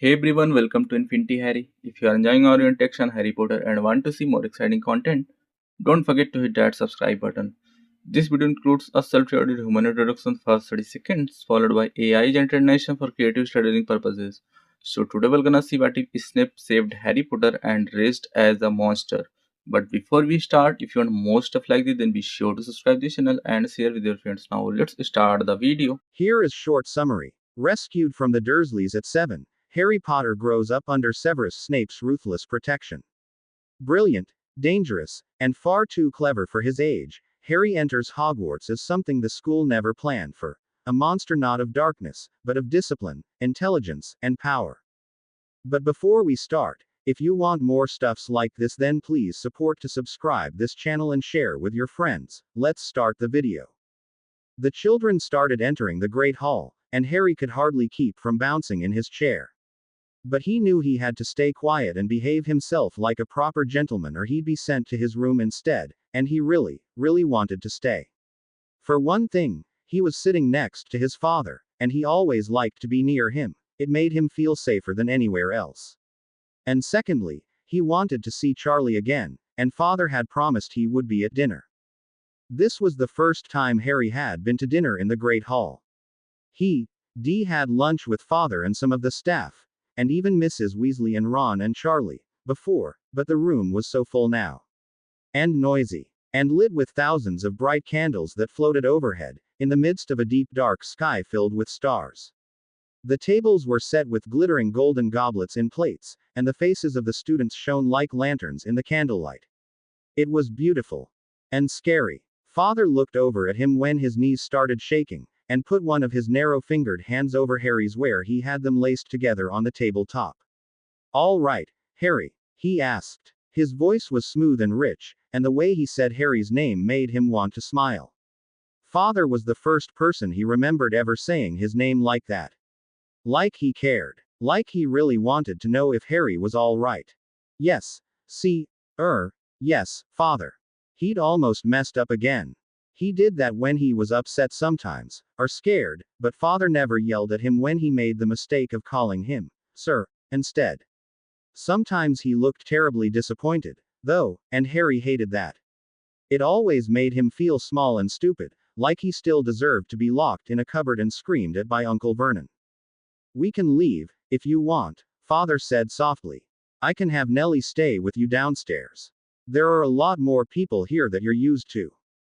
Hey everyone, welcome to Infinity Harry. If you are enjoying our interaction on Harry Potter and want to see more exciting content, don't forget to hit that subscribe button. This video includes a self-recorded human introduction for 30 seconds, followed by AI generated animation for creative storytelling purposes. So today we're gonna see what if Snape saved Harry Potter and raised as a monster. But before we start, if you want more stuff like this, then be sure to subscribe this channel and share with your friends. Now let's start the video. Here is short summary. Rescued from the Dursleys at 7, Harry Potter grows up under Severus Snape's ruthless protection. Brilliant, dangerous, and far too clever for his age, Harry enters Hogwarts as something the school never planned for, a monster not of darkness, but of discipline, intelligence, and power. But before we start, if you want more stuffs like this, then please support to subscribe this channel and share with your friends. Let's start the video. The children started entering the Great Hall, and Harry could hardly keep from bouncing in his chair. But he knew he had to stay quiet and behave himself like a proper gentleman or he'd be sent to his room instead, and he really wanted to stay. For one thing, he was sitting next to his father, and he always liked to be near him. It made him feel safer than anywhere else. And secondly, he wanted to see Charlie again, and father had promised he would be at dinner. This was the first time Harry had been to dinner in the Great Hall. He had lunch with father and some of the staff, and even Mrs. Weasley and Ron and Charlie, before, but the room was so full now. And noisy. And lit with thousands of bright candles that floated overhead, in the midst of a deep dark sky filled with stars. The tables were set with glittering golden goblets in plates, and the faces of the students shone like lanterns in the candlelight. It was beautiful. And scary. Father looked over at him when his knees started shaking, and put one of his narrow-fingered hands over Harry's where he had them laced together on the tabletop. "All right, Harry?" he asked. His voice was smooth and rich, and the way he said Harry's name made him want to smile. Father was the first person he remembered ever saying his name like that. Like he cared. Like he really wanted to know if Harry was all right. Yes. Yes, father. He'd almost messed up again. He did that when he was upset sometimes, or scared, but father never yelled at him when he made the mistake of calling him, sir, instead. Sometimes he looked terribly disappointed, though, and Harry hated that. It always made him feel small and stupid, like he still deserved to be locked in a cupboard and screamed at by Uncle Vernon. "We can leave, if you want," father said softly. "I can have Nellie stay with you downstairs. There are a lot more people here that you're used to."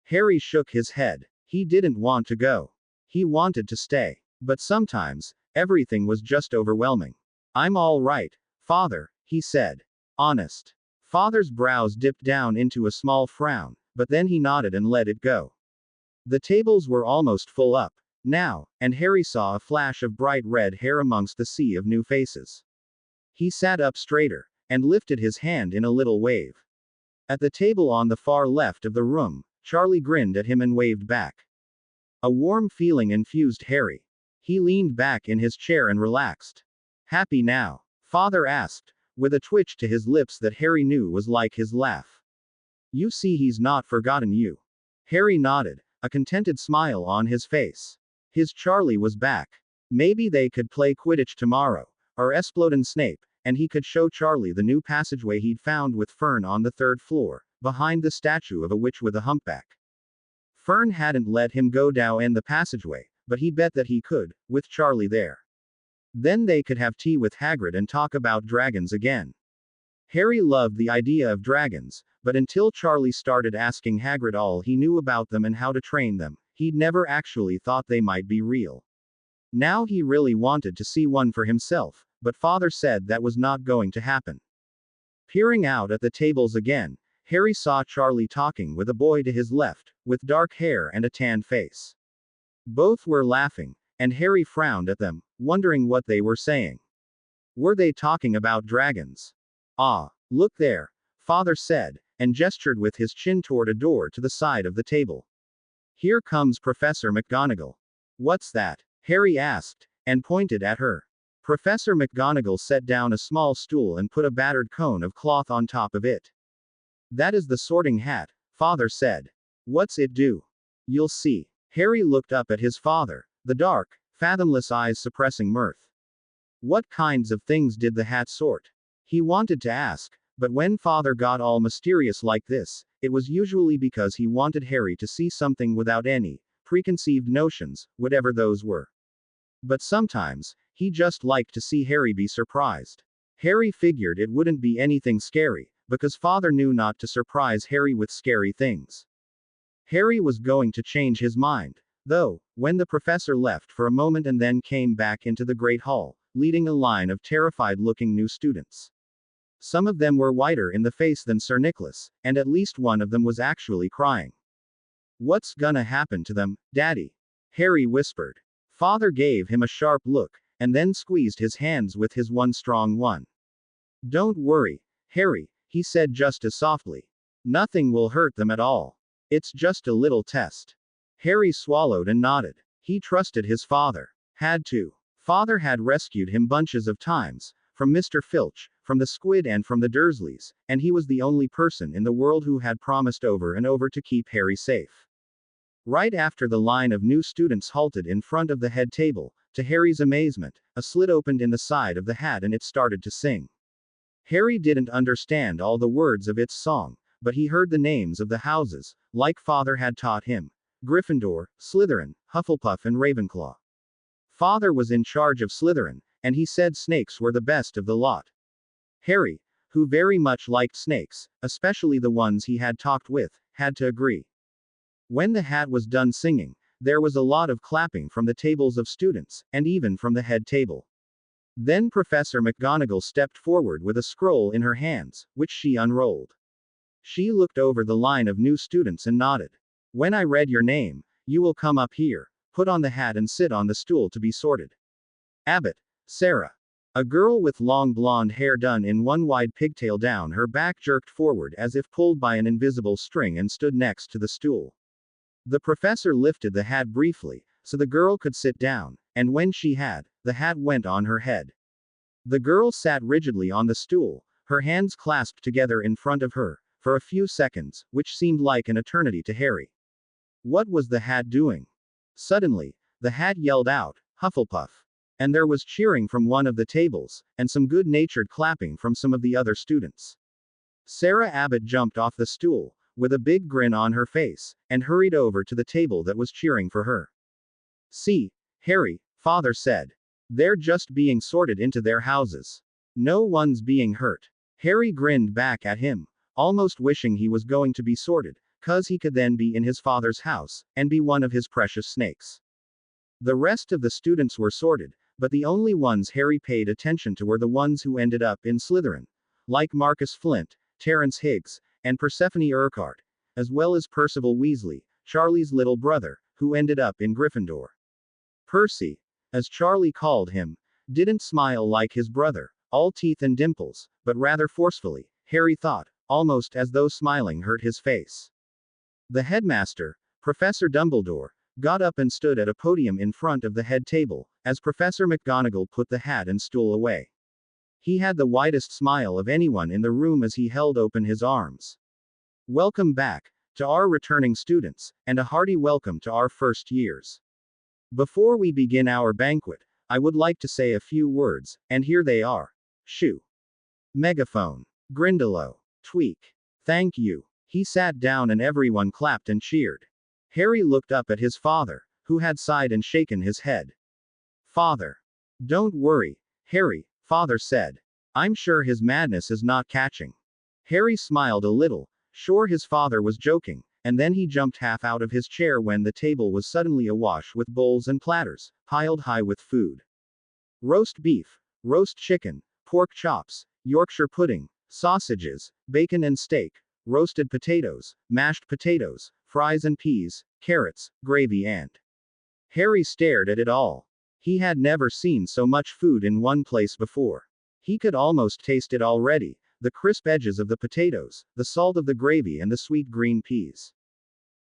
Harry shook his head. He didn't want to go. He wanted to stay. But sometimes, everything was just overwhelming. "I'm all right, father," he said. "Honest." Father's brows dipped down into a small frown, but then he nodded and let it go. The tables were almost full up now, and Harry saw a flash of bright red hair amongst the sea of new faces. He sat up straighter, and lifted his hand in a little wave. At the table on the far left of the room, Charlie grinned at him and waved back. A warm feeling infused Harry. He leaned back in his chair and relaxed. "Happy now?" father asked, with a twitch to his lips that Harry knew was like his laugh. "You see he's not forgotten you." Harry nodded, a contented smile on his face. His Charlie was back. Maybe they could play Quidditch tomorrow, or Explodin' Snape, and he could show Charlie the new passageway he'd found with Fern on the third floor, behind the statue of a witch with a humpback. Fern hadn't let him go down the passageway, but he bet that he could, with Charlie there. Then they could have tea with Hagrid and talk about dragons again. Harry loved the idea of dragons, but until Charlie started asking Hagrid all he knew about them and how to train them, he'd never actually thought they might be real. Now he really wanted to see one for himself, but father said that was not going to happen. Peering out at the tables again, Harry saw Charlie talking with a boy to his left, with dark hair and a tanned face. Both were laughing, and Harry frowned at them, wondering what they were saying. Were they talking about dragons? "Ah, look there," father said, and gestured with his chin toward a door to the side of the table. "Here comes Professor McGonagall." "What's that?" Harry asked, and pointed at her. Professor McGonagall set down a small stool and put a battered cone of cloth on top of it. "That is the sorting hat," father said. "What's it do?" "You'll see." Harry looked up at his father, the dark, fathomless eyes suppressing mirth. What kinds of things did the hat sort? He wanted to ask, but when father got all mysterious like this, it was usually because he wanted Harry to see something without any preconceived notions, whatever those were. But sometimes, he just liked to see Harry be surprised. Harry figured it wouldn't be anything scary, because father knew not to surprise Harry with scary things. Harry was going to change his mind, though, when the professor left for a moment and then came back into the great hall, leading a line of terrified looking new students. Some of them were whiter in the face than Sir Nicholas, and at least one of them was actually crying. What's gonna happen to them, Daddy? Harry whispered. Father gave him a sharp look, and then squeezed his hands with his one strong one. Don't worry, Harry, he said just as softly. Nothing will hurt them at all. It's just a little test. Harry swallowed and nodded. He trusted his father. Had to. Father had rescued him bunches of times, from Mr. Filch, from the Squid and from the Dursleys, and he was the only person in the world who had promised over and over to keep Harry safe. Right after the line of new students halted in front of the head table, to Harry's amazement, a slit opened in the side of the hat and it started to sing. Harry didn't understand all the words of its song, but he heard the names of the houses, like father had taught him. Gryffindor, Slytherin, Hufflepuff and Ravenclaw. Father was in charge of Slytherin, and he said snakes were the best of the lot. Harry, who very much liked snakes, especially the ones he had talked with, had to agree. When the hat was done singing, there was a lot of clapping from the tables of students, and even from the head table. Then Professor McGonagall stepped forward with a scroll in her hands, which she unrolled. She looked over the line of new students and nodded. When I read your name, you will come up here, put on the hat and sit on the stool to be sorted. Abbott, Sarah. A girl with long blonde hair done in one wide pigtail down her back jerked forward as if pulled by an invisible string and stood next to the stool. The professor lifted the hat briefly, so the girl could sit down, and when she had, the hat went on her head. The girl sat rigidly on the stool, her hands clasped together in front of her, for a few seconds, which seemed like an eternity to Harry. What was the hat doing? Suddenly, the hat yelled out, Hufflepuff. And there was cheering from one of the tables, and some good-natured clapping from some of the other students. Sarah Abbott jumped off the stool, with a big grin on her face, and hurried over to the table that was cheering for her. See, Harry, father said. They're just being sorted into their houses. No one's being hurt. Harry grinned back at him, almost wishing he was going to be sorted, 'cause he could then be in his father's house, and be one of his precious snakes. The rest of the students were sorted, but the only ones Harry paid attention to were the ones who ended up in Slytherin, like Marcus Flint, Terence Higgs, and Persephone Urquhart, as well as Percival Weasley, Charlie's little brother, who ended up in Gryffindor. Percy, as Charlie called him, didn't smile like his brother, all teeth and dimples, but rather forcefully, Harry thought, almost as though smiling hurt his face. The headmaster, Professor Dumbledore, got up and stood at a podium in front of the head table, as Professor McGonagall put the hat and stool away. He had the widest smile of anyone in the room as he held open his arms. Welcome back, to our returning students, and a hearty welcome to our first years. Before we begin our banquet, I would like to say a few words, and here they are. Shoo. Megaphone. Grindylow. Tweak. Thank you. He sat down and everyone clapped and cheered. Harry looked up at his father, who had sighed and shaken his head. Father. Don't worry, Harry, father said. I'm sure his madness is not catching. Harry smiled a little, sure his father was joking, and then he jumped half out of his chair when the table was suddenly awash with bowls and platters, piled high with food. Roast beef, roast chicken, pork chops, Yorkshire pudding, sausages, bacon and steak, roasted potatoes, mashed potatoes, fries and peas, carrots, gravy and. Harry stared at it all. He had never seen so much food in one place before. He could almost taste it already, the crisp edges of the potatoes, the salt of the gravy and the sweet green peas.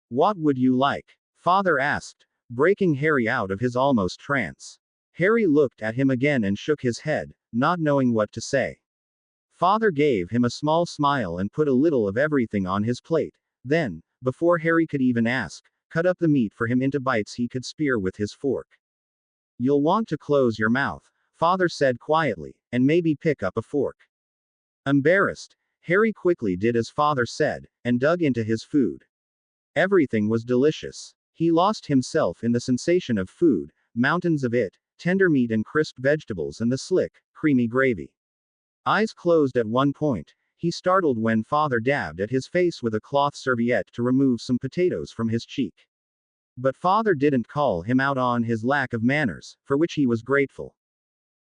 What would you like? Father asked, breaking Harry out of his almost trance. Harry looked at him again and shook his head, not knowing what to say. Father gave him a small smile and put a little of everything on his plate, then, before Harry could even ask, cut up the meat for him into bites he could spear with his fork. You'll want to close your mouth, Father said quietly, and maybe pick up a fork. Embarrassed, Harry quickly did as Father said, and dug into his food. Everything was delicious. He lost himself in the sensation of food, mountains of it, tender meat and crisp vegetables and the slick, creamy gravy. Eyes closed at one point, he startled when Father dabbed at his face with a cloth serviette to remove some potatoes from his cheek. But Father didn't call him out on his lack of manners, for which he was grateful.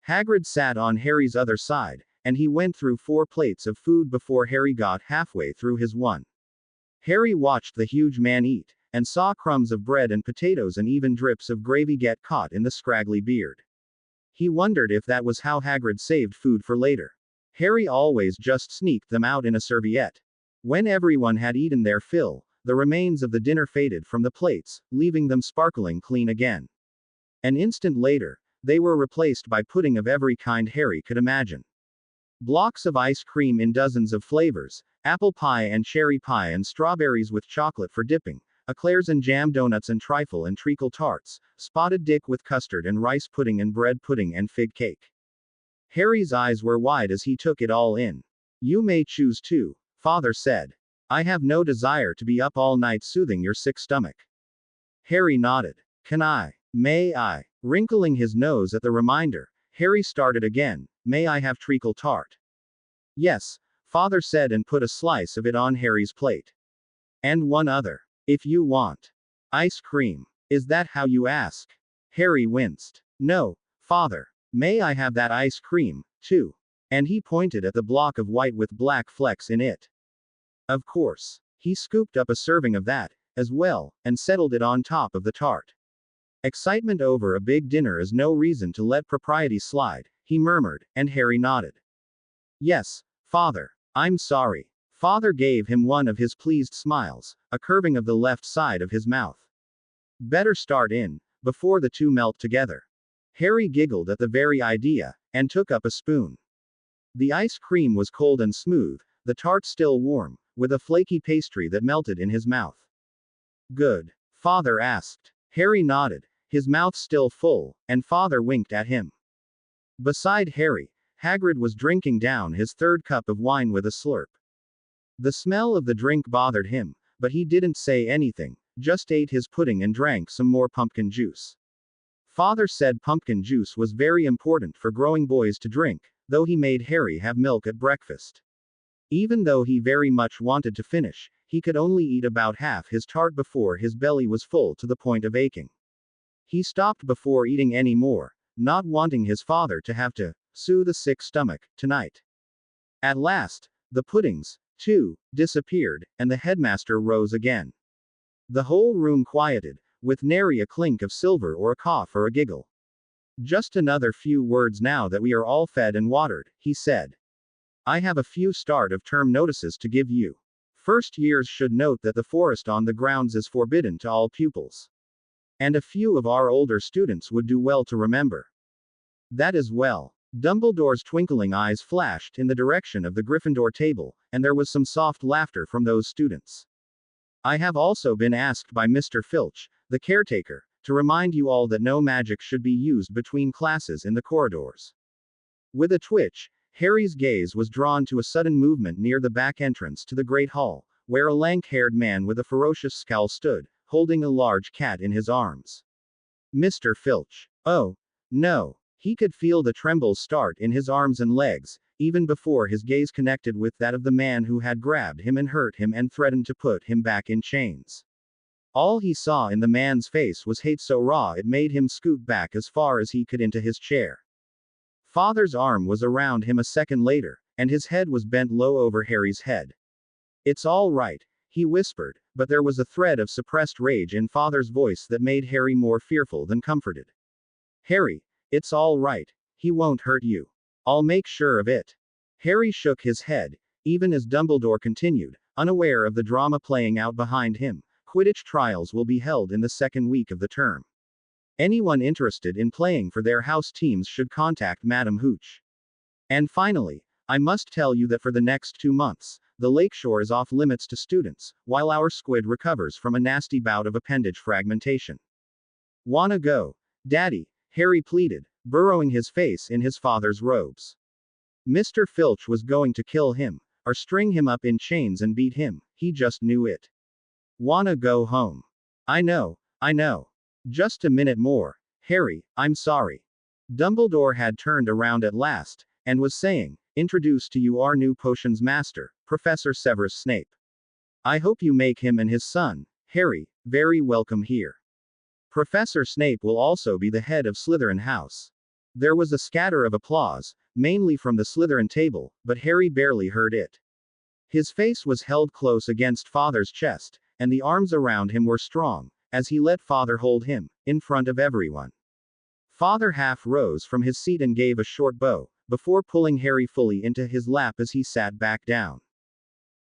Hagrid sat on Harry's other side, and he went through 4 plates of food before Harry got halfway through his one. Harry watched the huge man eat, and saw crumbs of bread and potatoes and even drips of gravy get caught in the scraggly beard. He wondered if that was how Hagrid saved food for later. Harry always just sneaked them out in a serviette. When everyone had eaten their fill, the remains of the dinner faded from the plates, leaving them sparkling clean again. An instant later, they were replaced by pudding of every kind Harry could imagine. Blocks of ice cream in dozens of flavors, apple pie and cherry pie and strawberries with chocolate for dipping, eclairs and jam donuts and trifle and treacle tarts, spotted dick with custard and rice pudding and bread pudding and fig cake. Harry's eyes were wide as he took it all in. You may choose to, Father said. I have no desire to be up all night soothing your sick stomach. Harry nodded. Can I? May I? Wrinkling his nose at the reminder, Harry started again. May I have treacle tart? Yes, Father said and put a slice of it on Harry's plate. And one other. If you want. Ice cream. Is that how you ask? Harry winced. No, Father. May I have that ice cream, too? And he pointed at the block of white with black flecks in it. Of course. He scooped up a serving of that, as well, and settled it on top of the tart. Excitement over a big dinner is no reason to let propriety slide, he murmured, and Harry nodded. Yes, Father. I'm sorry. Father gave him one of his pleased smiles, a curving of the left side of his mouth. Better start in, before the two melt together. Harry giggled at the very idea, and took up a spoon. The ice cream was cold and smooth, the tart still warm, with a flaky pastry that melted in his mouth. Good? Father asked. Harry nodded, his mouth still full, and Father winked at him. Beside Harry, Hagrid was drinking down his 3rd cup of wine with a slurp. The smell of the drink bothered him, but he didn't say anything, just ate his pudding and drank some more pumpkin juice. Father said pumpkin juice was very important for growing boys to drink, though he made Harry have milk at breakfast. Even though he very much wanted to finish, he could only eat about half his tart before his belly was full to the point of aching. He stopped before eating any more, not wanting his father to have to soothe a sick stomach tonight. At last, the puddings, too, disappeared, and the headmaster rose again. The whole room quieted, with nary a clink of silver or a cough or a giggle. Just another few words now that we are all fed and watered, he said. I have a few start of term notices to give you. First years should note that the forest on the grounds is forbidden to all pupils. And a few of our older students would do well to remember. That is well. Dumbledore's twinkling eyes flashed in the direction of the Gryffindor table, and there was some soft laughter from those students. I have also been asked by Mr. Filch, the caretaker, to remind you all that no magic should be used between classes in the corridors. With a twitch, Harry's gaze was drawn to a sudden movement near the back entrance to the Great Hall, where a lank-haired man with a ferocious scowl stood, holding a large cat in his arms. Mr. Filch. Oh, no. He could feel the trembles start in his arms and legs, even before his gaze connected with that of the man who had grabbed him and hurt him and threatened to put him back in chains. All he saw in the man's face was hate so raw it made him scoot back as far as he could into his chair. Father's arm was around him a second later, and his head was bent low over Harry's head. It's all right, he whispered, but there was a thread of suppressed rage in Father's voice that made Harry more fearful than comforted. Harry, it's all right. He won't hurt you. I'll make sure of it. Harry shook his head, even as Dumbledore continued, unaware of the drama playing out behind him. Quidditch trials will be held in the 2nd week of the term. Anyone interested in playing for their house teams should contact Madam Hooch. And finally, I must tell you that for the next 2 months, the lakeshore is off limits to students, while our squid recovers from a nasty bout of appendage fragmentation. Wanna go, Daddy? Harry pleaded, burrowing his face in his father's robes. Mr. Filch was going to kill him, or string him up in chains and beat him, he just knew it. Wanna go home? I know. Just a minute more. Harry, I'm sorry. Dumbledore had turned around at last, and was saying, introduce to you our new potions master, Professor Severus Snape. I hope you make him and his son, Harry, very welcome here. Professor Snape will also be the head of Slytherin House. There was a scatter of applause, mainly from the Slytherin table, but Harry barely heard it. His face was held close against Father's chest, and the arms around him were strong, as he let Father hold him, in front of everyone. Father half rose from his seat and gave a short bow, before pulling Harry fully into his lap as he sat back down.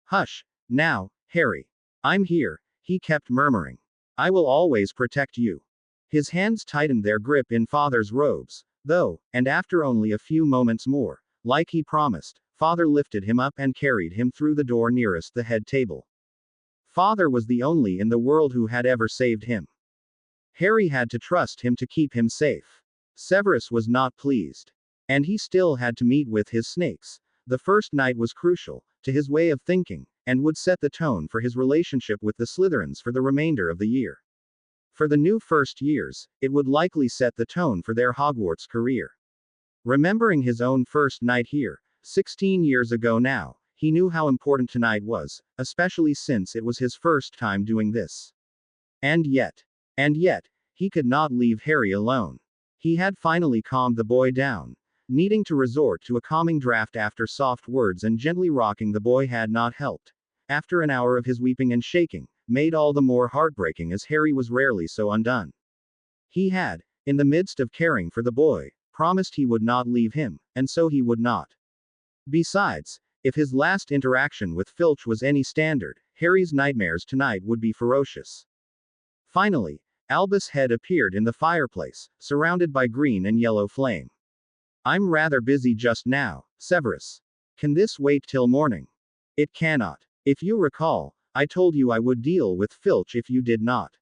Hush, now, Harry. I'm here, he kept murmuring. I will always protect you. His hands tightened their grip in Father's robes, though, and after only a few moments more, like he promised, Father lifted him up and carried him through the door nearest the head table. Father was the only in the world who had ever saved him. Harry had to trust him to keep him safe. Severus was not pleased. And he still had to meet with his snakes. The first night was crucial, to his way of thinking, and would set the tone for his relationship with the Slytherins for the remainder of the year. For the new first years, it would likely set the tone for their Hogwarts career. Remembering his own first night here, 16 years ago now, he knew how important tonight was, especially since it was his first time doing this. And yet, he could not leave Harry alone. He had finally calmed the boy down. Needing to resort to a calming draft after soft words and gently rocking the boy had not helped. After an hour of his weeping and shaking, made all the more heartbreaking as Harry was rarely so undone. He had, in the midst of caring for the boy, promised he would not leave him, and so he would not. Besides, if his last interaction with Filch was any standard, Harry's nightmares tonight would be ferocious. Finally, Albus' head appeared in the fireplace, surrounded by green and yellow flame. I'm rather busy just now, Severus. Can this wait till morning? It cannot. If you recall, I told you I would deal with Filch if you did not.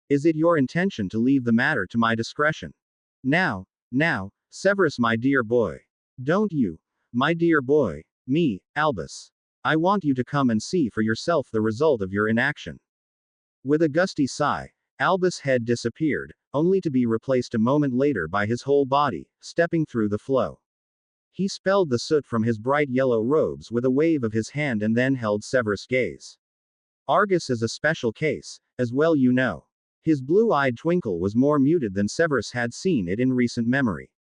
Is it your intention to leave the matter to my discretion? Now, Severus my dear boy. Don't you, my dear boy, me, Albus. I want you to come and see for yourself the result of your inaction. With a gusty sigh, Albus' head disappeared, only to be replaced a moment later by his whole body, stepping through the flow. He spelled the soot from his bright yellow robes with a wave of his hand and then held Severus' gaze. Argus is a special case, as well you know. His blue-eyed twinkle was more muted than Severus had seen it in recent memory.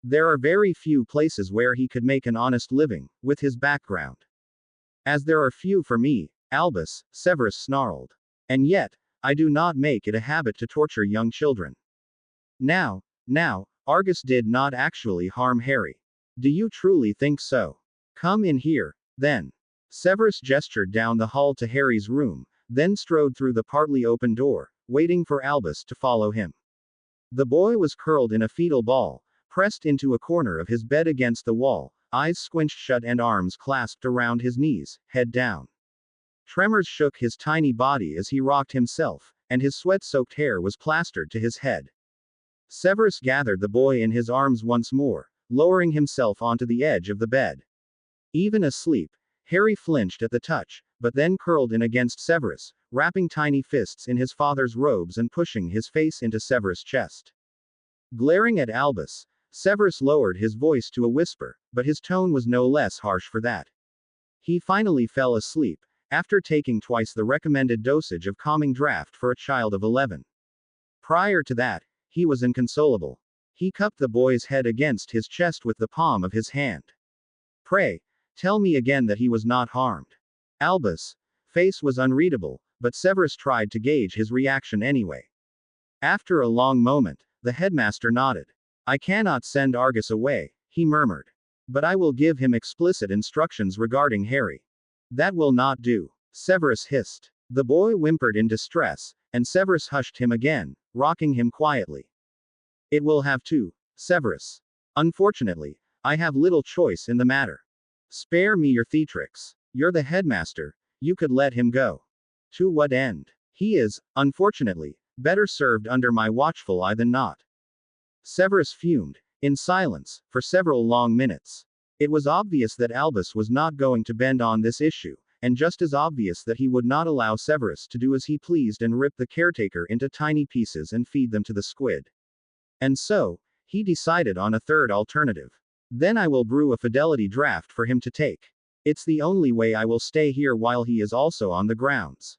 There are very few places where he could make an honest living, with his background. As there are few for me, Albus, Severus snarled. And yet, I do not make it a habit to torture young children. Now, Argus did not actually harm Harry. Do you truly think so? Come in here, then. Severus gestured down the hall to Harry's room, then strode through the partly open door, waiting for Albus to follow him. The boy was curled in a fetal ball, pressed into a corner of his bed against the wall, eyes squinched shut and arms clasped around his knees, head down. Tremors shook his tiny body as he rocked himself, and his sweat-soaked hair was plastered to his head. Severus gathered the boy in his arms once more, lowering himself onto the edge of the bed. Even asleep, Harry flinched at the touch, but then curled in against Severus, wrapping tiny fists in his father's robes and pushing his face into Severus' chest. Glaring at Albus, Severus lowered his voice to a whisper, but his tone was no less harsh for that. He finally fell asleep, after taking twice the recommended dosage of calming draught for a child of 11. Prior to that, he was inconsolable. He cupped the boy's head against his chest with the palm of his hand. Pray, tell me again that he was not harmed. Albus' face was unreadable, but Severus tried to gauge his reaction anyway. After a long moment, the headmaster nodded. I cannot send Argus away, he murmured. But I will give him explicit instructions regarding Harry. That will not do, Severus hissed. The boy whimpered in distress, and Severus hushed him again, rocking him quietly. It will have to, Severus. Unfortunately, I have little choice in the matter. Spare me your theatrics. You're the headmaster, you could let him go. To what end? He is, unfortunately, better served under my watchful eye than not. Severus fumed, in silence, for several long minutes. It was obvious that Albus was not going to bend on this issue, and just as obvious that he would not allow Severus to do as he pleased and rip the caretaker into tiny pieces and feed them to the squid. And so, he decided on a third alternative. Then I will brew a fidelity draft for him to take. It's the only way I will stay here while he is also on the grounds.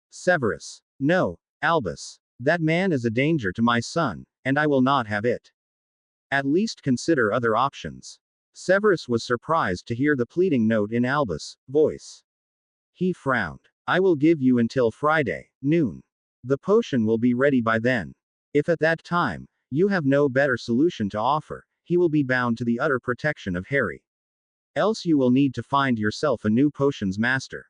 Severus. No, Albus. That man is a danger to my son, and I will not have it. At least consider other options. Severus was surprised to hear the pleading note in Albus' voice. He frowned. I will give you until Friday, noon. The potion will be ready by then. If at that time, you have no better solution to offer, he will be bound to the utter protection of Harry. Else you will need to find yourself a new potions master.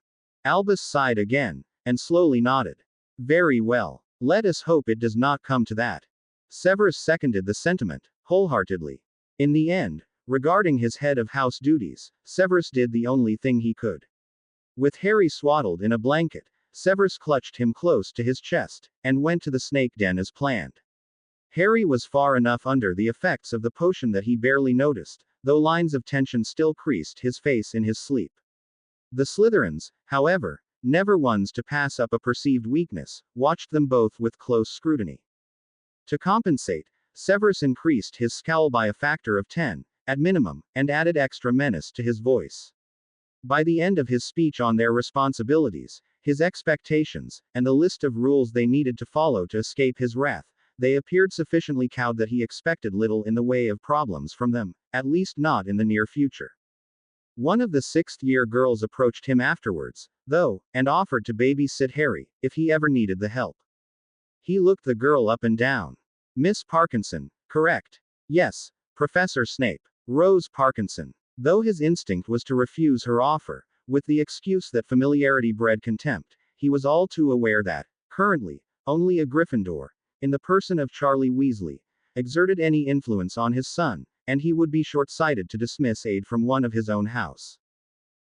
Albus sighed again, and slowly nodded. Very well. Let us hope it does not come to that. Severus seconded the sentiment, wholeheartedly. In the end, regarding his head of house duties, Severus did the only thing he could. With Harry swaddled in a blanket, Severus clutched him close to his chest, and went to the snake den as planned. Harry was far enough under the effects of the potion that he barely noticed, though lines of tension still creased his face in his sleep. The Slytherins, however, never ones to pass up a perceived weakness, watched them both with close scrutiny. To compensate, Severus increased his scowl by a factor of 10, at minimum, and added extra menace to his voice. By the end of his speech on their responsibilities, his expectations, and the list of rules they needed to follow to escape his wrath, they appeared sufficiently cowed that he expected little in the way of problems from them, at least not in the near future. One of the sixth-year girls approached him afterwards, though, and offered to babysit Harry, if he ever needed the help. He looked the girl up and down. Miss Parkinson, correct? Yes, Professor Snape. Rose Parkinson. Though his instinct was to refuse her offer, with the excuse that familiarity bred contempt, he was all too aware that, currently, only a Gryffindor, in the person of Charlie Weasley, exerted any influence on his son, and he would be short-sighted to dismiss aid from one of his own house.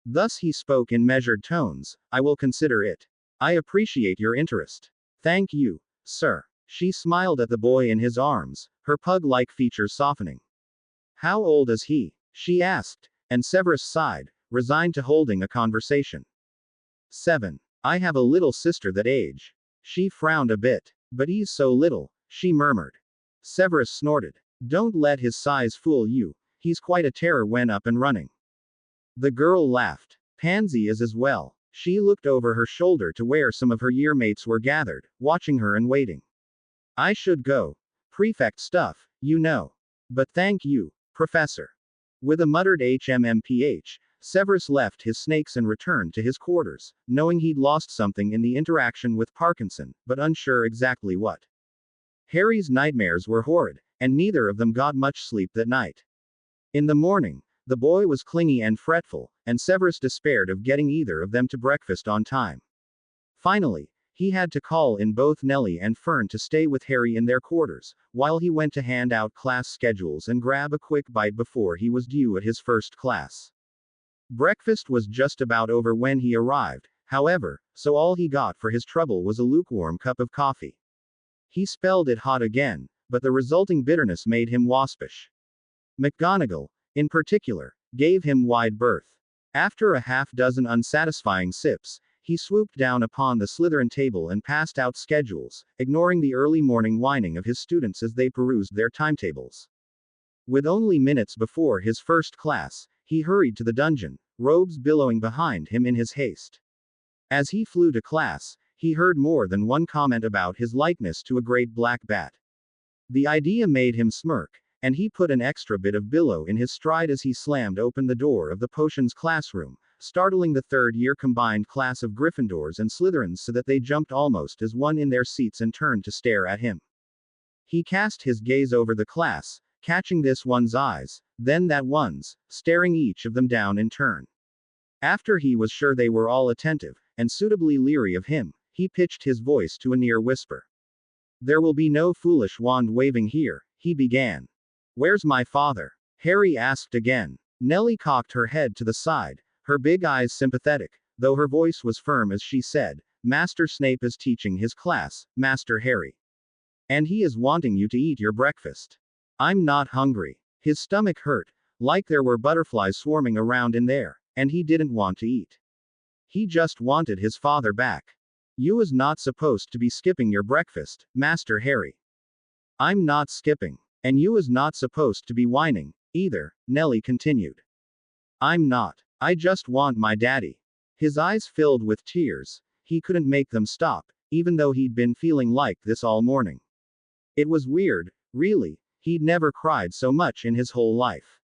Thus he spoke in measured tones. I will consider it. I appreciate your interest. Thank you, sir. She smiled at the boy in his arms, her pug-like features softening. How old is he? She asked, and Severus sighed, resigned to holding a conversation. 7. I have a little sister that age. She frowned a bit. But he's so little, she murmured. Severus snorted. Don't let his size fool you, he's quite a terror when up and running. The girl laughed. Pansy is as well. She looked over her shoulder to where some of her yearmates were gathered, watching her and waiting. I should go. Prefect stuff, you know. But thank you, Professor. With a muttered HMMPH, Severus left his snakes and returned to his quarters, knowing he'd lost something in the interaction with Parkinson, but unsure exactly what. Harry's nightmares were horrid, and neither of them got much sleep that night. In the morning, the boy was clingy and fretful, and Severus despaired of getting either of them to breakfast on time. Finally, he had to call in both Nellie and Fern to stay with Harry in their quarters, while he went to hand out class schedules and grab a quick bite before he was due at his first class. Breakfast was just about over when he arrived, however, so all he got for his trouble was a lukewarm cup of coffee. He spelled it hot again, but the resulting bitterness made him waspish. McGonagall, in particular, gave him wide berth. After a half-dozen unsatisfying sips, he swooped down upon the Slytherin table and passed out schedules, ignoring the early morning whining of his students as they perused their timetables. With only minutes before his first class, he hurried to the dungeon, robes billowing behind him in his haste. As he flew to class, he heard more than one comment about his likeness to a great black bat. The idea made him smirk, and he put an extra bit of billow in his stride as he slammed open the door of the potions classroom, startling the third-year combined class of Gryffindors and Slytherins so that they jumped almost as one in their seats and turned to stare at him. He cast his gaze over the class, catching this one's eyes, then that one's, staring each of them down in turn. After he was sure they were all attentive, and suitably leery of him, he pitched his voice to a near whisper. There will be no foolish wand-waving here, he began. Where's my father? Harry asked again. Nellie cocked her head to the side, her big eyes sympathetic, though her voice was firm as she said, Master Snape is teaching his class, Master Harry. And he is wanting you to eat your breakfast. I'm not hungry. His stomach hurt, like there were butterflies swarming around in there, and he didn't want to eat. He just wanted his father back. You was not supposed to be skipping your breakfast, Master Harry. I'm not skipping. And you was not supposed to be whining, either, Nellie continued. I'm not. I just want my daddy. His eyes filled with tears. He couldn't make them stop, even though he'd been feeling like this all morning. It was weird, really. He'd never cried so much in his whole life.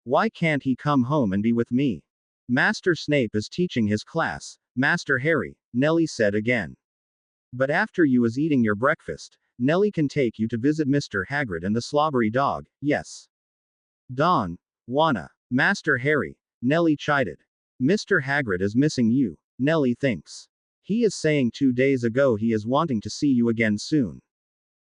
Why can't he come home and be with me? Master Snape is teaching his class, Master Harry, Nellie said again. But after you was eating your breakfast, Nellie can take you to visit Mr. Hagrid and the slobbery dog, yes. Don, wanna. Master Harry, Nellie chided. Mr. Hagrid is missing you, Nellie thinks. He is saying 2 days ago he is wanting to see you again soon.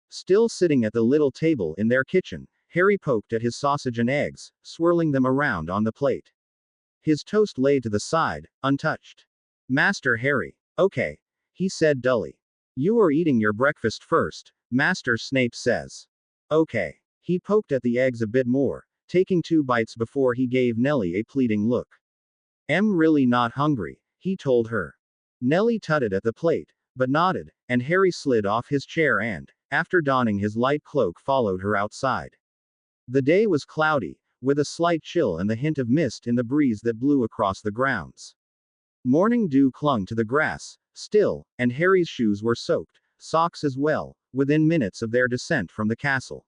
Still sitting at the little table in their kitchen, Harry poked at his sausage and eggs, swirling them around on the plate. His toast lay to the side, untouched. Master Harry. Okay, he said dully. You are eating your breakfast first, Master Snape says. Okay. He poked at the eggs a bit more, taking 2 bites before he gave Nellie a pleading look. I'm really not hungry, he told her. Nellie tutted at the plate, but nodded, and Harry slid off his chair and, after donning his light cloak, followed her outside. The day was cloudy, with a slight chill and the hint of mist in the breeze that blew across the grounds. Morning dew clung to the grass, still, and Harry's shoes were soaked, socks as well, within minutes of their descent from the castle.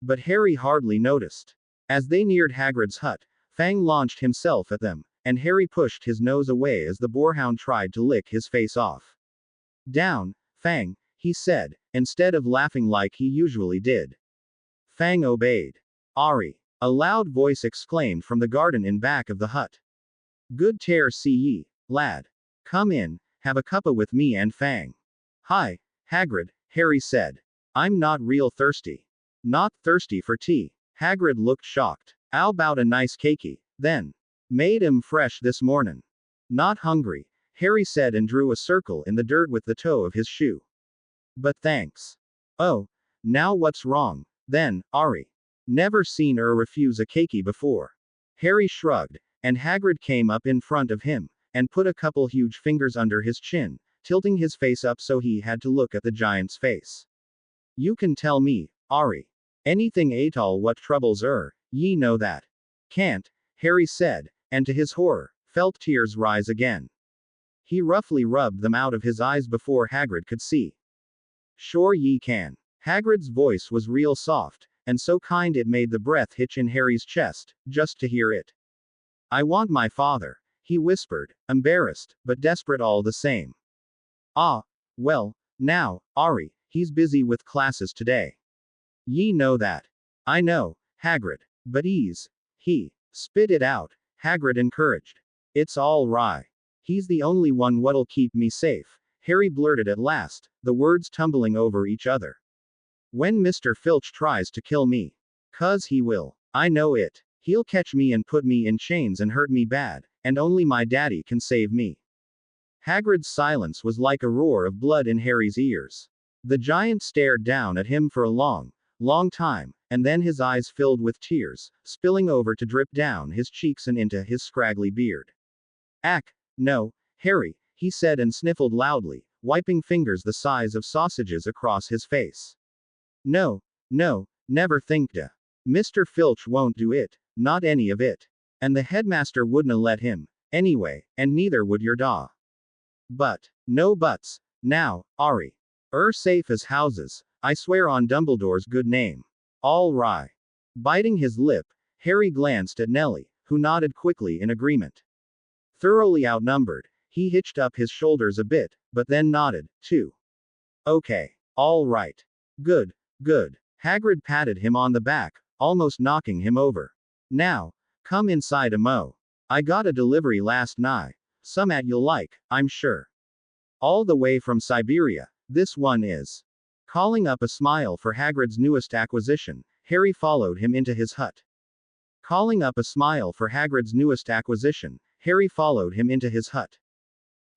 But Harry hardly noticed. As they neared Hagrid's hut, Fang launched himself at them, and Harry pushed his nose away as the boarhound tried to lick his face off. Down, Fang, he said, instead of laughing like he usually did. Fang obeyed. Ari, a loud voice exclaimed from the garden in back of the hut. Good tear see ye, lad. Come in, have a cuppa with me and Fang. Hi, Hagrid, Harry said. I'm not real thirsty. Not thirsty for tea. Hagrid looked shocked. How about a nice cakey, then? Made 'em fresh this mornin'. Not hungry, Harry said and drew a circle in the dirt with the toe of his shoe. But thanks. Oh, now what's wrong, then, Ari? Never seen her refuse a cakey before. Harry shrugged, and Hagrid came up in front of him, and put a couple huge fingers under his chin, tilting his face up so he had to look at the giant's face. You can tell me, Ari. Anything at all what troubles ye know that. Can't, Harry said, and to his horror, felt tears rise again. He roughly rubbed them out of his eyes before Hagrid could see. Sure ye can. Hagrid's voice was real soft, and so kind it made the breath hitch in Harry's chest, just to hear it. I want my father, he whispered, embarrassed, but desperate all the same. Ah, well, now, Ari, he's busy with classes today. Ye know that. I know, Hagrid, but he, spit it out, Hagrid encouraged. It's all right. He's the only one what'll keep me safe, Harry blurted at last, the words tumbling over each other. When Mr. Filch tries to kill me. 'Cause he will. I know it. He'll catch me and put me in chains and hurt me bad, and only my daddy can save me. Hagrid's silence was like a roar of blood in Harry's ears. The giant stared down at him for a long time, and then his eyes filled with tears, spilling over to drip down his cheeks and into his scraggly beard. No, Harry, he said and sniffled loudly, wiping fingers the size of sausages across his face. No, never thinkda. Mr. Filch won't do it, not any of it. And the headmaster wouldna let him, anyway, and neither would your da. But, no buts, now, Ari. Safe as houses, I swear on Dumbledore's good name. All right. Biting his lip, Harry glanced at Nellie, who nodded quickly in agreement. Thoroughly outnumbered, he hitched up his shoulders a bit, but then nodded, too. Okay, all right. Good. Hagrid patted him on the back, almost knocking him over. Now, come inside mo. I got a delivery last night. Some at you'll like, I'm sure. All the way from Siberia, this one is. Calling up a smile for Hagrid's newest acquisition, Harry followed him into his hut.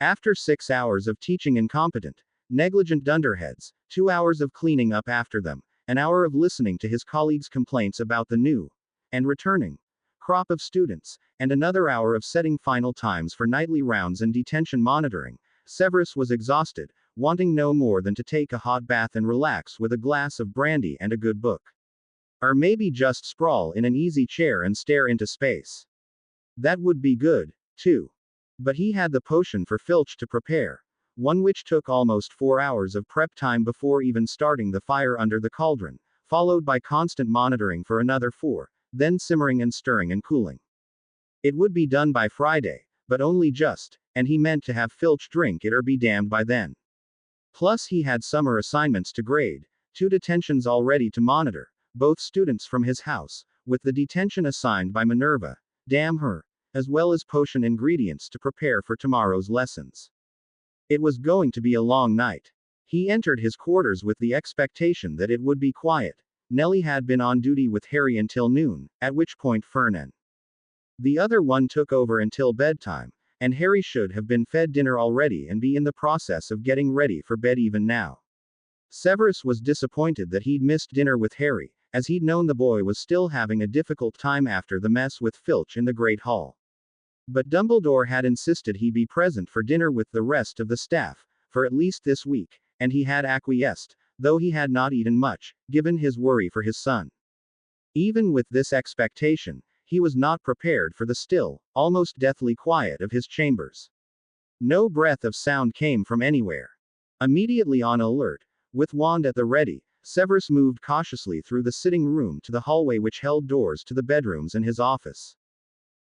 After 6 hours of teaching incompetent, negligent dunderheads, 2 hours of cleaning up after them, an hour of listening to his colleagues' complaints about the new and returning crop of students, and another hour of setting final times for nightly rounds and detention monitoring, Severus was exhausted, wanting no more than to take a hot bath and relax with a glass of brandy and a good book. Or maybe just sprawl in an easy chair and stare into space. That would be good, too. But he had the potion for Filch to prepare, one which took almost 4 hours of prep time before even starting the fire under the cauldron, followed by constant monitoring for another 4, then simmering and stirring and cooling. It would be done by Friday, but only just, and he meant to have Filch drink it or be damned by then. Plus he had summer assignments to grade, 2 detentions already to monitor, both students from his house, with the detention assigned by Minerva, damn her, as well as potion ingredients to prepare for tomorrow's lessons. It was going to be a long night. He entered his quarters with the expectation that it would be quiet. Nellie had been on duty with Harry until noon, at which point Fern and the other one took over until bedtime, and Harry should have been fed dinner already and be in the process of getting ready for bed even now. Severus was disappointed that he'd missed dinner with Harry, as he'd known the boy was still having a difficult time after the mess with Filch in the Great Hall. But Dumbledore had insisted he be present for dinner with the rest of the staff, for at least this week, and he had acquiesced, though he had not eaten much, given his worry for his son. Even with this expectation, he was not prepared for the still, almost deathly quiet of his chambers. No breath of sound came from anywhere. Immediately on alert, with wand at the ready, Severus moved cautiously through the sitting room to the hallway which held doors to the bedrooms and his office.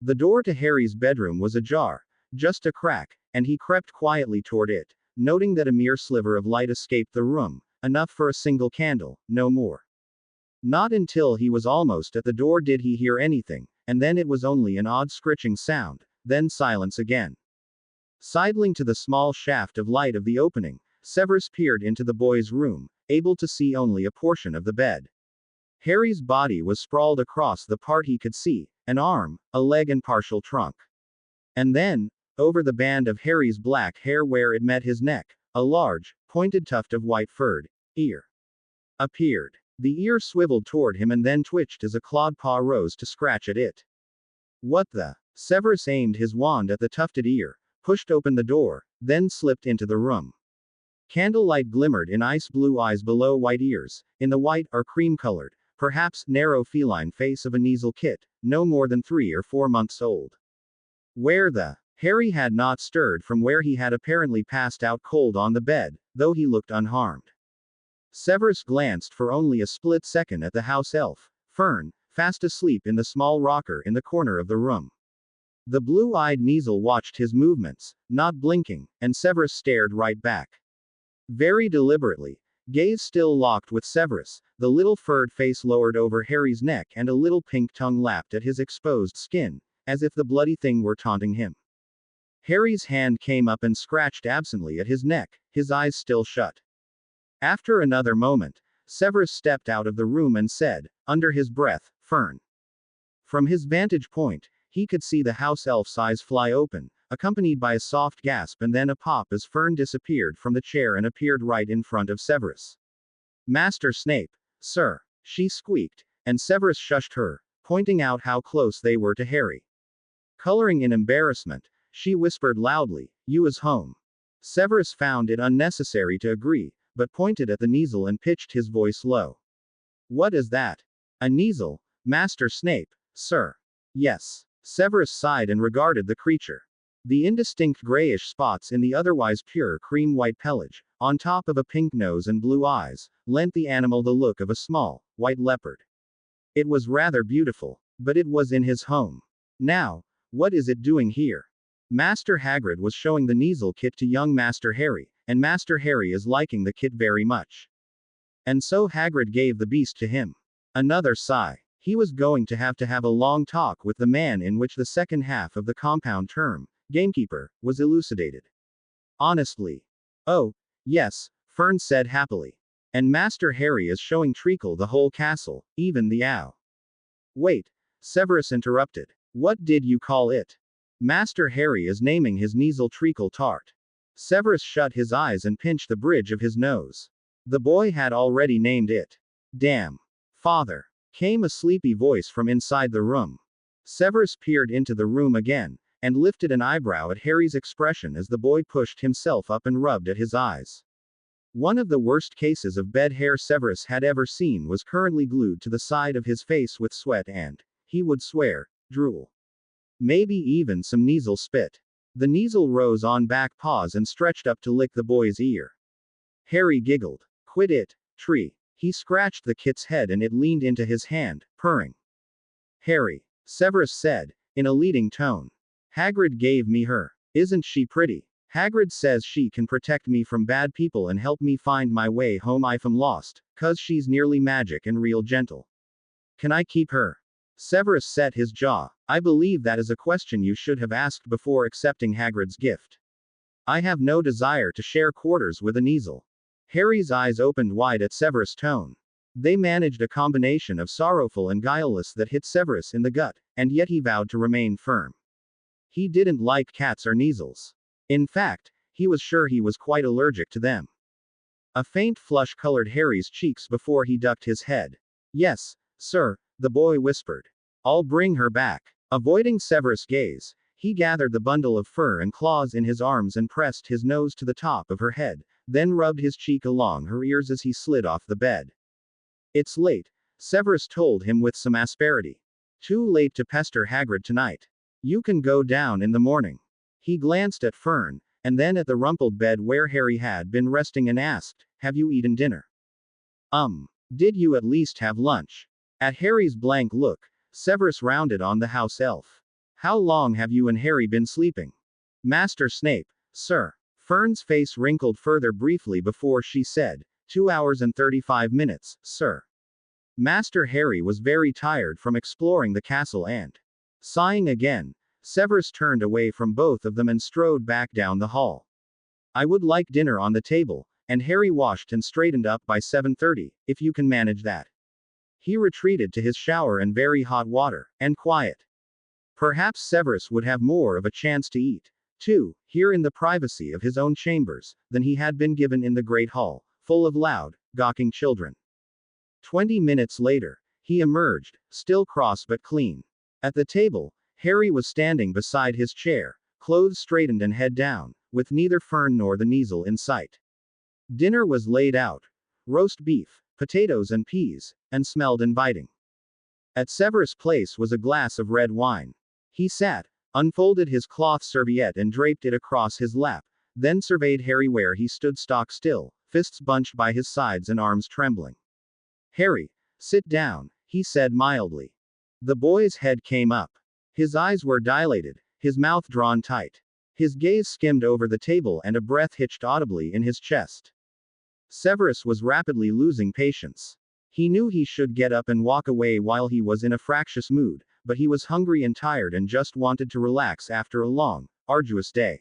The door to Harry's bedroom was ajar, just a crack, and he crept quietly toward it, noting that a mere sliver of light escaped the room, enough for a single candle, no more. Not until he was almost at the door did he hear anything, and then it was only an odd scritching sound, then silence again. Sidling to the small shaft of light of the opening, Severus peered into the boy's room, able to see only a portion of the bed. Harry's body was sprawled across the part he could see, an arm, a leg and partial trunk. And then, over the band of Harry's black hair where it met his neck, a large, pointed tuft of white furred ear appeared. The ear swiveled toward him and then twitched as a clawed paw rose to scratch at it. What the? Severus aimed his wand at the tufted ear, pushed open the door, then slipped into the room. Candlelight glimmered in ice blue eyes below white ears, in the white or cream-colored, perhaps narrow feline face of a Kneazle kit, no more than 3 or 4 months old. Where the? Harry had not stirred from where he had apparently passed out cold on the bed, though he looked unharmed. Severus glanced for only a split second at the house elf, Fern, fast asleep in the small rocker in the corner of the room. The blue-eyed Kneazle watched his movements, not blinking, and Severus stared right back. Very deliberately, gaze still locked with Severus, the little furred face lowered over Harry's neck and a little pink tongue lapped at his exposed skin, as if the bloody thing were taunting him. Harry's hand came up and scratched absently at his neck, his eyes still shut. After another moment, Severus stepped out of the room and said, under his breath, Fern. From his vantage point, he could see the house elf's eyes fly open, accompanied by a soft gasp and then a pop as Fern disappeared from the chair and appeared right in front of Severus. Master Snape, sir, she squeaked, and Severus shushed her, pointing out how close they were to Harry. Coloring in embarrassment, she whispered loudly, "You is home." Severus found it unnecessary to agree, but pointed at the Kneazle and pitched his voice low. "What is that?" "A Kneazle, Master Snape, sir." "Yes." Severus sighed and regarded the creature. The indistinct grayish spots in the otherwise pure cream-white pelage, on top of a pink nose and blue eyes, lent the animal the look of a small, white leopard. It was rather beautiful, but it was in his home. Now, what is it doing here? Master Hagrid was showing the Kneazle kit to young Master Harry, and Master Harry is liking the kit very much. And so Hagrid gave the beast to him. Another sigh. He was going to have a long talk with the man in which the second half of the compound term, gamekeeper, was elucidated. Honestly. Oh, yes, Fern said happily. And Master Harry is showing Treacle the whole castle, even the owl. Wait, Severus interrupted. What did you call it? Master Harry is naming his Kneazle Treacle Tart. Severus shut his eyes and pinched the bridge of his nose. The boy had already named it. Damn. Father. Came a sleepy voice from inside the room. Severus peered into the room again, and lifted an eyebrow at Harry's expression as the boy pushed himself up and rubbed at his eyes. One of the worst cases of bed hair Severus had ever seen was currently glued to the side of his face with sweat and, he would swear, drool. Maybe even some nasal spit. The nasal rose on back paws and stretched up to lick the boy's ear. Harry giggled. Quit it, tree. He scratched the kit's head and it leaned into his hand, purring. Harry, Severus said, in a leading tone. Hagrid gave me her. Isn't she pretty? Hagrid says she can protect me from bad people and help me find my way home if I'm lost, 'cause she's nearly magic and real gentle. Can I keep her? Severus set his jaw. I believe that is a question you should have asked before accepting Hagrid's gift. I have no desire to share quarters with an easel. Harry's eyes opened wide at Severus' tone. They managed a combination of sorrowful and guileless that hit Severus in the gut, and yet he vowed to remain firm. He didn't like cats or measles. In fact, he was sure he was quite allergic to them. A faint flush colored Harry's cheeks before he ducked his head. Yes, sir, the boy whispered. I'll bring her back. Avoiding Severus' gaze, he gathered the bundle of fur and claws in his arms and pressed his nose to the top of her head, then rubbed his cheek along her ears as he slid off the bed. It's late, Severus told him with some asperity. Too late to pester Hagrid tonight. You can go down in the morning. He glanced at Fern, and then at the rumpled bed where Harry had been resting and asked, Have you eaten dinner? Did you at least have lunch? At Harry's blank look, Severus rounded on the house elf. How long have you and Harry been sleeping? Master Snape, sir. Fern's face wrinkled further briefly before she said, 2 hours and 35 minutes, sir. Master Harry was very tired from exploring the castle and, sighing again, Severus turned away from both of them and strode back down the hall. I would like dinner on the table, and Harry washed and straightened up by 7:30, if you can manage that. He retreated to his shower and very hot water, and quiet. Perhaps Severus would have more of a chance to eat, too, here in the privacy of his own chambers, than he had been given in the great hall, full of loud, gawking children. 20 minutes later, he emerged, still cross but clean. At the table, Harry was standing beside his chair, clothes straightened and head down, with neither Fern nor the Kneazle in sight. Dinner was laid out. Roast beef, potatoes and peas, and smelled inviting. At Severus' place was a glass of red wine. He sat, unfolded his cloth serviette and draped it across his lap, then surveyed Harry where he stood stock still, fists bunched by his sides and arms trembling. Harry, sit down, he said mildly. The boy's head came up. His eyes were dilated, his mouth drawn tight. His gaze skimmed over the table and a breath hitched audibly in his chest. Severus was rapidly losing patience. He knew he should get up and walk away while he was in a fractious mood, but he was hungry and tired and just wanted to relax after a long, arduous day.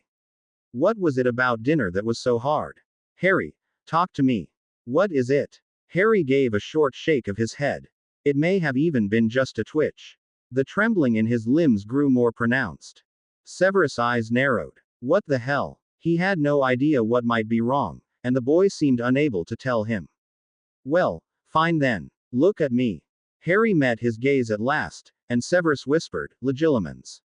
What was it about dinner that was so hard? Harry, talk to me. What is it? Harry gave a short shake of his head. It may have even been just a twitch. The trembling in his limbs grew more pronounced. Severus' eyes narrowed. What the hell? He had no idea what might be wrong, and the boy seemed unable to tell him. Well, fine then. Look at me. Harry met his gaze at last, and Severus whispered, Legilimens.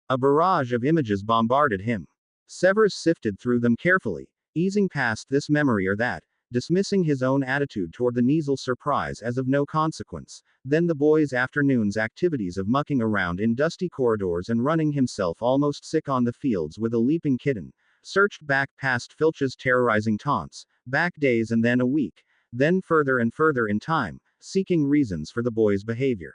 A barrage of images bombarded him. Severus sifted through them carefully, easing past this memory or that, dismissing his own attitude toward the Kneazle surprise as of no consequence, then the boy's afternoon's activities of mucking around in dusty corridors and running himself almost sick on the fields with a leaping kitten, searched back past Filch's terrorizing taunts, back days and then a week, then further and further in time, seeking reasons for the boy's behavior.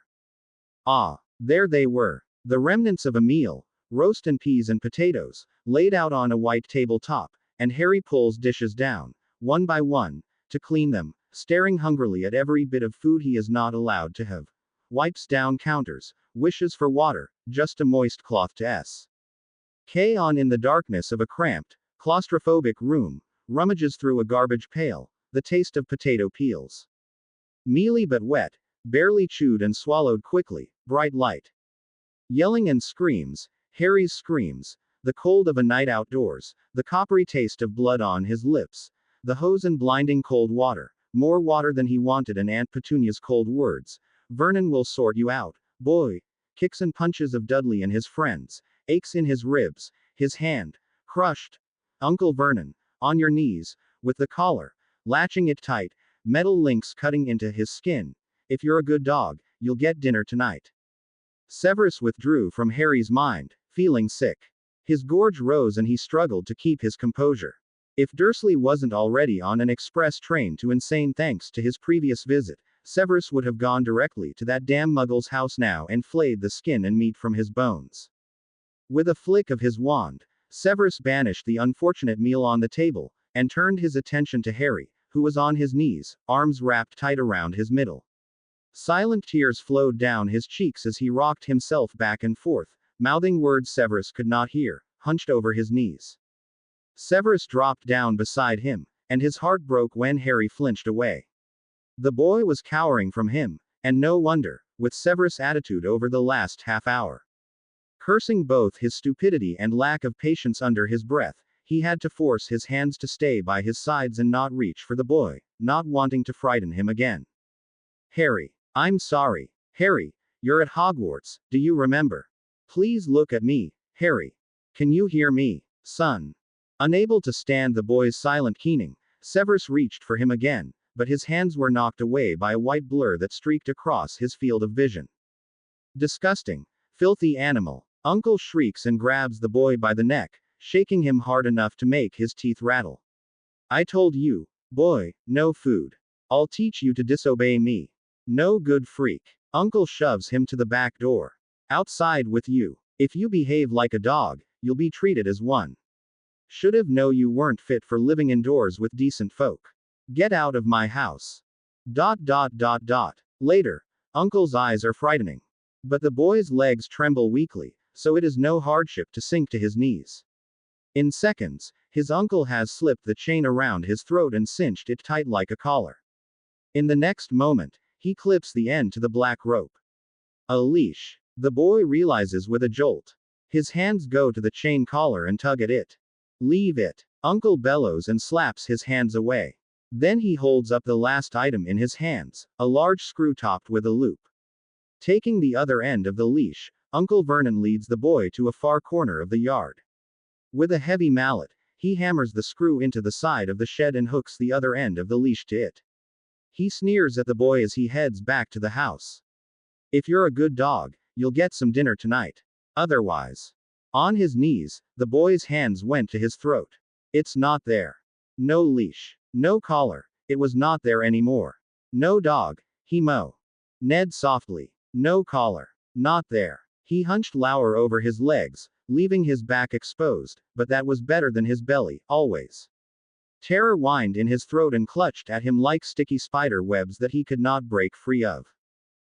Ah, there they were, the remnants of a meal, roast and peas and potatoes, laid out on a white tabletop, and Harry pulls dishes down, one by one, to clean them, staring hungrily at every bit of food he is not allowed to have. Wipes down counters, wishes for water, just a moist cloth to s. On in the darkness of a cramped, claustrophobic room, rummages through a garbage pail, the taste of potato peels. Mealy but wet, barely chewed and swallowed quickly, bright light. Yelling and screams, Harry's screams, the cold of a night outdoors, the coppery taste of blood on his lips, the hose and blinding cold water, more water than he wanted, and Aunt Petunia's cold words. Vernon will sort you out, boy. Kicks and punches of Dudley and his friends. Aches in his ribs. His hand. Crushed. Uncle Vernon. On your knees. With the collar. Latching it tight. Metal links cutting into his skin. If you're a good dog, you'll get dinner tonight. Severus withdrew from Harry's mind, feeling sick. His gorge rose and he struggled to keep his composure. If Dursley wasn't already on an express train to Insane thanks to his previous visit, Severus would have gone directly to that damn muggle's house now and flayed the skin and meat from his bones. With a flick of his wand, Severus banished the unfortunate meal on the table, and turned his attention to Harry, who was on his knees, arms wrapped tight around his middle. Silent tears flowed down his cheeks as he rocked himself back and forth, mouthing words Severus could not hear, hunched over his knees. Severus dropped down beside him, and his heart broke when Harry flinched away. The boy was cowering from him, and no wonder, with Severus' attitude over the last half hour. Cursing both his stupidity and lack of patience under his breath, he had to force his hands to stay by his sides and not reach for the boy, not wanting to frighten him again. Harry. I'm sorry. Harry, you're at Hogwarts, do you remember? Please look at me, Harry. Can you hear me, son? Unable to stand the boy's silent keening, Severus reached for him again, but his hands were knocked away by a white blur that streaked across his field of vision. Disgusting. Filthy animal. Uncle shrieks and grabs the boy by the neck, shaking him hard enough to make his teeth rattle. I told you, boy, no food. I'll teach you to disobey me. No good freak. Uncle shoves him to the back door. Outside with you. If you behave like a dog, you'll be treated as one. Should've known you weren't fit for living indoors with decent folk. Get out of my house. ... Later. Uncle's eyes are frightening. But the boy's legs tremble weakly, so it is no hardship to sink to his knees. In seconds, his uncle has slipped the chain around his throat and cinched it tight like a collar. In the next moment, he clips the end to the black rope. A leash. The boy realizes with a jolt. His hands go to the chain collar and tug at it. Leave it. Uncle bellows and slaps his hands away. Then he holds up the last item in his hands, a large screw topped with a loop. Taking the other end of the leash, Uncle Vernon leads the boy to a far corner of the yard. With a heavy mallet, he hammers the screw into the side of the shed and hooks the other end of the leash to it. He sneers at the boy as he heads back to the house. If you're a good dog, you'll get some dinner tonight. Otherwise. On his knees, the boy's hands went to his throat. It's not there. No leash. No collar. It was not there anymore. No dog. He Ned softly. No collar. Not there. He hunched lower over his legs, leaving his back exposed, but that was better than his belly, always. Terror whined in his throat and clutched at him like sticky spider webs that he could not break free of.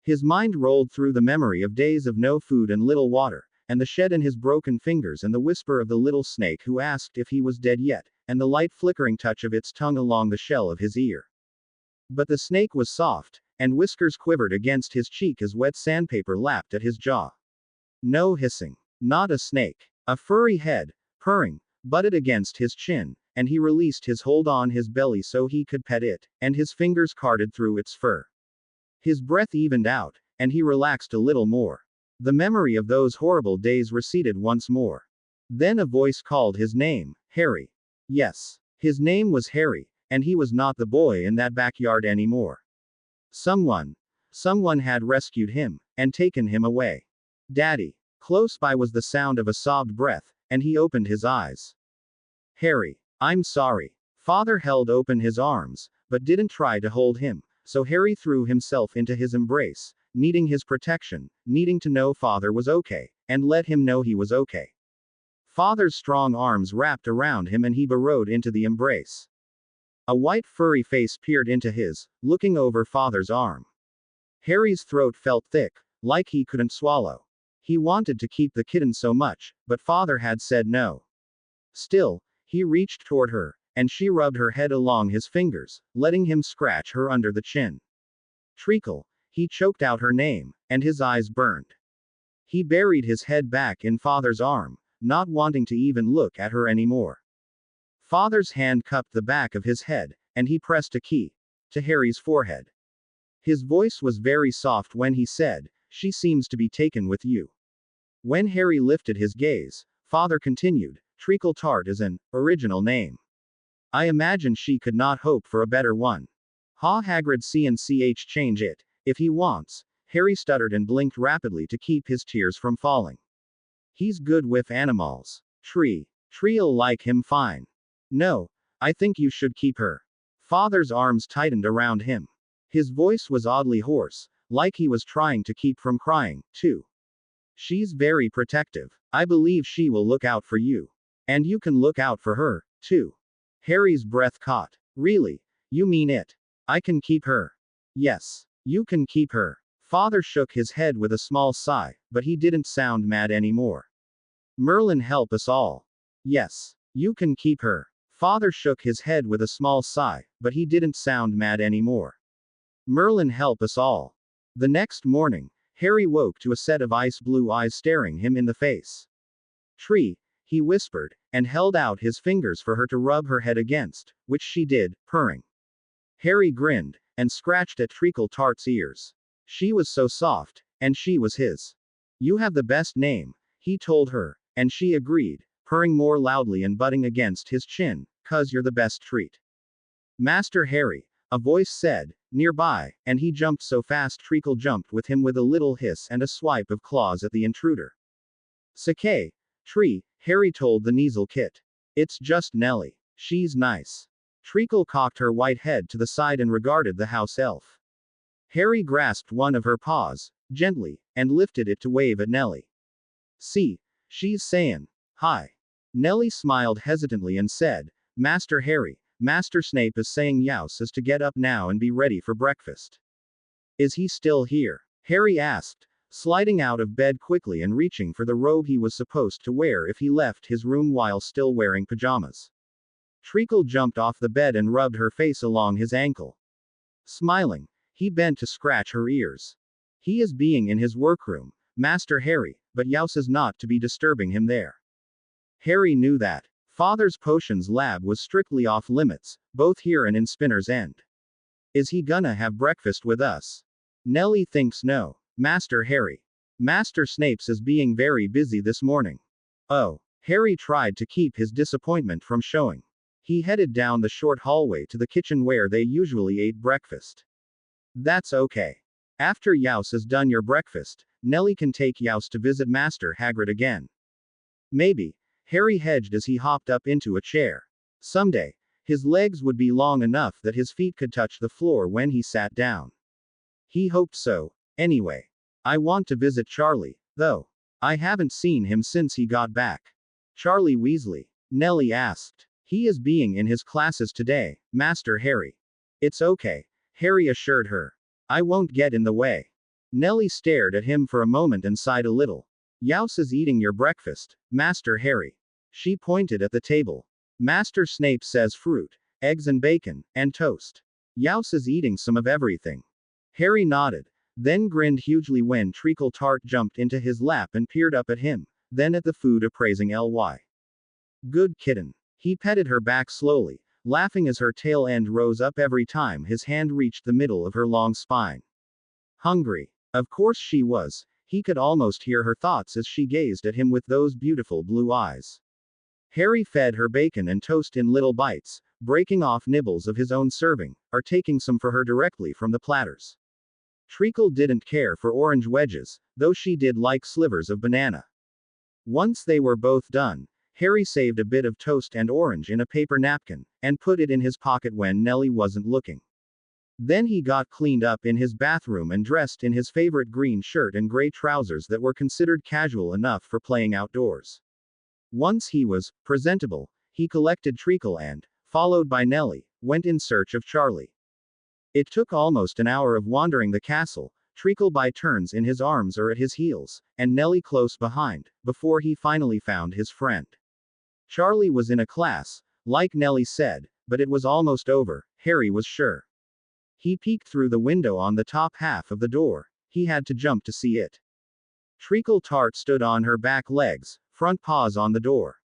His mind rolled through the memory of days of no food and little water, and the shed and his broken fingers and the whisper of the little snake who asked if he was dead yet, and the light flickering touch of its tongue along the shell of his ear. But the snake was soft, and whiskers quivered against his cheek as wet sandpaper lapped at his jaw. No hissing. Not a snake. A furry head, purring, butted against his chin, and he released his hold on his belly so he could pet it, and his fingers carted through its fur. His breath evened out, and he relaxed a little more. The memory of those horrible days receded once more. Then a voice called his name, Harry. Yes. His name was Harry, and he was not the boy in that backyard anymore. Someone had rescued him, and taken him away. Daddy. Close by was the sound of a sobbed breath, and he opened his eyes. Harry. I'm sorry. Father held open his arms, but didn't try to hold him, so Harry threw himself into his embrace, needing his protection, needing to know Father was okay, and let him know he was okay. Father's strong arms wrapped around him and he burrowed into the embrace. A white furry face peered into his, looking over Father's arm. Harry's throat felt thick, like he couldn't swallow. He wanted to keep the kitten so much, but Father had said no. Still, he reached toward her, and she rubbed her head along his fingers, letting him scratch her under the chin. Treacle. He choked out her name, and his eyes burned. He buried his head back in Father's arm, not wanting to even look at her anymore. Father's hand cupped the back of his head, and he pressed a key. to Harry's forehead. His voice was very soft when he said, "She seems to be taken with you." When Harry lifted his gaze, Father continued, "Treacle Tart is an original name. I imagine she could not hope for a better one. Ha Hagrid CNCH change it, if he wants." Harry stuttered and blinked rapidly to keep his tears from falling. "He's good with animals. Tree'll like him fine. No, I think you should keep her." Father's arms tightened around him. His voice was oddly hoarse, like he was trying to keep from crying, too. "She's very protective. I believe she will look out for you. And you can look out for her, too." Harry's breath caught. "Really? You mean it? I can keep her?" "Yes. You can keep her." Father shook his head with a small sigh, but he didn't sound mad anymore. "Merlin help us all." "Yes. You can keep her." Father shook his head with a small sigh, but he didn't sound mad anymore. "Merlin help us all." The next morning, Harry woke to a set of ice blue eyes staring him in the face. "Tree," he whispered, and held out his fingers for her to rub her head against, which she did, purring. Harry grinned, and scratched at Treacle Tart's ears. She was so soft, and she was his. "You have the best name," he told her, and she agreed, purring more loudly and butting against his chin, "'cause you're the best treat." "Master Harry," a voice said, nearby, and he jumped so fast Treacle jumped with him with a little hiss and a swipe of claws at the intruder. "Sakay, Tree," Harry told the Kneazle Kit. "It's just Nellie. She's nice." Treacle cocked her white head to the side and regarded the house elf. Harry grasped one of her paws, gently, and lifted it to wave at Nellie. "See, she's sayin' hi." Nellie smiled hesitantly and said, "Master Harry, Master Snape is saying Youse is to get up now and be ready for breakfast." "Is he still here?" Harry asked, sliding out of bed quickly and reaching for the robe he was supposed to wear if he left his room while still wearing pajamas. Treacle jumped off the bed and rubbed her face along his ankle. Smiling, he bent to scratch her ears. "He is being in his workroom, Master Harry, but Youse is not to be disturbing him there." Harry knew that. Father's potions lab was strictly off limits, both here and in Spinner's End. "Is he gonna have breakfast with us?" "Nellie thinks no, Master Harry. Master Snape's is being very busy this morning." "Oh." Harry tried to keep his disappointment from showing. He headed down the short hallway to the kitchen where they usually ate breakfast. "That's okay. After Youse has done your breakfast, Nellie can take Youse to visit Master Hagrid again." "Maybe." Harry hedged as he hopped up into a chair. Someday, his legs would be long enough that his feet could touch the floor when he sat down. He hoped so. "Anyway, I want to visit Charlie, though. I haven't seen him since he got back." "Charlie Weasley?" Nellie asked. "He is being in his classes today, Master Harry." "It's okay," Harry assured her. "I won't get in the way." Nellie stared at him for a moment and sighed a little. "Youse is eating your breakfast, Master Harry." She pointed at the table. "Master Snape says fruit, eggs and bacon, and toast. Youse is eating some of everything." Harry nodded, then grinned hugely when Treacle Tart jumped into his lap and peered up at him, then at the food appraising Ly. "Good kitten." He petted her back slowly, laughing as her tail end rose up every time his hand reached the middle of her long spine. Hungry. Of course she was. He could almost hear her thoughts as she gazed at him with those beautiful blue eyes. Harry fed her bacon and toast in little bites, breaking off nibbles of his own serving, or taking some for her directly from the platters. Treacle didn't care for orange wedges, though she did like slivers of banana. Once they were both done, Harry saved a bit of toast and orange in a paper napkin, and put it in his pocket when Nellie wasn't looking. Then he got cleaned up in his bathroom and dressed in his favorite green shirt and gray trousers that were considered casual enough for playing outdoors. Once he was presentable, he collected Treacle and, followed by Nellie, went in search of Charlie. It took almost an hour of wandering the castle, Treacle by turns in his arms or at his heels, and Nellie close behind, before he finally found his friend. Charlie was in a class, like Nellie said, but it was almost over, Harry was sure. He peeked through the window on the top half of the door. He had to jump to see it. Treacle Tart stood on her back legs, front paws on the door.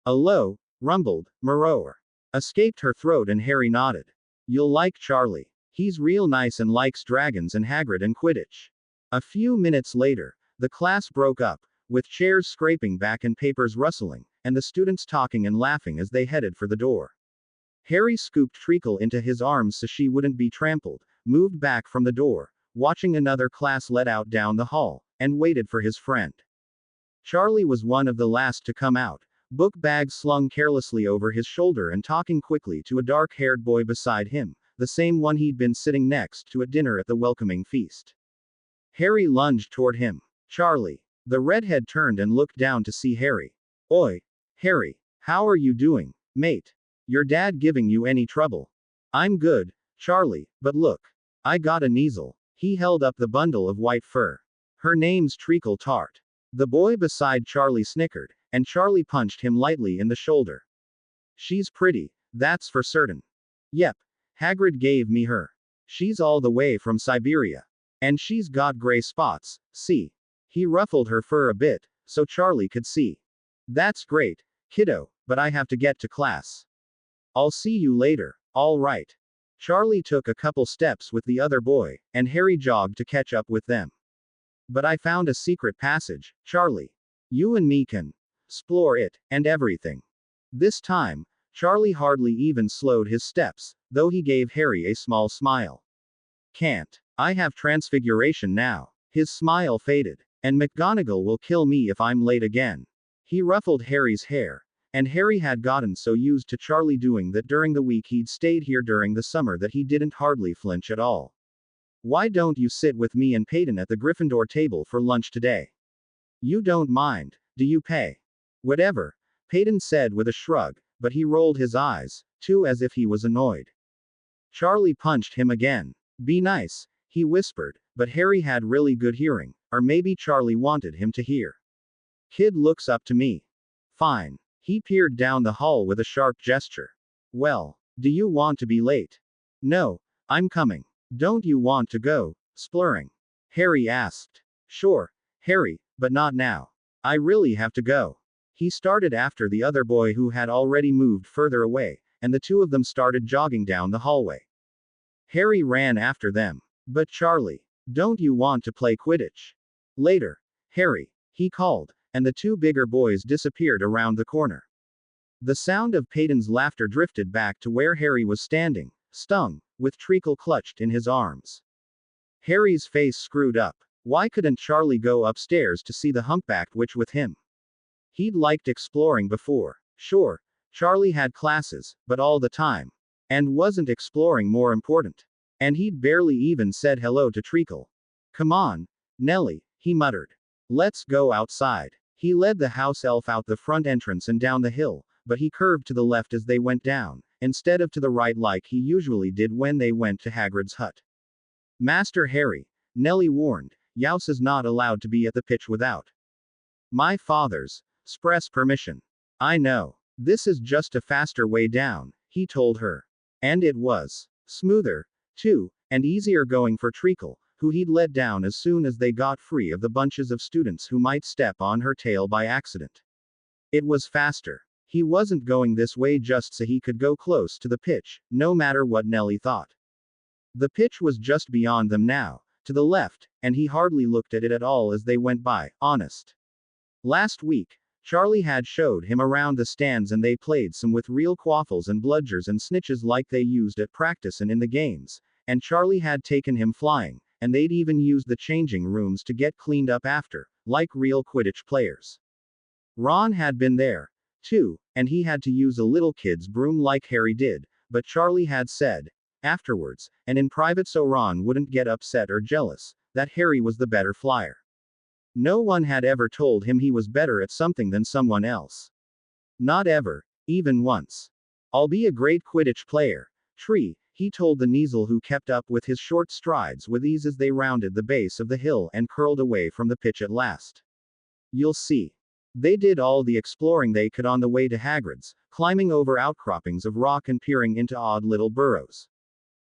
A low, rumbled, "Marrower" escaped her throat and Harry nodded. "You'll like Charlie." He's real nice and likes dragons and Hagrid and Quidditch. A few minutes later, the class broke up, with chairs scraping back and papers rustling, and the students talking and laughing as they headed for the door. Harry scooped Treacle into his arms so she wouldn't be trampled, moved back from the door, watching another class let out down the hall, and waited for his friend. Charlie was one of the last to come out, book bag slung carelessly over his shoulder and talking quickly to a dark-haired boy beside him, the same one he'd been sitting next to at dinner at the welcoming feast. Harry lunged toward him. Charlie. The redhead turned and looked down to see Harry. Oi, Harry, how are you doing, mate? Your dad giving you any trouble? I'm good, Charlie, but look. I got a Kneazle. He held up the bundle of white fur. Her name's Treacle Tart. The boy beside Charlie snickered, and Charlie punched him lightly in the shoulder. She's pretty, that's for certain. Yep, Hagrid gave me her. She's all the way from Siberia. And she's got gray spots, see? He ruffled her fur a bit, so Charlie could see. That's great, kiddo, but I have to get to class. I'll see you later, all right. Charlie took a couple steps with the other boy, and Harry jogged to catch up with them. But I found a secret passage, Charlie. You and me can explore it, and everything. This time, Charlie hardly even slowed his steps, though he gave Harry a small smile. Can't. I have transfiguration now. His smile faded. And McGonagall will kill me if I'm late again. He ruffled Harry's hair. And Harry had gotten so used to Charlie doing that during the week he'd stayed here during the summer that he didn't hardly flinch at all. Why don't you sit with me and Peyton at the Gryffindor table for lunch today? You don't mind, do you, Pay? Whatever, Peyton said with a shrug, but he rolled his eyes, too, as if he was annoyed. Charlie punched him again. Be nice, he whispered, but Harry had really good hearing, or maybe Charlie wanted him to hear. Kid looks up to me. Fine. He peered down the hall with a sharp gesture. Well, do you want to be late? No, I'm coming. Don't you want to go, splurring? Harry asked. Sure, Harry, but not now. I really have to go. He started after the other boy who had already moved further away, and the two of them started jogging down the hallway. Harry ran after them. But Charlie, don't you want to play Quidditch? Later, Harry, he called, and the two bigger boys disappeared around the corner. The sound of Peyton's laughter drifted back to where Harry was standing, stung, with Treacle clutched in his arms. Harry's face screwed up. Why couldn't Charlie go upstairs to see the humpbacked witch with him? He'd liked exploring before. Sure, Charlie had classes, but all the time. And wasn't exploring more important? And he'd barely even said hello to Treacle. Come on, Nellie, he muttered. Let's go outside. He led the house elf out the front entrance and down the hill, but he curved to the left as they went down, instead of to the right like he usually did when they went to Hagrid's hut. Master Harry, Nellie warned, Yaus is not allowed to be at the pitch without my father's express permission. I know. This is just a faster way down, he told her. And it was. Smoother, too, and easier going for Treacle, who he'd let down as soon as they got free of the bunches of students who might step on her tail by accident. It was faster. He wasn't going this way just so he could go close to the pitch, no matter what Nellie thought. The pitch was just beyond them now, to the left, and he hardly looked at it at all as they went by, honest. Last week, Charlie had showed him around the stands and they played some with real quaffles and bludgers and snitches like they used at practice and in the games, and Charlie had taken him flying, and they'd even used the changing rooms to get cleaned up after, like real Quidditch players. Ron had been there, too, and he had to use a little kid's broom like Harry did, but Charlie had said, afterwards, and in private so Ron wouldn't get upset or jealous, that Harry was the better flyer. No one had ever told him he was better at something than someone else. Not ever, even once. I'll be a great Quidditch player, Tree, he told the Kneazle who kept up with his short strides with ease as they rounded the base of the hill and curled away from the pitch at last. You'll see. They did all the exploring they could on the way to Hagrid's, climbing over outcroppings of rock and peering into odd little burrows.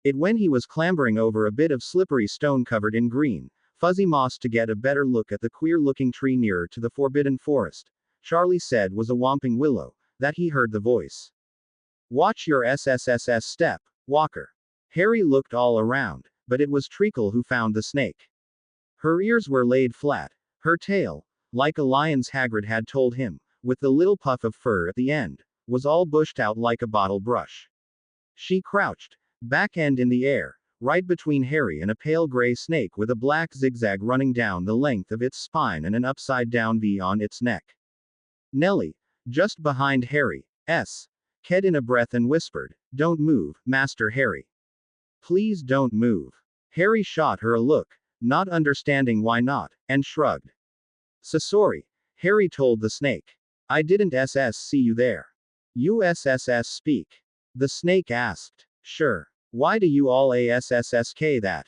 When he was clambering over a bit of slippery stone covered in green, fuzzy moss to get a better look at the queer-looking tree nearer to the forbidden forest, Charlie said was a whomping willow, that he heard the voice. Watch your SSSS step, Walker. Harry looked all around, but it was Treacle who found the snake. Her ears were laid flat, her tail, like a lion's Hagrid had told him, with the little puff of fur at the end, was all bushed out like a bottle brush. She crouched, back end in the air, right between Harry and a pale gray snake with a black zigzag running down the length of its spine and an upside-down V on its neck. Nellie, just behind Harry, said in a breath and whispered, "Don't move, Master Harry. Please don't move." Harry shot her a look, not understanding why not, and shrugged. "So sorry," Harry told the snake. "I didn't see you there." "You speak?" The snake asked. "Sure. Why do you all ask that?"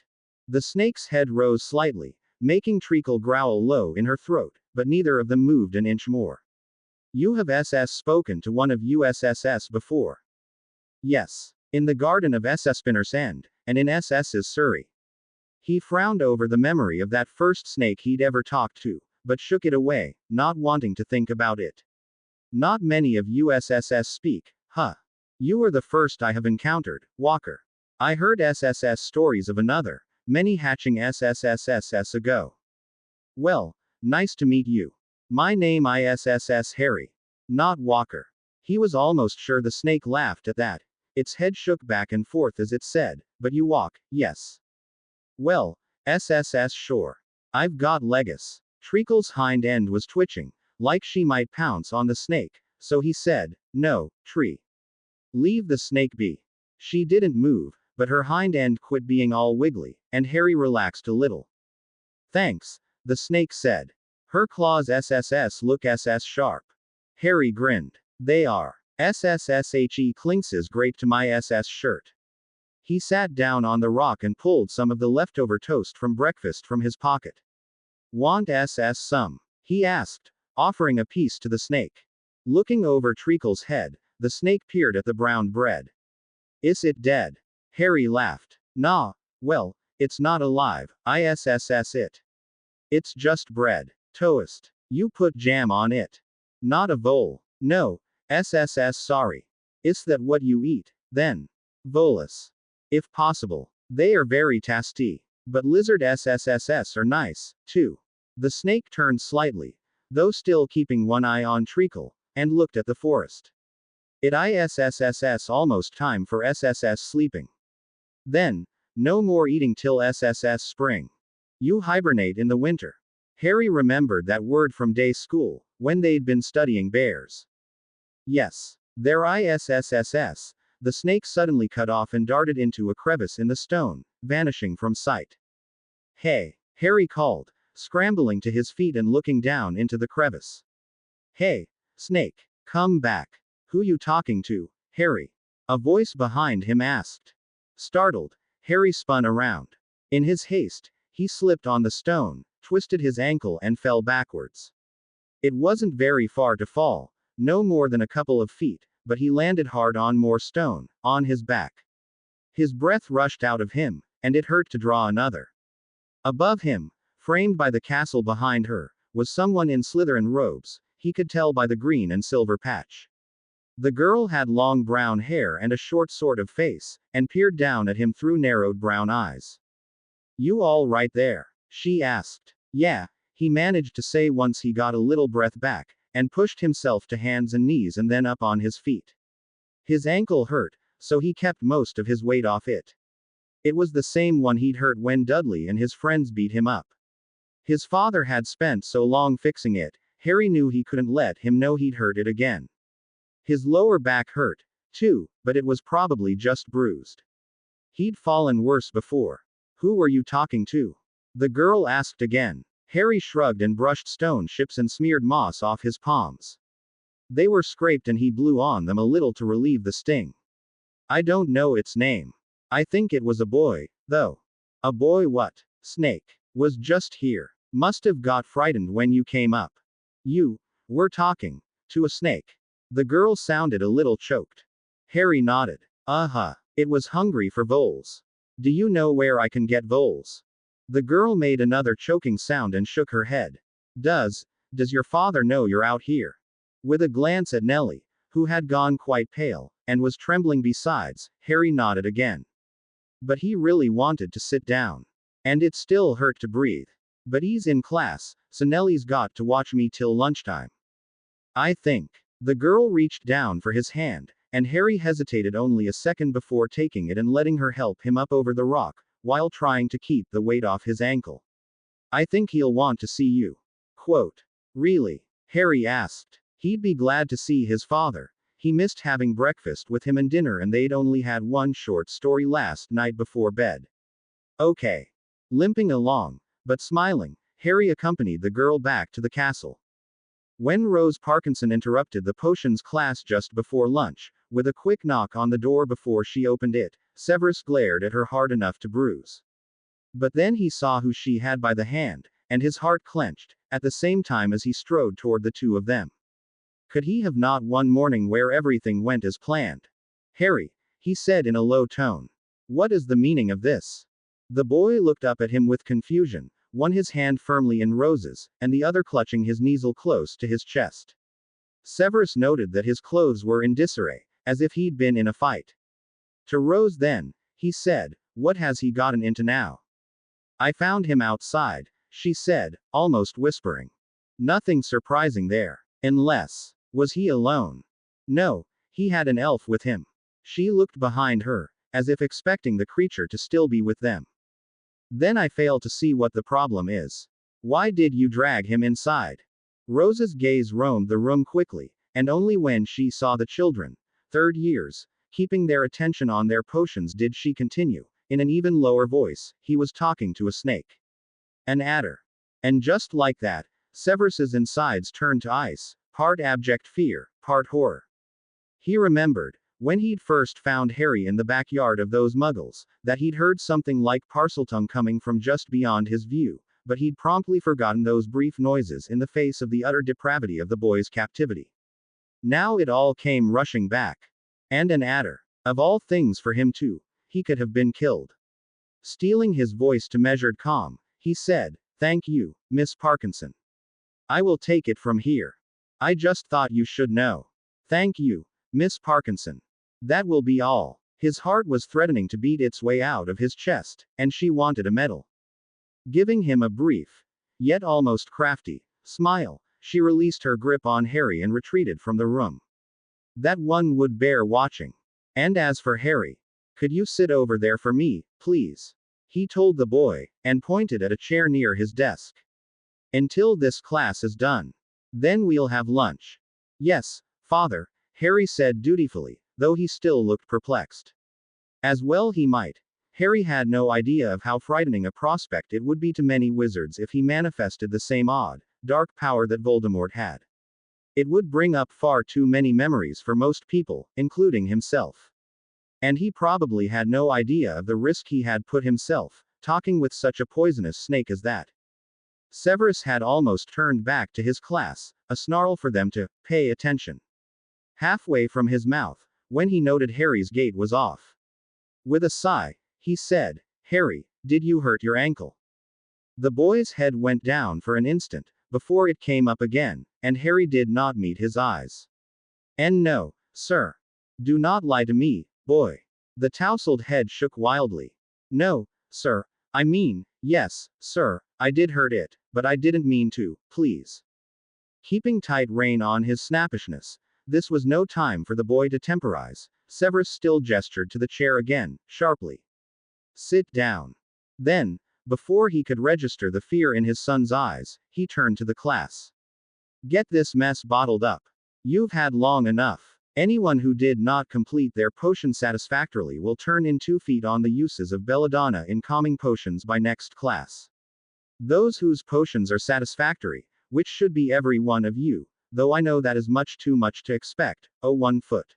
The snake's head rose slightly, making Treacle growl low in her throat, but neither of them moved an inch more. "You have spoken to one of USSS before?" "Yes. In the garden of Spinner's End, and in SS's Surrey." He frowned over the memory of that first snake he'd ever talked to, but shook it away, not wanting to think about it. "Not many of USSS speak, huh? You are the first I have encountered, Walker. I heard SSS stories of another, many hatching SSSS ago." "Well, nice to meet you. My name is Harry. Not Walker." He was almost sure the snake laughed at that. Its head shook back and forth as it said, "But you walk, yes." "Well, sure. I've got legs." Treacle's hind end was twitching, like she might pounce on the snake, so he said, "No, Tree. Leave the snake be." She didn't move, but her hind end quit being all wiggly, and Harry relaxed a little. "Thanks," the snake said. "Her claws look sharp." Harry grinned. "They are. SSSHE clinks great to my shirt." He sat down on the rock and pulled some of the leftover toast from breakfast from his pocket. "Want some?" he asked, offering a piece to the snake. Looking over Treacle's head, the snake peered at the brown bread. "Is it dead?" Harry laughed. "Nah, well, it's not alive, it. It's just bread. Toast. You put jam on it." "Not a vole." "No, sorry. Is that what you eat, then?" "Volus. If possible. They are very tasty. But lizard SSS are nice, too." The snake turned slightly, though still keeping one eye on Treacle, and looked at the forest. "It is almost time for SSS sleeping. Then, no more eating till SSS spring. You hibernate in the winter." Harry remembered that word from day school, when they'd been studying bears. "Yes. They're ISSSS." The snake suddenly cut off and darted into a crevice in the stone, vanishing from sight. "Hey!" Harry called, scrambling to his feet and looking down into the crevice. "Hey, snake, come back. Who you talking to, Harry?" a voice behind him asked. Startled, Harry spun around. In his haste, he slipped on the stone, twisted his ankle and fell backwards. It wasn't very far to fall, no more than a couple of feet, but he landed hard on more stone, on his back. His breath rushed out of him, and it hurt to draw another. Above him, framed by the castle behind her, was someone in Slytherin robes, he could tell by the green and silver patch. The girl had long brown hair and a short sort of face, and peered down at him through narrowed brown eyes. "You all right there?" she asked. "Yeah," he managed to say once he got a little breath back, and pushed himself to hands and knees and then up on his feet. His ankle hurt, so he kept most of his weight off it. It was the same one he'd hurt when Dudley and his friends beat him up. His father had spent so long fixing it, Harry knew he couldn't let him know he'd hurt it again. His lower back hurt, too, but it was probably just bruised. He'd fallen worse before. "Who were you talking to?" the girl asked again. Harry shrugged and brushed stone chips and smeared moss off his palms. They were scraped and he blew on them a little to relieve the sting. "I don't know its name. I think it was a boy, though." "A boy what?" "Snake. Was just here. Must have got frightened when you came up." "You were talking to a snake?" The girl sounded a little choked. Harry nodded. "Uh-huh. It was hungry for voles. Do you know where I can get voles?" The girl made another choking sound and shook her head. Does your father know you're out here?" With a glance at Nellie, who had gone quite pale, and was trembling besides, Harry nodded again. But he really wanted to sit down. And it still hurt to breathe. But he's in class, so Nellie's got to watch me till lunchtime. I think. The girl reached down for his hand, and Harry hesitated only a second before taking it and letting her help him up over the rock, while trying to keep the weight off his ankle. I think he'll want to see you. Quote. Really? Harry asked. He'd be glad to see his father. He missed having breakfast with him and dinner, and they'd only had one short story last night before bed. Okay. Limping along, but smiling, Harry accompanied the girl back to the castle. When Rose Parkinson interrupted the potions class just before lunch, with a quick knock on the door before she opened it, Severus glared at her hard enough to bruise. But then he saw who she had by the hand, and his heart clenched, at the same time as he strode toward the two of them. Could he have not one morning where everything went as planned? Harry, he said in a low tone. What is the meaning of this? The boy looked up at him with confusion, one his hand firmly in Rose's, and the other clutching his easel close to his chest. Severus noted that his clothes were in disarray, as if he'd been in a fight. To Rose then, he said, what has he gotten into now? I found him outside, she said, almost whispering. Nothing surprising there. Unless, was he alone? No, he had an elf with him. She looked behind her, as if expecting the creature to still be with them. Then I fail to see what the problem is. Why did you drag him inside? Rose's gaze roamed the room quickly, and only when she saw the children, third years, keeping their attention on their potions did she continue, in an even lower voice, he was talking to a snake. An adder. And just like that, Severus's insides turned to ice, part abject fear, part horror. He remembered, when he'd first found Harry in the backyard of those muggles, that he'd heard something like Parseltongue coming from just beyond his view, but he'd promptly forgotten those brief noises in the face of the utter depravity of the boy's captivity. Now it all came rushing back. And an adder. Of all things for him too, he could have been killed. Steeling his voice to measured calm, he said, thank you, Miss Parkinson. I will take it from here. I just thought you should know. Thank you, Miss Parkinson. That will be all. His heart was threatening to beat its way out of his chest, and she wanted a medal. Giving him a brief, yet almost crafty, smile, she released her grip on Harry and retreated from the room. That one would bear watching. And as for Harry, could you sit over there for me, please? He told the boy, and pointed at a chair near his desk. Until this class is done. Then we'll have lunch. Yes, father, Harry said dutifully, though he still looked perplexed. As well he might. Harry had no idea of how frightening a prospect it would be to many wizards if he manifested the same odd, dark power that Voldemort had. It would bring up far too many memories for most people, including himself. And he probably had no idea of the risk he had put himself, talking with such a poisonous snake as that. Severus had almost turned back to his class, a snarl for them to pay attention. Halfway from his mouth, when he noted Harry's gait was off. With a sigh, he said, Harry, did you hurt your ankle? The boy's head went down for an instant, before it came up again, and Harry did not meet his eyes. And no, sir. Do not lie to me, boy. The tousled head shook wildly. No, sir. I mean, yes, sir, I did hurt it, but I didn't mean to, please. Keeping tight rein on his snappishness, this was no time for the boy to temporize. Severus still gestured to the chair again, sharply. Sit down. Then, before he could register the fear in his son's eyes, he turned to the class. Get this mess bottled up. You've had long enough. Anyone who did not complete their potion satisfactorily will turn in 2 feet on the uses of belladonna in calming potions by next class. Those whose potions are satisfactory, which should be every one of you, though I know that is much too much to expect, 1 foot.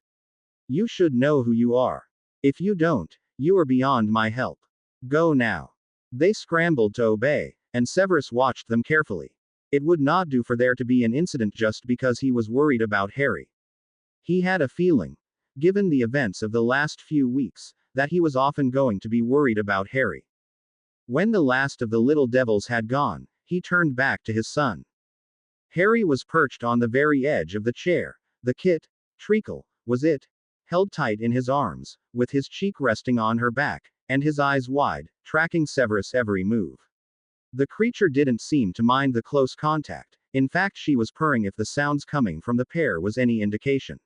You should know who you are. If you don't, you are beyond my help. Go now. They scrambled to obey, and Severus watched them carefully. It would not do for there to be an incident just because he was worried about Harry. He had a feeling, given the events of the last few weeks, that he was often going to be worried about Harry. When the last of the little devils had gone, he turned back to his son. Harry was perched on the very edge of the chair. The kit, Treacle, was it, held tight in his arms, with his cheek resting on her back, and his eyes wide, tracking Severus' every move. The creature didn't seem to mind the close contact. In fact, she was purring if the sounds coming from the pair was any indication.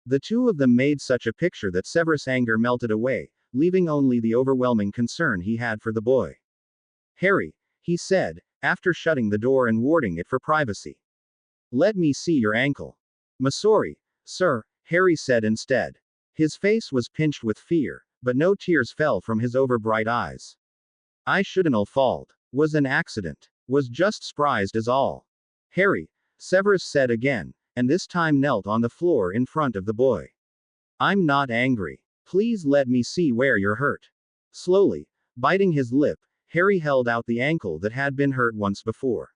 The two of them made such a picture that Severus' anger melted away, leaving only the overwhelming concern he had for the boy. Harry, he said, after shutting the door and warding it for privacy. Let me see your ankle. Sorry, sir, Harry said instead. His face was pinched with fear, but no tears fell from his overbright eyes. I shouldn't fault. Was an accident. Was just surprised as all. Harry, Severus said again, and this time knelt on the floor in front of the boy. I'm not angry. Please let me see where you're hurt. Slowly, biting his lip, Harry held out the ankle that had been hurt once before.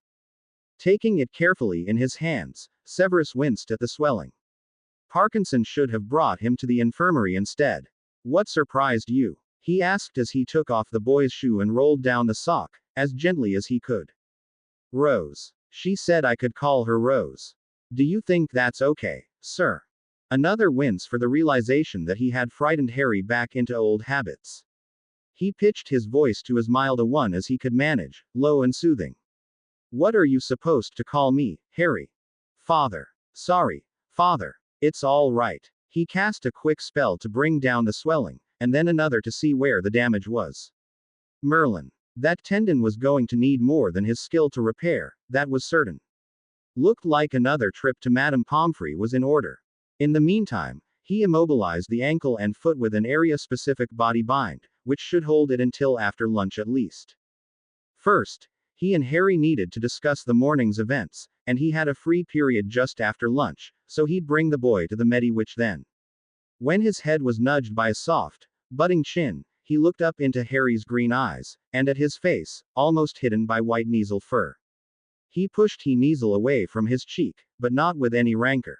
Taking it carefully in his hands, Severus winced at the swelling. Parkinson should have brought him to the infirmary instead. What surprised you? He asked as he took off the boy's shoe and rolled down the sock, as gently as he could. Rose. She said I could call her Rose. Do you think that's okay, sir? Another wince for the realization that he had frightened Harry back into old habits. He pitched his voice to as mild a one as he could manage, low and soothing. What are you supposed to call me, Harry? Father. Sorry, father. It's all right. He cast a quick spell to bring down the swelling, and then another to see where the damage was. Merlin. That tendon was going to need more than his skill to repair, that was certain. Looked like another trip to Madame Pomfrey was in order. In the meantime, he immobilized the ankle and foot with an area-specific body bind, which should hold it until after lunch at least. First, he and Harry needed to discuss the morning's events, and he had a free period just after lunch, so he'd bring the boy to the Mediwitch then. When his head was nudged by a soft, budding chin, he looked up into Harry's green eyes, and at his face, almost hidden by white Kneazle fur. He pushed Kneazle away from his cheek, but not with any rancor.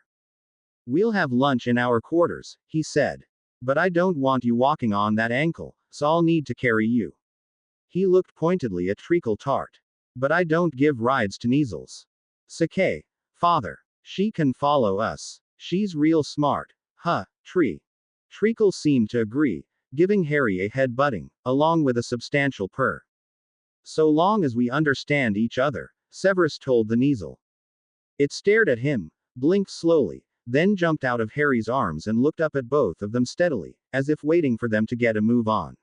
We'll have lunch in our quarters, he said. But I don't want you walking on that ankle, so I'll need to carry you. He looked pointedly at Treacle Tart. But I don't give rides to Kneazles. Sakay, father. She can follow us. She's real smart. Huh, Treacle seemed to agree, giving Harry a head-butting, along with a substantial purr. So long as we understand each other, Severus told the Kneazle. It stared at him, blinked slowly, then jumped out of Harry's arms and looked up at both of them steadily, as if waiting for them to get a move on.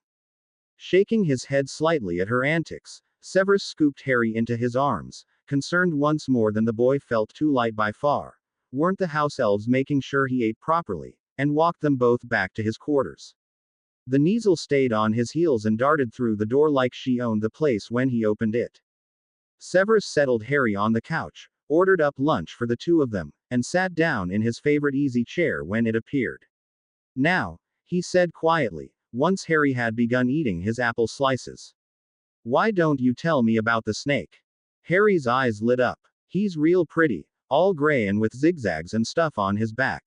Shaking his head slightly at her antics, Severus scooped Harry into his arms, concerned once more than the boy felt too light by far. Weren't the house elves making sure he ate properly, and walked them both back to his quarters. The Kneazle stayed on his heels and darted through the door like she owned the place when he opened it. Severus settled Harry on the couch, ordered up lunch for the two of them, and sat down in his favorite easy chair when it appeared. Now, he said quietly, once Harry had begun eating his apple slices. Why don't you tell me about the snake? Harry's eyes lit up. He's real pretty, all gray and with zigzags and stuff on his back.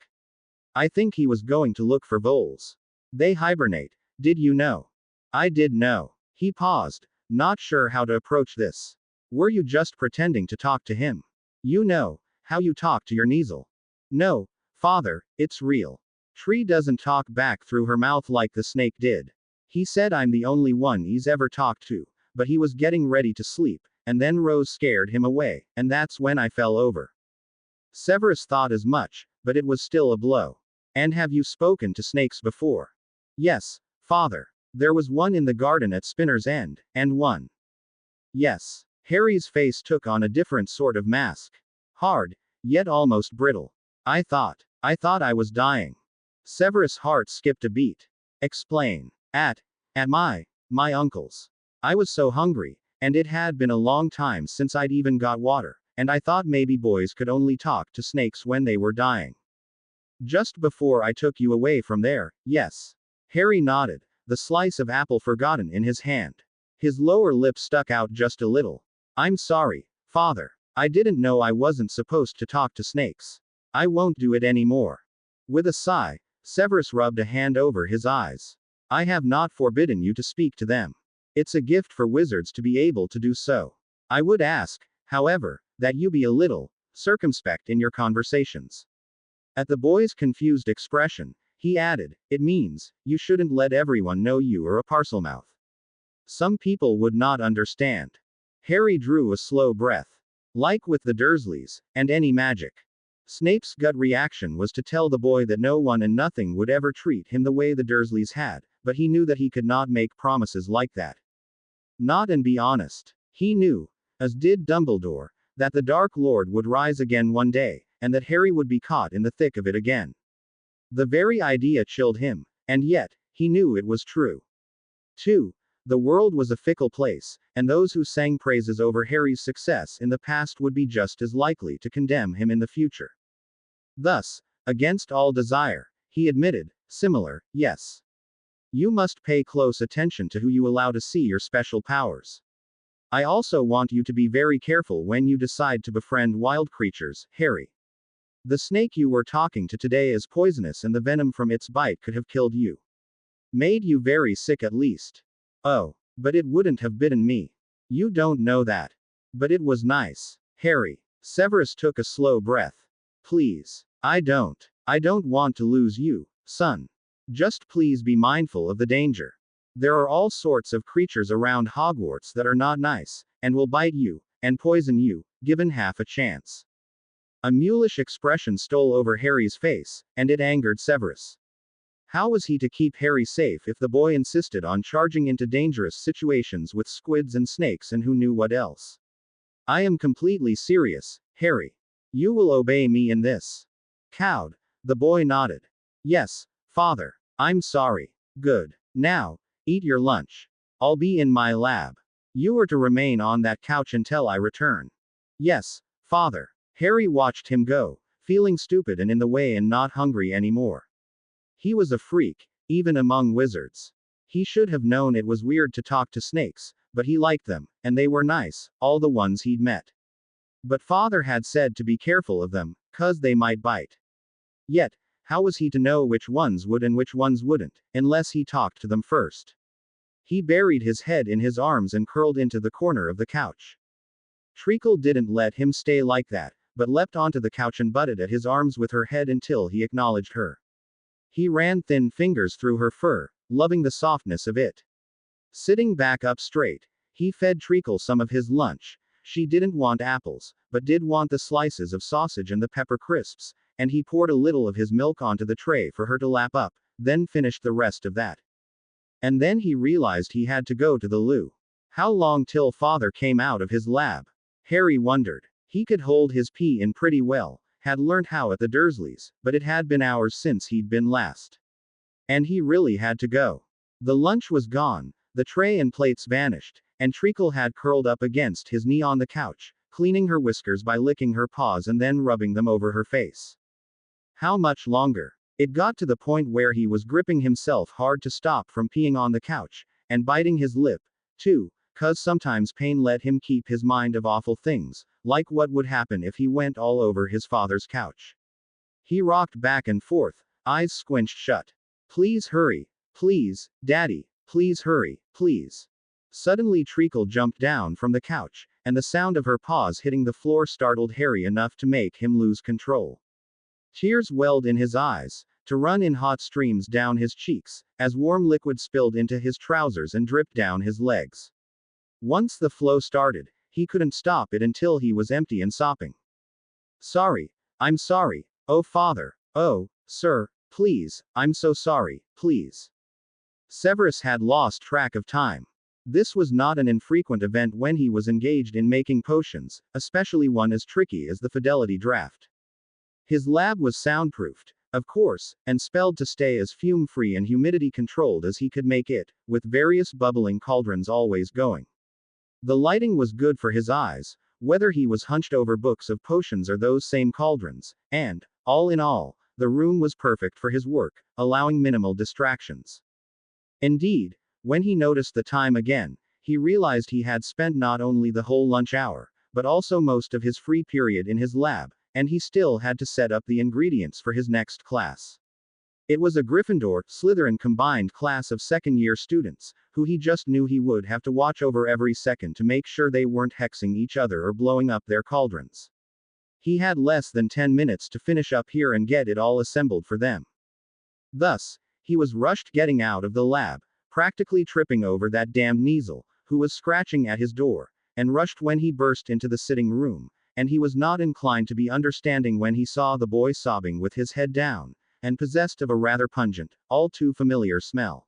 I think he was going to look for voles. They hibernate, did you know? I did know. He paused, not sure how to approach this. Were you just pretending to talk to him? You know, how you talk to your Kneazle. No, father, it's real. Tree doesn't talk back through her mouth like the snake did. He said I'm the only one he's ever talked to, but he was getting ready to sleep, and then Rose scared him away, and that's when I fell over. Severus thought as much, but it was still a blow. And have you spoken to snakes before? Yes, father. There was one in the garden at Spinner's End, and one. Yes. Harry's face took on a different sort of mask. Hard, yet almost brittle. I thought I was dying. Severus' heart skipped a beat. Explain. At my uncle's. I was so hungry, and it had been a long time since I'd even got water, and I thought maybe boys could only talk to snakes when they were dying. Just before I took you away from there, yes. Harry nodded, the slice of apple forgotten in his hand. His lower lip stuck out just a little. I'm sorry, father. I didn't know I wasn't supposed to talk to snakes. I won't do it anymore. With a sigh, Severus rubbed a hand over his eyes. I have not forbidden you to speak to them. It's a gift for wizards to be able to do so. I would ask, however, that you be a little circumspect in your conversations. At the boy's confused expression, He added, "It means, you shouldn't let everyone know you are a parselmouth. Some people would not understand." Harry drew a slow breath. Like with the Dursleys, and any magic. Snape's gut reaction was to tell the boy that no one and nothing would ever treat him the way the Dursleys had, but he knew that he could not make promises like that. Not and be honest. He knew, as did Dumbledore, that the Dark Lord would rise again one day, and that Harry would be caught in the thick of it again. The very idea chilled him, and yet, he knew it was true. 2. The world was a fickle place, and those who sang praises over Harry's success in the past would be just as likely to condemn him in the future. Thus, against all desire, he admitted, similar, yes. You must pay close attention to who you allow to see your special powers. I also want you to be very careful when you decide to befriend wild creatures, Harry. The snake you were talking to today is poisonous and the venom from its bite could have killed you. Made you very sick at least. Oh, but it wouldn't have bitten me. You don't know that. But it was nice. Harry. Severus took a slow breath. Please. I don't want to lose you, son. Just please be mindful of the danger. There are all sorts of creatures around Hogwarts that are not nice, and will bite you, and poison you, given half a chance. A mulish expression stole over Harry's face, and it angered Severus. How was he to keep Harry safe if the boy insisted on charging into dangerous situations with squids and snakes and who knew what else? I am completely serious, Harry. You will obey me in this. Cowed. The boy nodded. Yes, father. I'm sorry. Good. Now, eat your lunch. I'll be in my lab. You are to remain on that couch until I return. Yes, father. Harry watched him go, feeling stupid and in the way and not hungry anymore. He was a freak, even among wizards. He should have known it was weird to talk to snakes, but he liked them, and they were nice, all the ones he'd met. But father had said to be careful of them, 'cause they might bite. Yet, how was he to know which ones would and which ones wouldn't, unless he talked to them first? He buried his head in his arms and curled into the corner of the couch. Treacle didn't let him stay like that, but leapt onto the couch and butted at his arms with her head until he acknowledged her. He ran thin fingers through her fur, loving the softness of it. Sitting back up straight, he fed Treacle some of his lunch. She didn't want apples, but did want the slices of sausage and the pepper crisps, and he poured a little of his milk onto the tray for her to lap up, then finished the rest of that. And then he realized he had to go to the loo. How long till father came out of his lab? Harry wondered. He could hold his pee in pretty well, had learned how at the Dursleys, but it had been hours since he'd been last. And he really had to go. The lunch was gone, the tray and plates vanished, and Treacle had curled up against his knee on the couch, cleaning her whiskers by licking her paws and then rubbing them over her face. How much longer? It got to the point where he was gripping himself hard to stop from peeing on the couch, and biting his lip, too, 'cause sometimes pain let him keep his mind of awful things, like what would happen if he went all over his father's couch. He rocked back and forth, eyes squinched shut. Please hurry. Please, Daddy, please hurry, please. Suddenly Treacle jumped down from the couch, and the sound of her paws hitting the floor startled Harry enough to make him lose control. Tears welled in his eyes, to run in hot streams down his cheeks, as warm liquid spilled into his trousers and dripped down his legs. Once the flow started, he couldn't stop it until he was empty and sopping. Sorry. I'm sorry. Oh father. Oh, sir, please, I'm so sorry, please. Severus had lost track of time. This was not an infrequent event when he was engaged in making potions, especially one as tricky as the Fidelity Draft. His lab was soundproofed, of course, and spelled to stay as fume-free and humidity-controlled as he could make it, with various bubbling cauldrons always going. The lighting was good for his eyes, whether he was hunched over books of potions or those same cauldrons, and, all in all, the room was perfect for his work, allowing minimal distractions. Indeed, when he noticed the time again, he realized he had spent not only the whole lunch hour, but also most of his free period in his lab, and he still had to set up the ingredients for his next class. It was a Gryffindor-Slytherin combined class of second-year students, who he just knew he would have to watch over every second to make sure they weren't hexing each other or blowing up their cauldrons. He had less than 10 minutes to finish up here and get it all assembled for them. Thus, he was rushed getting out of the lab, practically tripping over that damned Kneazle, who was scratching at his door, and rushed when he burst into the sitting room, and he was not inclined to be understanding when he saw the boy sobbing with his head down, and possessed of a rather pungent, all too familiar smell.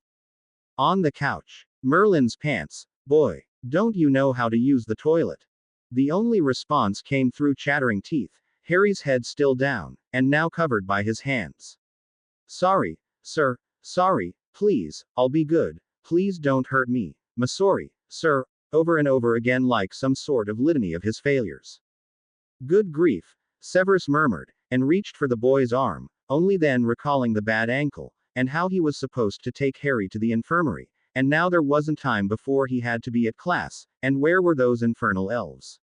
On the couch. Merlin's pants. Boy, don't you know how to use the toilet? The only response came through chattering teeth, Harry's head still down, and now covered by his hands. Sorry, sir, sorry, please, I'll be good, please don't hurt me, sorry, sir, over and over again like some sort of litany of his failures. Good grief, Severus murmured, and reached for the boy's arm, only then recalling the bad ankle, and how he was supposed to take Harry to the infirmary, and now there wasn't time before he had to be at class, and where were those infernal elves?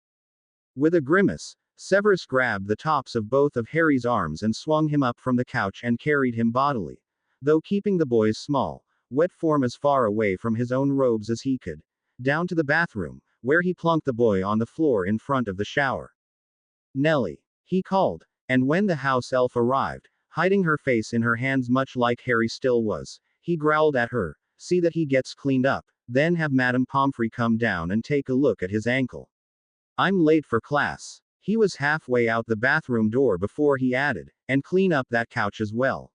With a grimace, Severus grabbed the tops of both of Harry's arms and swung him up from the couch and carried him bodily, though keeping the boy's small, wet form as far away from his own robes as he could, down to the bathroom, where he plunked the boy on the floor in front of the shower. Nellie, he called, and when the house elf arrived, hiding her face in her hands much like Harry still was, he growled at her, see that he gets cleaned up, then have Madame Pomfrey come down and take a look at his ankle. I'm late for class. He was halfway out the bathroom door before he added, and clean up that couch as well.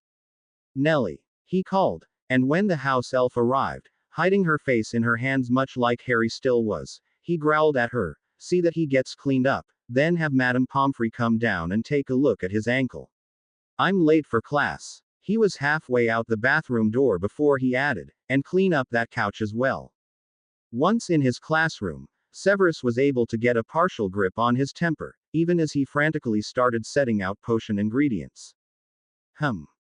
Nellie, he called, and when the house elf arrived, hiding her face in her hands much like Harry still was, he growled at her, see that he gets cleaned up, then have Madame Pomfrey come down and take a look at his ankle. I'm late for class. He was halfway out the bathroom door before he added, and clean up that couch as well. Once in his classroom, Severus was able to get a partial grip on his temper, even as he frantically started setting out potion ingredients.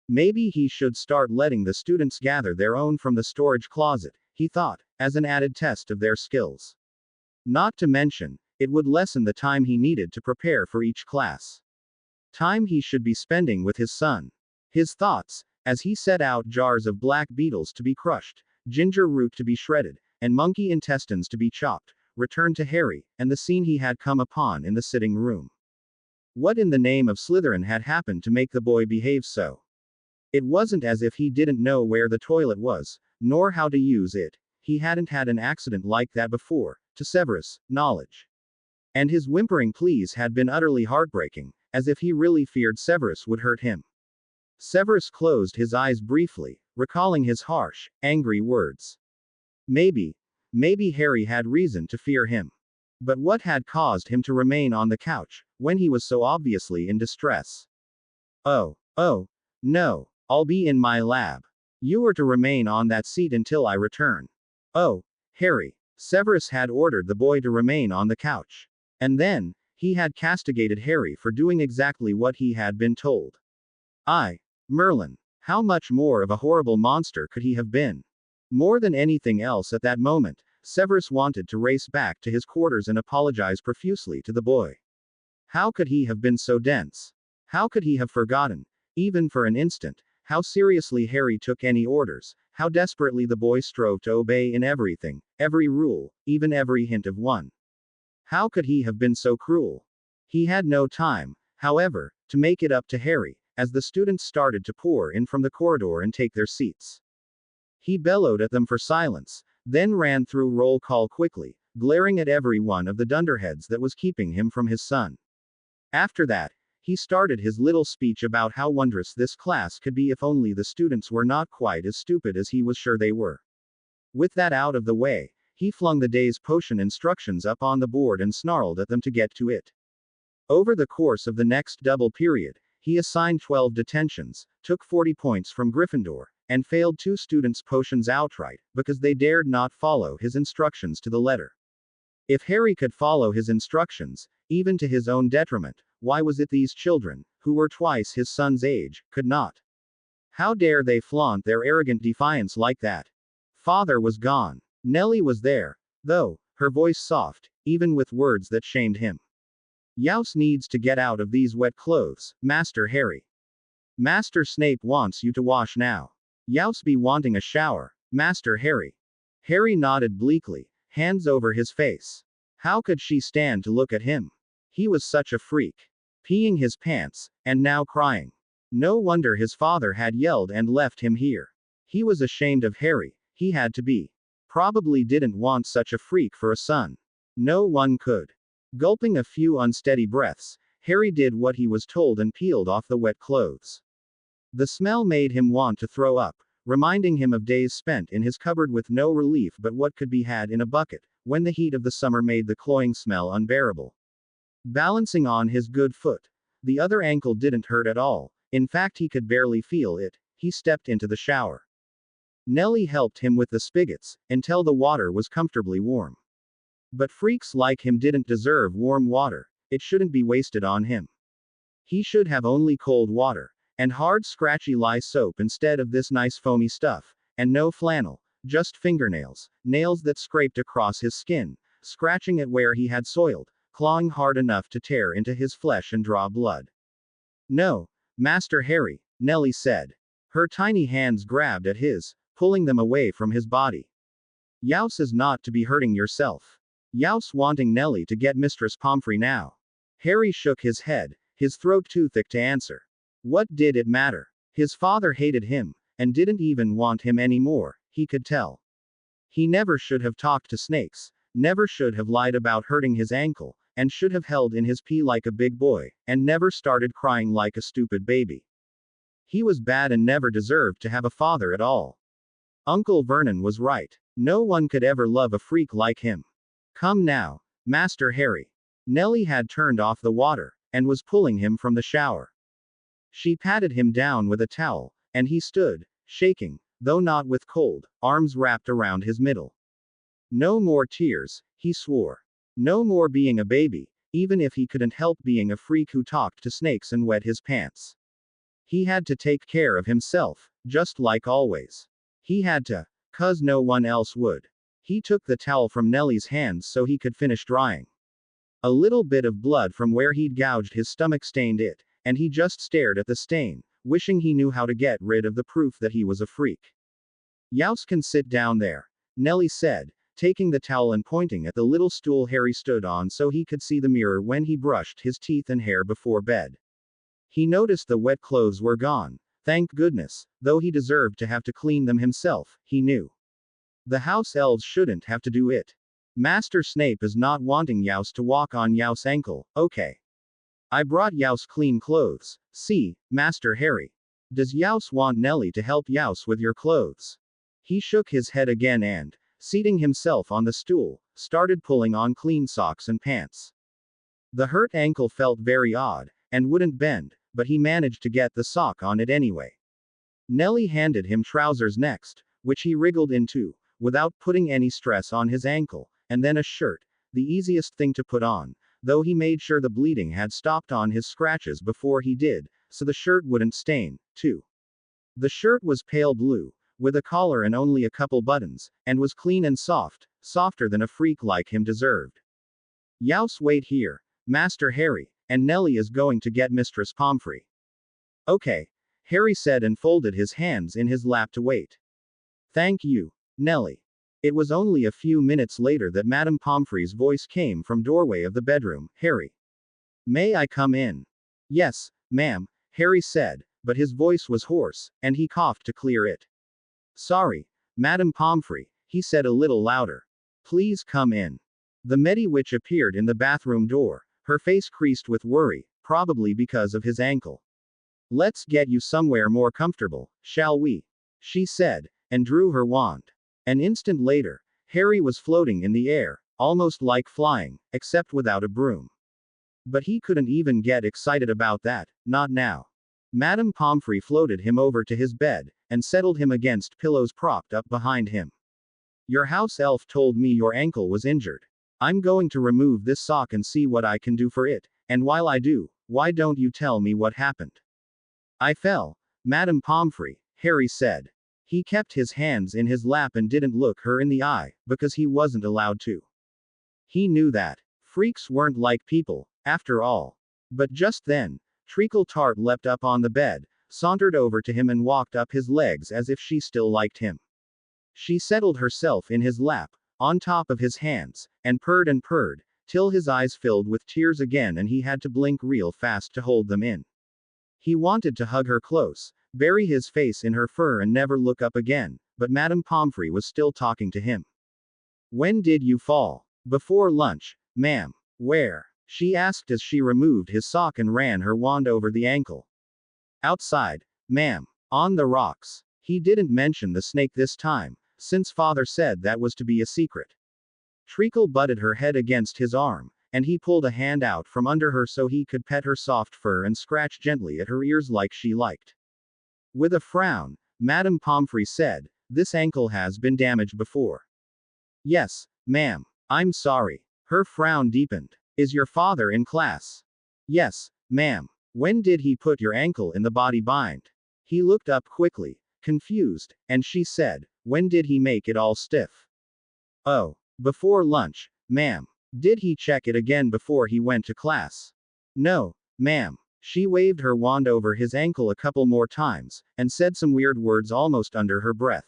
Maybe he should start letting the students gather their own from the storage closet, he thought, as an added test of their skills. Not to mention, it would lessen the time he needed to prepare for each class. Time he should be spending with his son. His thoughts, as he set out jars of black beetles to be crushed, ginger root to be shredded, and monkey intestines to be chopped, returned to Harry, and the scene he had come upon in the sitting room. What in the name of Slytherin had happened to make the boy behave so? It wasn't as if he didn't know where the toilet was, nor how to use it. He hadn't had an accident like that before, to Severus' knowledge. And his whimpering pleas had been utterly heartbreaking, as if he really feared Severus would hurt him. Severus closed his eyes briefly, recalling his harsh, angry words. Maybe Harry had reason to fear him. But what had caused him to remain on the couch, when he was so obviously in distress? Oh, no, I'll be in my lab. You are to remain on that seat until I return. Oh, Harry. Severus had ordered the boy to remain on the couch. And then, he had castigated Harry for doing exactly what he had been told. Merlin. How much more of a horrible monster could he have been? More than anything else at that moment, Severus wanted to race back to his quarters and apologize profusely to the boy. How could he have been so dense? How could he have forgotten, even for an instant, how seriously Harry took any orders, how desperately the boy strove to obey in everything, every rule, even every hint of one? How could he have been so cruel? He had no time, however, to make it up to Harry, as the students started to pour in from the corridor and take their seats. He bellowed at them for silence, then ran through roll call quickly, glaring at every one of the dunderheads that was keeping him from his son. After that, he started his little speech about how wondrous this class could be if only the students were not quite as stupid as he was sure they were. With that out of the way, he flung the day's potion instructions up on the board and snarled at them to get to it. Over the course of the next double period, he assigned 12 detentions, took 40 points from Gryffindor, and failed 2 students' potions outright, because they dared not follow his instructions to the letter. If Harry could follow his instructions, even to his own detriment, why was it these children, who were twice his son's age, could not? How dare they flaunt their arrogant defiance like that? Father was gone. Nellie was there, though, her voice soft, even with words that shamed him. Yaus needs to get out of these wet clothes, Master Harry. Master Snape wants you to wash now. Yaus be wanting a shower, Master Harry. Harry nodded bleakly, hands over his face. How could she stand to look at him? He was such a freak. Peeing his pants, and now crying. No wonder his father had yelled and left him here. He was ashamed of Harry, he had to be. Probably didn't want such a freak for a son. No one could. Gulping a few unsteady breaths, Harry did what he was told and peeled off the wet clothes. The smell made him want to throw up, reminding him of days spent in his cupboard with no relief but what could be had in a bucket, when the heat of the summer made the cloying smell unbearable. Balancing on his good foot, the other ankle didn't hurt at all, in fact he could barely feel it. He stepped into the shower. Nellie helped him with the spigots, until the water was comfortably warm. But freaks like him didn't deserve warm water, it shouldn't be wasted on him. He should have only cold water, and hard scratchy lye soap instead of this nice foamy stuff, and no flannel, just fingernails, nails that scraped across his skin, scratching at where he had soiled, clawing hard enough to tear into his flesh and draw blood. No, Master Harry, Nellie said. Her tiny hands grabbed at his, pulling them away from his body. Youse is not to be hurting yourself. Youse wanting Nellie to get Mistress Pomfrey now. Harry shook his head, his throat too thick to answer. What did it matter? His father hated him, and didn't even want him anymore, he could tell. He never should have talked to snakes, never should have lied about hurting his ankle, and should have held in his pee like a big boy, and never started crying like a stupid baby. He was bad and never deserved to have a father at all. Uncle Vernon was right. No one could ever love a freak like him. Come now, Master Harry. Nellie had turned off the water, and was pulling him from the shower. She patted him down with a towel, and he stood, shaking, though not with cold, arms wrapped around his middle. No more tears, he swore. No more being a baby, even if he couldn't help being a freak who talked to snakes and wet his pants. He had to take care of himself, just like always. He had to, 'cause no one else would. He took the towel from Nellie's hands so he could finish drying. A little bit of blood from where he'd gouged his stomach stained it, and he just stared at the stain, wishing he knew how to get rid of the proof that he was a freak. Youse can sit down there, Nellie said, taking the towel and pointing at the little stool Harry stood on so he could see the mirror when he brushed his teeth and hair before bed. He noticed the wet clothes were gone, thank goodness, though he deserved to have to clean them himself, he knew. The house elves shouldn't have to do it. Master Snape is not wanting Youse to walk on Youse's ankle, okay. I brought Youse clean clothes. See, Master Harry. Does Youse want Nellie to help Youse with your clothes? He shook his head again and, seating himself on the stool, started pulling on clean socks and pants. The hurt ankle felt very odd, and wouldn't bend, but he managed to get the sock on it anyway. Nellie handed him trousers next, which he wriggled into, without putting any stress on his ankle, and then a shirt, the easiest thing to put on, though he made sure the bleeding had stopped on his scratches before he did, so the shirt wouldn't stain, too. The shirt was pale blue, with a collar and only a couple buttons, and was clean and soft, softer than a freak like him deserved. Youse wait here, Master Harry, and Nellie is going to get Mistress Pomfrey. Okay, Harry said and folded his hands in his lap to wait. Thank you, Nellie. It was only a few minutes later that Madame Pomfrey's voice came from doorway of the bedroom. Harry. May I come in? Yes, ma'am, Harry said, but his voice was hoarse, and he coughed to clear it. Sorry, Madame Pomfrey, he said a little louder. Please come in. The Mediwitch appeared in the bathroom door, her face creased with worry, probably because of his ankle. Let's get you somewhere more comfortable, shall we? She said, and drew her wand. An instant later, Harry was floating in the air, almost like flying, except without a broom. But he couldn't even get excited about that, not now. Madame Pomfrey floated him over to his bed, and settled him against pillows propped up behind him. Your house elf told me your ankle was injured. I'm going to remove this sock and see what I can do for it, and while I do, why don't you tell me what happened? I fell, Madame Pomfrey, Harry said. He kept his hands in his lap and didn't look her in the eye, because he wasn't allowed to. He knew that. Freaks weren't like people, after all. But just then, Treacle Tart leapt up on the bed, sauntered over to him and walked up his legs as if she still liked him. She settled herself in his lap, on top of his hands, and purred, till his eyes filled with tears again and he had to blink real fast to hold them in. He wanted to hug her close, bury his face in her fur and never look up again, but Madame Pomfrey was still talking to him. When did you fall? Before lunch, ma'am. Where? She asked as she removed his sock and ran her wand over the ankle. Outside, ma'am. On the rocks. He didn't mention the snake this time, since father said that was to be a secret. Treacle butted her head against his arm, and he pulled a hand out from under her so he could pet her soft fur and scratch gently at her ears like she liked. With a frown, Madame Pomfrey said, "This ankle has been damaged before." "Yes, ma'am. I'm sorry." Her frown deepened. "Is your father in class?" "Yes, ma'am." "When did he put your ankle in the body bind?" He looked up quickly, confused, and she said, "When did he make it all stiff?" "Oh, before lunch, ma'am." "Did he check it again before he went to class?" "No, ma'am." She waved her wand over his ankle a couple more times, and said some weird words almost under her breath.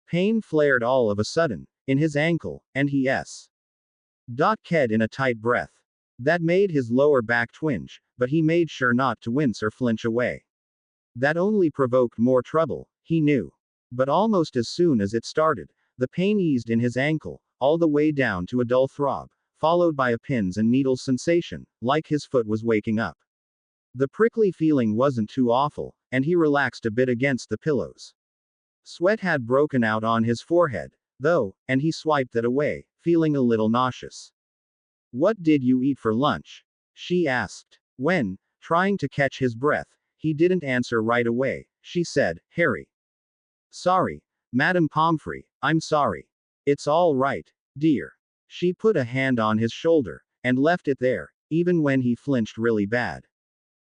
Pain flared all of a sudden, in his ankle, and he ked in a tight breath. That made his lower back twinge, but he made sure not to wince or flinch away. That only provoked more trouble, he knew. But almost as soon as it started, the pain eased in his ankle, all the way down to a dull throb, followed by a pins and needles sensation, like his foot was waking up. The prickly feeling wasn't too awful, and he relaxed a bit against the pillows. Sweat had broken out on his forehead, though, and he swiped that away, feeling a little nauseous. "What did you eat for lunch?" she asked. When, trying to catch his breath, he didn't answer right away, she said, "Harry." "Sorry, Madame Pomfrey, I'm sorry." "It's all right, dear." She put a hand on his shoulder, and left it there, even when he flinched really bad.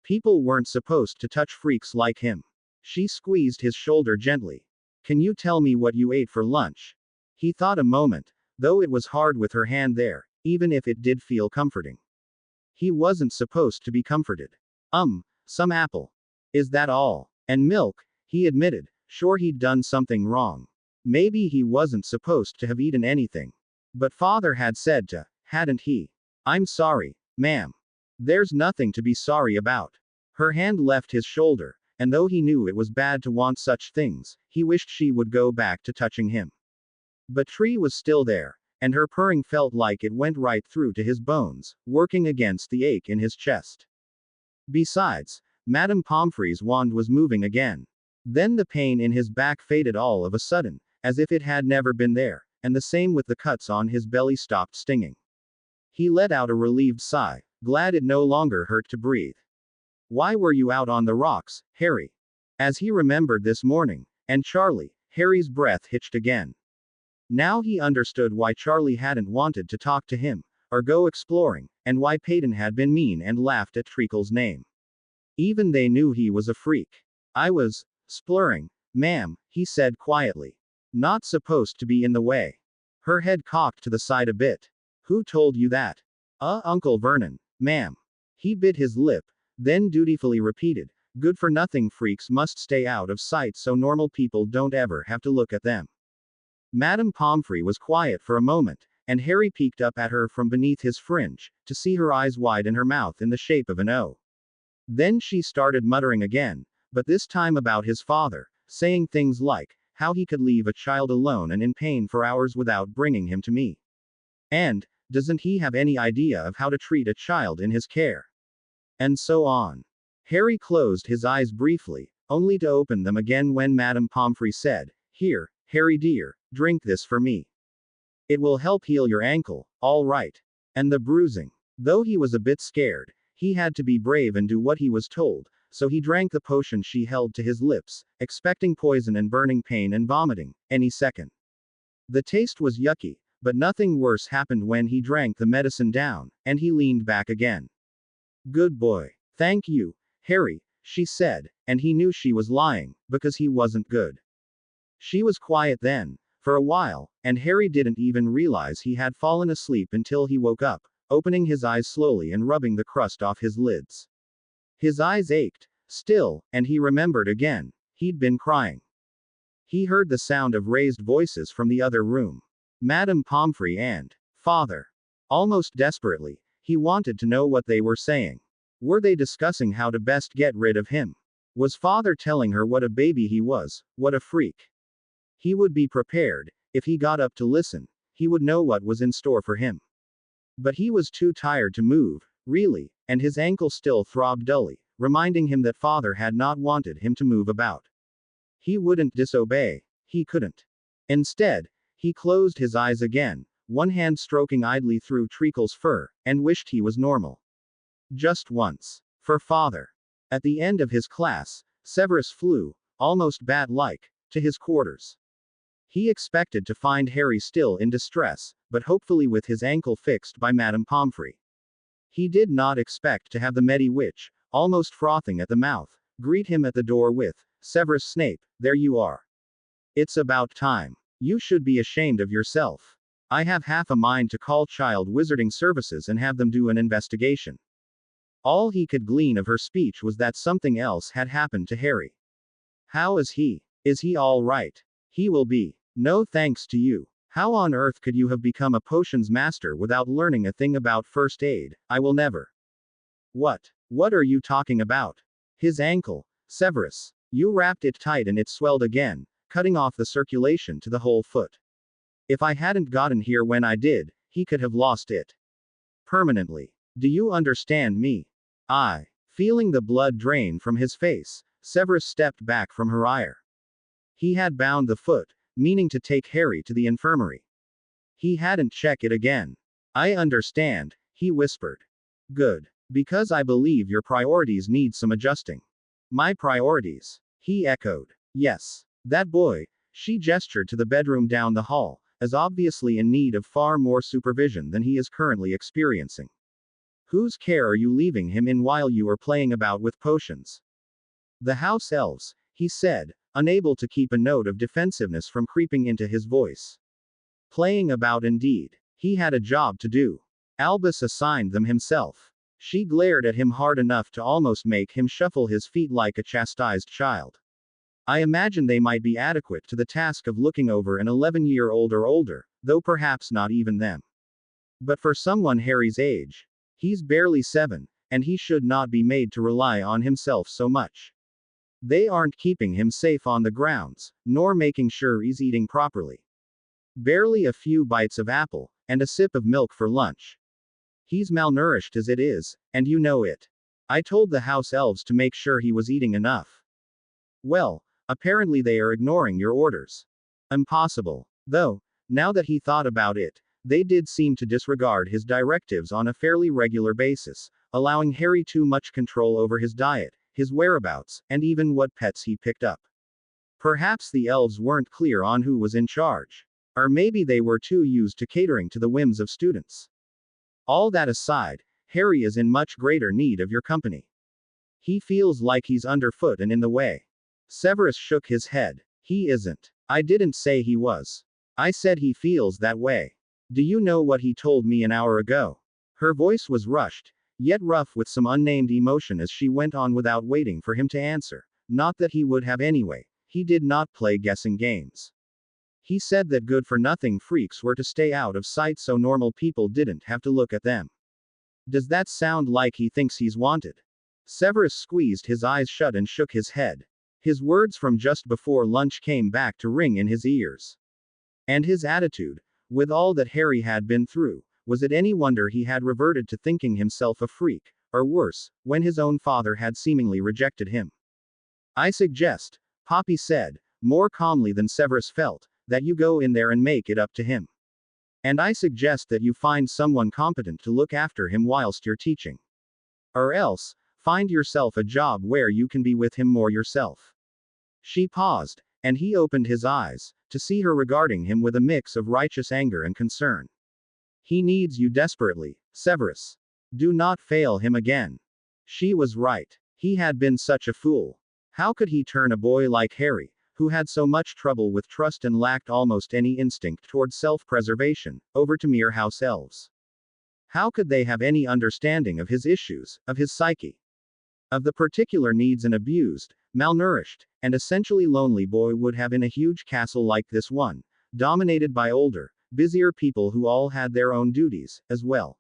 People weren't supposed to touch freaks like him. She squeezed his shoulder gently. "Can you tell me what you ate for lunch?" He thought a moment, though it was hard with her hand there, even if it did feel comforting. He wasn't supposed to be comforted. Some apple. Is that all? And milk," he admitted, sure he'd done something wrong. Maybe he wasn't supposed to have eaten anything. But father had said to, hadn't he? "I'm sorry, ma'am." "There's nothing to be sorry about." Her hand left his shoulder, and though he knew it was bad to want such things, he wished she would go back to touching him. But Tree was still there, and her purring felt like it went right through to his bones, working against the ache in his chest. Besides, Madame Pomfrey's wand was moving again. Then the pain in his back faded all of a sudden, as if it had never been there, and the same with the cuts on his belly stopped stinging. He let out a relieved sigh, glad it no longer hurt to breathe. "Why were you out on the rocks, Harry?" As he remembered this morning, and Charlie, Harry's breath hitched again. Now he understood why Charlie hadn't wanted to talk to him, or go exploring, and why Peyton had been mean and laughed at Treacle's name. Even they knew he was a freak. "I was splurring, ma'am," he said quietly. "Not supposed to be in the way." Her head cocked to the side a bit. "Who told you that?" Uncle Vernon, ma'am." He bit his lip, then dutifully repeated, "Good-for-nothing freaks must stay out of sight so normal people don't ever have to look at them." Madame Pomfrey was quiet for a moment, and Harry peeked up at her from beneath his fringe, to see her eyes wide and her mouth in the shape of an O. Then she started muttering again, but this time about his father, saying things like, how he could leave a child alone and in pain for hours without bringing him to me. And, doesn't he have any idea of how to treat a child in his care? And so on. Harry closed his eyes briefly, only to open them again when Madame Pomfrey said, "Here, Harry dear, drink this for me. It will help heal your ankle, all right. And the bruising." Though he was a bit scared, he had to be brave and do what he was told, so he drank the potion she held to his lips, expecting poison and burning pain and vomiting, any second. The taste was yucky, but nothing worse happened when he drank the medicine down, and he leaned back again. "Good boy. Thank you, Harry," she said, and he knew she was lying, because he wasn't good. She was quiet then, for a while, and Harry didn't even realize he had fallen asleep until he woke up, opening his eyes slowly and rubbing the crust off his lids. His eyes ached, still, and he remembered again, he'd been crying. He heard the sound of raised voices from the other room. Madame Pomfrey and father. Almost desperately, he wanted to know what they were saying. Were they discussing how to best get rid of him? Was father telling her what a baby he was, what a freak? He would be prepared. If he got up to listen, he would know what was in store for him. But he was too tired to move, really, and his ankle still throbbed dully, reminding him that father had not wanted him to move about. He wouldn't disobey. He couldn't. Instead, he closed his eyes again, one hand stroking idly through Treacle's fur, and wished he was normal. Just once. For father. At the end of his class, Severus flew, almost bat-like, to his quarters. He expected to find Harry still in distress, but hopefully with his ankle fixed by Madame Pomfrey. He did not expect to have the Medi Witch, almost frothing at the mouth, greet him at the door with, "Severus Snape, there you are. It's about time. You should be ashamed of yourself. I have half a mind to call Child Wizarding Services and have them do an investigation." All he could glean of her speech was that something else had happened to Harry. How is he? Is he all right? He will be. No thanks to you. How on earth could you have become a potions master without learning a thing about first aid? I will never. What are you talking about? His ankle. Severus. You wrapped it tight and it swelled again, cutting off the circulation to the whole foot. If I hadn't gotten here when I did, he could have lost it. Permanently. Do you understand me? Feeling the blood drain from his face, Severus stepped back from her ire. He had bound the foot, meaning to take Harry to the infirmary. He hadn't checked it again. I understand, he whispered. Good. Because I believe your priorities need some adjusting. My priorities? He echoed. Yes. That boy, she gestured to the bedroom down the hall, is obviously in need of far more supervision than he is currently experiencing. Whose care are you leaving him in while you are playing about with potions? The house elves, he said, unable to keep a note of defensiveness from creeping into his voice. Playing about indeed. He had a job to do. Albus assigned them himself. She glared at him hard enough to almost make him shuffle his feet like a chastised child. I imagine they might be adequate to the task of looking over an 11-year-old or older, though perhaps not even them. But for someone Harry's age, he's barely 7, and he should not be made to rely on himself so much. They aren't keeping him safe on the grounds, nor making sure he's eating properly. Barely a few bites of apple, and a sip of milk for lunch. He's malnourished as it is, and you know it. I told the house elves to make sure he was eating enough. Well, apparently they are ignoring your orders. Impossible. Though, now that he thought about it, they did seem to disregard his directives on a fairly regular basis, allowing Harry too much control over his diet, his whereabouts, and even what pets he picked up. Perhaps the elves weren't clear on who was in charge. Or maybe they were too used to catering to the whims of students. All that aside, Harry is in much greater need of your company. He feels like he's underfoot and in the way. Severus shook his head. He isn't. I didn't say he was. I said he feels that way. Do you know what he told me an hour ago? Her voice was rushed, yet rough with some unnamed emotion as she went on without waiting for him to answer. Not that he would have anyway. He did not play guessing games. He said that good-for-nothing freaks were to stay out of sight so normal people didn't have to look at them. Does that sound like he thinks he's wanted? Severus squeezed his eyes shut and shook his head. His words from just before lunch came back to ring in his ears. And his attitude, with all that Harry had been through, was it any wonder he had reverted to thinking himself a freak, or worse, when his own father had seemingly rejected him? I suggest, Poppy said, more calmly than Severus felt, that you go in there and make it up to him. And I suggest that you find someone competent to look after him whilst you're teaching. Or else, find yourself a job where you can be with him more yourself. She paused, and he opened his eyes, to see her regarding him with a mix of righteous anger and concern. He needs you desperately, Severus. Do not fail him again. She was right. He had been such a fool. How could he turn a boy like Harry, who had so much trouble with trust and lacked almost any instinct toward self-preservation, over to mere house elves? How could they have any understanding of his issues, of his psyche? Of the particular needs an abused, malnourished, and essentially lonely boy would have in a huge castle like this one, dominated by older, busier people who all had their own duties, as well.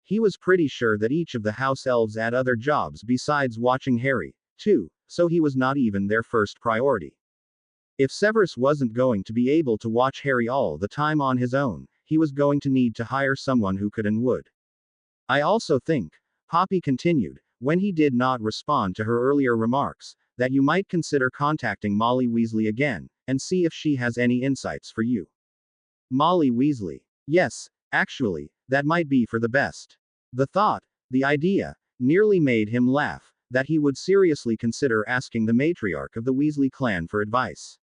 He was pretty sure that each of the house elves had other jobs besides watching Harry, too, so he was not even their first priority. If Severus wasn't going to be able to watch Harry all the time on his own, he was going to need to hire someone who could and would. I also think, Poppy continued, when he did not respond to her earlier remarks, that you might consider contacting Molly Weasley again, and see if she has any insights for you. Molly Weasley. Yes, actually, that might be for the best. The thought, the idea, nearly made him laugh, that he would seriously consider asking the matriarch of the Weasley clan for advice.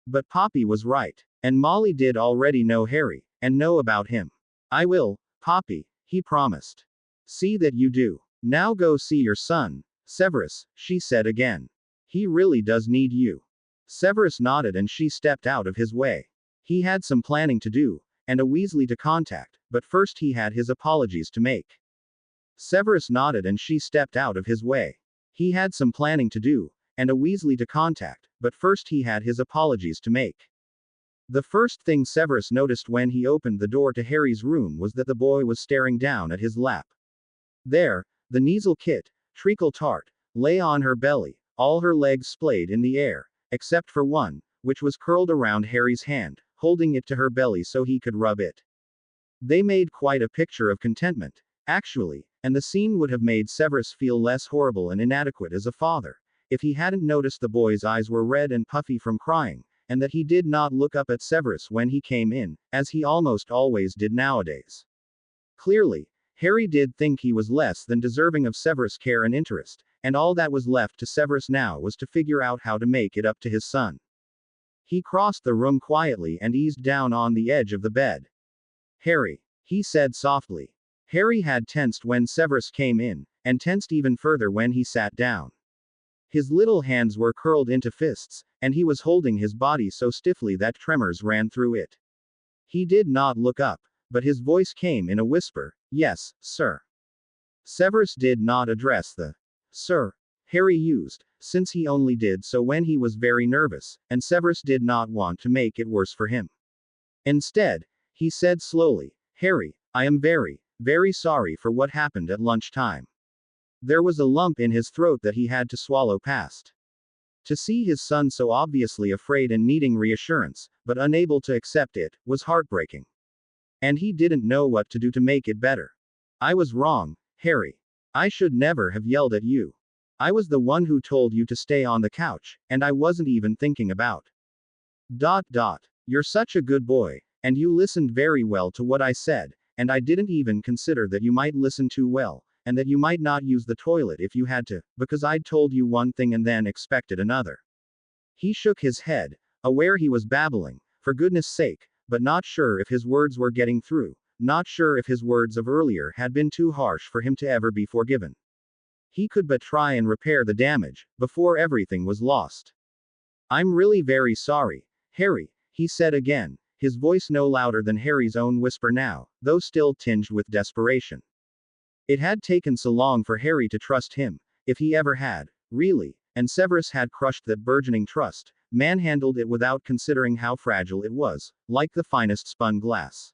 But Poppy was right, and Molly did already know Harry, and know about him. I will, Poppy, he promised. See that you do. Now go see your son, Severus, she said again. He really does need you. Severus nodded and she stepped out of his way. He had some planning to do, and a Weasley to contact, but first he had his apologies to make. Severus nodded and she stepped out of his way. He had some planning to do, and a Weasley to contact, but first he had his apologies to make. The first thing Severus noticed when he opened the door to Harry's room was that the boy was staring down at his lap. There, the Kneazle kit, treacle tart, lay on her belly, all her legs splayed in the air, except for one, which was curled around Harry's hand, holding it to her belly so he could rub it. They made quite a picture of contentment, actually, and the scene would have made Severus feel less horrible and inadequate as a father, if he hadn't noticed the boy's eyes were red and puffy from crying, and that he did not look up at Severus when he came in, as he almost always did nowadays. Clearly, Harry did think he was less than deserving of Severus' care and interest, and all that was left to Severus now was to figure out how to make it up to his son. He crossed the room quietly and eased down on the edge of the bed. Harry, he said softly. Harry had tensed when Severus came in, and tensed even further when he sat down. His little hands were curled into fists, and he was holding his body so stiffly that tremors ran through it. He did not look up, but his voice came in a whisper, "Yes, sir." Severus did not address the "sir" Harry used, since he only did so when he was very nervous, and Severus did not want to make it worse for him. Instead, he said slowly, "Harry, I am very, very sorry for what happened at lunchtime." There was a lump in his throat that he had to swallow past. To see his son so obviously afraid and needing reassurance, but unable to accept it, was heartbreaking. And he didn't know what to do to make it better. "I was wrong, Harry. I should never have yelled at you. I was the one who told you to stay on the couch, and I wasn't even thinking about. ... You're such a good boy, and you listened very well to what I said, and I didn't even consider that you might listen too well, and that you might not use the toilet if you had to, because I'd told you one thing and then expected another." He shook his head, aware he was babbling, for goodness sake, but not sure if his words were getting through, not sure if his words of earlier had been too harsh for him to ever be forgiven. He could but try and repair the damage, before everything was lost. "I'm really very sorry, Harry," he said again, his voice no louder than Harry's own whisper now, though still tinged with desperation. It had taken so long for Harry to trust him, if he ever had, really, and Severus had crushed that burgeoning trust, manhandled it without considering how fragile it was, like the finest spun glass.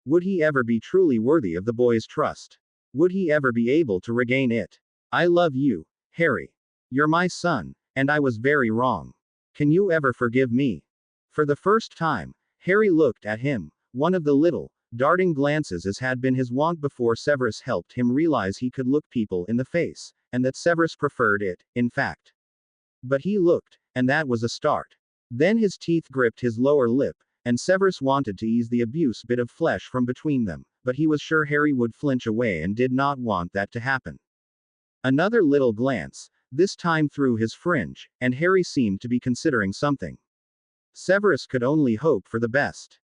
Would he ever be truly worthy of the boy's trust? Would he ever be able to regain it? "I love you, Harry. You're my son, and I was very wrong. Can you ever forgive me?" For the first time, Harry looked at him, one of the little, darting glances as had been his wont before Severus helped him realize he could look people in the face, and that Severus preferred it, in fact. But he looked, and that was a start. Then his teeth gripped his lower lip, and Severus wanted to ease the abuse bit of flesh from between them, but he was sure Harry would flinch away and did not want that to happen. Another little glance, this time through his fringe, and Harry seemed to be considering something. Severus could only hope for the best.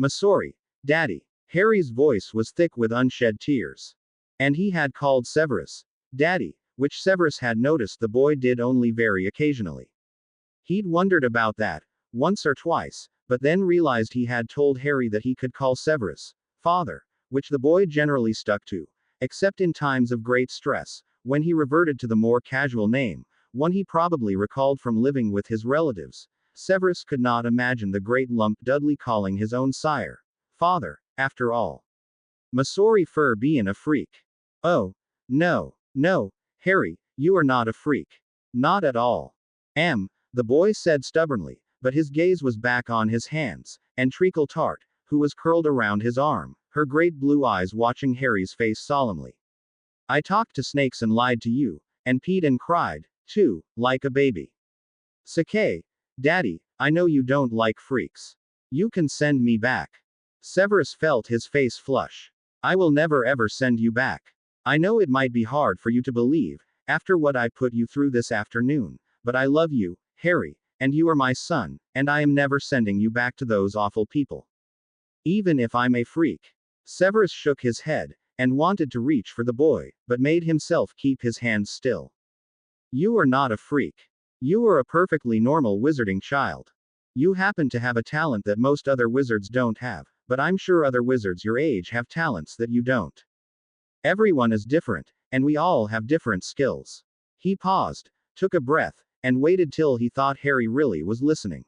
"Sorry, Daddy." Harry's voice was thick with unshed tears. And he had called Severus Daddy, which Severus had noticed the boy did only very occasionally. He'd wondered about that, once or twice, but then realized he had told Harry that he could call Severus Father, which the boy generally stuck to, except in times of great stress, when he reverted to the more casual name, one he probably recalled from living with his relatives. Severus could not imagine the great lump Dudley calling his own sire Father, after all. Masori fur bein' a freak. Oh. No. No, Harry, you are not a freak. Not at all. The boy said stubbornly, but his gaze was back on his hands, and Treacle Tart, who was curled around his arm, her great blue eyes watching Harry's face solemnly. I talked to snakes and lied to you, and peed and cried, too, like a baby. Sakay, Daddy, I know you don't like freaks. You can send me back. Severus felt his face flush. I will never ever send you back. I know it might be hard for you to believe, after what I put you through this afternoon, but I love you, Harry, and you are my son, and I am never sending you back to those awful people. Even if I'm a freak. Severus shook his head, and wanted to reach for the boy, but made himself keep his hands still. You are not a freak. You are a perfectly normal wizarding child. You happen to have a talent that most other wizards don't have, but I'm sure other wizards your age have talents that you don't. Everyone is different, and we all have different skills. He paused, took a breath, and waited till he thought Harry really was listening.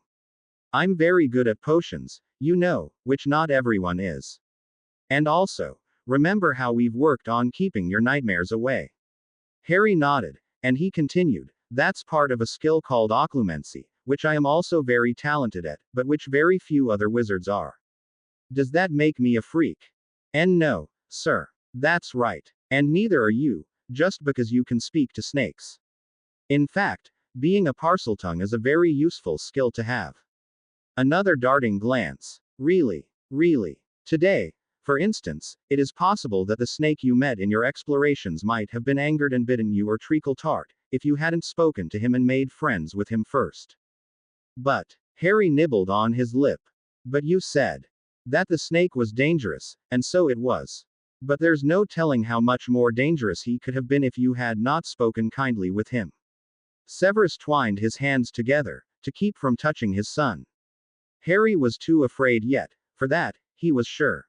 I'm very good at potions, you know, which not everyone is. And also, remember how we've worked on keeping your nightmares away. Harry nodded, and he continued, that's part of a skill called occlumency, which I am also very talented at, but which very few other wizards are. Does that make me a freak? And no, sir. That's right. And neither are you, just because you can speak to snakes. In fact, being a parseltongue is a very useful skill to have. Another darting glance. Really, really. Today, for instance, it is possible that the snake you met in your explorations might have been angered and bitten you or Treacle Tart, if you hadn't spoken to him and made friends with him first. But, Harry nibbled on his lip. But you said that the snake was dangerous, and so it was. But there's no telling how much more dangerous he could have been if you had not spoken kindly with him. Severus twined his hands together, to keep from touching his son. Harry was too afraid yet, for that, he was sure.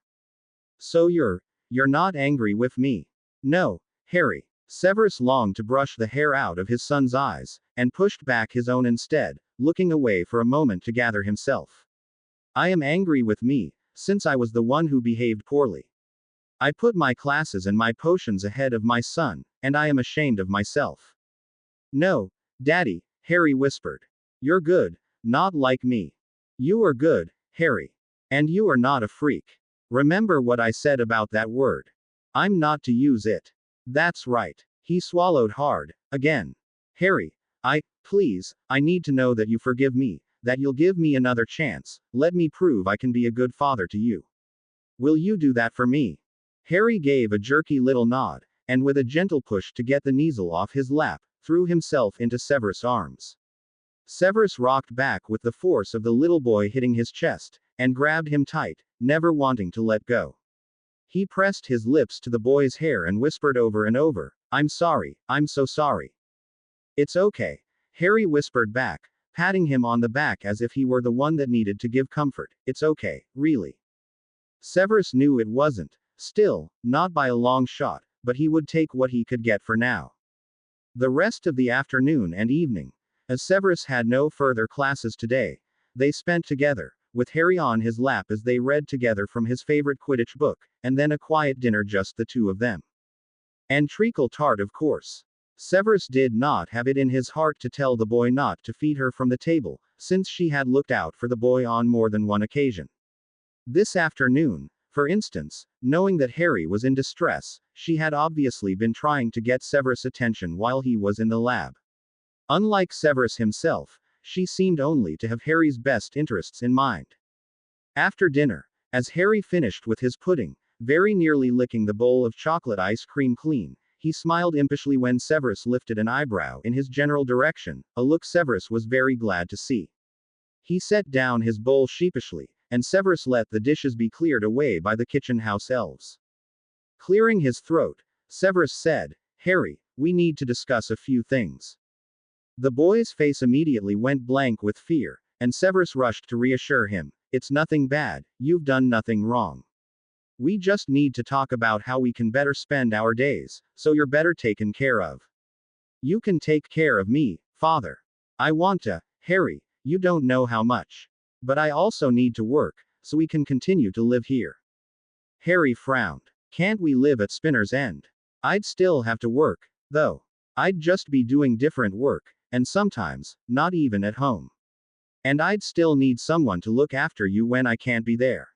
So you're not angry with me? No, Harry. Severus longed to brush the hair out of his son's eyes, and pushed back his own instead, looking away for a moment to gather himself. I am angry with me, since I was the one who behaved poorly. I put my classes and my potions ahead of my son, and I am ashamed of myself. No, Daddy, Harry whispered. You're good, not like me. You are good, Harry. And you are not a freak. Remember what I said about that word. I'm not to use it. That's right. He swallowed hard, again. Harry, please, I need to know that you forgive me, that you'll give me another chance, let me prove I can be a good father to you. Will you do that for me? Harry gave a jerky little nod, and with a gentle push to get the Kneazle off his lap, threw himself into Severus' arms. Severus rocked back with the force of the little boy hitting his chest, and grabbed him tight, never wanting to let go. He pressed his lips to the boy's hair and whispered over and over, I'm sorry, I'm so sorry. It's okay, Harry whispered back, patting him on the back as if he were the one that needed to give comfort. It's okay, really. Severus knew it wasn't. Still, not by a long shot, but he would take what he could get for now. The rest of the afternoon and evening, as Severus had no further classes today, they spent together, with Harry on his lap as they read together from his favorite Quidditch book, and then a quiet dinner just the two of them. And Treacle Tart, of course. Severus did not have it in his heart to tell the boy not to feed her from the table, since she had looked out for the boy on more than one occasion. This afternoon, for instance, knowing that Harry was in distress, she had obviously been trying to get Severus' attention while he was in the lab. Unlike Severus himself, she seemed only to have Harry's best interests in mind. After dinner, as Harry finished with his pudding, very nearly licking the bowl of chocolate ice cream clean, he smiled impishly when Severus lifted an eyebrow in his general direction, a look Severus was very glad to see. He set down his bowl sheepishly, and Severus let the dishes be cleared away by the kitchen house elves. Clearing his throat, Severus said, Harry, we need to discuss a few things. The boy's face immediately went blank with fear, and Severus rushed to reassure him, it's nothing bad, you've done nothing wrong. We just need to talk about how we can better spend our days, so you're better taken care of. You can take care of me, Father. I want to, Harry, you don't know how much. But I also need to work, so we can continue to live here. Harry frowned. Can't we live at Spinner's End? I'd still have to work, though. I'd just be doing different work, and sometimes, not even at home. And I'd still need someone to look after you when I can't be there.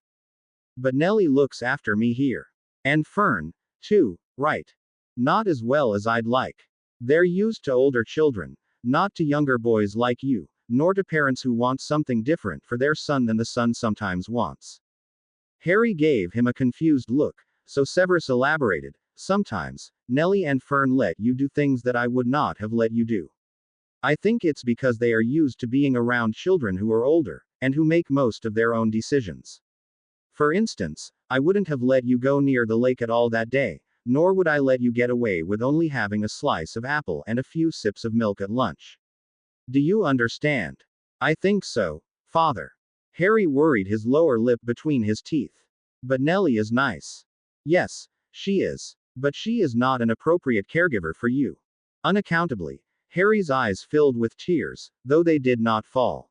But Nellie looks after me here. And Fern, too, right? Not as well as I'd like. They're used to older children, not to younger boys like you, nor to parents who want something different for their son than the son sometimes wants. Harry gave him a confused look, so Severus elaborated, sometimes, Nellie and Fern let you do things that I would not have let you do. I think it's because they are used to being around children who are older, and who make most of their own decisions. For instance, I wouldn't have let you go near the lake at all that day, nor would I let you get away with only having a slice of apple and a few sips of milk at lunch. Do you understand? I think so, Father. Harry worried his lower lip between his teeth. But Nellie is nice. Yes, she is. But she is not an appropriate caregiver for you. Unaccountably, Harry's eyes filled with tears, though they did not fall.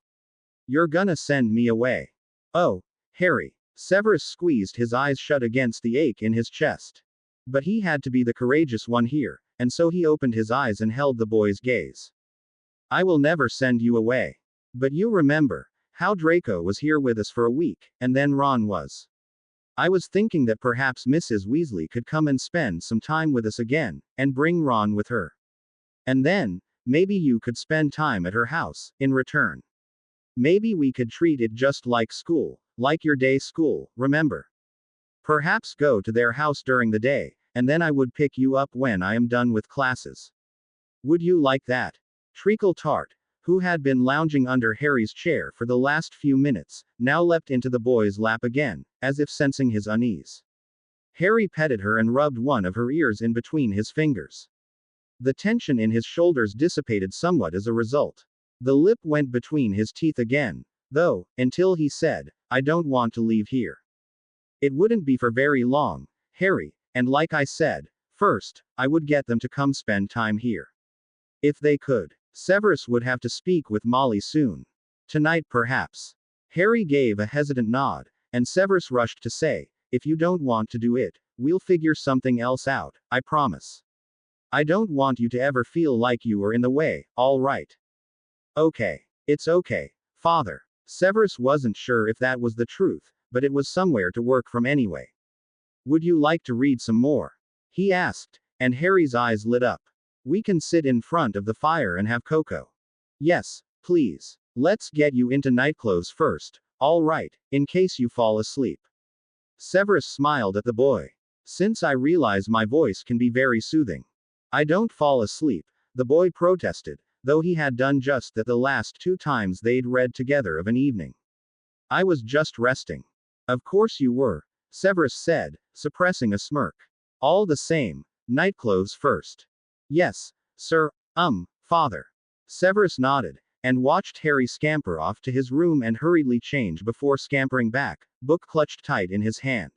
You're gonna send me away. Oh, Harry. Severus squeezed his eyes shut against the ache in his chest. But he had to be the courageous one here, and so he opened his eyes and held the boy's gaze. I will never send you away. But you remember how Draco was here with us for a week, and then Ron was. I was thinking that perhaps Mrs. Weasley could come and spend some time with us again, and bring Ron with her. And then, maybe you could spend time at her house, in return. Maybe we could treat it just like school, like your day school, remember? Perhaps go to their house during the day, and then I would pick you up when I am done with classes. Would you like that? Treacle Tart, who had been lounging under Harry's chair for the last few minutes, now leapt into the boy's lap again, as if sensing his unease. Harry petted her and rubbed one of her ears in between his fingers. The tension in his shoulders dissipated somewhat as a result. The lip went between his teeth again, though, until he said, I don't want to leave here. It wouldn't be for very long, Harry, and like I said, first, I would get them to come spend time here. If they could. Severus would have to speak with Molly soon. Tonight perhaps. Harry gave a hesitant nod, and Severus rushed to say, if you don't want to do it, we'll figure something else out, I promise. I don't want you to ever feel like you are in the way, all right? Okay. It's okay, Father. Severus wasn't sure if that was the truth, but it was somewhere to work from anyway. Would you like to read some more? He asked, and Harry's eyes lit up. We can sit in front of the fire and have cocoa. Yes, please. Let's get you into nightclothes first, all right, in case you fall asleep. Severus smiled at the boy. Since I realize my voice can be very soothing. I don't fall asleep, the boy protested, though he had done just that the last 2 times they'd read together of an evening. I was just resting. Of course you were, Severus said, suppressing a smirk. All the same, nightclothes first. Yes, sir, Father. Severus nodded, and watched Harry scamper off to his room and hurriedly change before scampering back, book clutched tight in his hand.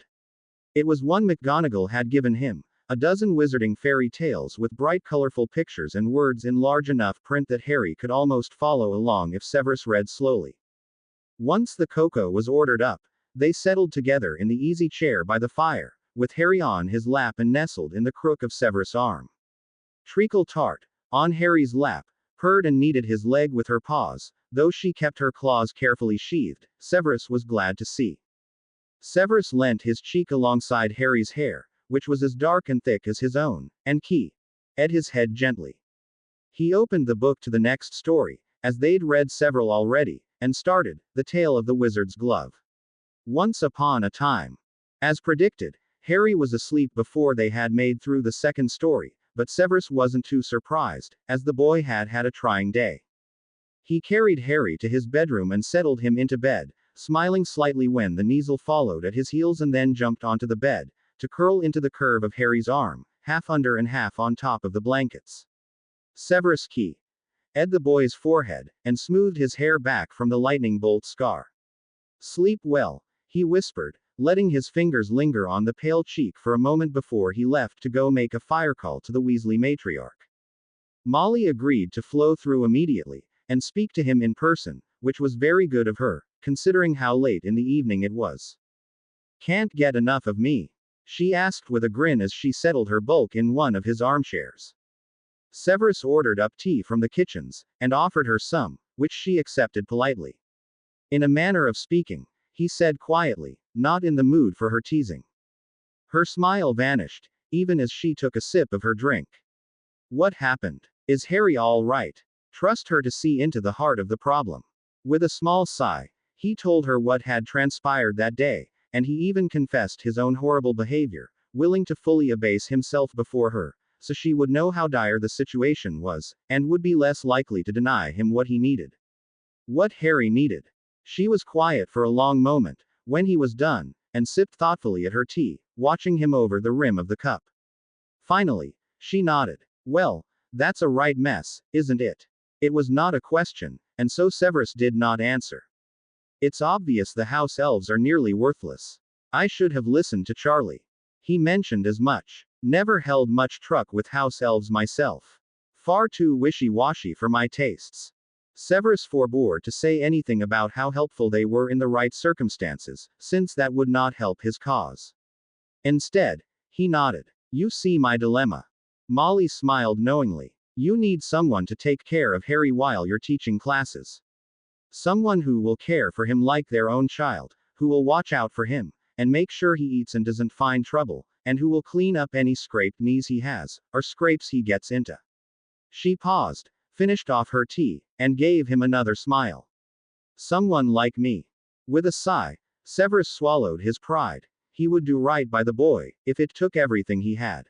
It was one McGonagall had given him, a dozen wizarding fairy tales with bright colorful pictures and words in large enough print that Harry could almost follow along if Severus read slowly. Once the cocoa was ordered up, they settled together in the easy chair by the fire, with Harry on his lap and nestled in the crook of Severus' arm. Treacle Tart, on Harry's lap, purred and kneaded his leg with her paws, though she kept her claws carefully sheathed, Severus was glad to see. Severus leant his cheek alongside Harry's hair, which was as dark and thick as his own, and keyed his head gently. He opened the book to the next story, as they'd read several already, and started, The Tale of the Wizard's Glove. Once upon a time. As predicted, Harry was asleep before they had made through the second story, but Severus wasn't too surprised, as the boy had had a trying day. He carried Harry to his bedroom and settled him into bed, smiling slightly when the Kneazle followed at his heels and then jumped onto the bed, to curl into the curve of Harry's arm, half under and half on top of the blankets. Severus keyed the boy's forehead, and smoothed his hair back from the lightning bolt scar. Sleep well, he whispered, letting his fingers linger on the pale cheek for a moment before he left to go make a fire call to the Weasley matriarch. Molly agreed to flow through immediately, and speak to him in person, which was very good of her, considering how late in the evening it was. Can't get enough of me. she asked with a grin as she settled her bulk in one of his armchairs. Severus ordered up tea from the kitchens, and offered her some, which she accepted politely. In a manner of speaking, he said quietly, not in the mood for her teasing. Her smile vanished, even as she took a sip of her drink. What happened? Is Harry all right? Trust her to see into the heart of the problem. With a small sigh, he told her what had transpired that day, and he even confessed his own horrible behavior, willing to fully abase himself before her, so she would know how dire the situation was, and would be less likely to deny him what he needed. What Harry needed. She was quiet for a long moment, when he was done, and sipped thoughtfully at her tea, watching him over the rim of the cup. Finally, she nodded. Well, that's a right mess, isn't it? It was not a question, and so Severus did not answer. It's obvious the house elves are nearly worthless. I should have listened to Charlie. He mentioned as much. Never held much truck with house elves myself. Far too wishy-washy for my tastes. Severus forbore to say anything about how helpful they were in the right circumstances, since that would not help his cause. Instead, he nodded. You see my dilemma. Molly smiled knowingly. You need someone to take care of Harry while you're teaching classes. Someone who will care for him like their own child, who will watch out for him, and make sure he eats and doesn't find trouble, and who will clean up any scraped knees he has, or scrapes he gets into. She paused, finished off her tea, and gave him another smile. Someone like me. With a sigh, Severus swallowed his pride. He would do right by the boy, if it took everything he had.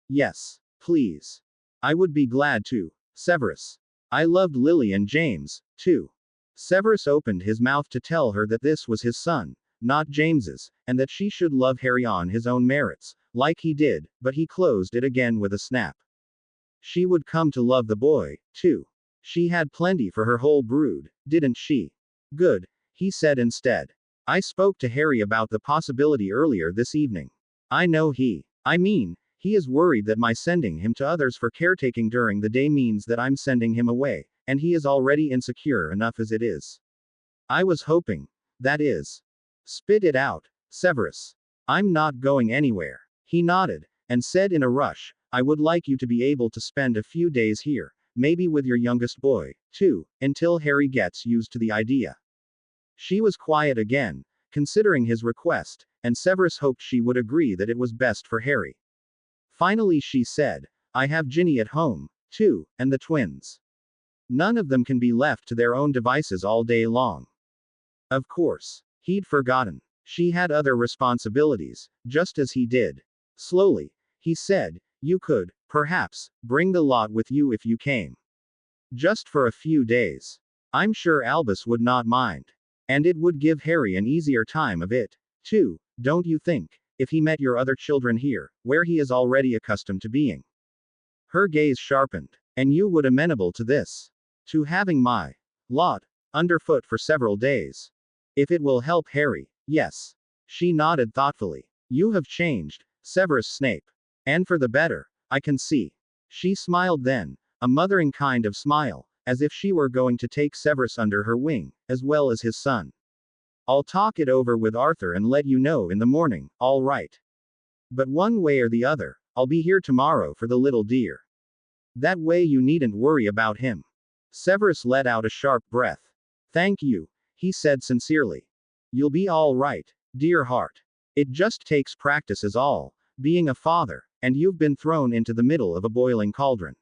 Yes, please. I would be glad to, Severus. I loved Lily and James, too. Severus opened his mouth to tell her that this was his son, not James's, and that she should love Harry on his own merits, like he did, but he closed it again with a snap. She would come to love the boy, too. She had plenty for her whole brood, didn't she? Good, he said instead. I spoke to Harry about the possibility earlier this evening. I know he is worried that my sending him to others for caretaking during the day means that I'm sending him away, and he is already insecure enough as it is. I was hoping, that is. Spit it out, Severus. I'm not going anywhere. He nodded, and said in a rush, I would like you to be able to spend a few days here, maybe with your youngest boy, too, until Harry gets used to the idea. She was quiet again, considering his request, and Severus hoped she would agree that it was best for Harry. Finally she said, I have Ginny at home, too, and the twins. None of them can be left to their own devices all day long. Of course. He'd forgotten. She had other responsibilities, just as he did. Slowly, he said, you could, perhaps, bring the lot with you if you came. Just for a few days. I'm sure Albus would not mind. And it would give Harry an easier time of it, too, don't you think, if he met your other children here, where he is already accustomed to being. Her gaze sharpened. And you would amenable to this. To having my lot underfoot for several days. If it will help Harry, yes. She nodded thoughtfully. You have changed, Severus Snape. And for the better, I can see. She smiled then, a mothering kind of smile, as if she were going to take Severus under her wing, as well as his son. I'll talk it over with Arthur and let you know in the morning, all right. But one way or the other, I'll be here tomorrow for the little dear. That way you needn't worry about him. Severus let out a sharp breath. Thank you, he said sincerely. You'll be all right, dear heart. It just takes practice is all, being a father, and you've been thrown into the middle of a boiling cauldron.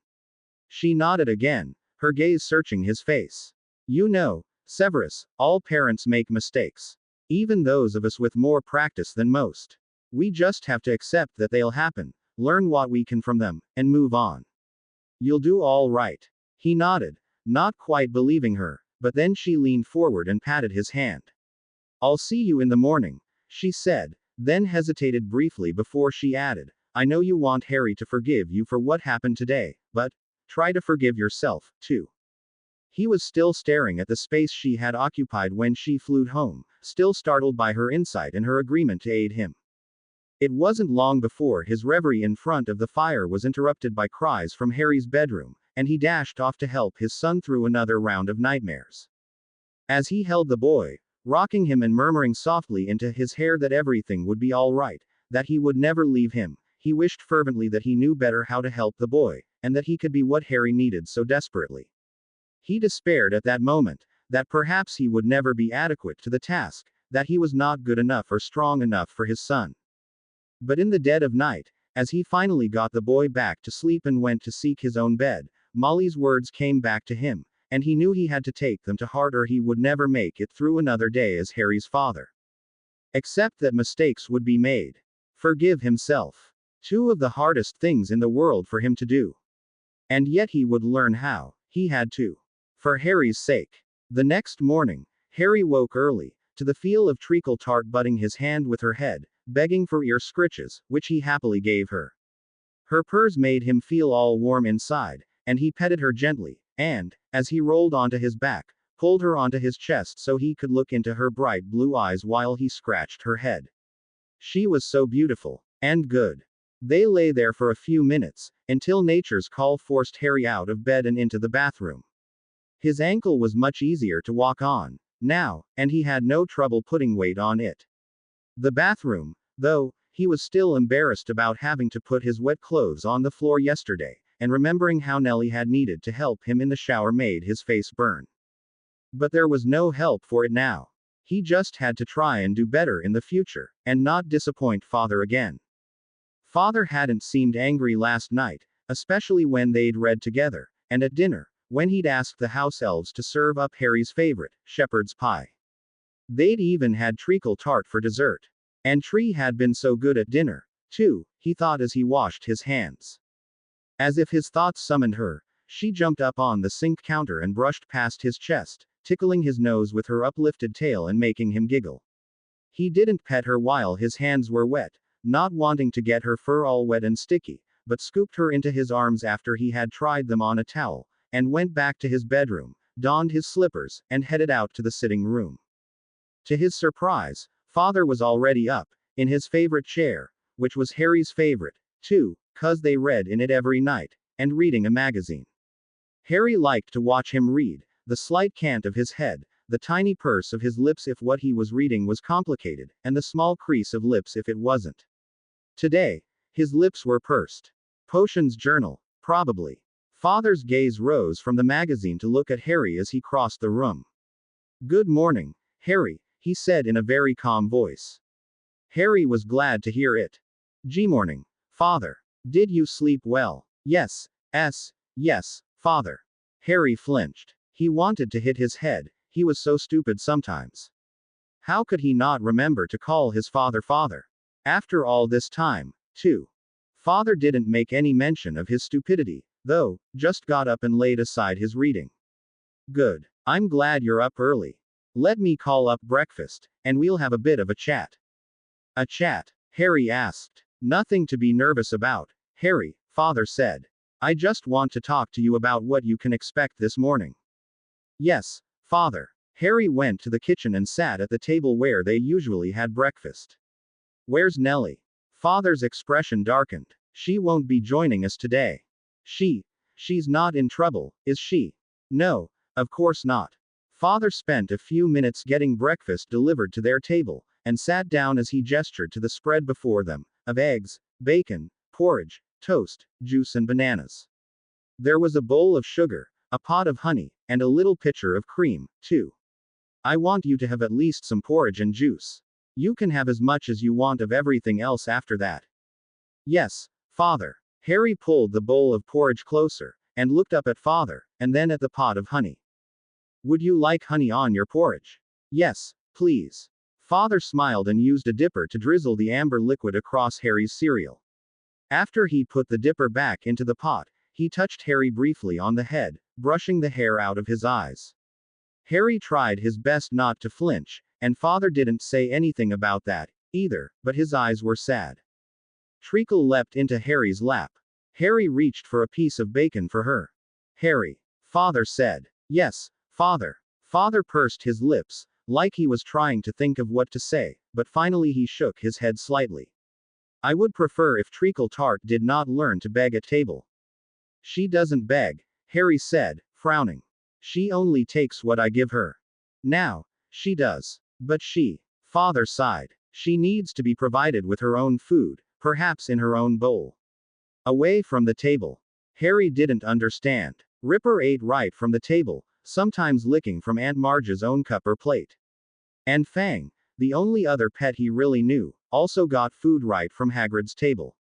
She nodded again, her gaze searching his face. You know, Severus, all parents make mistakes. Even those of us with more practice than most. We just have to accept that they'll happen, learn what we can from them, and move on. You'll do all right. He nodded, not quite believing her, but then she leaned forward and patted his hand. I'll see you in the morning, she said, then hesitated briefly before she added, I know you want Harry to forgive you for what happened today, but try to forgive yourself, too. He was still staring at the space she had occupied when she flew home, still startled by her insight and her agreement to aid him. It wasn't long before his reverie in front of the fire was interrupted by cries from Harry's bedroom, and he dashed off to help his son through another round of nightmares. As he held the boy, rocking him and murmuring softly into his hair that everything would be all right, that he would never leave him. He wished fervently that he knew better how to help the boy, and that he could be what Harry needed so desperately. He despaired at that moment, that perhaps he would never be adequate to the task, that he was not good enough or strong enough for his son. But in the dead of night, as he finally got the boy back to sleep and went to seek his own bed, Molly's words came back to him, and he knew he had to take them to heart or he would never make it through another day as Harry's father. Accept that mistakes would be made. Forgive himself. Two of the hardest things in the world for him to do. And yet he would learn how. He had to. For Harry's sake. The next morning, Harry woke early, to the feel of treacle tart butting his hand with her head, begging for ear scritches, which he happily gave her. Her purrs made him feel all warm inside, and he petted her gently, and, as he rolled onto his back, pulled her onto his chest so he could look into her bright blue eyes while he scratched her head. She was so beautiful. And good. They lay there for a few minutes, until nature's call forced Harry out of bed and into the bathroom. His ankle was much easier to walk on, now, and he had no trouble putting weight on it. The bathroom, though, he was still embarrassed about having to put his wet clothes on the floor yesterday, and remembering how Nellie had needed to help him in the shower made his face burn. But there was no help for it now. He just had to try and do better in the future, and not disappoint Father again. Father hadn't seemed angry last night, especially when they'd read together, and at dinner, when he'd asked the house elves to serve up Harry's favorite, shepherd's pie. They'd even had treacle tart for dessert. And Tree had been so good at dinner, too, he thought as he washed his hands. As if his thoughts summoned her, she jumped up on the sink counter and brushed past his chest, tickling his nose with her uplifted tail and making him giggle. He didn't pet her while his hands were wet, not wanting to get her fur all wet and sticky, but scooped her into his arms after he had tried them on a towel, and went back to his bedroom, donned his slippers, and headed out to the sitting room. To his surprise, Father was already up, in his favorite chair, which was Harry's favorite, too, 'cause they read in it every night, and reading a magazine. Harry liked to watch him read, the slight cant of his head, the tiny purse of his lips if what he was reading was complicated, and the small crease of lips if it wasn't. Today, his lips were pursed. Potion's journal, probably. Father's gaze rose from the magazine to look at Harry as he crossed the room. "Good morning, Harry," he said in a very calm voice. Harry was glad to hear it. "Morning, Father. Did you sleep well?" Yes, Father." Harry flinched. He wanted to hit his head, he was so stupid sometimes. How could he not remember to call his father father? After all this time, too. Father didn't make any mention of his stupidity, though, just got up and laid aside his reading. "Good. I'm glad you're up early. Let me call up breakfast, and we'll have a bit of a chat." "A chat?" Harry asked. "Nothing to be nervous about, Harry," Father said. "I just want to talk to you about what you can expect this morning." "Yes, Father." Harry went to the kitchen and sat at the table where they usually had breakfast. "Where's Nellie?" Father's expression darkened. "She won't be joining us today." She's not in trouble, is she?" "No, of course not." Father spent a few minutes getting breakfast delivered to their table, and sat down as he gestured to the spread before them, of eggs, bacon, porridge, toast, juice and bananas. There was a bowl of sugar, a pot of honey, and a little pitcher of cream, too. "I want you to have at least some porridge and juice. You can have as much as you want of everything else after that." "Yes, Father." Harry pulled the bowl of porridge closer, and looked up at Father, and then at the pot of honey. "Would you like honey on your porridge?" "Yes, please." Father smiled and used a dipper to drizzle the amber liquid across Harry's cereal. After he put the dipper back into the pot, he touched Harry briefly on the head, brushing the hair out of his eyes. Harry tried his best not to flinch, and Father didn't say anything about that, either, but his eyes were sad. Treacle leapt into Harry's lap. Harry reached for a piece of bacon for her. "Harry," Father said. "Yes, Father." Father pursed his lips, like he was trying to think of what to say, but finally he shook his head slightly. "I would prefer if Treacle Tart did not learn to beg at table." "She doesn't beg," Harry said, frowning. "She only takes what I give her. Now, she does. But Father sighed. She needs to be provided with her own food, perhaps in her own bowl. Away from the table. Harry didn't understand. Ripper ate right from the table, sometimes licking from Aunt Marge's own cup or plate. And Fang, the only other pet he really knew, also got food right from Hagrid's table.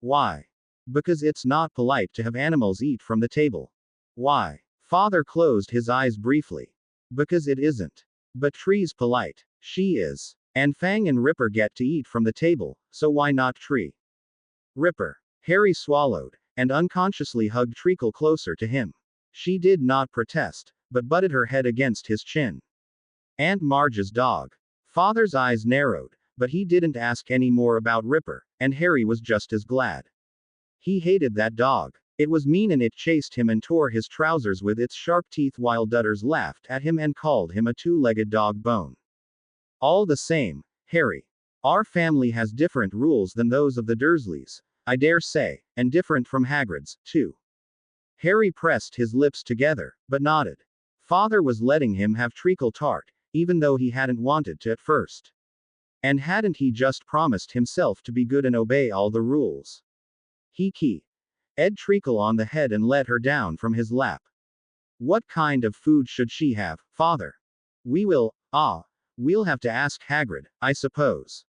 Why? Because it's not polite to have animals eat from the table. Why? Father closed his eyes briefly. Because it isn't. But Tree's polite. She is. And Fang and Ripper get to eat from the table, so why not Tree? Ripper. Harry swallowed, and unconsciously hugged Treacle closer to him. She did not protest, but butted her head against his chin. Aunt Marge's dog. Father's eyes narrowed, but he didn't ask any more about Ripper, and Harry was just as glad. He hated that dog. It was mean and it chased him and tore his trousers with its sharp teeth while Dutters laughed at him and called him a two-legged dog bone. All the same, Harry. Our family has different rules than those of the Dursleys, I dare say, and different from Hagrid's, too. Harry pressed his lips together, but nodded. Father was letting him have treacle tart, even though he hadn't wanted to at first. And hadn't he just promised himself to be good and obey all the rules? He key. Ed Treacle on the head and let her down from his lap. What kind of food should she have, Father? We'll have to ask Hagrid, I suppose.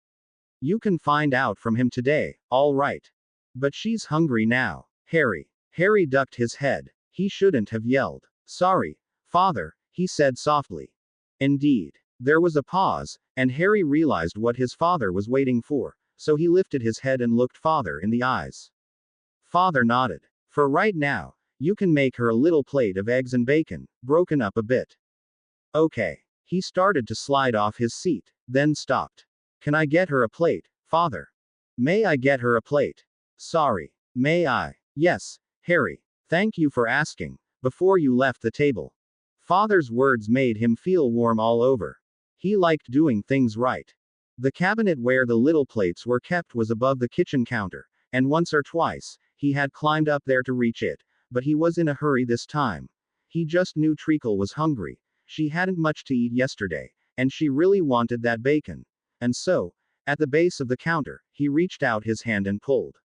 You can find out from him today, all right. But she's hungry now, Harry. Harry ducked his head. He shouldn't have yelled. Sorry, Father, he said softly. Indeed. There was a pause, and Harry realized what his father was waiting for, so he lifted his head and looked Father in the eyes. Father nodded. For right now, you can make her a little plate of eggs and bacon, broken up a bit. Okay. He started to slide off his seat, then stopped. Can I get her a plate, Father? May I get her a plate? Sorry. May I? Yes, Harry. Thank you for asking, before you left the table. Father's words made him feel warm all over. He liked doing things right. The cabinet where the little plates were kept was above the kitchen counter, and once or twice, he had climbed up there to reach it, but he was in a hurry this time. He just knew Treacle was hungry. She hadn't much to eat yesterday, and she really wanted that bacon. And so, at the base of the counter, he reached out his hand and pulled.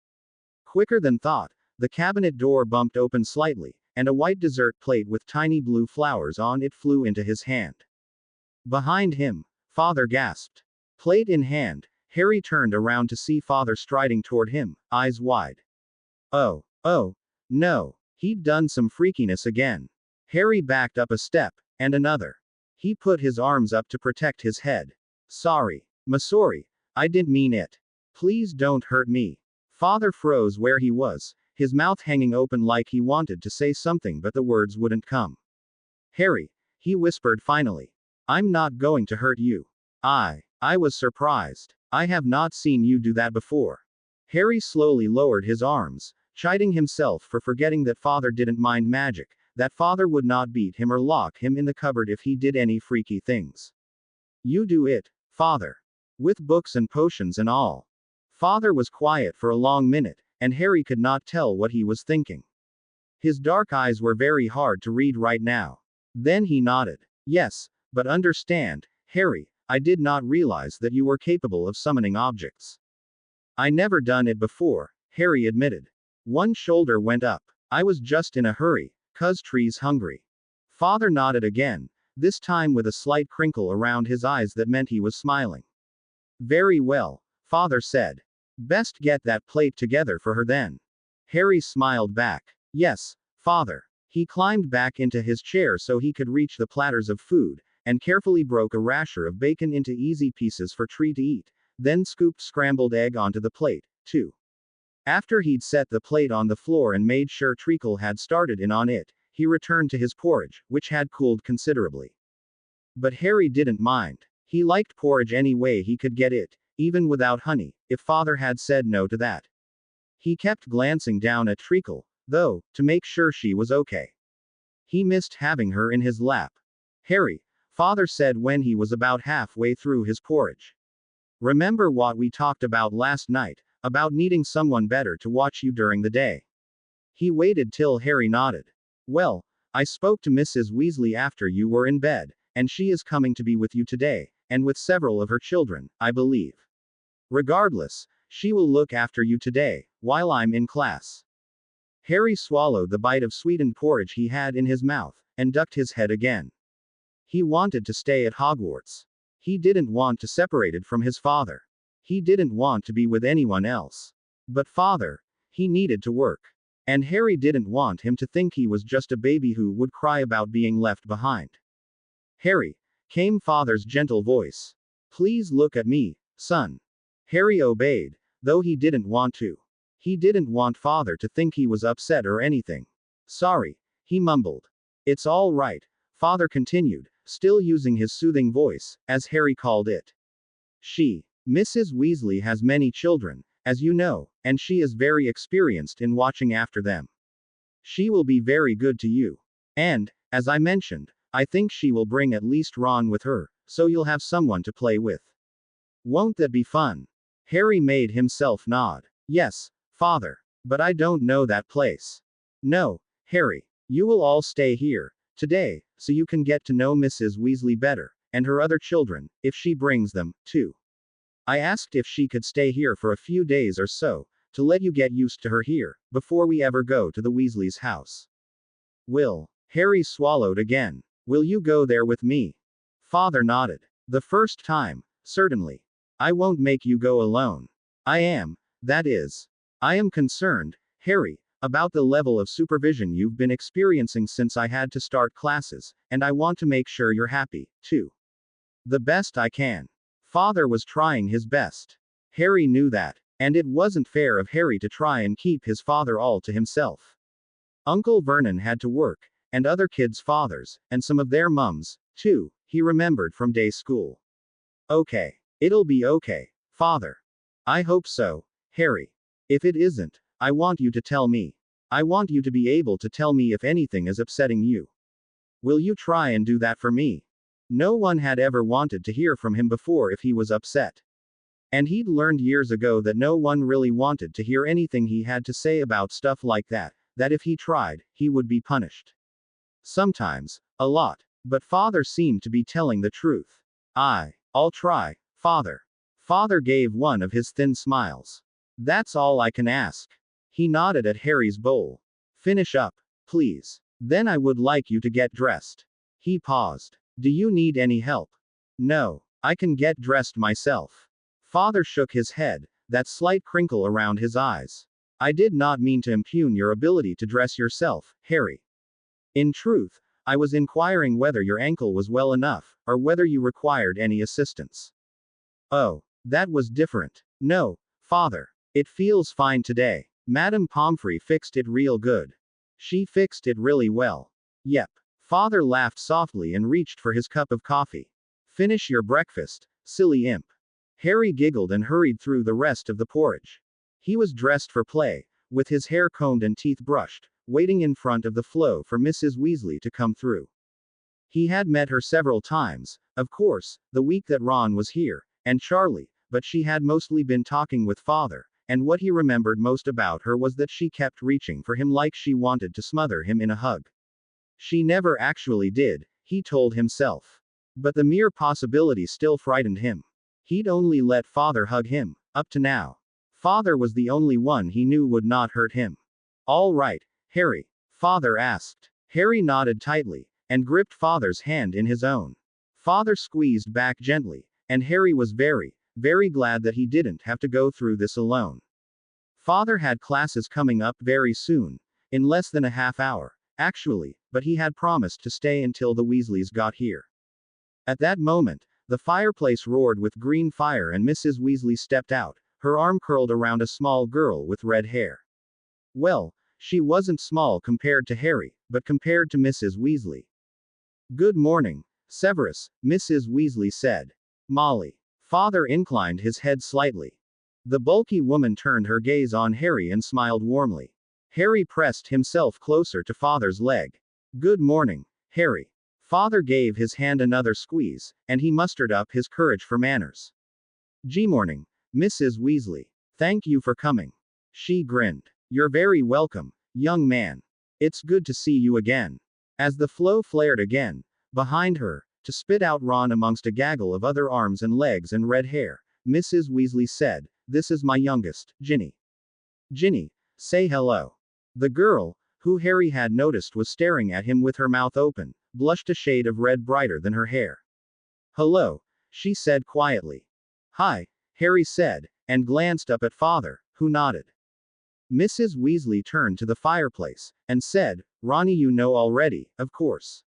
Quicker than thought, the cabinet door bumped open slightly, and a white dessert plate with tiny blue flowers on it flew into his hand. Behind him, Father gasped. Plate in hand, Harry turned around to see Father striding toward him, eyes wide. Oh, no, he'd done some freakiness again. Harry backed up a step, and another. He put his arms up to protect his head. Sorry, Masori, I didn't mean it. Please don't hurt me. Father froze where he was, his mouth hanging open like he wanted to say something but the words wouldn't come. Harry, he whispered finally. I'm not going to hurt you. I was surprised. I have not seen you do that before. Harry slowly lowered his arms, chiding himself for forgetting that Father didn't mind magic, that Father would not beat him or lock him in the cupboard if he did any freaky things. You do it, Father. With books and potions and all. Father was quiet for a long minute, and Harry could not tell what he was thinking. His dark eyes were very hard to read right now. Then he nodded. Yes, but understand, Harry, I did not realize that you were capable of summoning objects. I never done it before, Harry admitted. One shoulder went up. I was just in a hurry, 'cause Tree's hungry. Father nodded again, this time with a slight crinkle around his eyes that meant he was smiling. Very well, Father said. Best get that plate together for her then. Harry smiled back. Yes, Father. He climbed back into his chair so he could reach the platters of food, and carefully broke a rasher of bacon into easy pieces for Tree to eat, then scooped scrambled egg onto the plate, too. After he'd set the plate on the floor and made sure Treacle had started in on it, he returned to his porridge, which had cooled considerably. But Harry didn't mind. He liked porridge any way he could get it, even without honey, if Father had said no to that. He kept glancing down at Treacle, though, to make sure she was okay. He missed having her in his lap. Harry, Father said when he was about halfway through his porridge. Remember what we talked about last night, about needing someone better to watch you during the day? He waited till Harry nodded. Well, I spoke to Mrs. Weasley after you were in bed, and she is coming to be with you today, and with several of her children, I believe. Regardless, she will look after you today, while I'm in class. Harry swallowed the bite of sweetened porridge he had in his mouth, and ducked his head again. He wanted to stay at Hogwarts. He didn't want to separate it from his father. He didn't want to be with anyone else. But father, he needed to work. And Harry didn't want him to think he was just a baby who would cry about being left behind. Harry, came father's gentle voice. Please look at me, son. Harry obeyed, though he didn't want to. He didn't want father to think he was upset or anything. Sorry, he mumbled. It's all right, father continued, still using his soothing voice, as Harry called it. Mrs. Weasley has many children, as you know, and she is very experienced in watching after them. She will be very good to you. And, as I mentioned, I think she will bring at least Ron with her, so you'll have someone to play with. Won't that be fun? Harry made himself nod. Yes, father. But I don't know that place. No, Harry. You will all stay here, today, so you can get to know Mrs. Weasley better, and her other children, if she brings them, too. I asked if she could stay here for a few days or so, to let you get used to her here, before we ever go to the Weasleys' house. Harry swallowed again. Will you go there with me? Father nodded. The first time, certainly. I won't make you go alone. I am concerned, Harry, about the level of supervision you've been experiencing since I had to start classes, and I want to make sure you're happy, too. The best I can. Father was trying his best. Harry knew that, and it wasn't fair of Harry to try and keep his father all to himself. Uncle Vernon had to work, and other kids' fathers, and some of their mums, too, he remembered from day school. Okay. It'll be okay, father. I hope so, Harry. If it isn't, I want you to tell me. I want you to be able to tell me if anything is upsetting you. Will you try and do that for me? No one had ever wanted to hear from him before if he was upset. And he'd learned years ago that no one really wanted to hear anything he had to say about stuff like that if he tried, he would be punished. Sometimes, a lot. But father seemed to be telling the truth. I'll try, father. Father gave one of his thin smiles. That's all I can ask. He nodded at Harry's bowl. Finish up, please. Then I would like you to get dressed. He paused. Do you need any help? No, I can get dressed myself. Father shook his head, that slight crinkle around his eyes. I did not mean to impugn your ability to dress yourself, Harry. In truth, I was inquiring whether your ankle was well enough, or whether you required any assistance. Oh, that was different. No, father. It feels fine today. Madame Pomfrey fixed it real good. She fixed it really well. Yep. Father laughed softly and reached for his cup of coffee. Finish your breakfast, silly imp. Harry giggled and hurried through the rest of the porridge. He was dressed for play, with his hair combed and teeth brushed, waiting in front of the flow for Mrs. Weasley to come through. He had met her several times, of course, the week that Ron was here, and Charlie, but she had mostly been talking with father, and what he remembered most about her was that she kept reaching for him like she wanted to smother him in a hug. She never actually did, he told himself. But the mere possibility still frightened him. He'd only let father hug him, up to now. Father was the only one he knew would not hurt him. All right, Harry, father asked. Harry nodded tightly, and gripped father's hand in his own. Father squeezed back gently, and Harry was very, very glad that he didn't have to go through this alone. Father had classes coming up very soon, in less than a half hour, actually, but he had promised to stay until the Weasleys got here. At that moment, the fireplace roared with green fire and Mrs. Weasley stepped out, her arm curled around a small girl with red hair. Well, she wasn't small compared to Harry, but compared to Mrs. Weasley. Good morning, Severus, Mrs. Weasley said. Molly. Father inclined his head slightly. The bulky woman turned her gaze on Harry and smiled warmly. Harry pressed himself closer to father's leg. Good morning, Harry. Father gave his hand another squeeze, and he mustered up his courage for manners. Morning, Mrs. Weasley. Thank you for coming. She grinned. You're very welcome, young man. It's good to see you again. As the flow flared again, behind her, to spit out Ron amongst a gaggle of other arms and legs and red hair, Mrs. Weasley said. This is my youngest, Ginny. Ginny, say hello. The girl, who Harry had noticed was staring at him with her mouth open, blushed a shade of red brighter than her hair. Hello, she said quietly. Hi, Harry said, and glanced up at Father, who nodded. Mrs. Weasley turned to the fireplace, and said, Ronnie, you know already, of course.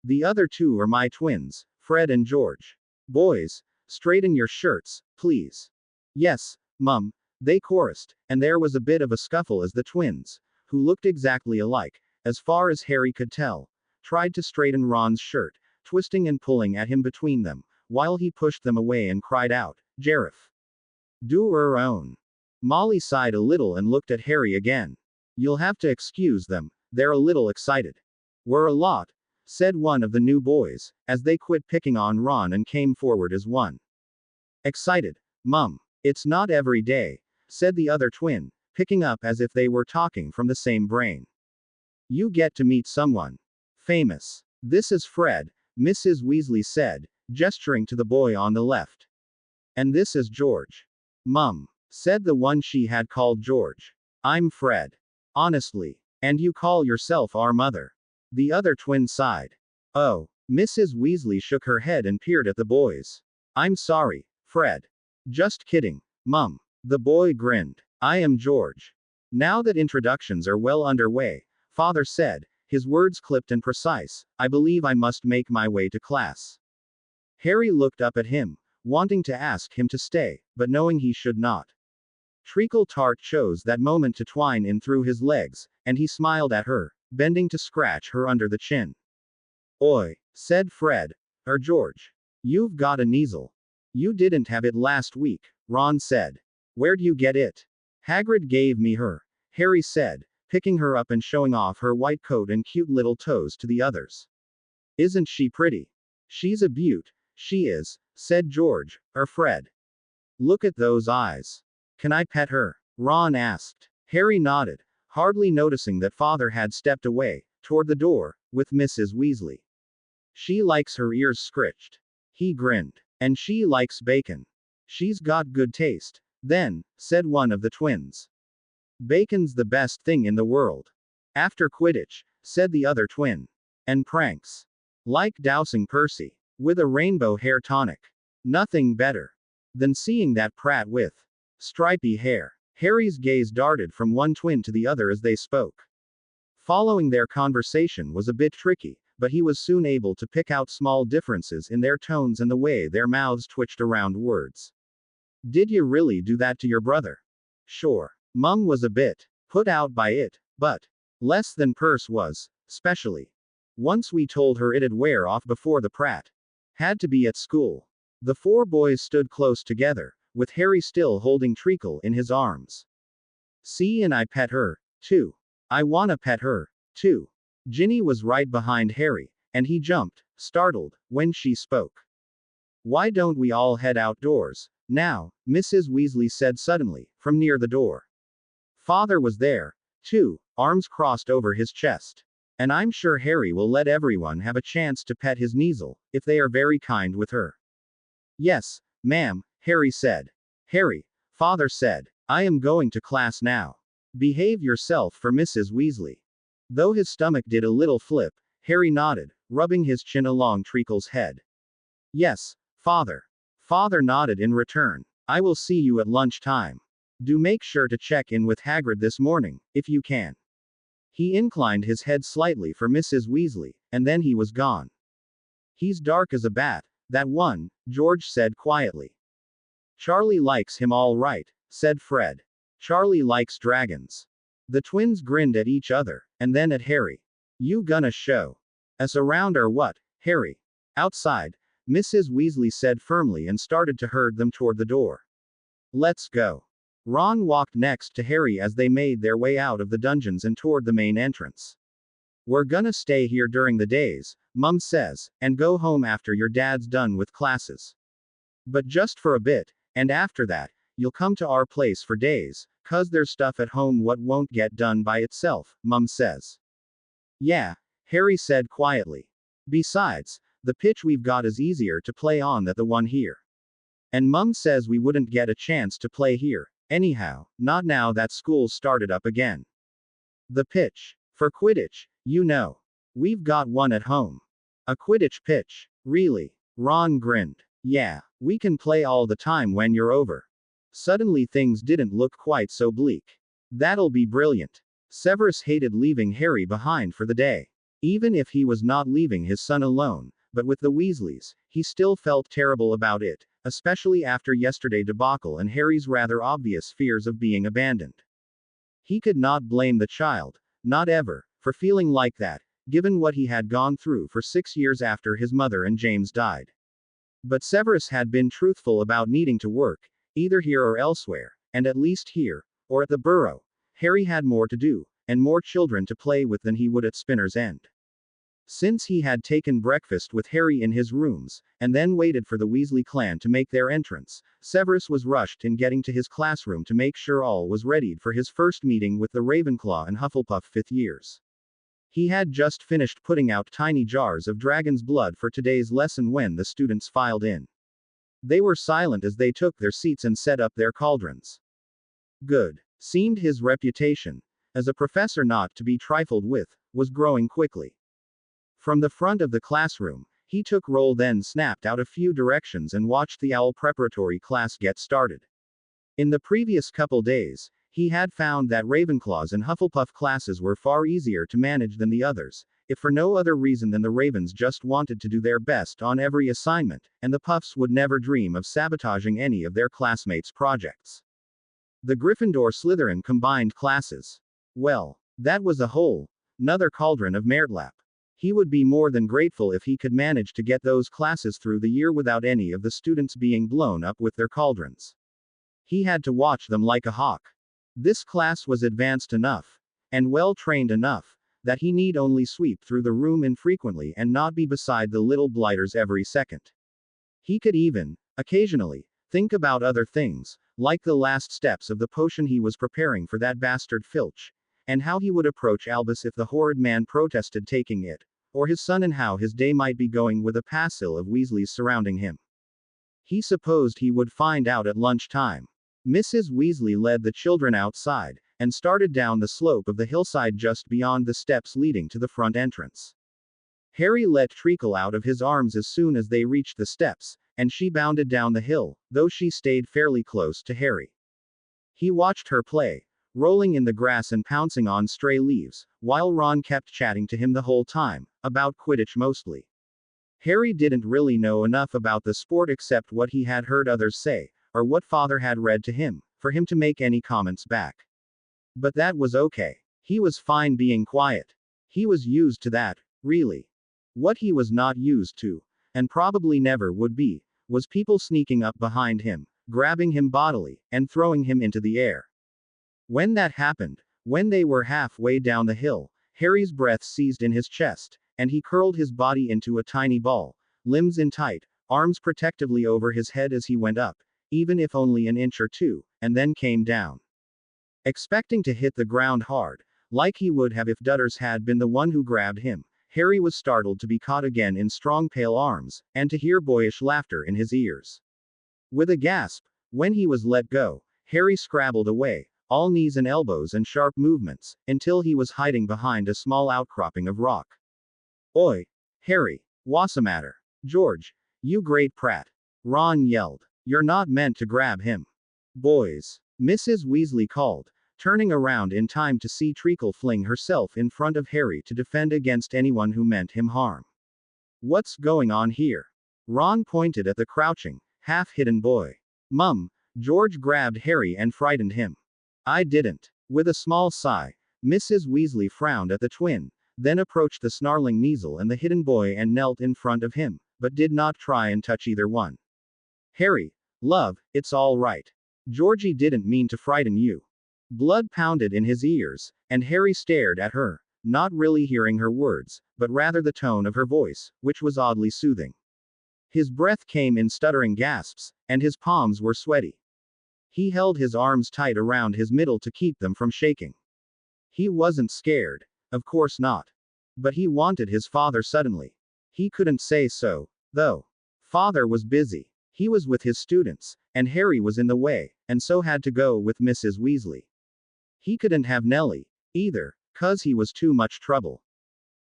The other two are my twins, Fred and George. Boys, straighten your shirts, please. Yes, Mum, they chorused, and there was a bit of a scuffle as the twins, who looked exactly alike, as far as Harry could tell, tried to straighten Ron's shirt, twisting and pulling at him between them, while he pushed them away and cried out, Jareth. Do her own. Molly sighed a little and looked at Harry again. You'll have to excuse them, they're a little excited. We're a lot, said one of the new boys, as they quit picking on Ron and came forward as one. Excited, Mum. It's not every day, said the other twin, picking up as if they were talking from the same brain. You get to meet someone famous. This is Fred, Mrs. Weasley said, gesturing to the boy on the left. And this is George. Mum, said the one she had called George. I'm Fred. Honestly. And you call yourself our mother. The other twin sighed. Oh, Mrs. Weasley shook her head and peered at the boys. I'm sorry, Fred. Just kidding, Mum. The boy grinned. I am George. Now that introductions are well underway, Father said, his words clipped and precise, I believe I must make my way to class. Harry looked up at him, wanting to ask him to stay, but knowing he should not. Treacle Tart chose that moment to twine in through his legs, and he smiled at her, bending to scratch her under the chin. Oi, said Fred. George. You've got a neasel. You didn't have it last week, Ron said. Where'd you get it? Hagrid gave me her, Harry said, picking her up and showing off her white coat and cute little toes to the others. Isn't she pretty? She's a beaut, she is, said George, Fred. Look at those eyes. Can I pet her? Ron asked. Harry nodded, hardly noticing that Father had stepped away, toward the door, with Mrs. Weasley. She likes her ears scritched. He grinned. And she likes bacon. She's got good taste, then, said one of the twins. Bacon's the best thing in the world. After Quidditch, said the other twin. And pranks. Like dousing Percy with a rainbow hair tonic. Nothing better than seeing that prat with stripy hair. Harry's gaze darted from one twin to the other as they spoke. Following their conversation was a bit tricky, but he was soon able to pick out small differences in their tones and the way their mouths twitched around words. Did you really do that to your brother? Sure. Mum was a bit put out by it, but less than Perce was, especially. Once we told her it'd wear off before the prat had to be at school. The four boys stood close together, with Harry still holding Treacle in his arms. See, and I pet her, too. I wanna pet her, too. Ginny was right behind Harry, and he jumped, startled, when she spoke. Why don't we all head outdoors, now? Mrs. Weasley said suddenly, from near the door. Father was there, too, arms crossed over his chest. And I'm sure Harry will let everyone have a chance to pet his neasel, if they are very kind with her. Yes, ma'am, Harry said. Harry, Father said, I am going to class now. Behave yourself for Mrs. Weasley. Though his stomach did a little flip, Harry nodded, rubbing his chin along Treacle's head. Yes, Father. Father nodded in return. I will see you at lunchtime. Do make sure to check in with Hagrid this morning, if you can. He inclined his head slightly for Mrs. Weasley, and then he was gone. He's dark as a bat, that one, George said quietly. Charlie likes him all right, said Fred. Charlie likes dragons. The twins grinned at each other, and then at Harry. You gonna show us around or what, Harry? Outside, Mrs. Weasley said firmly and started to herd them toward the door. Let's go. Ron walked next to Harry as they made their way out of the dungeons and toward the main entrance. We're gonna stay here during the days, Mum says, and go home after your dad's done with classes. But just for a bit, and after that, you'll come to our place for days, 'cause there's stuff at home what won't get done by itself, Mum says. Yeah, Harry said quietly. Besides, the pitch we've got is easier to play on than the one here. And Mum says we wouldn't get a chance to play here. Anyhow, not now that school's started up again. The pitch. For Quidditch, you know. We've got one at home. A Quidditch pitch. Really? Ron grinned. Yeah, we can play all the time when you're over. Suddenly things didn't look quite so bleak. That'll be brilliant. Severus hated leaving Harry behind for the day. Even if he was not leaving his son alone, but with the Weasleys, he still felt terrible about it, especially after yesterday's debacle and Harry's rather obvious fears of being abandoned. He could not blame the child, not ever, for feeling like that, given what he had gone through for 6 years after his mother and James died. But Severus had been truthful about needing to work, either here or elsewhere, and at least here, or at the Burrow, Harry had more to do, and more children to play with than he would at Spinner's End. Since he had taken breakfast with Harry in his rooms, and then waited for the Weasley clan to make their entrance, Severus was rushed in getting to his classroom to make sure all was ready for his first meeting with the Ravenclaw and Hufflepuff fifth years. He had just finished putting out tiny jars of dragon's blood for today's lesson when the students filed in. They were silent as they took their seats and set up their cauldrons. Good. Seemed his reputation, as a professor not to be trifled with, was growing quickly. From the front of the classroom, he took roll, then snapped out a few directions and watched the owl preparatory class get started. In the previous couple days, he had found that Ravenclaw's and Hufflepuff classes were far easier to manage than the others, if for no other reason than the Ravens just wanted to do their best on every assignment, and the Puffs would never dream of sabotaging any of their classmates' projects. The Gryffindor-Slytherin combined classes. Well, that was a whole another cauldron of Mertlap. He would be more than grateful if he could manage to get those classes through the year without any of the students being blown up with their cauldrons. He had to watch them like a hawk. This class was advanced enough, and well trained enough, that he need only sweep through the room infrequently and not be beside the little blighters every second. He could even, occasionally, think about other things, like the last steps of the potion he was preparing for that bastard Filch, and how he would approach Albus if the horrid man protested taking it, or his son, and how his day might be going with a passil of Weasleys surrounding him. He supposed he would find out at lunchtime. Mrs. Weasley led the children outside, and started down the slope of the hillside just beyond the steps leading to the front entrance. Harry let Treacle out of his arms as soon as they reached the steps, and she bounded down the hill, though she stayed fairly close to Harry. He watched her play, rolling in the grass and pouncing on stray leaves, while Ron kept chatting to him the whole time, about Quidditch mostly. Harry didn't really know enough about the sport except what he had heard others say, or what Father had read to him, for him to make any comments back. But that was okay. He was fine being quiet. He was used to that, really. What he was not used to, and probably never would be, was people sneaking up behind him, grabbing him bodily, and throwing him into the air. When that happened, when they were halfway down the hill, Harry's breath seized in his chest, and he curled his body into a tiny ball, limbs in tight, arms protectively over his head as he went up, even if only an inch or two, and then came down. Expecting to hit the ground hard, like he would have if Dutters had been the one who grabbed him, Harry was startled to be caught again in strong pale arms, and to hear boyish laughter in his ears. With a gasp, when he was let go, Harry scrabbled away, all knees and elbows and sharp movements, until he was hiding behind a small outcropping of rock. Oi! Harry! Whassamatter? George! You great prat! Ron yelled. You're not meant to grab him. Boys! Mrs. Weasley called, turning around in time to see Treacle fling herself in front of Harry to defend against anyone who meant him harm. What's going on here? Ron pointed at the crouching, half-hidden boy. Mum, George grabbed Harry and frightened him. I didn't. With a small sigh, Mrs. Weasley frowned at the twin, then approached the snarling Measle and the hidden boy and knelt in front of him, but did not try and touch either one. Harry, love, it's all right. Georgie didn't mean to frighten you. Blood pounded in his ears, and Harry stared at her, not really hearing her words, but rather the tone of her voice, which was oddly soothing. His breath came in stuttering gasps, and his palms were sweaty. He held his arms tight around his middle to keep them from shaking. He wasn't scared. Of course not. But he wanted his father suddenly. He couldn't say so, though. Father was busy. He was with his students, and Harry was in the way, and so had to go with Mrs. Weasley. He couldn't have Nellie, either, 'cause he was too much trouble.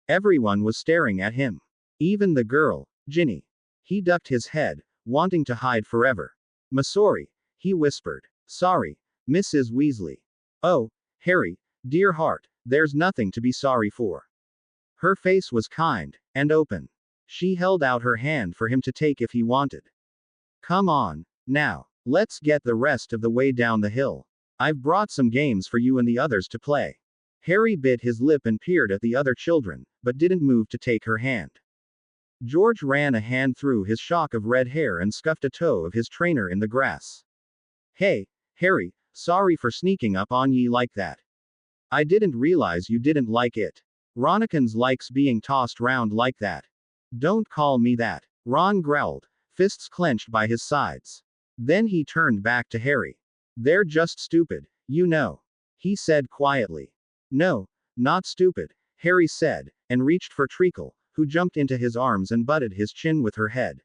Everyone was staring at him. Even the girl, Ginny. He ducked his head, wanting to hide forever. "Sorry," he whispered. "Sorry, Mrs. Weasley." "Oh, Harry, dear heart, there's nothing to be sorry for." Her face was kind and open. She held out her hand for him to take if he wanted. "Come on, now, let's get the rest of the way down the hill. I've brought some games for you and the others to play." Harry bit his lip and peered at the other children, but didn't move to take her hand. George ran a hand through his shock of red hair and scuffed a toe of his trainer in the grass. "Hey, Harry, sorry for sneaking up on ye like that. I didn't realize you didn't like it. Ronikins likes being tossed round like that." "Don't call me that," Ron growled, fists clenched by his sides. Then he turned back to Harry. "They're just stupid, you know," he said quietly. "No, not stupid," Harry said, and reached for Treacle, who jumped into his arms and butted his chin with her head.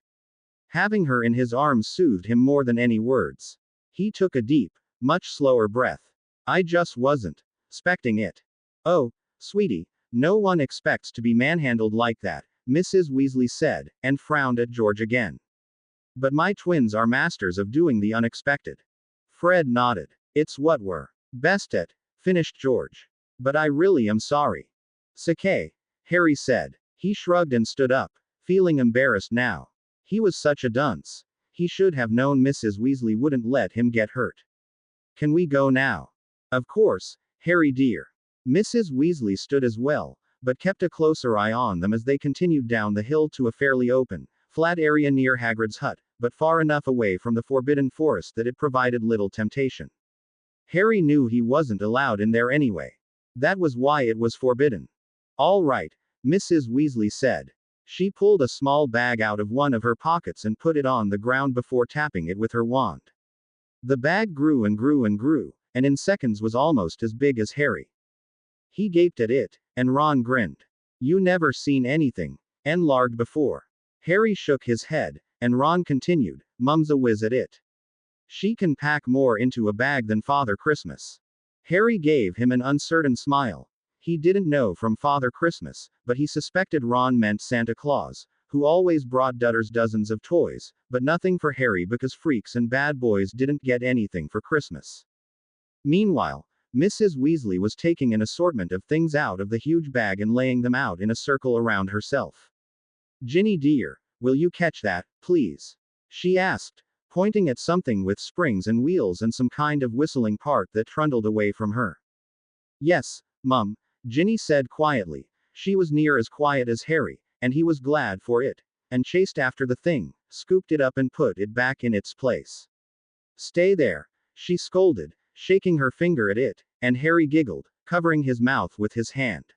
Having her in his arms soothed him more than any words. He took a deep, much slower breath. "I just wasn't expecting it." "Oh, sweetie, no one expects to be manhandled like that," Mrs. Weasley said, and frowned at George again. "But my twins are masters of doing the unexpected." Fred nodded. "It's what we're best at," finished George. "But I really am sorry." "Sakay," Harry said. He shrugged and stood up, feeling embarrassed now. He was such a dunce. He should have known Mrs. Weasley wouldn't let him get hurt. "Can we go now?" "Of course, Harry dear." Mrs. Weasley stood as well, but kept a closer eye on them as they continued down the hill to a fairly open, flat area near Hagrid's hut, but far enough away from the forbidden forest that it provided little temptation. Harry knew he wasn't allowed in there anyway. That was why it was forbidden. "All right," Mrs. Weasley said. She pulled a small bag out of one of her pockets and put it on the ground before tapping it with her wand. The bag grew and grew and grew, and in seconds was almost as big as Harry. He gaped at it, and Ron grinned. "You never seen anything enlarged before." Harry shook his head, and Ron continued, "Mum's a whiz at it. She can pack more into a bag than Father Christmas." Harry gave him an uncertain smile. He didn't know from Father Christmas, but he suspected Ron meant Santa Claus, who always brought Dutters dozens of toys, but nothing for Harry because freaks and bad boys didn't get anything for Christmas. Meanwhile, Mrs. Weasley was taking an assortment of things out of the huge bag and laying them out in a circle around herself. "Ginny dear, will you catch that, please?" she asked, pointing at something with springs and wheels and some kind of whistling part that trundled away from her. "Yes, Mum," Ginny said quietly. She was near as quiet as Harry, and he was glad for it, and chased after the thing, scooped it up and put it back in its place. "Stay there," she scolded, shaking her finger at it, and Harry giggled, covering his mouth with his hand.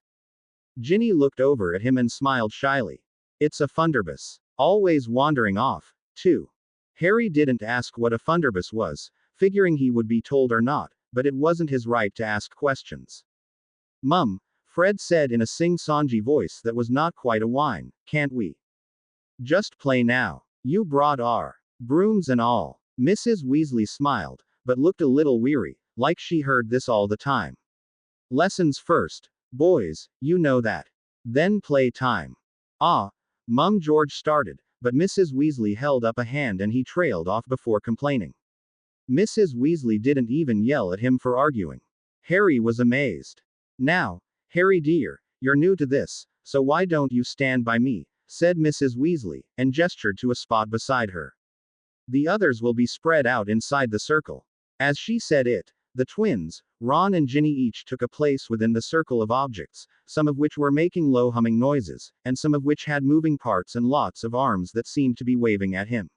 Ginny looked over at him and smiled shyly. "It's a funderbus. Always wandering off, too." Harry didn't ask what a funderbus was, figuring he would be told or not, but it wasn't his right to ask questions. "Mum," Fred said in a sing-songy voice that was not quite a whine, "can't we just play now? You brought our brooms and all." Mrs. Weasley smiled, but looked a little weary, like she heard this all the time. "Lessons first, boys, you know that. Then play time." "Ah." Mum George started, but Mrs. Weasley held up a hand and he trailed off before complaining. Mrs. Weasley didn't even yell at him for arguing. Harry was amazed. "Now, Harry dear, you're new to this, so why don't you stand by me?" said Mrs. Weasley, and gestured to a spot beside her. "The others will be spread out inside the circle." As she said it, the twins, Ron and Ginny each took a place within the circle of objects, some of which were making low humming noises, and some of which had moving parts and lots of arms that seemed to be waving at him.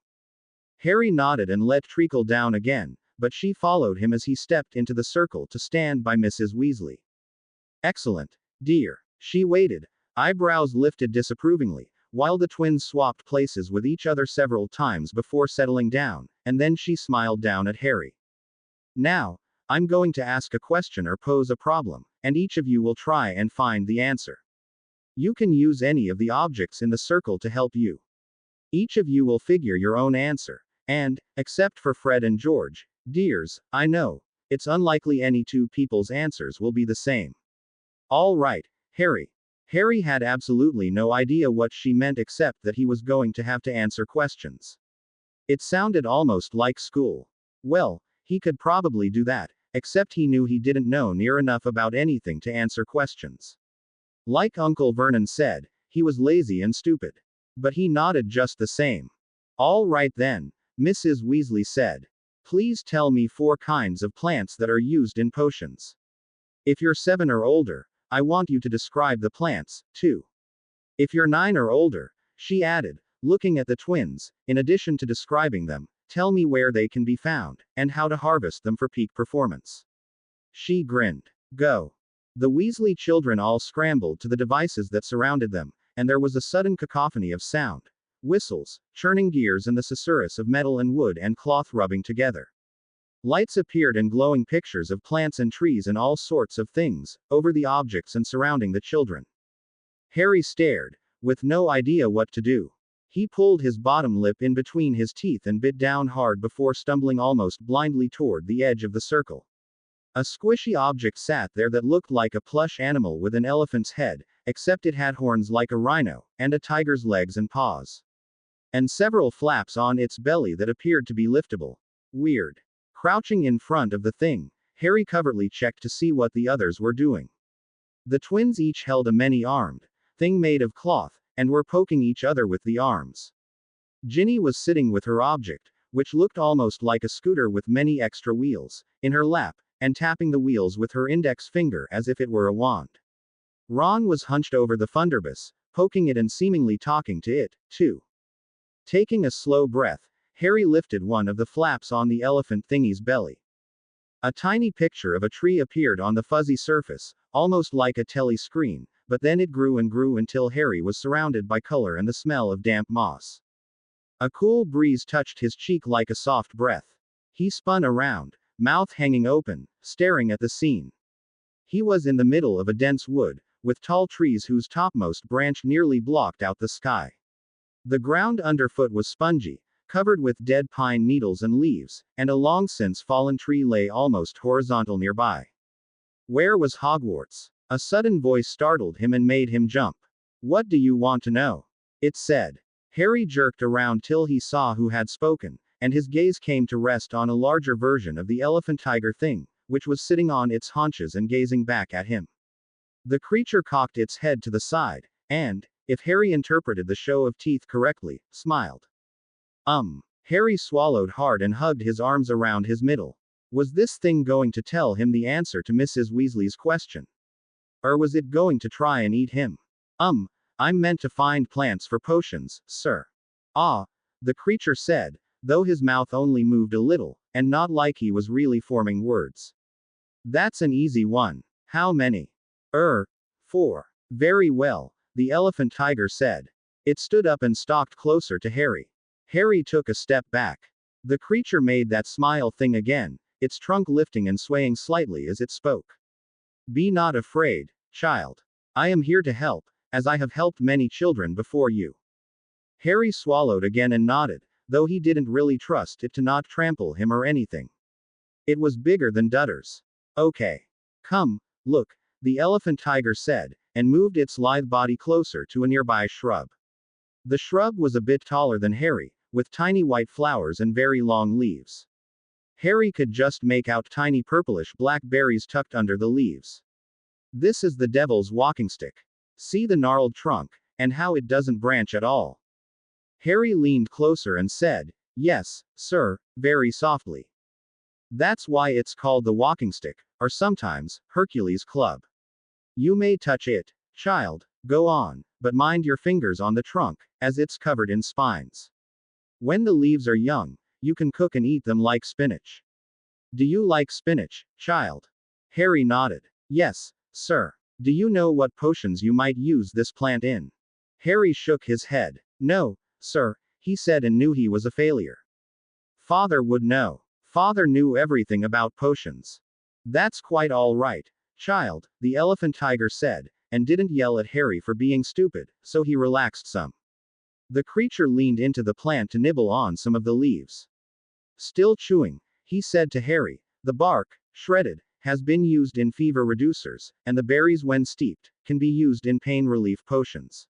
Harry nodded and let Treacle down again, but she followed him as he stepped into the circle to stand by Mrs. Weasley. "Excellent, dear." She waited, eyebrows lifted disapprovingly, while the twins swapped places with each other several times before settling down, and then she smiled down at Harry. "Now, I'm going to ask a question or pose a problem, and each of you will try and find the answer. You can use any of the objects in the circle to help you. Each of you will figure your own answer, And, except for Fred and George, dears, I know. It's unlikely any two people's answers will be the same. All right, Harry. Harry had absolutely no idea what she meant except that he was going to have to answer questions. It sounded almost like school. Well, he could probably do that, except he knew he didn't know near enough about anything to answer questions. Like Uncle Vernon said, he was lazy and stupid. But he nodded just the same. All right then, Mrs. Weasley said. Please tell me 4 kinds of plants that are used in potions. If you're 7 or older, I want you to describe the plants, too. If you're 9 or older, she added, looking at the twins, in addition to describing them, tell me where they can be found, and how to harvest them for peak performance. She grinned. Go. The Weasley children all scrambled to the devices that surrounded them, and there was a sudden cacophony of sound. Whistles, churning gears, and the susurrus of metal and wood and cloth rubbing together. Lights appeared and glowing pictures of plants and trees and all sorts of things, over the objects and surrounding the children. Harry stared, with no idea what to do. He pulled his bottom lip in between his teeth and bit down hard before stumbling almost blindly toward the edge of the circle. A squishy object sat there that looked like a plush animal with an elephant's head, except it had horns like a rhino, and a tiger's legs and paws. And several flaps on its belly that appeared to be liftable. Weird. Crouching in front of the thing, Harry covertly checked to see what the others were doing. The twins each held a many-armed thing made of cloth, and were poking each other with the arms. Ginny was sitting with her object, which looked almost like a scooter with many extra wheels, in her lap, and tapping the wheels with her index finger as if it were a wand. Ron was hunched over the Funderbus, poking it and seemingly talking to it, too. Taking a slow breath, Harry lifted one of the flaps on the elephant thingy's belly. A tiny picture of a tree appeared on the fuzzy surface, almost like a telescreen, but then it grew and grew until Harry was surrounded by color and the smell of damp moss. A cool breeze touched his cheek like a soft breath. He spun around, mouth hanging open, staring at the scene. He was in the middle of a dense wood, with tall trees whose topmost branch nearly blocked out the sky. The ground underfoot was spongy, covered with dead pine needles and leaves, and a long since fallen tree lay almost horizontal nearby. Where was Hogwarts? A sudden voice startled him and made him jump. What do you want to know? It said. Harry jerked around till he saw who had spoken, and his gaze came to rest on a larger version of the elephant tiger thing, which was sitting on its haunches and gazing back at him. The creature cocked its head to the side, and, if Harry interpreted the show of teeth correctly, smiled. Harry swallowed hard and hugged his arms around his middle. Was this thing going to tell him the answer to Mrs. Weasley's question? Or was it going to try and eat him? I'm meant to find plants for potions, sir. Ah, the creature said, though his mouth only moved a little, and not like he was really forming words. That's an easy one. How many? 4. Very well, the elephant tiger said. It stood up and stalked closer to Harry. Harry took a step back. The creature made that smile thing again, its trunk lifting and swaying slightly as it spoke. Be not afraid, child. I am here to help, as I have helped many children before you. Harry swallowed again and nodded, though he didn't really trust it to not trample him or anything. It was bigger than Dudder's. Okay. Come, look, the elephant tiger said, and moved its lithe body closer to a nearby shrub. The shrub was a bit taller than Harry, with tiny white flowers and very long leaves. Harry could just make out tiny purplish black berries tucked under the leaves. This is the devil's walking stick. See the gnarled trunk, and how it doesn't branch at all. Harry leaned closer and said, Yes, sir, very softly. That's why it's called the walking stick, or sometimes, Hercules Club. You may touch it, child, go on, but mind your fingers on the trunk, as it's covered in spines. When the leaves are young, you can cook and eat them like spinach. Do you like spinach, child? Harry nodded. Yes, sir. Do you know what potions you might use this plant in? Harry shook his head. No, sir, he said and knew he was a failure. Father would know. Father knew everything about potions. That's quite all right, child, the elephant tiger said, and didn't yell at Harry for being stupid, so he relaxed some. The creature leaned into the plant to nibble on some of the leaves. Still chewing, he said to Harry, the bark, shredded, has been used in fever reducers, and the berries, when steeped, can be used in pain relief potions.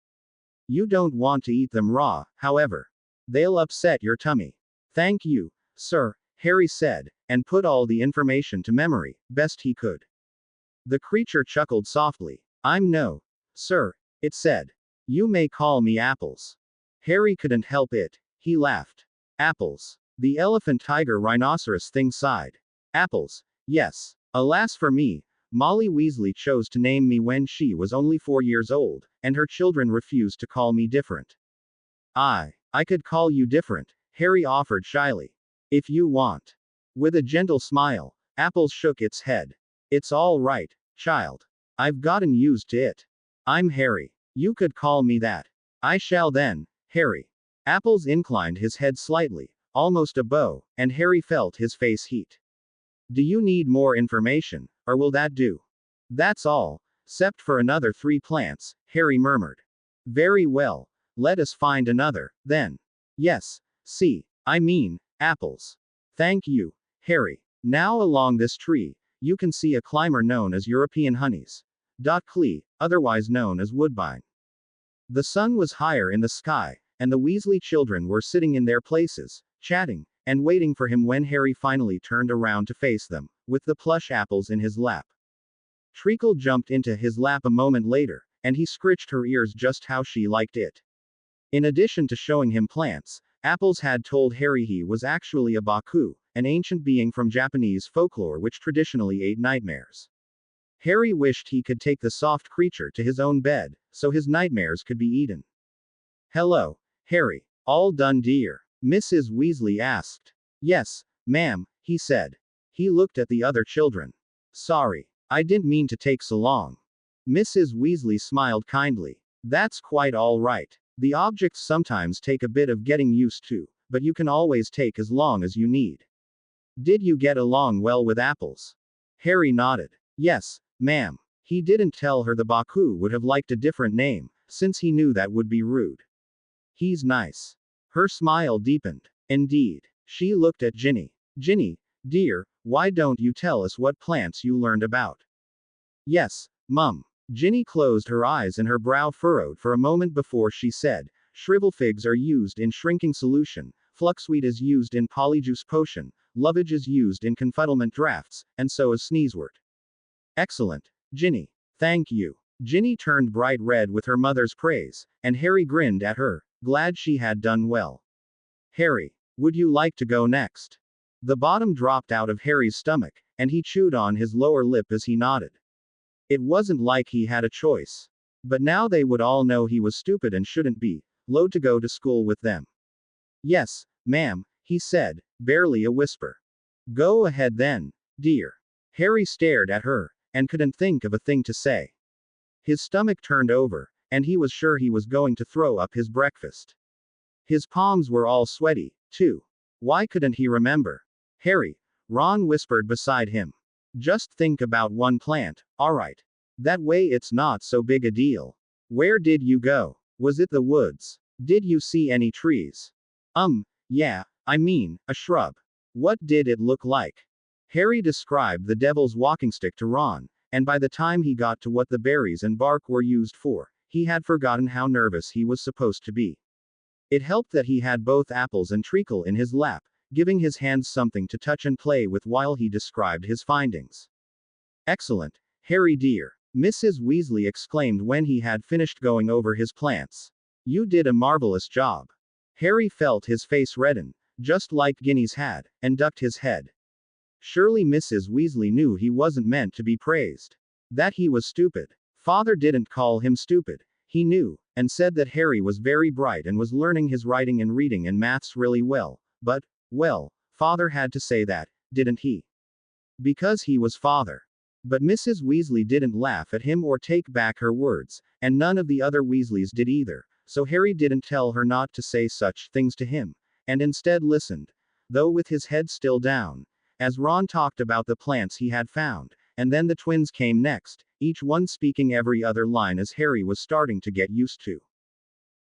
You don't want to eat them raw, however. They'll upset your tummy. Thank you, sir, Harry said, and put all the information to memory, best he could. The creature chuckled softly. I'm no, sir, it said. You may call me Apples. Harry couldn't help it. He laughed. Apples. The elephant, tiger, rhinoceros thing sighed. Apples. Yes. Alas for me, Molly Weasley chose to name me when she was only 4 years old, and her children refused to call me different. I could call you different, Harry offered shyly. If you want. With a gentle smile, Apples shook its head. It's all right, child. I've gotten used to it. I'm Harry. You could call me that. I shall then, Harry. Apples inclined his head slightly, almost a bow, and Harry felt his face heat. Do you need more information, or will that do? That's all, except for another 3 plants, Harry murmured. Very well. Let us find another, then. Yes, I mean, apples. Thank you, Harry. Now along this tree, you can see a climber known as European honeys. Clee, otherwise known as woodbine. The sun was higher in the sky, and the Weasley children were sitting in their places, chatting, and waiting for him when Harry finally turned around to face them, with the plush apples in his lap. Treacle jumped into his lap a moment later, and he scritched her ears just how she liked it. In addition to showing him plants, Apples had told Harry he was actually a Baku, an ancient being from Japanese folklore which traditionally ate nightmares. Harry wished he could take the soft creature to his own bed, so his nightmares could be eaten. Hello, Harry. All done, dear? Mrs. Weasley asked. Yes, ma'am, he said. He looked at the other children. Sorry, I didn't mean to take so long. Mrs. Weasley smiled kindly. That's quite all right. The objects sometimes take a bit of getting used to, but you can always take as long as you need. Did you get along well with Apples? Harry nodded. Yes, ma'am. He didn't tell her the Baku would have liked a different name, since he knew that would be rude. He's nice. Her smile deepened. Indeed. She looked at Ginny. Ginny, dear, why don't you tell us what plants you learned about? Yes, Mum. Ginny closed her eyes and her brow furrowed for a moment before she said, Shrivelfigs are used in shrinking solution, Fluxweed is used in polyjuice potion, Lovage is used in confuddlement drafts, and so is Sneezewort. Excellent, Ginny. Thank you. Ginny turned bright red with her mother's praise, and Harry grinned at her, glad she had done well. Harry, would you like to go next? The bottom dropped out of Harry's stomach, and he chewed on his lower lip as he nodded. It wasn't like he had a choice. But now they would all know he was stupid and shouldn't be allowed to go to school with them. Yes, ma'am, he said, barely a whisper. Go ahead then, dear. Harry stared at her, and couldn't think of a thing to say. His stomach turned over, and he was sure he was going to throw up his breakfast. His palms were all sweaty, too. Why couldn't he remember? Harry, Ron whispered beside him. Just think about one plant, alright. That way it's not so big a deal. Where did you go? Was it the woods? Did you see any trees? Yeah, I mean, a shrub. What did it look like? Harry described the devil's walking stick to Ron, and by the time he got to what the berries and bark were used for, he had forgotten how nervous he was supposed to be. It helped that he had both Apples and Treacle in his lap, giving his hands something to touch and play with while he described his findings. Excellent, Harry dear, Mrs. Weasley exclaimed when he had finished going over his plants. You did a marvelous job. Harry felt his face redden, just like Ginny's had, and ducked his head. Surely Mrs. Weasley knew he wasn't meant to be praised. That he was stupid. Father didn't call him stupid. He knew, and said that Harry was very bright and was learning his writing and reading and maths really well, but, well, Father had to say that, didn't he? Because he was Father. But Mrs. Weasley didn't laugh at him or take back her words, and none of the other Weasleys did either, so Harry didn't tell her not to say such things to him, and instead listened, though with his head still down, as Ron talked about the plants he had found, and then the twins came next, each one speaking every other line as Harry was starting to get used to.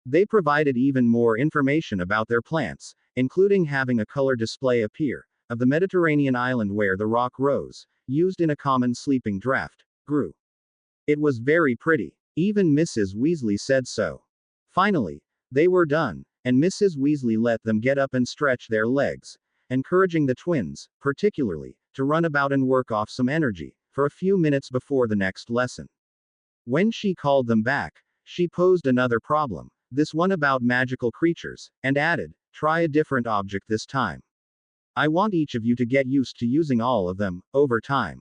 They provided even more information about their plants, including having a color display appear, of the Mediterranean island where the rock rose, used in a common sleeping draught, grew. It was very pretty. Even Mrs. Weasley said so. Finally, they were done, and Mrs. Weasley let them get up and stretch their legs, encouraging the twins, particularly, to run about and work off some energy, for a few minutes before the next lesson. When she called them back, she posed another problem, this one about magical creatures, and added, "Try a different object this time. I want each of you to get used to using all of them, over time."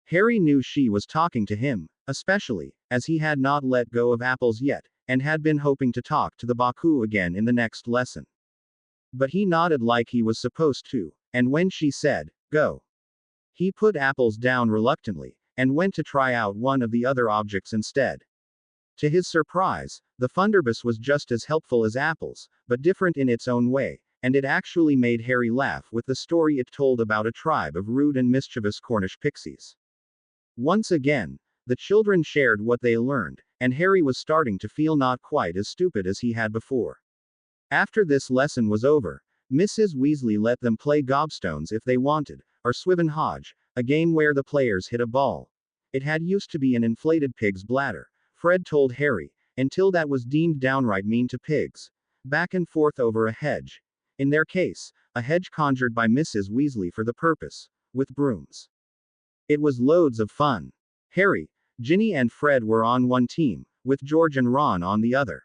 Harry knew she was talking to him, especially, as he had not let go of apples yet, and had been hoping to talk to the Baku again in the next lesson. But he nodded like he was supposed to, and when she said, "Go," he put apples down reluctantly, and went to try out one of the other objects instead. To his surprise, the Funderbus was just as helpful as apples, but different in its own way, and it actually made Harry laugh with the story it told about a tribe of rude and mischievous Cornish pixies. Once again, the children shared what they learned, and Harry was starting to feel not quite as stupid as he had before. After this lesson was over, Mrs. Weasley let them play gobstones if they wanted, or Swiven Hodge, a game where the players hit a ball. It had used to be an inflated pig's bladder, Fred told Harry, until that was deemed downright mean to pigs. Back and forth over a hedge. In their case, a hedge conjured by Mrs. Weasley for the purpose, with brooms. It was loads of fun. Harry, Ginny and Fred were on one team, with George and Ron on the other.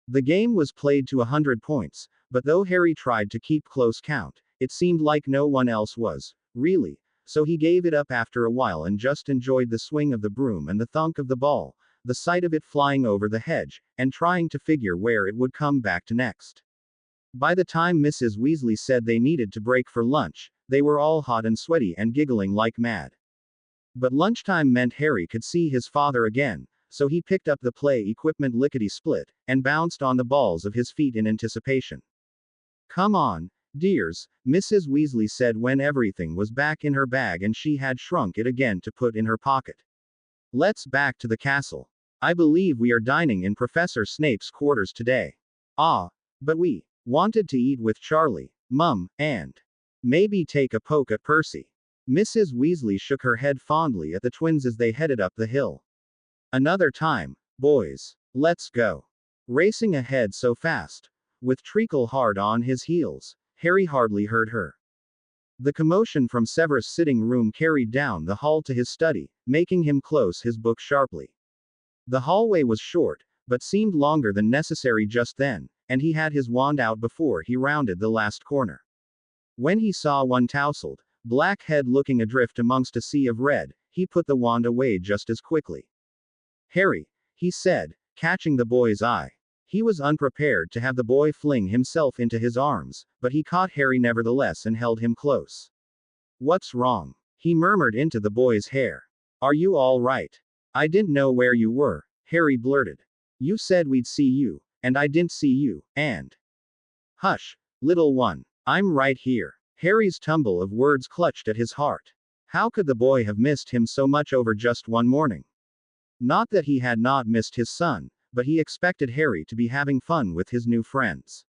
The game was played to 100 points, but though Harry tried to keep close count, it seemed like no one else was, really, so he gave it up after a while and just enjoyed the swing of the broom and the thunk of the ball, the sight of it flying over the hedge, and trying to figure where it would come back to next. By the time Mrs. Weasley said they needed to break for lunch, they were all hot and sweaty and giggling like mad. But lunchtime meant Harry could see his father again, so he picked up the play equipment lickety-split, and bounced on the balls of his feet in anticipation. "Come on, dears," Mrs. Weasley said when everything was back in her bag and she had shrunk it again to put in her pocket. "Let's back to the castle. I believe we are dining in Professor Snape's quarters today." "Ah, but we wanted to eat with Charlie, Mum, and maybe take a poke at Percy." Mrs. Weasley shook her head fondly at the twins as they headed up the hill. "Another time, boys. Let's go." Racing ahead so fast, with Treacle hard on his heels, Harry hardly heard her. The commotion from Severus' sitting room carried down the hall to his study, making him close his book sharply. The hallway was short, but seemed longer than necessary just then, and he had his wand out before he rounded the last corner. When he saw one tousled, black head looking adrift amongst a sea of red, he put the wand away just as quickly. "Harry," he said, catching the boy's eye. He was unprepared to have the boy fling himself into his arms, but he caught Harry nevertheless and held him close. "What's wrong?" he murmured into the boy's hair. "Are you all right?" "I didn't know where you were," Harry blurted. "You said we'd see you, and I didn't see you, and—" "Hush, little one. I'm right here." Harry's tumble of words clutched at his heart. How could the boy have missed him so much over just one morning? Not that he had not missed his son, but he expected Harry to be having fun with his new friends.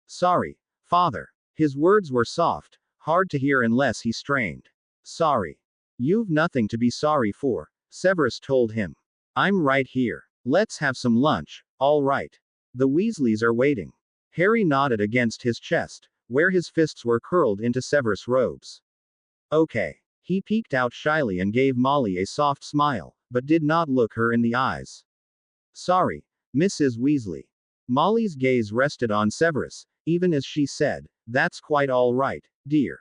"Sorry, father." His words were soft, hard to hear unless he strained. "Sorry. You've nothing to be sorry for," Severus told him. "I'm right here. Let's have some lunch, all right. The Weasleys are waiting." Harry nodded against his chest, where his fists were curled into Severus' robes. "Okay." He peeked out shyly and gave Molly a soft smile, but did not look her in the eyes. "Sorry, Mrs. Weasley." Molly's gaze rested on Severus, even as she said, "That's quite all right, dear.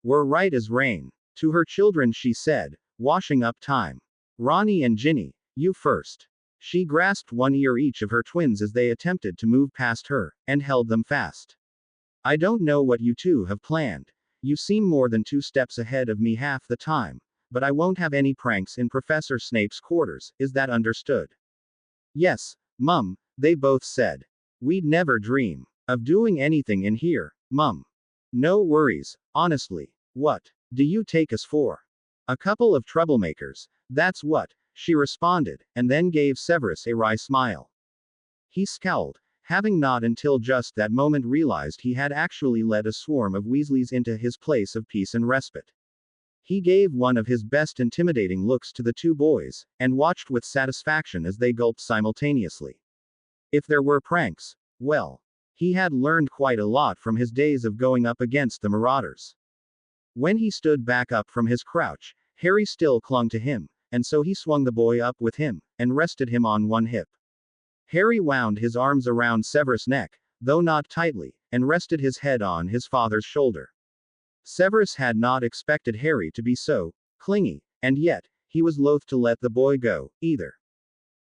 We're right as rain." To her children she said, "Washing up time. Ronnie and Ginny, you first." She grasped one ear each of her twins as they attempted to move past her, and held them fast. "I don't know what you two have planned. You seem more than 2 steps ahead of me half the time, but I won't have any pranks in Professor Snape's quarters, is that understood?" "Yes, Mum," they both said. "We'd never dream of doing anything in here, Mum." "No worries, honestly. What do you take us for? A couple of troublemakers, that's what," she responded, and then gave Severus a wry smile. He scowled, having not until just that moment realized he had actually led a swarm of Weasleys into his place of peace and respite. He gave one of his best intimidating looks to the two boys, and watched with satisfaction as they gulped simultaneously. If there were pranks, well, he had learned quite a lot from his days of going up against the Marauders. When he stood back up from his crouch, Harry still clung to him, and so he swung the boy up with him, and rested him on one hip. Harry wound his arms around Severus' neck, though not tightly, and rested his head on his father's shoulder. Severus had not expected Harry to be so clingy, and yet, he was loath to let the boy go, either.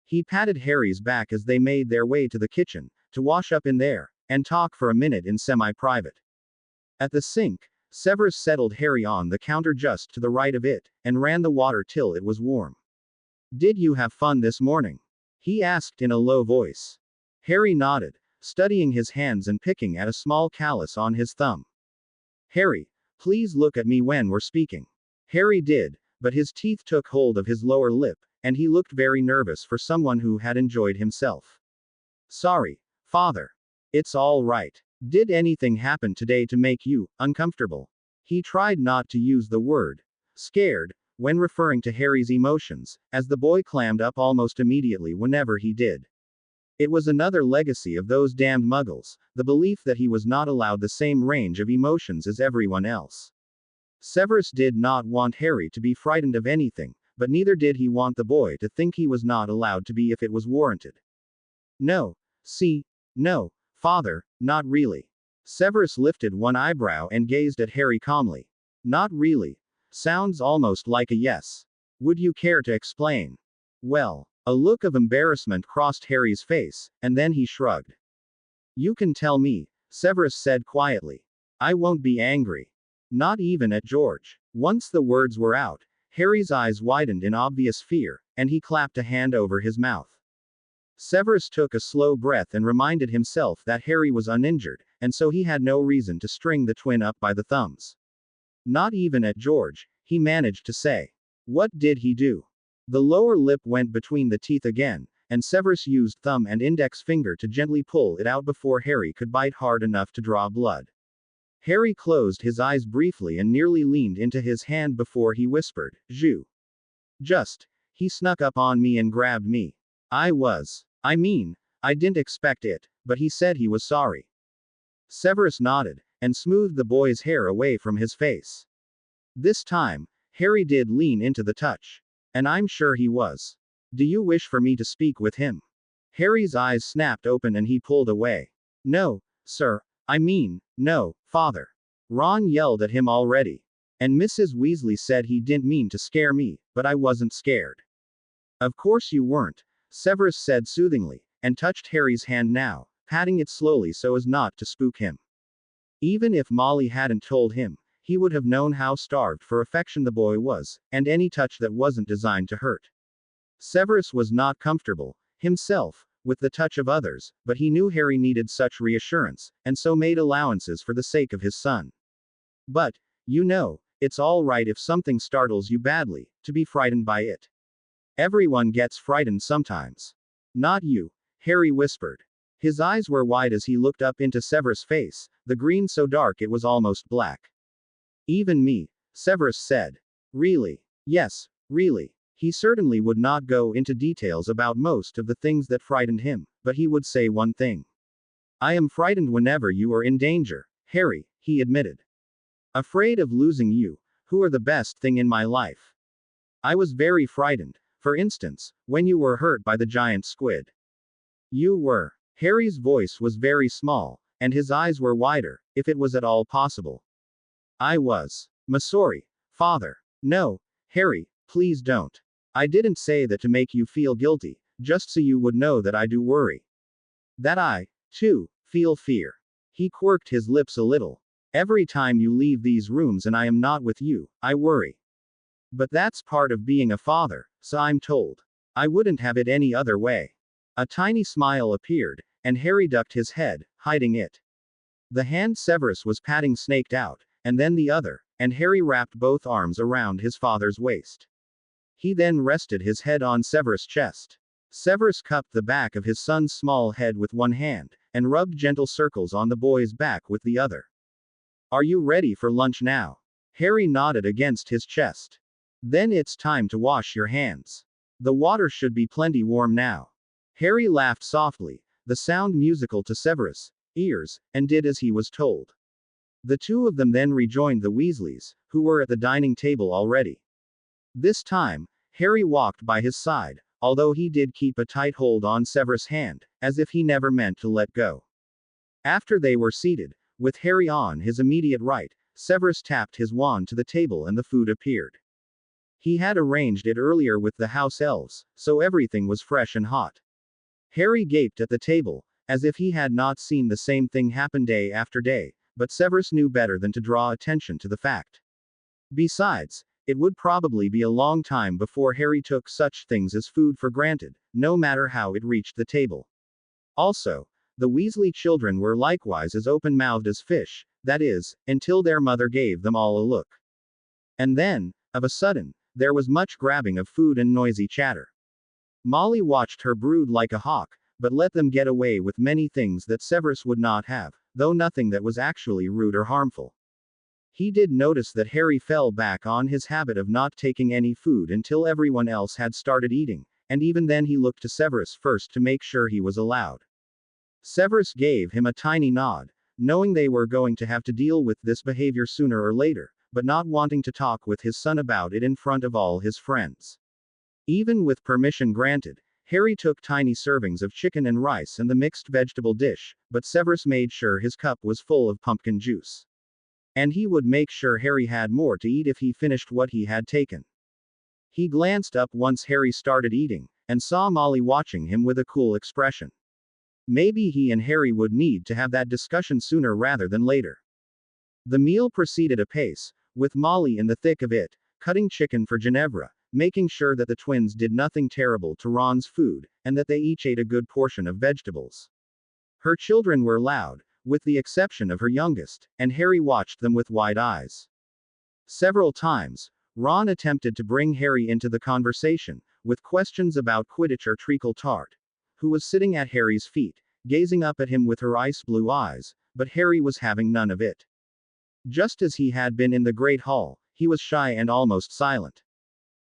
He patted Harry's back as they made their way to the kitchen, to wash up in there, and talk for a minute in semi-private. At the sink, Severus settled Harry on the counter just to the right of it, and ran the water till it was warm. "Did you have fun this morning?" he asked in a low voice. Harry nodded, studying his hands and picking at a small callus on his thumb. "Harry, please look at me when we're speaking." Harry did, but his teeth took hold of his lower lip, and he looked very nervous for someone who had enjoyed himself. "Sorry, Father. It's all right. Did anything happen today to make you uncomfortable?" He tried not to use the word scared when referring to Harry's emotions, as the boy clammed up almost immediately whenever he did. It was another legacy of those damned muggles, the belief that he was not allowed the same range of emotions as everyone else. Severus did not want Harry to be frightened of anything, but neither did he want the boy to think he was not allowed to be if it was warranted. "No, no, Father, not really." Severus lifted one eyebrow and gazed at Harry calmly. "Not really. Sounds almost like a yes. Would you care to explain?" "Well," a look of embarrassment crossed Harry's face, and then he shrugged. "You can tell me," Severus said quietly. "I won't be angry. Not even at George." Once the words were out, Harry's eyes widened in obvious fear, and he clapped a hand over his mouth. Severus took a slow breath and reminded himself that Harry was uninjured, and so he had no reason to string the twin up by the thumbs. "Not even at George," he managed to say. "What did he do?" The lower lip went between the teeth again, and Severus used thumb and index finger to gently pull it out before Harry could bite hard enough to draw blood. Harry closed his eyes briefly and nearly leaned into his hand before he whispered, Just. He snuck up on me and grabbed me. I mean, I didn't expect it, but he said he was sorry." Severus nodded, and smoothed the boy's hair away from his face. This time, Harry did lean into the touch. "And I'm sure he was. Do you wish for me to speak with him?" Harry's eyes snapped open and he pulled away. "No, sir. I mean, no, Father. Ron yelled at him already. And Mrs. Weasley said he didn't mean to scare me, but I wasn't scared." "Of course you weren't," Severus said soothingly, and touched Harry's hand now, patting it slowly so as not to spook him. Even if Molly hadn't told him, he would have known how starved for affection the boy was, and any touch that wasn't designed to hurt. Severus was not comfortable, himself, with the touch of others, but he knew Harry needed such reassurance, and so made allowances for the sake of his son. "But, you know, it's all right if something startles you badly, to be frightened by it. Everyone gets frightened sometimes." "Not you," Harry whispered. His eyes were wide as he looked up into Severus' face, the green so dark it was almost black. "Even me," Severus said. "Really?" "Yes, really." He certainly would not go into details about most of the things that frightened him, but he would say one thing. "I am frightened whenever you are in danger, Harry," he admitted. "Afraid of losing you, who are the best thing in my life. I was very frightened, for instance, when you were hurt by the giant squid." "You were." Harry's voice was very small, and his eyes were wider, if it was at all possible. "I was. Sorry, Father." "No, Harry, please don't. I didn't say that to make you feel guilty, just so you would know that I do worry. That I, too, feel fear." He quirked his lips a little. "Every time you leave these rooms and I am not with you, I worry. But that's part of being a father, so I'm told. I wouldn't have it any other way." A tiny smile appeared, and Harry ducked his head, hiding it. The hand Severus was patting snaked out, and then the other, and Harry wrapped both arms around his father's waist. He then rested his head on Severus' chest. Severus cupped the back of his son's small head with one hand, and rubbed gentle circles on the boy's back with the other. Are you ready for lunch now? Harry nodded against his chest. Then it's time to wash your hands. The water should be plenty warm now. Harry laughed softly, the sound musical to Severus' ears, and did as he was told. The two of them then rejoined the Weasleys, who were at the dining table already. This time, Harry walked by his side, although he did keep a tight hold on Severus' hand, as if he never meant to let go. After they were seated, with Harry on his immediate right, Severus tapped his wand to the table and the food appeared. He had arranged it earlier with the house elves, so everything was fresh and hot. Harry gaped at the table, as if he had not seen the same thing happen day after day, but Severus knew better than to draw attention to the fact. Besides, it would probably be a long time before Harry took such things as food for granted, no matter how it reached the table. Also, the Weasley children were likewise as open-mouthed as fish, that is, until their mother gave them all a look. And then, of a sudden, there was much grabbing of food and noisy chatter. Molly watched her brood like a hawk, but let them get away with many things that Severus would not have, though nothing that was actually rude or harmful. He did notice that Harry fell back on his habit of not taking any food until everyone else had started eating, and even then he looked to Severus first to make sure he was allowed. Severus gave him a tiny nod, knowing they were going to have to deal with this behavior sooner or later, but not wanting to talk with his son about it in front of all his friends. Even with permission granted, Harry took tiny servings of chicken and rice and the mixed vegetable dish, but Severus made sure his cup was full of pumpkin juice. And he would make sure Harry had more to eat if he finished what he had taken. He glanced up once Harry started eating, and saw Molly watching him with a cool expression. Maybe he and Harry would need to have that discussion sooner rather than later. The meal proceeded apace, with Molly in the thick of it, cutting chicken for Ginevra, making sure that the twins did nothing terrible to Ron's food, and that they each ate a good portion of vegetables. Her children were loud, with the exception of her youngest, and Harry watched them with wide eyes. Several times, Ron attempted to bring Harry into the conversation, with questions about Quidditch or Treacle Tart, who was sitting at Harry's feet, gazing up at him with her ice-blue eyes, but Harry was having none of it. Just as he had been in the Great Hall, he was shy and almost silent.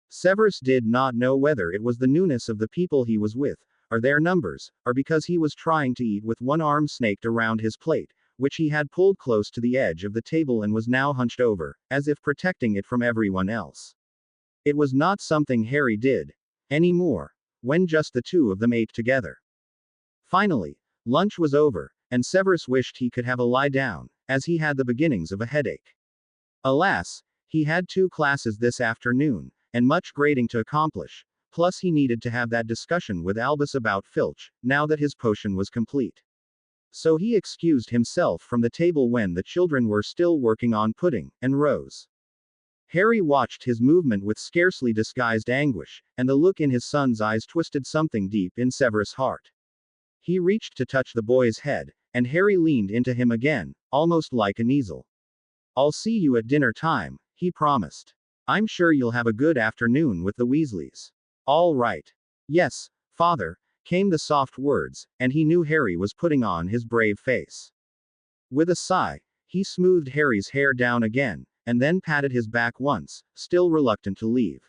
Severus did not know whether it was the newness of the people he was with, or their numbers, or because he was trying to eat with one arm snaked around his plate, which he had pulled close to the edge of the table and was now hunched over, as if protecting it from everyone else. It was not something Harry did anymore, when just the two of them ate together. Finally, lunch was over, and Severus wished he could have a lie down, as he had the beginnings of a headache. Alas, he had 2 classes this afternoon, and much grading to accomplish, plus he needed to have that discussion with Albus about Filch, now that his potion was complete. So he excused himself from the table when the children were still working on pudding, and rose. Harry watched his movement with scarcely disguised anguish, and the look in his son's eyes twisted something deep in Severus' heart. He reached to touch the boy's head, and Harry leaned into him again, almost like an easel. I'll see you at dinner time, he promised. I'm sure you'll have a good afternoon with the Weasleys. All right. Yes, father, came the soft words, and he knew Harry was putting on his brave face. With a sigh, he smoothed Harry's hair down again, and then patted his back once, still reluctant to leave.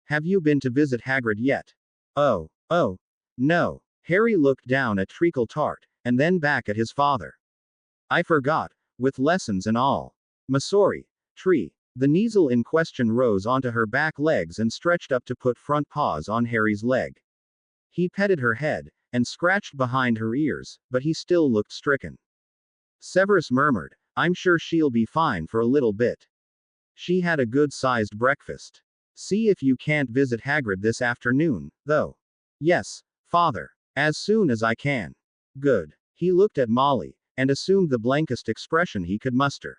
Have you been to visit Hagrid yet? Oh, no. Harry looked down at Treacle Tart, and then back at his father. I forgot, with lessons and all. Sorry, Tree. The Kneazle in question rose onto her back legs and stretched up to put front paws on Harry's leg. He petted her head, and scratched behind her ears, but he still looked stricken. Severus murmured, I'm sure she'll be fine for a little bit. She had a good-sized breakfast. See if you can't visit Hagrid this afternoon, though. Yes, father. As soon as I can. Good. He looked at Molly, and assumed the blankest expression he could muster.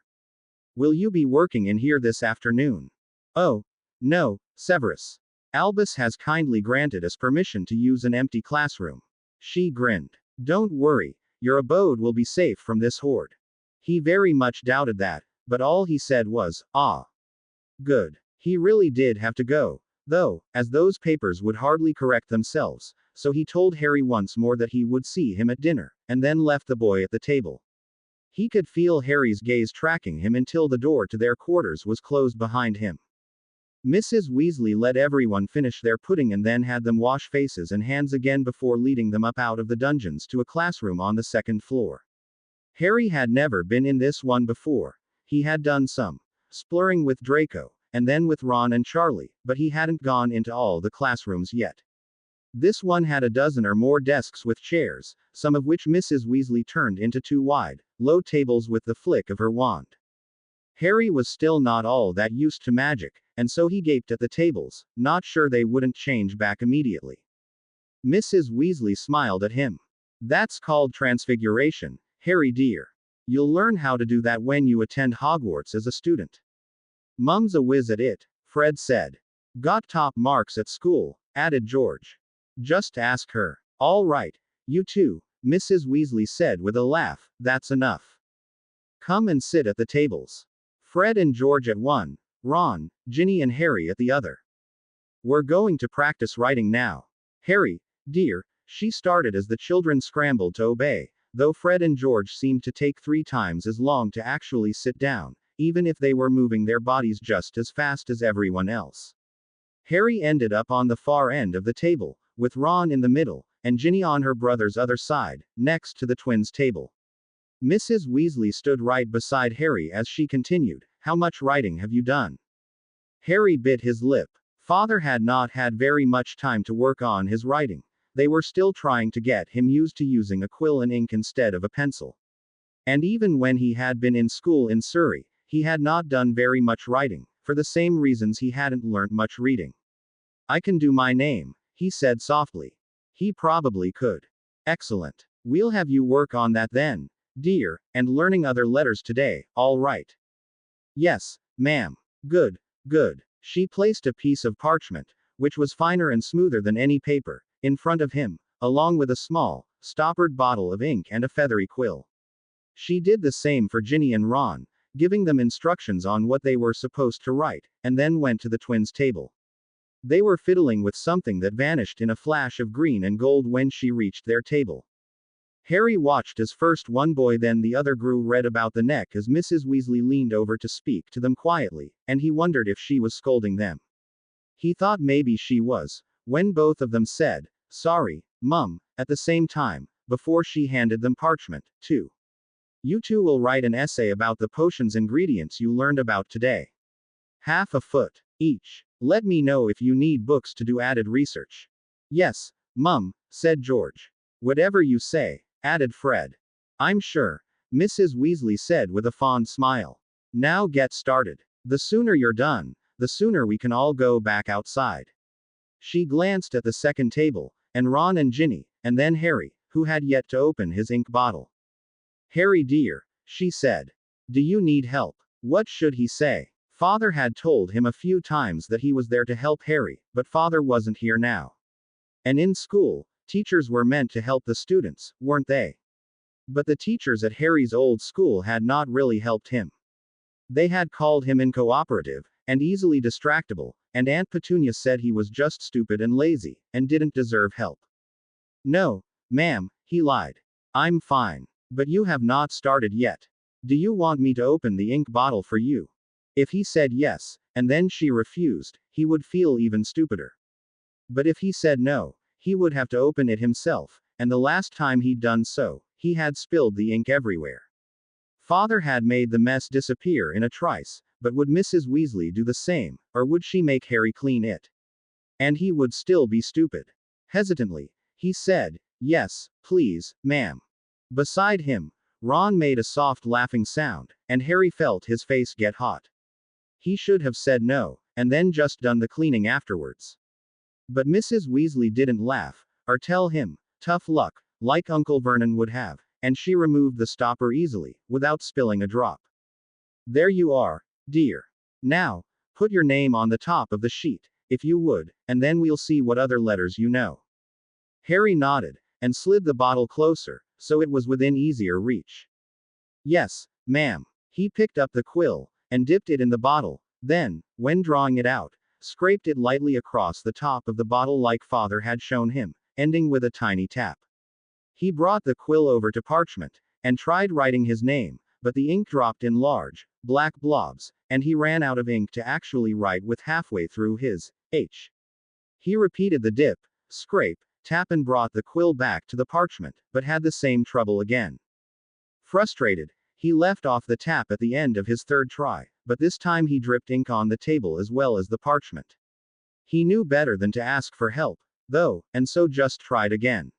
Will you be working in here this afternoon? Oh, no, Severus. Albus has kindly granted us permission to use an empty classroom. She grinned. Don't worry, your abode will be safe from this horde. He very much doubted that, but all he said was, ah. Good. He really did have to go, though, as those papers would hardly correct themselves, so he told Harry once more that he would see him at dinner, and then left the boy at the table. He could feel Harry's gaze tracking him until the door to their quarters was closed behind him. Mrs. Weasley let everyone finish their pudding and then had them wash faces and hands again before leading them up out of the dungeons to a classroom on the second floor. Harry had never been in this one before. He had done some exploring with Draco, and then with Ron and Charlie, but he hadn't gone into all the classrooms yet. This one had a dozen or more desks with chairs, some of which Mrs. Weasley turned into two wide, low tables with the flick of her wand. Harry was still not all that used to magic, and so he gaped at the tables, not sure they wouldn't change back immediately. Mrs. Weasley smiled at him. "That's called transfiguration, Harry dear. You'll learn how to do that when you attend Hogwarts as a student." "Mum's a whiz at it," Fred said. "Got top marks at school," added George. "Just ask her." "All right, you two," Mrs. Weasley said with a laugh, "that's enough. Come and sit at the tables. Fred and George at one, Ron, Ginny and Harry at the other. We're going to practice writing now. Harry, dear," she started as the children scrambled to obey, though Fred and George seemed to take 3 times as long to actually sit down, even if they were moving their bodies just as fast as everyone else. Harry ended up on the far end of the table, with Ron in the middle, and Ginny on her brother's other side, next to the twins' table. Mrs. Weasley stood right beside Harry as she continued, "How much writing have you done?" Harry bit his lip. Father had not had very much time to work on his writing. They were still trying to get him used to using a quill and ink instead of a pencil. And even when he had been in school in Surrey, he had not done very much writing, for the same reasons he hadn't learnt much reading. "I can do my name," he said softly. He probably could. "Excellent. We'll have you work on that then, dear, and learning other letters today, all right?" "Yes, ma'am." "Good, good." She placed a piece of parchment, which was finer and smoother than any paper, in front of him, along with a small, stoppered bottle of ink and a feathery quill. She did the same for Ginny and Ron, giving them instructions on what they were supposed to write, and then went to the twins' table. They were fiddling with something that vanished in a flash of green and gold when she reached their table. Harry watched as first one boy then the other grew red about the neck as Mrs. Weasley leaned over to speak to them quietly, and he wondered if she was scolding them. He thought maybe she was, when both of them said, "Sorry, Mum," at the same time, before she handed them parchment, too. "You two will write an essay about the potions ingredients you learned about today. Half a foot each. Let me know if you need books to do added research." "Yes, Mum," said George. "Whatever you say," added Fred. "I'm sure," Mrs. Weasley said with a fond smile. "Now get started. The sooner you're done, the sooner we can all go back outside." She glanced at the second table, and Ron and Ginny, and then Harry, who had yet to open his ink bottle. "Harry dear," she said. "Do you need help?" What should he say? Father had told him a few times that he was there to help Harry, but Father wasn't here now. And in school, teachers were meant to help the students, weren't they? But the teachers at Harry's old school had not really helped him. They had called him uncooperative, and easily distractible, and Aunt Petunia said he was just stupid and lazy, and didn't deserve help. "No, ma'am," he lied. "I'm fine. But you have not started yet. Do you want me to open the ink bottle for you?" If he said yes, and then she refused, he would feel even stupider. But if he said no, he would have to open it himself, and the last time he'd done so, he had spilled the ink everywhere. Father had made the mess disappear in a trice, but would Mrs. Weasley do the same, or would she make Harry clean it? And he would still be stupid. Hesitantly, he said, "Yes, please, ma'am." Beside him, Ron made a soft laughing sound, and Harry felt his face get hot. He should have said no, and then just done the cleaning afterwards. But Mrs. Weasley didn't laugh, or tell him, "Tough luck," like Uncle Vernon would have, and she removed the stopper easily, without spilling a drop. "There you are, dear. Now, put your name on the top of the sheet, if you would, and then we'll see what other letters you know." Harry nodded, and slid the bottle closer, so it was within easier reach. "Yes, ma'am." He picked up the quill, and dipped it in the bottle, then, when drawing it out, scraped it lightly across the top of the bottle like Father had shown him, ending with a tiny tap. He brought the quill over to parchment, and tried writing his name, but the ink dropped in large, black blobs, and he ran out of ink to actually write with halfway through his H. He repeated the dip, scrape, tap and brought the quill back to the parchment, but had the same trouble again. Frustrated, he left off the tap at the end of his third try, but this time he dripped ink on the table as well as the parchment. He knew better than to ask for help, though, and so just tried again.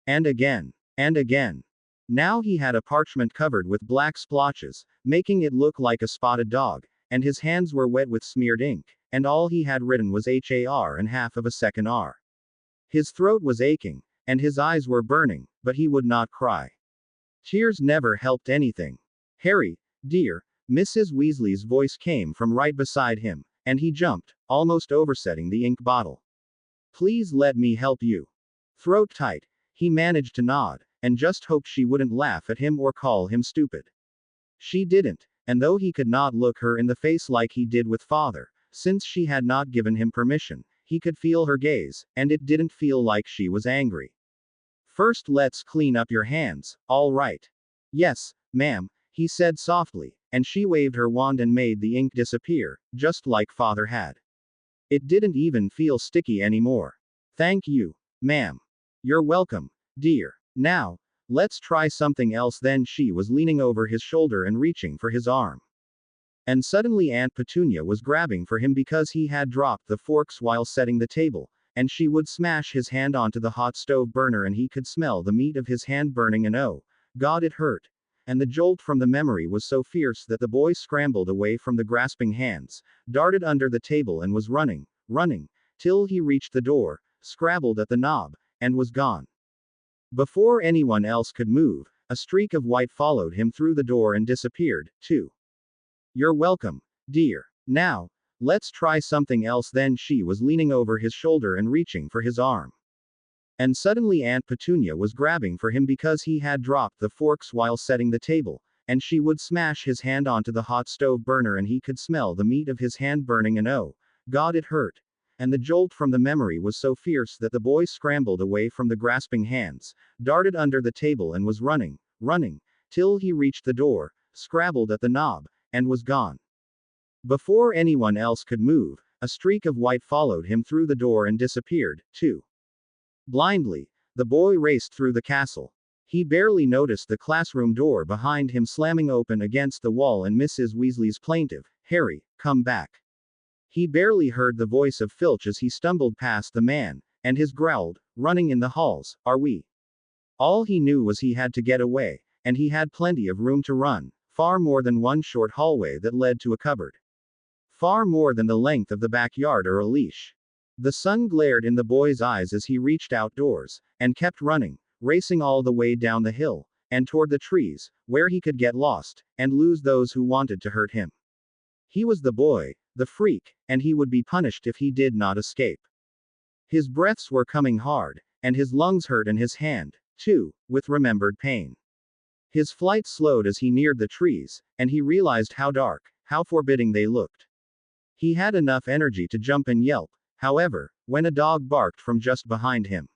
And again. And again. Now he had a parchment covered with black splotches, making it look like a spotted dog, and his hands were wet with smeared ink, and all he had written was HAR and half of a second R. His throat was aching, and his eyes were burning, but he would not cry. Tears never helped anything. Harry, dear, Mrs. Weasley's voice came from right beside him, and he jumped, almost oversetting the ink bottle. Please let me help you. Throat tight, he managed to nod, and just hoped she wouldn't laugh at him or call him stupid. She didn't, and though he could not look her in the face like he did with father, since she had not given him permission, he could feel her gaze, and it didn't feel like she was angry. First let's clean up your hands, all right? Yes, ma'am, he said softly, and she waved her wand and made the ink disappear, just like father had. It didn't even feel sticky anymore. Thank you, ma'am. You're welcome, dear. Now, let's try something else. Then she was leaning over his shoulder and reaching for his arm. And suddenly Aunt Petunia was grabbing for him because he had dropped the forks while setting the table, and she would smash his hand onto the hot stove burner and he could smell the meat of his hand burning and oh, God, it hurt. And the jolt from the memory was so fierce that the boy scrambled away from the grasping hands, darted under the table and was running, till he reached the door, scrabbled at the knob, and was gone. Before anyone else could move, a streak of white followed him through the door and disappeared, too. You're welcome, dear. Now, let's try something else. Then she was leaning over his shoulder and reaching for his arm. And suddenly Aunt Petunia was grabbing for him because he had dropped the forks while setting the table, and she would smash his hand onto the hot stove burner and he could smell the meat of his hand burning and oh, God, it hurt. And the jolt from the memory was so fierce that the boy scrambled away from the grasping hands, darted under the table and was running, till he reached the door, scrabbled at the knob, and was gone. Before anyone else could move, a streak of white followed him through the door and disappeared, too. Blindly, the boy raced through the castle. He barely noticed the classroom door behind him slamming open against the wall and Mrs. Weasley's plaintive, Harry, come back. He barely heard the voice of Filch as he stumbled past the man, and his growled, running in the halls, are we? All he knew was he had to get away, and he had plenty of room to run, far more than one short hallway that led to a cupboard. Far more than the length of the backyard or a leash. The sun glared in the boy's eyes as he reached outdoors, and kept running, racing all the way down the hill, and toward the trees, where he could get lost, and lose those who wanted to hurt him. He was the boy, the freak, and he would be punished if he did not escape. His breaths were coming hard, and his lungs hurt and his hand, too, with remembered pain. His flight slowed as he neared the trees, and he realized how dark, how forbidding they looked. He had enough energy to jump and yelp, however, when a dog barked from just behind him.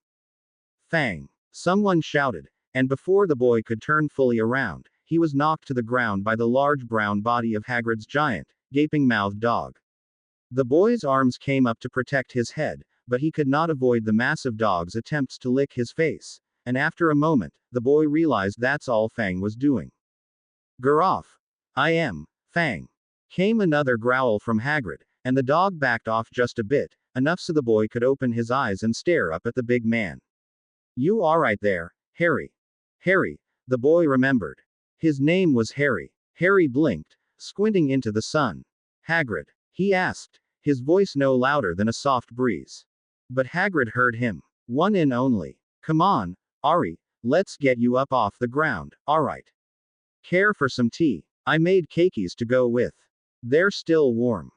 Fang! Someone shouted, and before the boy could turn fully around, he was knocked to the ground by the large brown body of Hagrid's giant, gaping-mouthed dog. The boy's arms came up to protect his head, but he could not avoid the massive dog's attempts to lick his face, and after a moment, the boy realized that's all Fang was doing. "Get off! I am Fang!" Came another growl from Hagrid, and the dog backed off just a bit, enough so the boy could open his eyes and stare up at the big man. "You alright there, Harry?" Harry, the boy remembered. His name was Harry. Harry blinked, squinting into the sun. "Hagrid?" he asked, his voice no louder than a soft breeze. But Hagrid heard him. "One in only. Come on, Ari, let's get you up off the ground, alright? Care for some tea? I made cakeys to go with. They're still warm."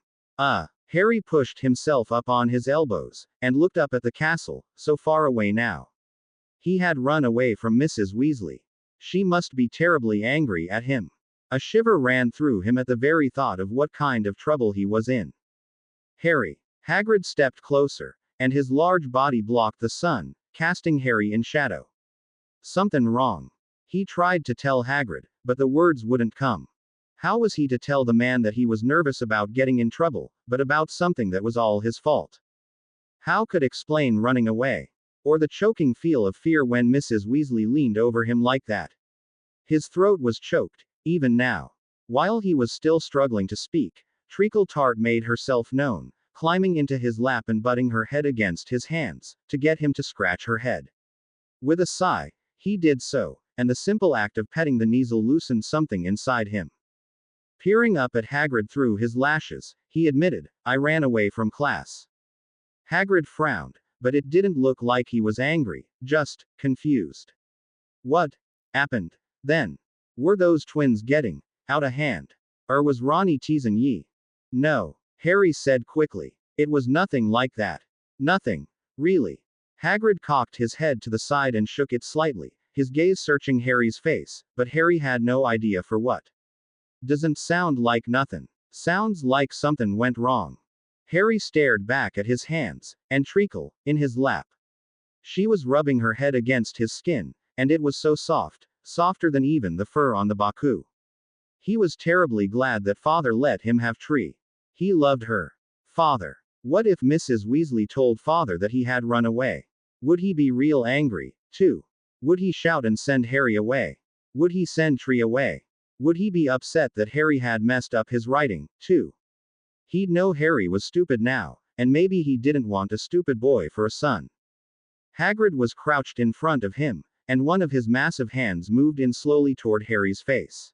Harry pushed himself up on his elbows, and looked up at the castle, so far away now. He had run away from Mrs. Weasley. She must be terribly angry at him. A shiver ran through him at the very thought of what kind of trouble he was in. "Harry." Hagrid stepped closer, and his large body blocked the sun, casting Harry in shadow. Something wrong. He tried to tell Hagrid, but the words wouldn't come. How was he to tell the man that he was nervous about getting in trouble, but about something that was all his fault? How could explain running away? Or the choking feel of fear when Mrs. Weasley leaned over him like that? His throat was choked, even now. While he was still struggling to speak, Treacle Tart made herself known, climbing into his lap and butting her head against his hands, to get him to scratch her head. With a sigh, he did so, and the simple act of petting the Kneazle loosened something inside him. Peering up at Hagrid through his lashes, he admitted, "I ran away from class." Hagrid frowned, but it didn't look like he was angry, just confused. What happened then? Were those twins getting out of hand? Or was Ronnie teasing ye? No, Harry said quickly. It was nothing like that. Nothing. Really. Hagrid cocked his head to the side and shook it slightly, his gaze searching Harry's face, but Harry had no idea for what. Doesn't sound like nothing. Sounds like something went wrong. Harry stared back at his hands, and Treacle, in his lap. She was rubbing her head against his skin, and it was so soft, softer than even the fur on the Baku. He was terribly glad that Father let him have Tree. He loved her. Father. What if Mrs. Weasley told Father that he had run away? Would he be real angry, too? Would he shout and send Harry away? Would he send Tree away? Would he be upset that Harry had messed up his writing, too? He'd know Harry was stupid now, and maybe he didn't want a stupid boy for a son. Hagrid was crouched in front of him, and one of his massive hands moved in slowly toward Harry's face.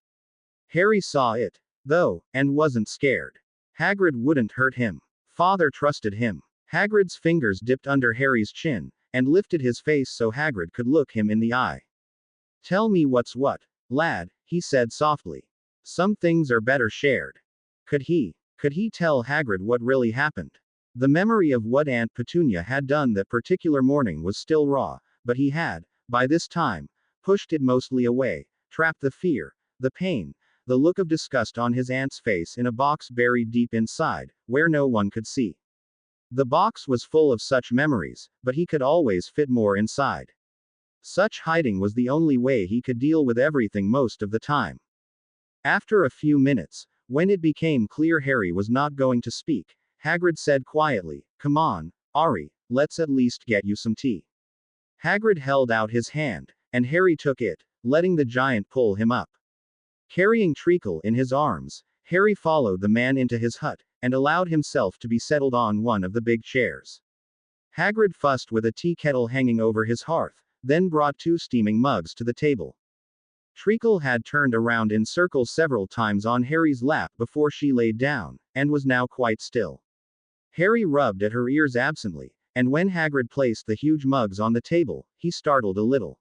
Harry saw it, though, and wasn't scared. Hagrid wouldn't hurt him. Father trusted him. Hagrid's fingers dipped under Harry's chin, and lifted his face so Hagrid could look him in the eye. "Tell me what's what, lad," he said softly. "Some things are better shared." Could he tell Hagrid what really happened? The memory of what Aunt Petunia had done that particular morning was still raw, but he had, by this time, pushed it mostly away, trapped the fear, the pain, the look of disgust on his aunt's face in a box buried deep inside, where no one could see. The box was full of such memories, but he could always fit more inside. Such hiding was the only way he could deal with everything most of the time. After a few minutes, when it became clear Harry was not going to speak, Hagrid said quietly, "Come on, Ari, let's at least get you some tea." Hagrid held out his hand, and Harry took it, letting the giant pull him up. Carrying Treacle in his arms, Harry followed the man into his hut, and allowed himself to be settled on one of the big chairs. Hagrid fussed with a tea kettle hanging over his hearth, then brought 2 steaming mugs to the table. Treacle had turned around in circles several times on Harry's lap before she laid down, and was now quite still. Harry rubbed at her ears absently, and when Hagrid placed the huge mugs on the table, he startled a little.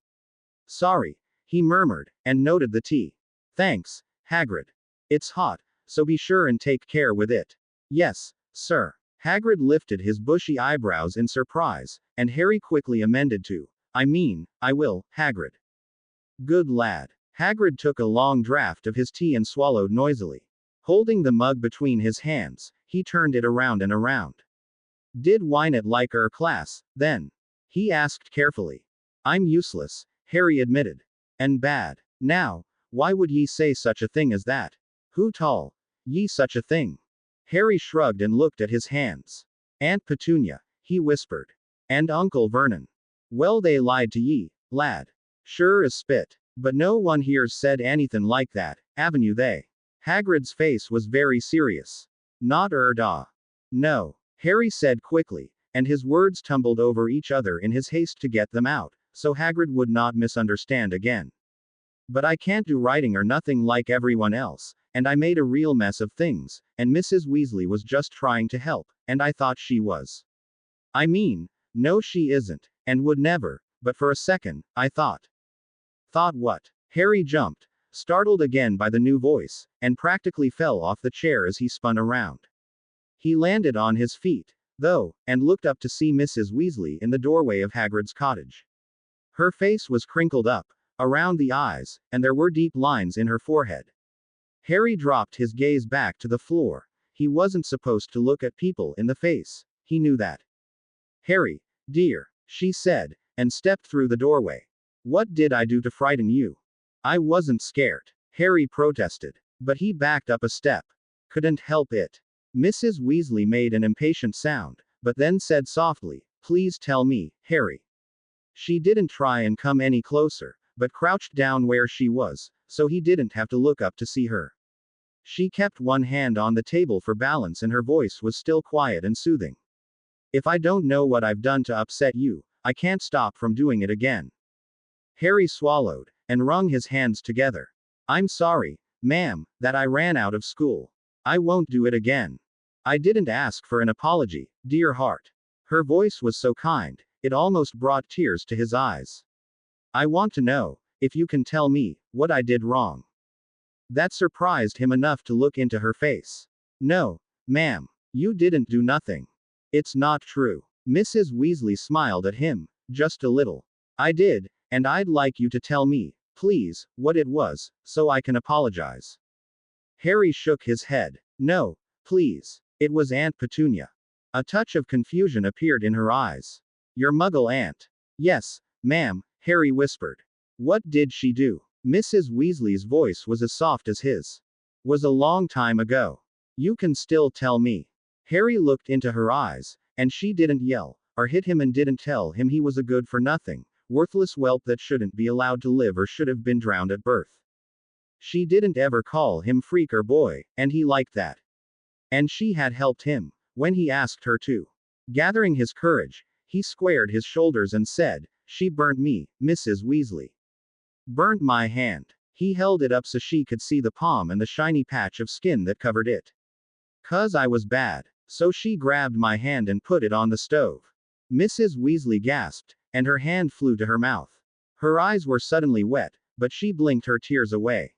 "Sorry," he murmured, and noted the tea. "Thanks, Hagrid. It's hot, so be sure and take care with it." "Yes, sir." Hagrid lifted his bushy eyebrows in surprise, and Harry quickly amended to, I will, Hagrid." "Good lad." Hagrid took a long draught of his tea and swallowed noisily. Holding the mug between his hands, he turned it around and around. "Did Wynette like our class, then?" he asked carefully. "I'm useless," Harry admitted. "And bad. Now, why would ye say such a thing as that? Who told ye such a thing?" Harry shrugged and looked at his hands. "Aunt Petunia," he whispered. "And Uncle Vernon." "Well, they lied to ye, lad. Sure as spit. But no one here's said anything like that, haven't you they?" Hagrid's face was very serious. "Not da. No," Harry said quickly, and his words tumbled over each other in his haste to get them out, so Hagrid would not misunderstand again. "But I can't do writing or nothing like everyone else, and I made a real mess of things, and Mrs. Weasley was just trying to help, and I thought she was. No she isn't, and would never, but for a second, I thought." "Thought what?" Harry jumped, startled again by the new voice, and practically fell off the chair as he spun around. He landed on his feet, though, and looked up to see Mrs. Weasley in the doorway of Hagrid's cottage. Her face was crinkled up, around the eyes, and there were deep lines in her forehead. Harry dropped his gaze back to the floor. He wasn't supposed to look at people in the face, he knew that. "Harry, dear," she said, and stepped through the doorway. What did I do to frighten you? I wasn't scared, Harry protested. But he backed up a step. Couldn't help it. Mrs. Weasley made an impatient sound, but then said softly, "Please tell me, Harry." She didn't try and come any closer, but crouched down where she was, so he didn't have to look up to see her. She kept one hand on the table for balance and her voice was still quiet and soothing. "If I don't know what I've done to upset you, I can't stop from doing it again." Harry swallowed, and wrung his hands together. "I'm sorry, ma'am, that I ran out of school. I won't do it again. I didn't ask for an apology, dear heart." Her voice was so kind, it almost brought tears to his eyes. "I want to know, if you can tell me, what I did wrong." That surprised him enough to look into her face. "No, ma'am, you didn't do nothing. It's not true." Mrs. Weasley smiled at him, just a little. "I did, and I'd like you to tell me, please, what it was, so I can apologize." Harry shook his head. "No, please. It was Aunt Petunia." A touch of confusion appeared in her eyes. "Your Muggle aunt?" "Yes, ma'am," Harry whispered. "What did she do?" Mrs. Weasley's voice was as soft as his. "Was a long time ago. You can still tell me." Harry looked into her eyes, and she didn't yell, or hit him and didn't tell him he was a good-for-nothing, worthless whelp that shouldn't be allowed to live or should have been drowned at birth. She didn't ever call him freak or boy, and he liked that. And she had helped him, when he asked her to. Gathering his courage, he squared his shoulders and said, "She burnt me, Mrs. Weasley. Burnt my hand." He held it up so she could see the palm and the shiny patch of skin that covered it. "'Cause I was bad. So she grabbed my hand and put it on the stove." Mrs. Weasley gasped, and her hand flew to her mouth. Her eyes were suddenly wet, but she blinked her tears away.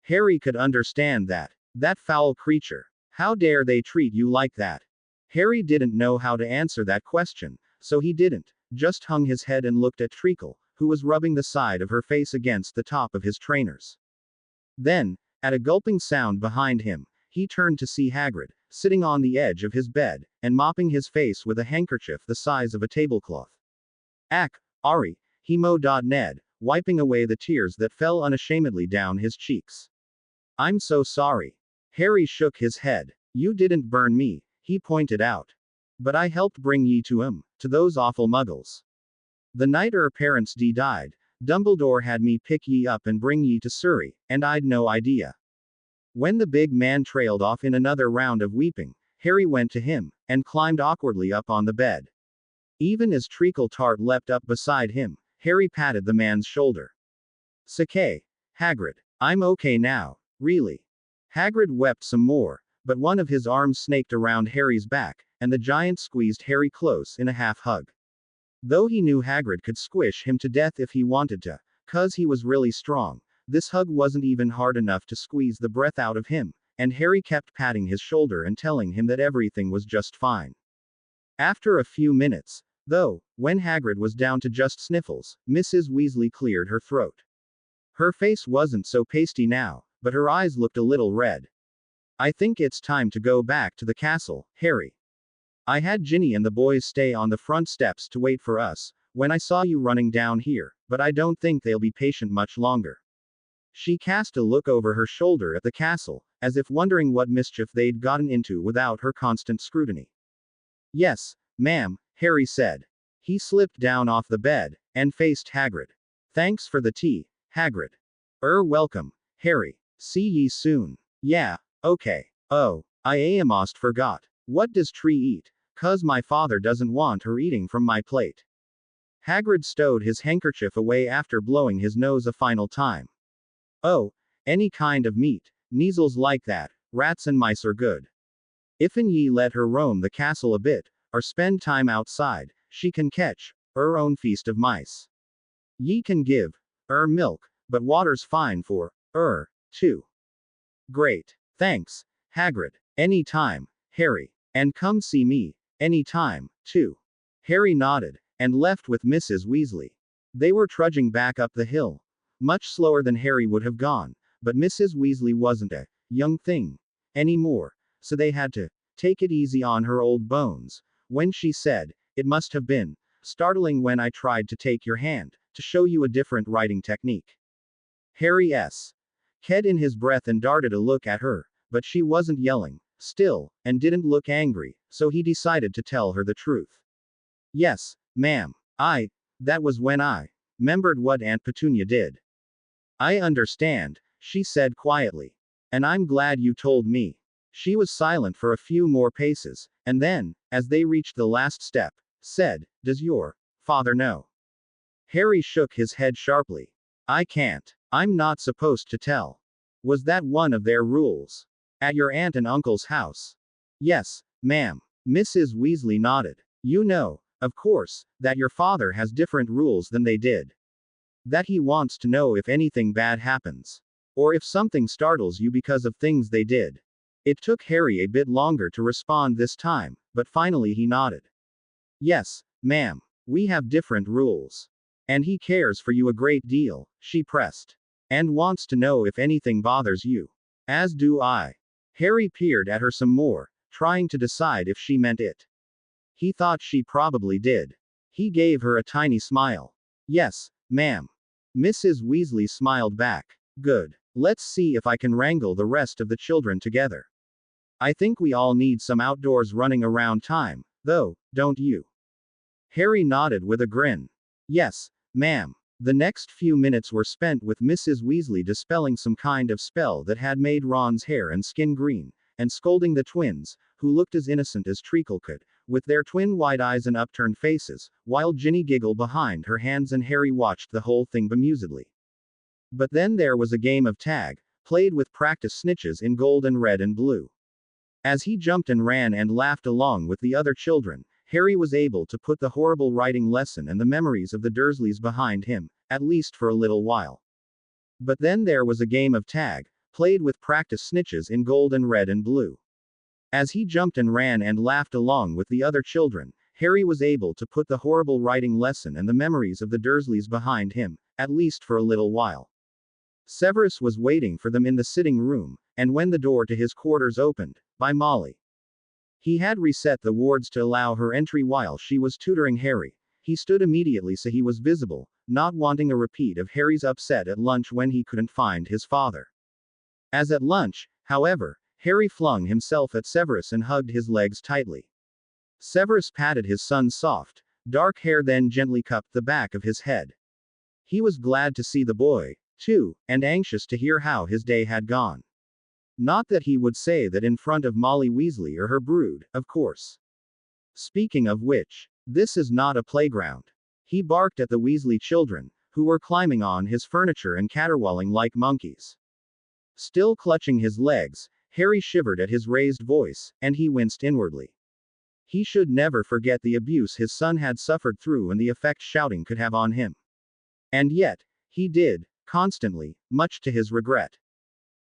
Harry could understand that. That foul creature. How dare they treat you like that? Harry didn't know how to answer that question, so he didn't, just hung his head and looked at Treacle, who was rubbing the side of her face against the top of his trainers. Then, at a gulping sound behind him, he turned to see Hagrid, sitting on the edge of his bed, and mopping his face with a handkerchief the size of a tablecloth. "Ack, Ari," he Ned, wiping away the tears that fell unashamedly down his cheeks. "I'm so sorry." Harry shook his head. "You didn't burn me," he pointed out. "But I helped bring ye to 'em, to those awful muggles. The night parents died, Dumbledore had me pick ye up and bring ye to Surrey, and I'd no idea." When the big man trailed off in another round of weeping, Harry went to him, and climbed awkwardly up on the bed. Even as Treacle Tart leapt up beside him, Harry patted the man's shoulder. "'S'kay, Hagrid. I'm okay now, really." Hagrid wept some more, but one of his arms snaked around Harry's back, and the giant squeezed Harry close in a half-hug. Though he knew Hagrid could squish him to death if he wanted to, 'cause he was really strong, this hug wasn't even hard enough to squeeze the breath out of him, and Harry kept patting his shoulder and telling him that everything was just fine. After a few minutes, though, when Hagrid was down to just sniffles, Mrs. Weasley cleared her throat. Her face wasn't so pasty now, but her eyes looked a little red. "I think it's time to go back to the castle, Harry. I had Ginny and the boys stay on the front steps to wait for us, when I saw you running down here, but I don't think they'll be patient much longer." She cast a look over her shoulder at the castle, as if wondering what mischief they'd gotten into without her constant scrutiny. "Yes, ma'am," Harry said. He slipped down off the bed, and faced Hagrid. "Thanks for the tea, Hagrid." Welcome, Harry. See ye soon." "Yeah, okay. Oh, I almost forgot. What does Tree eat? 'Cause my father doesn't want her eating from my plate." Hagrid stowed his handkerchief away after blowing his nose a final time. "Oh, any kind of meat. Measles like that. Rats and mice are good. If'n ye let her roam the castle a bit, or spend time outside, she can catch own feast of mice. Ye can give milk, but water's fine for too." "Great. Thanks, Hagrid. Any time, Harry. And come see me, any time, too." Harry nodded, and left with Mrs. Weasley. They were trudging back up the hill. Much slower than Harry would have gone, but Mrs. Weasley wasn't a young thing anymore, so they had to take it easy on her old bones. When she said, "It must have been startling when I tried to take your hand, to show you a different writing technique. Harry Ked in his breath and darted a look at her, but she wasn't yelling, still, and didn't look angry, so he decided to tell her the truth. Yes, ma'am. That was when I remembered what Aunt Petunia did. I understand, she said quietly. And I'm glad you told me. She was silent for a few more paces, and then, as they reached the last step, said, Does your father know? Harry shook his head sharply. I can't. I'm not supposed to tell. Was that one of their rules? At your aunt and uncle's house? Yes, ma'am. Mrs. Weasley nodded. You know, of course, that your father has different rules than they did. That he wants to know if anything bad happens. Or if something startles you because of things they did. It took Harry a bit longer to respond this time, but finally he nodded. Yes, ma'am. We have different rules. And he cares for you a great deal, she pressed. And wants to know if anything bothers you. As do I. Harry peered at her some more, trying to decide if she meant it. He thought she probably did. He gave her a tiny smile. Yes, ma'am. Mrs. Weasley smiled back. Good. Let's see if I can wrangle the rest of the children together. I think we all need some outdoors running around time, though, don't you? Harry nodded with a grin. Yes, ma'am. The next few minutes were spent with Mrs. Weasley dispelling some kind of spell that had made Ron's hair and skin green, and scolding the twins, who looked as innocent as treacle could, with their twin wide eyes and upturned faces, while Ginny giggled behind her hands and Harry watched the whole thing bemusedly. But then there was a game of tag, played with practice snitches in gold and red and blue. As he jumped and ran and laughed along with the other children, Harry was able to put the horrible writing lesson and the memories of the Dursleys behind him, at least for a little while. But then there was a game of tag, played with practice snitches in gold and red and blue. As he jumped and ran and laughed along with the other children, Harry was able to put the horrible writing lesson and the memories of the Dursleys behind him, at least for a little while. Severus was waiting for them in the sitting room, and when the door to his quarters opened, by Molly. He had reset the wards to allow her entry while she was tutoring Harry. He stood immediately so he was visible, not wanting a repeat of Harry's upset at lunch when he couldn't find his father. As at lunch, however, Harry flung himself at Severus and hugged his legs tightly. Severus patted his son's soft, dark hair then gently cupped the back of his head. He was glad to see the boy, too, and anxious to hear how his day had gone. Not that he would say that in front of Molly Weasley or her brood, of course. Speaking of which, this is not a playground. He barked at the Weasley children, who were climbing on his furniture and caterwauling like monkeys. Still clutching his legs, Harry shivered at his raised voice, and he winced inwardly. He should never forget the abuse his son had suffered through and the effect shouting could have on him. And yet, he did, constantly, much to his regret.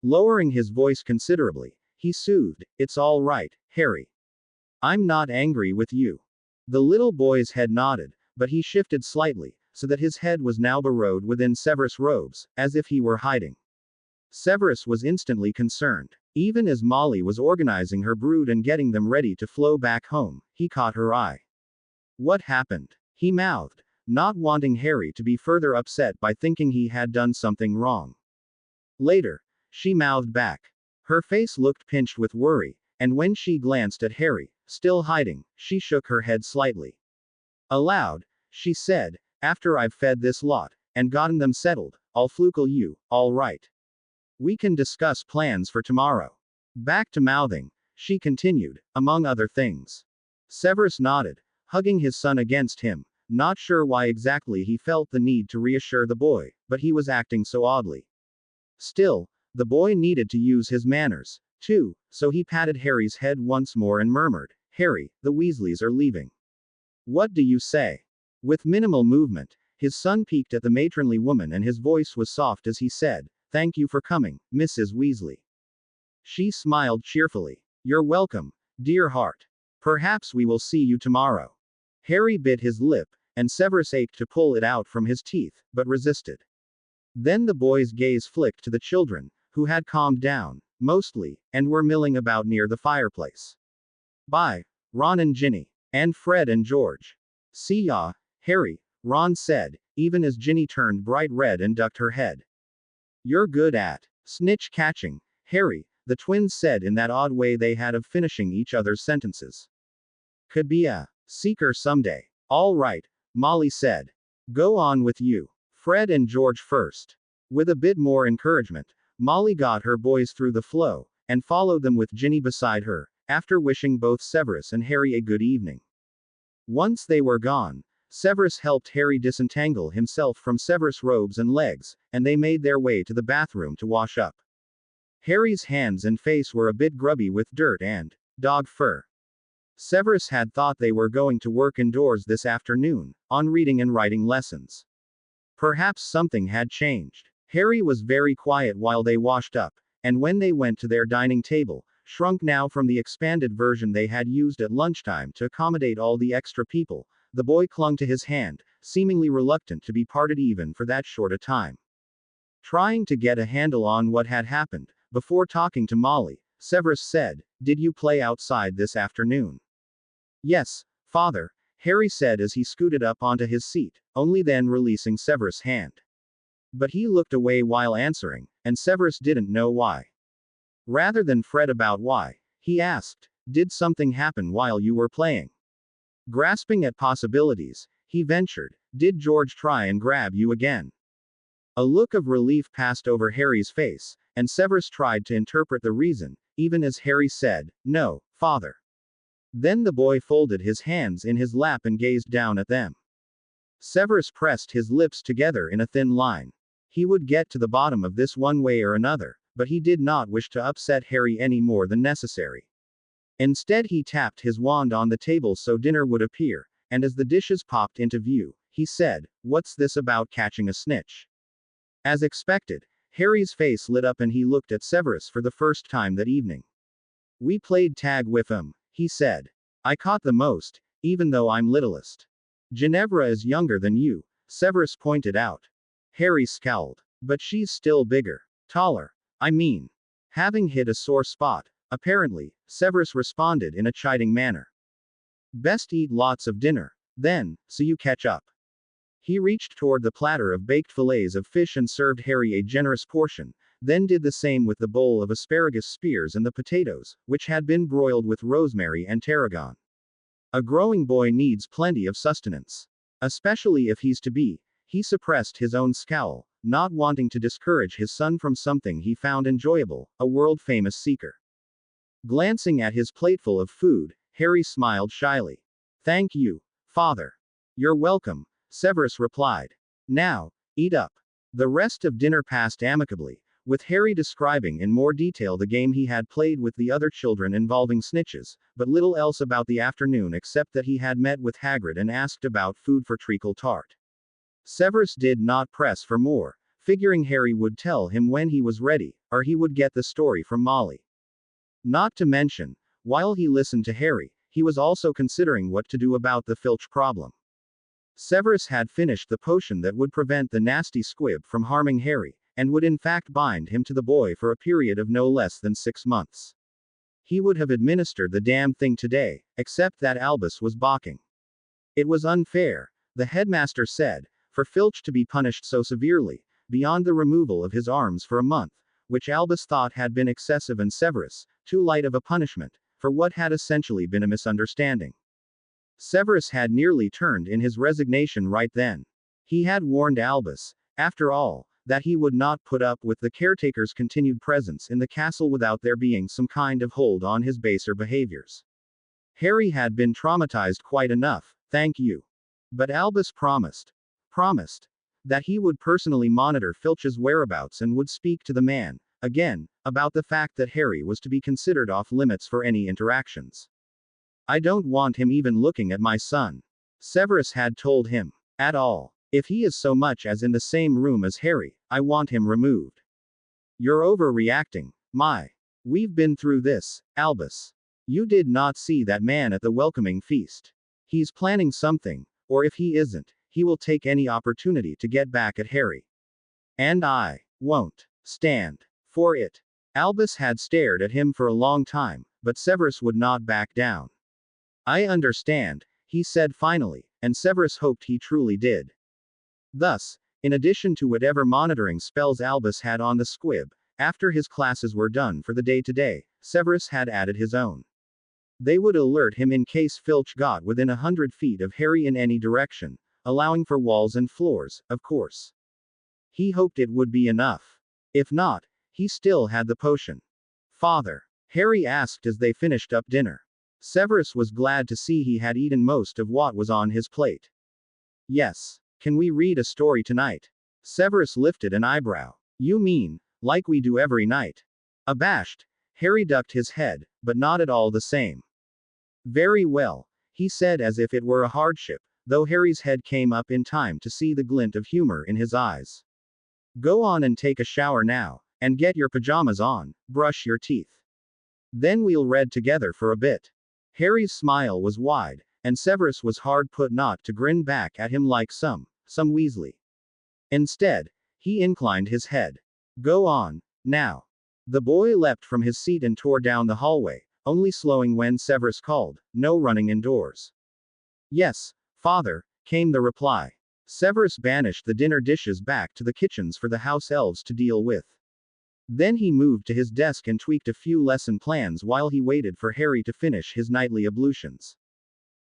Lowering his voice considerably, he soothed, It's all right, Harry. I'm not angry with you. The little boy's head nodded, but he shifted slightly, so that his head was now burrowed within Severus' robes, as if he were hiding. Severus was instantly concerned. Even as Molly was organizing her brood and getting them ready to flow back home, he caught her eye. What happened? He mouthed, not wanting Harry to be further upset by thinking he had done something wrong. Later, she mouthed back. Her face looked pinched with worry, and when she glanced at Harry, still hiding, she shook her head slightly. Aloud, she said, After I've fed this lot, and gotten them settled, I'll flukel you, all right. We can discuss plans for tomorrow. Back to mouthing, she continued, among other things. Severus nodded, hugging his son against him, not sure why exactly he felt the need to reassure the boy, but he was acting so oddly. Still, the boy needed to use his manners, too, so he patted Harry's head once more and murmured, Harry, the Weasleys are leaving. What do you say? With minimal movement, his son peeked at the matronly woman and his voice was soft as he said, Thank you for coming, Mrs. Weasley. She smiled cheerfully. You're welcome, dear heart. Perhaps we will see you tomorrow. Harry bit his lip, and Severus ached to pull it out from his teeth, but resisted. Then the boy's gaze flicked to the children, who had calmed down, mostly, and were milling about near the fireplace. Bye, Ron and Ginny. And Fred and George. See ya. Harry, Ron said, even as Ginny turned bright red and ducked her head. You're good at snitch catching, Harry, the twins said in that odd way they had of finishing each other's sentences. Could be a seeker someday. All right, Molly said. Go on with you. Fred and George first. With a bit more encouragement, Molly got her boys through the flow, and followed them with Ginny beside her, after wishing both Severus and Harry a good evening. Once they were gone, Severus helped Harry disentangle himself from Severus' robes and legs, and they made their way to the bathroom to wash up. Harry's hands and face were a bit grubby with dirt and dog fur. Severus had thought they were going to work indoors this afternoon, on reading and writing lessons. Perhaps something had changed. Harry was very quiet while they washed up, and when they went to their dining table, shrunk now from the expanded version they had used at lunchtime to accommodate all the extra people, the boy clung to his hand, seemingly reluctant to be parted even for that short a time. Trying to get a handle on what had happened, before talking to Molly, Severus said, "Did you play outside this afternoon?" "Yes, father," Harry said as he scooted up onto his seat, only then releasing Severus' hand. But he looked away while answering, and Severus didn't know why. Rather than fret about why, he asked, "Did something happen while you were playing?" Grasping at possibilities, he ventured, "Did George try and grab you again?" A look of relief passed over Harry's face, and Severus tried to interpret the reason, even as Harry said, "No, father." Then the boy folded his hands in his lap and gazed down at them. Severus pressed his lips together in a thin line. He would get to the bottom of this one way or another, but he did not wish to upset Harry any more than necessary. Instead, he tapped his wand on the table so dinner would appear, and as the dishes popped into view, he said, "What's this about catching a snitch?" As expected, Harry's face lit up and he looked at Severus for the first time that evening. "We played tag with 'em," he said. "I caught the most, even though I'm littlest." "Ginevra is younger than you," Severus pointed out. Harry scowled. "But she's still bigger. Taller. I mean." Having hit a sore spot, apparently, Severus responded in a chiding manner. "Best eat lots of dinner, then, so you catch up." He reached toward the platter of baked fillets of fish and served Harry a generous portion, then did the same with the bowl of asparagus spears and the potatoes, which had been broiled with rosemary and tarragon. A growing boy needs plenty of sustenance. Especially if he's to be. He suppressed his own scowl, not wanting to discourage his son from something he found enjoyable, a world-famous seeker. Glancing at his plateful of food, Harry smiled shyly. "Thank you, father." "You're welcome," Severus replied. "Now, eat up." The rest of dinner passed amicably, with Harry describing in more detail the game he had played with the other children involving snitches, but little else about the afternoon except that he had met with Hagrid and asked about food for treacle tart. Severus did not press for more, figuring Harry would tell him when he was ready, or he would get the story from Molly. Not to mention, while he listened to Harry, he was also considering what to do about the Filch problem. Severus had finished the potion that would prevent the nasty squib from harming Harry, and would in fact bind him to the boy for a period of no less than 6 months. He would have administered the damn thing today, except that Albus was balking. It was unfair, the headmaster said, for Filch to be punished so severely, beyond the removal of his arms for a month, which Albus thought had been excessive, and Severus, too light of a punishment, for what had essentially been a misunderstanding. Severus had nearly turned in his resignation right then. He had warned Albus, after all, that he would not put up with the caretaker's continued presence in the castle without there being some kind of hold on his baser behaviors. Harry had been traumatized quite enough, thank you. But Albus promised that he would personally monitor Filch's whereabouts and would speak to the man, again, about the fact that Harry was to be considered off limits for any interactions. "I don't want him even looking at my son," Severus had told him. "At all. If he is so much as in the same room as Harry, I want him removed." "You're overreacting, my. We've been through this, Albus. You did not see that man at the welcoming feast. He's planning something, or if he isn't, he will take any opportunity to get back at Harry. And I won't stand for it." Albus had stared at him for a long time, but Severus would not back down. "I understand," he said finally, and Severus hoped he truly did. Thus, in addition to whatever monitoring spells Albus had on the squib, after his classes were done for the day today, Severus had added his own. They would alert him in case Filch got within 100 feet of Harry in any direction, allowing for walls and floors, of course. He hoped it would be enough. If not, he still had the potion. Father? Harry asked as they finished up dinner. Severus was glad to see he had eaten most of what was on his plate. Yes. Can we read a story tonight? Severus lifted an eyebrow. You mean, like we do every night? Abashed, Harry ducked his head, but not at all the same. Very well, he said as if it were a hardship, though Harry's head came up in time to see the glint of humor in his eyes. Go on and take a shower now, and get your pajamas on, brush your teeth. Then we'll read together for a bit. Harry's smile was wide, and Severus was hard put not to grin back at him like some Weasley. Instead, he inclined his head. Go on, now. The boy leapt from his seat and tore down the hallway, only slowing when Severus called, no running indoors. Yes, father, came the reply. Severus banished the dinner dishes back to the kitchens for the house elves to deal with. Then he moved to his desk and tweaked a few lesson plans while he waited for Harry to finish his nightly ablutions.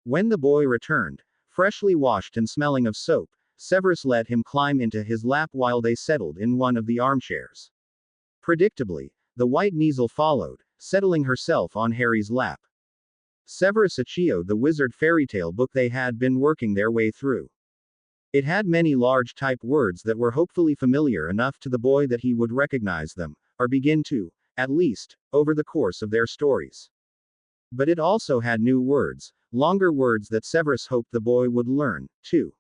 When the boy returned, freshly washed and smelling of soap, Severus let him climb into his lap while they settled in one of the armchairs. Predictably, the white Kneazle followed, settling herself on Harry's lap. Severus achioed the wizard fairy tale book they had been working their way through. It had many large type words that were hopefully familiar enough to the boy that he would recognize them, or begin to, at least, over the course of their stories. But it also had new words, longer words that Severus hoped the boy would learn, too.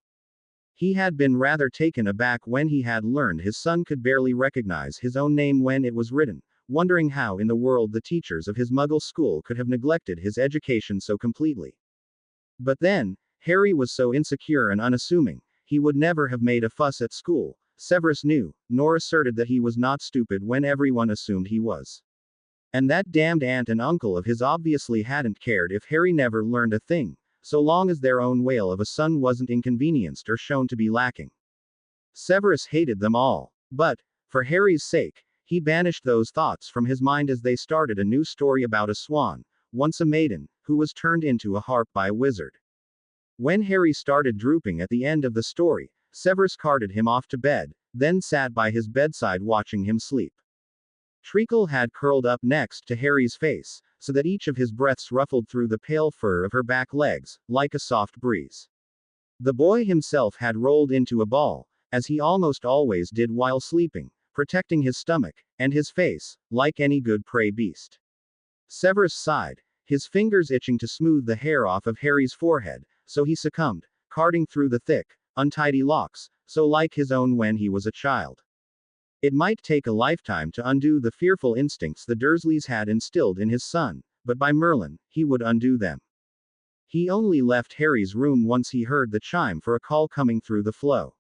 He had been rather taken aback when he had learned his son could barely recognize his own name when it was written, wondering how in the world the teachers of his Muggle school could have neglected his education so completely. But then, Harry was so insecure and unassuming, he would never have made a fuss at school, Severus knew, nor asserted that he was not stupid when everyone assumed he was. And that damned aunt and uncle of his obviously hadn't cared if Harry never learned a thing, so long as their own whale of a son wasn't inconvenienced or shown to be lacking. Severus hated them all. But, for Harry's sake, he banished those thoughts from his mind as they started a new story about a swan, once a maiden, who was turned into a harp by a wizard. When Harry started drooping at the end of the story, Severus carted him off to bed, then sat by his bedside watching him sleep. Treacle had curled up next to Harry's face, so that each of his breaths ruffled through the pale fur of her back legs, like a soft breeze. The boy himself had rolled into a ball, as he almost always did while sleeping, protecting his stomach, and his face, like any good prey beast. Severus sighed, his fingers itching to smooth the hair off of Harry's forehead, so he succumbed, carding through the thick, untidy locks, so like his own when he was a child. It might take a lifetime to undo the fearful instincts the Dursleys had instilled in his son, but by Merlin, he would undo them. He only left Harry's room once he heard the chime for a call coming through the flow.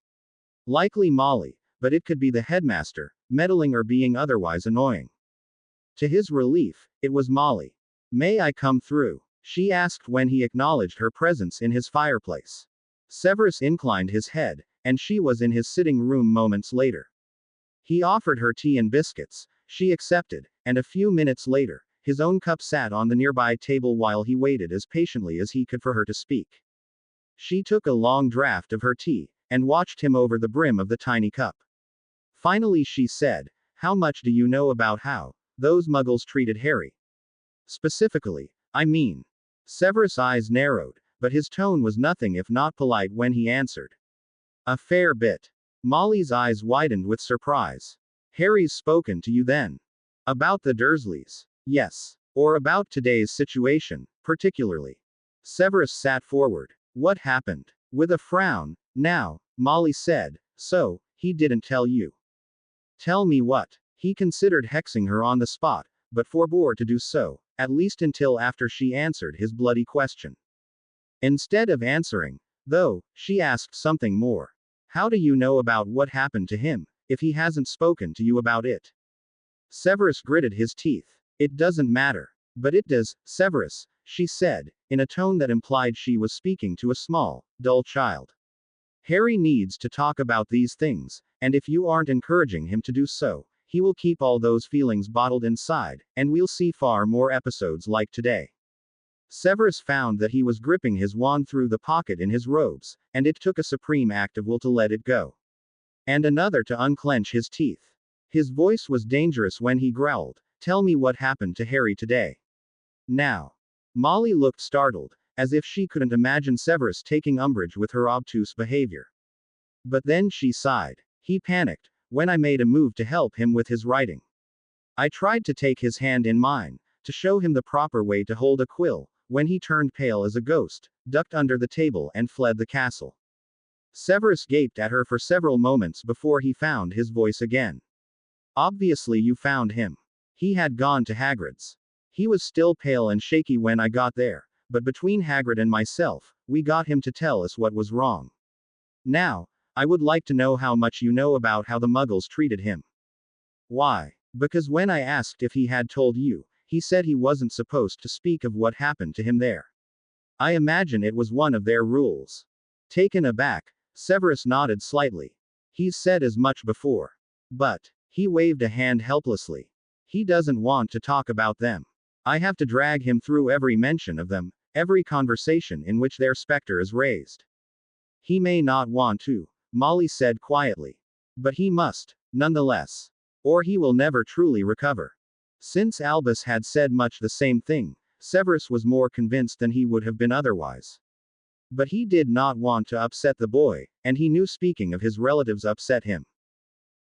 Likely Molly, but it could be the headmaster, meddling or being otherwise annoying. To his relief, it was Molly. May I come through? She asked when he acknowledged her presence in his fireplace. Severus inclined his head, and she was in his sitting room moments later. He offered her tea and biscuits, she accepted, and a few minutes later, his own cup sat on the nearby table while he waited as patiently as he could for her to speak. She took a long draught of her tea, and watched him over the brim of the tiny cup. Finally she said, "How much do you know about how those Muggles treated Harry? Specifically, I mean." Severus' eyes narrowed, but his tone was nothing if not polite when he answered. "A fair bit." Molly's eyes widened with surprise. "Harry's spoken to you then? About the Dursleys?" "Yes. Or about today's situation, particularly." Severus sat forward. "What happened?" With a frown. "Now," Molly said, "so, he didn't tell you." "Tell me what?" He considered hexing her on the spot, but forbore to do so, at least until after she answered his bloody question. Instead of answering, though, she asked something more. "How do you know about what happened to him, if he hasn't spoken to you about it?" Severus gritted his teeth. "It doesn't matter. But it does, Severus," she said, in a tone that implied she was speaking to a small, dull child. Harry needs to talk about these things, and if you aren't encouraging him to do so, he will keep all those feelings bottled inside, and we'll see far more episodes like today. Severus found that he was gripping his wand through the pocket in his robes, and it took a supreme act of will to let it go. And another to unclench his teeth. His voice was dangerous when he growled, "Tell me what happened to Harry today." Now. Molly looked startled, as if she couldn't imagine Severus taking umbrage with her obtuse behavior. But then she sighed. He panicked, when I made a move to help him with his writing. I tried to take his hand in mine, to show him the proper way to hold a quill, when he turned pale as a ghost, ducked under the table and fled the castle. Severus gaped at her for several moments before he found his voice again. Obviously you found him. He had gone to Hagrid's. He was still pale and shaky when I got there, but between Hagrid and myself, we got him to tell us what was wrong. Now, I would like to know how much you know about how the Muggles treated him. Why? Because when I asked if he had told you, he said he wasn't supposed to speak of what happened to him there. I imagine it was one of their rules. Taken aback, Severus nodded slightly. He's said as much before. But, he waved a hand helplessly. He doesn't want to talk about them. I have to drag him through every mention of them, every conversation in which their specter is raised. He may not want to, Molly said quietly. But he must, nonetheless. Or he will never truly recover. Since Albus had said much the same thing, Severus was more convinced than he would have been otherwise. But he did not want to upset the boy, and he knew speaking of his relatives upset him.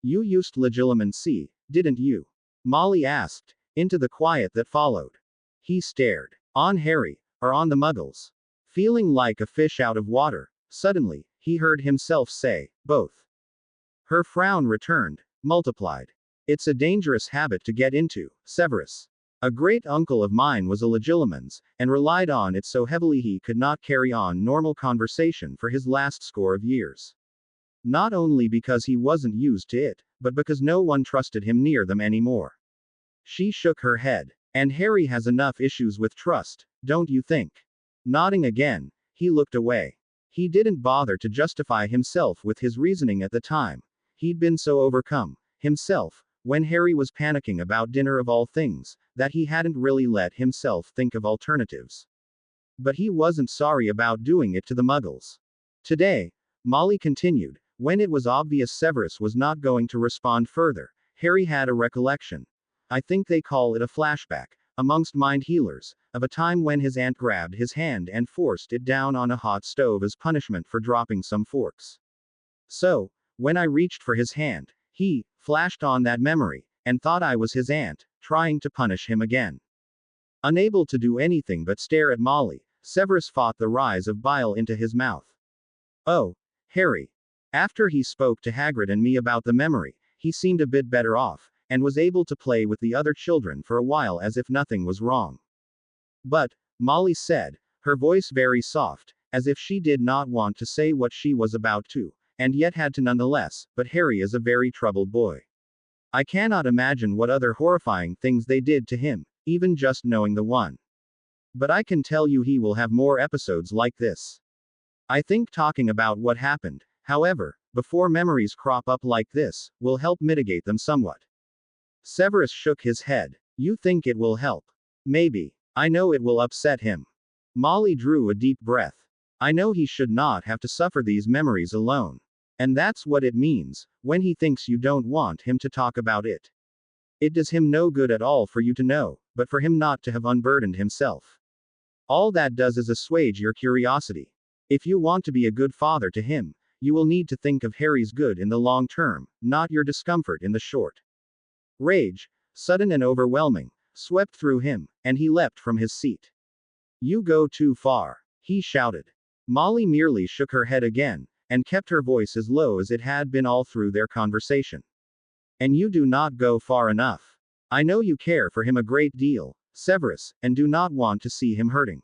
You used legilimency, didn't you? Molly asked, into the quiet that followed. He stared. On Harry, or on the Muggles? Feeling like a fish out of water, suddenly, he heard himself say, both. Her frown returned, multiplied. It's a dangerous habit to get into, Severus. A great uncle of mine was a legilimens, and relied on it so heavily he could not carry on normal conversation for his last score of years. Not only because he wasn't used to it, but because no one trusted him near them anymore. She shook her head. And Harry has enough issues with trust, don't you think? Nodding again, he looked away. He didn't bother to justify himself with his reasoning at the time. He'd been so overcome, himself, when Harry was panicking about dinner of all things, that he hadn't really let himself think of alternatives. But he wasn't sorry about doing it to the Muggles. Today, Molly continued, when it was obvious Severus was not going to respond further, Harry had a recollection. I think they call it a flashback, amongst mind healers, of a time when his aunt grabbed his hand and forced it down on a hot stove as punishment for dropping some forks. So, when I reached for his hand, he flashed on that memory, and thought I was his aunt, trying to punish him again. Unable to do anything but stare at Molly, Severus fought the rise of bile into his mouth. Oh, Harry. After he spoke to Hagrid and me about the memory, he seemed a bit better off, and was able to play with the other children for a while as if nothing was wrong. But, Molly said, her voice very soft, as if she did not want to say what she was about to, and yet had to nonetheless, but Harry is a very troubled boy. I cannot imagine what other horrifying things they did to him, even just knowing the one. But I can tell you he will have more episodes like this. I think talking about what happened, however, before memories crop up like this, will help mitigate them somewhat. Severus shook his head. You think it will help? Maybe. I know it will upset him. Molly drew a deep breath. I know he should not have to suffer these memories alone. And that's what it means, when he thinks you don't want him to talk about it. It does him no good at all for you to know, but for him not to have unburdened himself. All that does is assuage your curiosity. If you want to be a good father to him, you will need to think of Harry's good in the long term, not your discomfort in the short. Rage, sudden and overwhelming, swept through him, and he leapt from his seat. You go too far, he shouted. Molly merely shook her head again, and kept her voice as low as it had been all through their conversation. And you do not go far enough. I know you care for him a great deal, Severus, and do not want to see him hurting.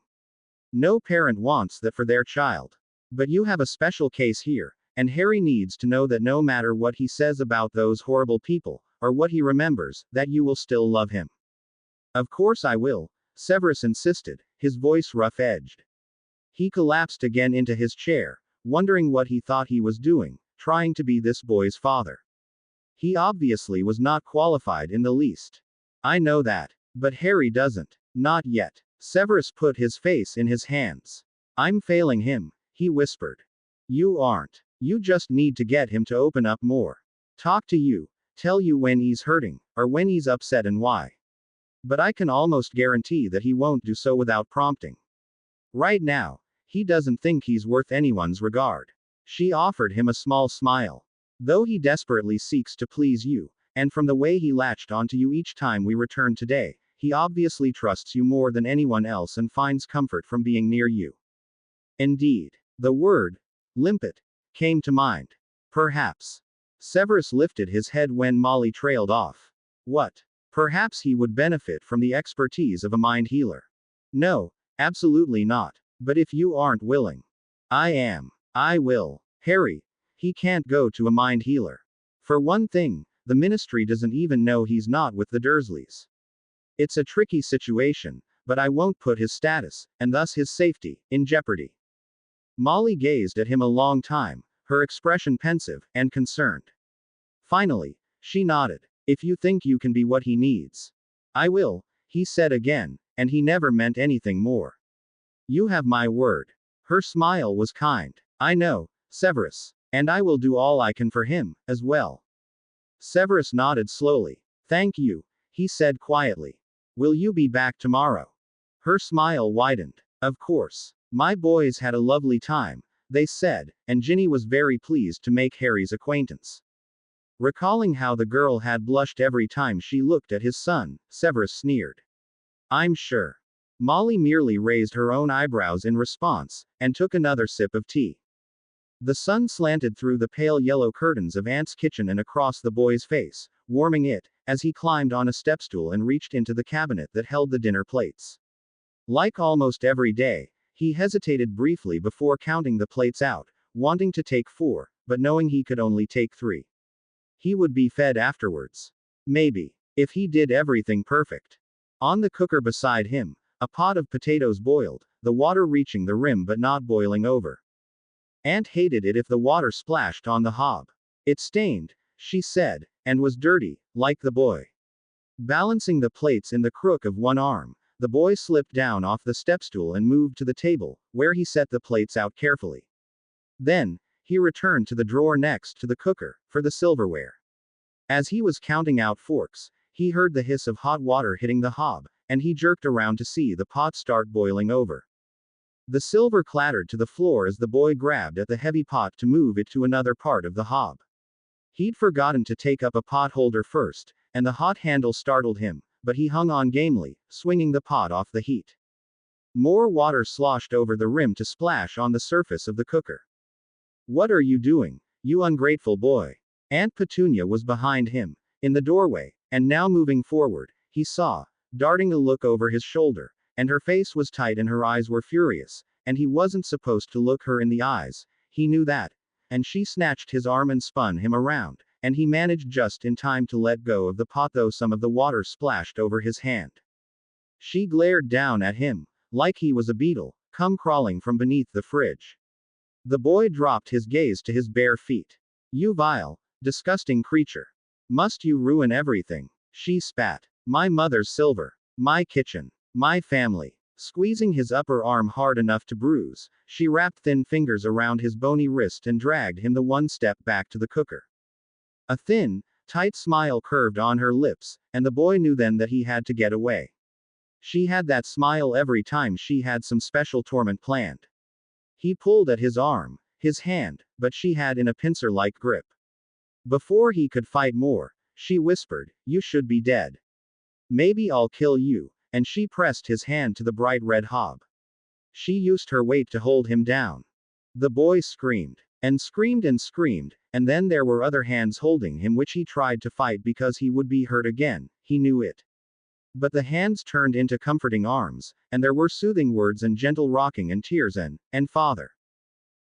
No parent wants that for their child. But you have a special case here, and Harry needs to know that no matter what he says about those horrible people, or what he remembers, that you will still love him. Of course I will, Severus insisted, his voice rough-edged. He collapsed again into his chair, wondering what he thought he was doing, trying to be this boy's father. He obviously was not qualified in the least. I know that. But Harry doesn't. Not yet. Severus put his face in his hands. I'm failing him, he whispered. You aren't. You just need to get him to open up more. Talk to you. Tell you when he's hurting, or when he's upset and why. But I can almost guarantee that he won't do so without prompting. Right now, he doesn't think he's worth anyone's regard. She offered him a small smile. Though he desperately seeks to please you, and from the way he latched onto you each time we return today, he obviously trusts you more than anyone else and finds comfort from being near you. Indeed. The word, limpet, came to mind. Perhaps. Severus lifted his head when Molly trailed off. What? Perhaps he would benefit from the expertise of a mind healer. No, absolutely not. But if you aren't willing. I am. I will. Harry. He can't go to a mind healer. For one thing, the ministry doesn't even know he's not with the Dursleys. It's a tricky situation, but I won't put his status, and thus his safety, in jeopardy. Molly gazed at him a long time, her expression pensive and concerned. Finally, she nodded. If you think you can be what he needs. I will, he said again, and he never meant anything more. You have my word. Her smile was kind. I know, Severus. And I will do all I can for him, as well. Severus nodded slowly. Thank you, he said quietly. Will you be back tomorrow? Her smile widened. Of course. My boys had a lovely time, they said, and Ginny was very pleased to make Harry's acquaintance. Recalling how the girl had blushed every time she looked at his son, Severus sneered. I'm sure. Molly merely raised her own eyebrows in response, and took another sip of tea. The sun slanted through the pale yellow curtains of Aunt's kitchen and across the boy's face, warming it, as he climbed on a stepstool and reached into the cabinet that held the dinner plates. Like almost every day, he hesitated briefly before counting the plates out, wanting to take 4, but knowing he could only take 3. He would be fed afterwards. Maybe. If he did everything perfect. On the cooker beside him, a pot of potatoes boiled, the water reaching the rim but not boiling over. Aunt hated it if the water splashed on the hob. It stained, she said, and was dirty, like the boy. Balancing the plates in the crook of one arm, the boy slipped down off the stepstool and moved to the table, where he set the plates out carefully. Then, he returned to the drawer next to the cooker, for the silverware. As he was counting out forks, he heard the hiss of hot water hitting the hob, and he jerked around to see the pot start boiling over. The silver clattered to the floor as the boy grabbed at the heavy pot to move it to another part of the hob. He'd forgotten to take up a pot holder first, and the hot handle startled him, but he hung on gamely, swinging the pot off the heat. More water sloshed over the rim to splash on the surface of the cooker. What are you doing, you ungrateful boy? Aunt Petunia was behind him, in the doorway, and now moving forward, he saw, darting a look over his shoulder, and her face was tight and her eyes were furious, and he wasn't supposed to look her in the eyes, he knew that, and she snatched his arm and spun him around, and he managed just in time to let go of the pot though some of the water splashed over his hand. She glared down at him, like he was a beetle, come crawling from beneath the fridge. The boy dropped his gaze to his bare feet. You vile, disgusting creature. Must you ruin everything? She spat. My mother's silver. My kitchen. My family. Squeezing his upper arm hard enough to bruise, she wrapped thin fingers around his bony wrist and dragged him the one step back to the cooker. A thin, tight smile curved on her lips, and the boy knew then that he had to get away. She had that smile every time she had some special torment planned. He pulled at his arm, his hand, but she had in a pincer-like grip. Before he could fight more, she whispered, you should be dead. Maybe I'll kill you, and she pressed his hand to the bright red hob. She used her weight to hold him down. The boy screamed, and screamed and screamed, and then there were other hands holding him which he tried to fight because he would be hurt again, he knew it. But the hands turned into comforting arms, and there were soothing words and gentle rocking and tears and father.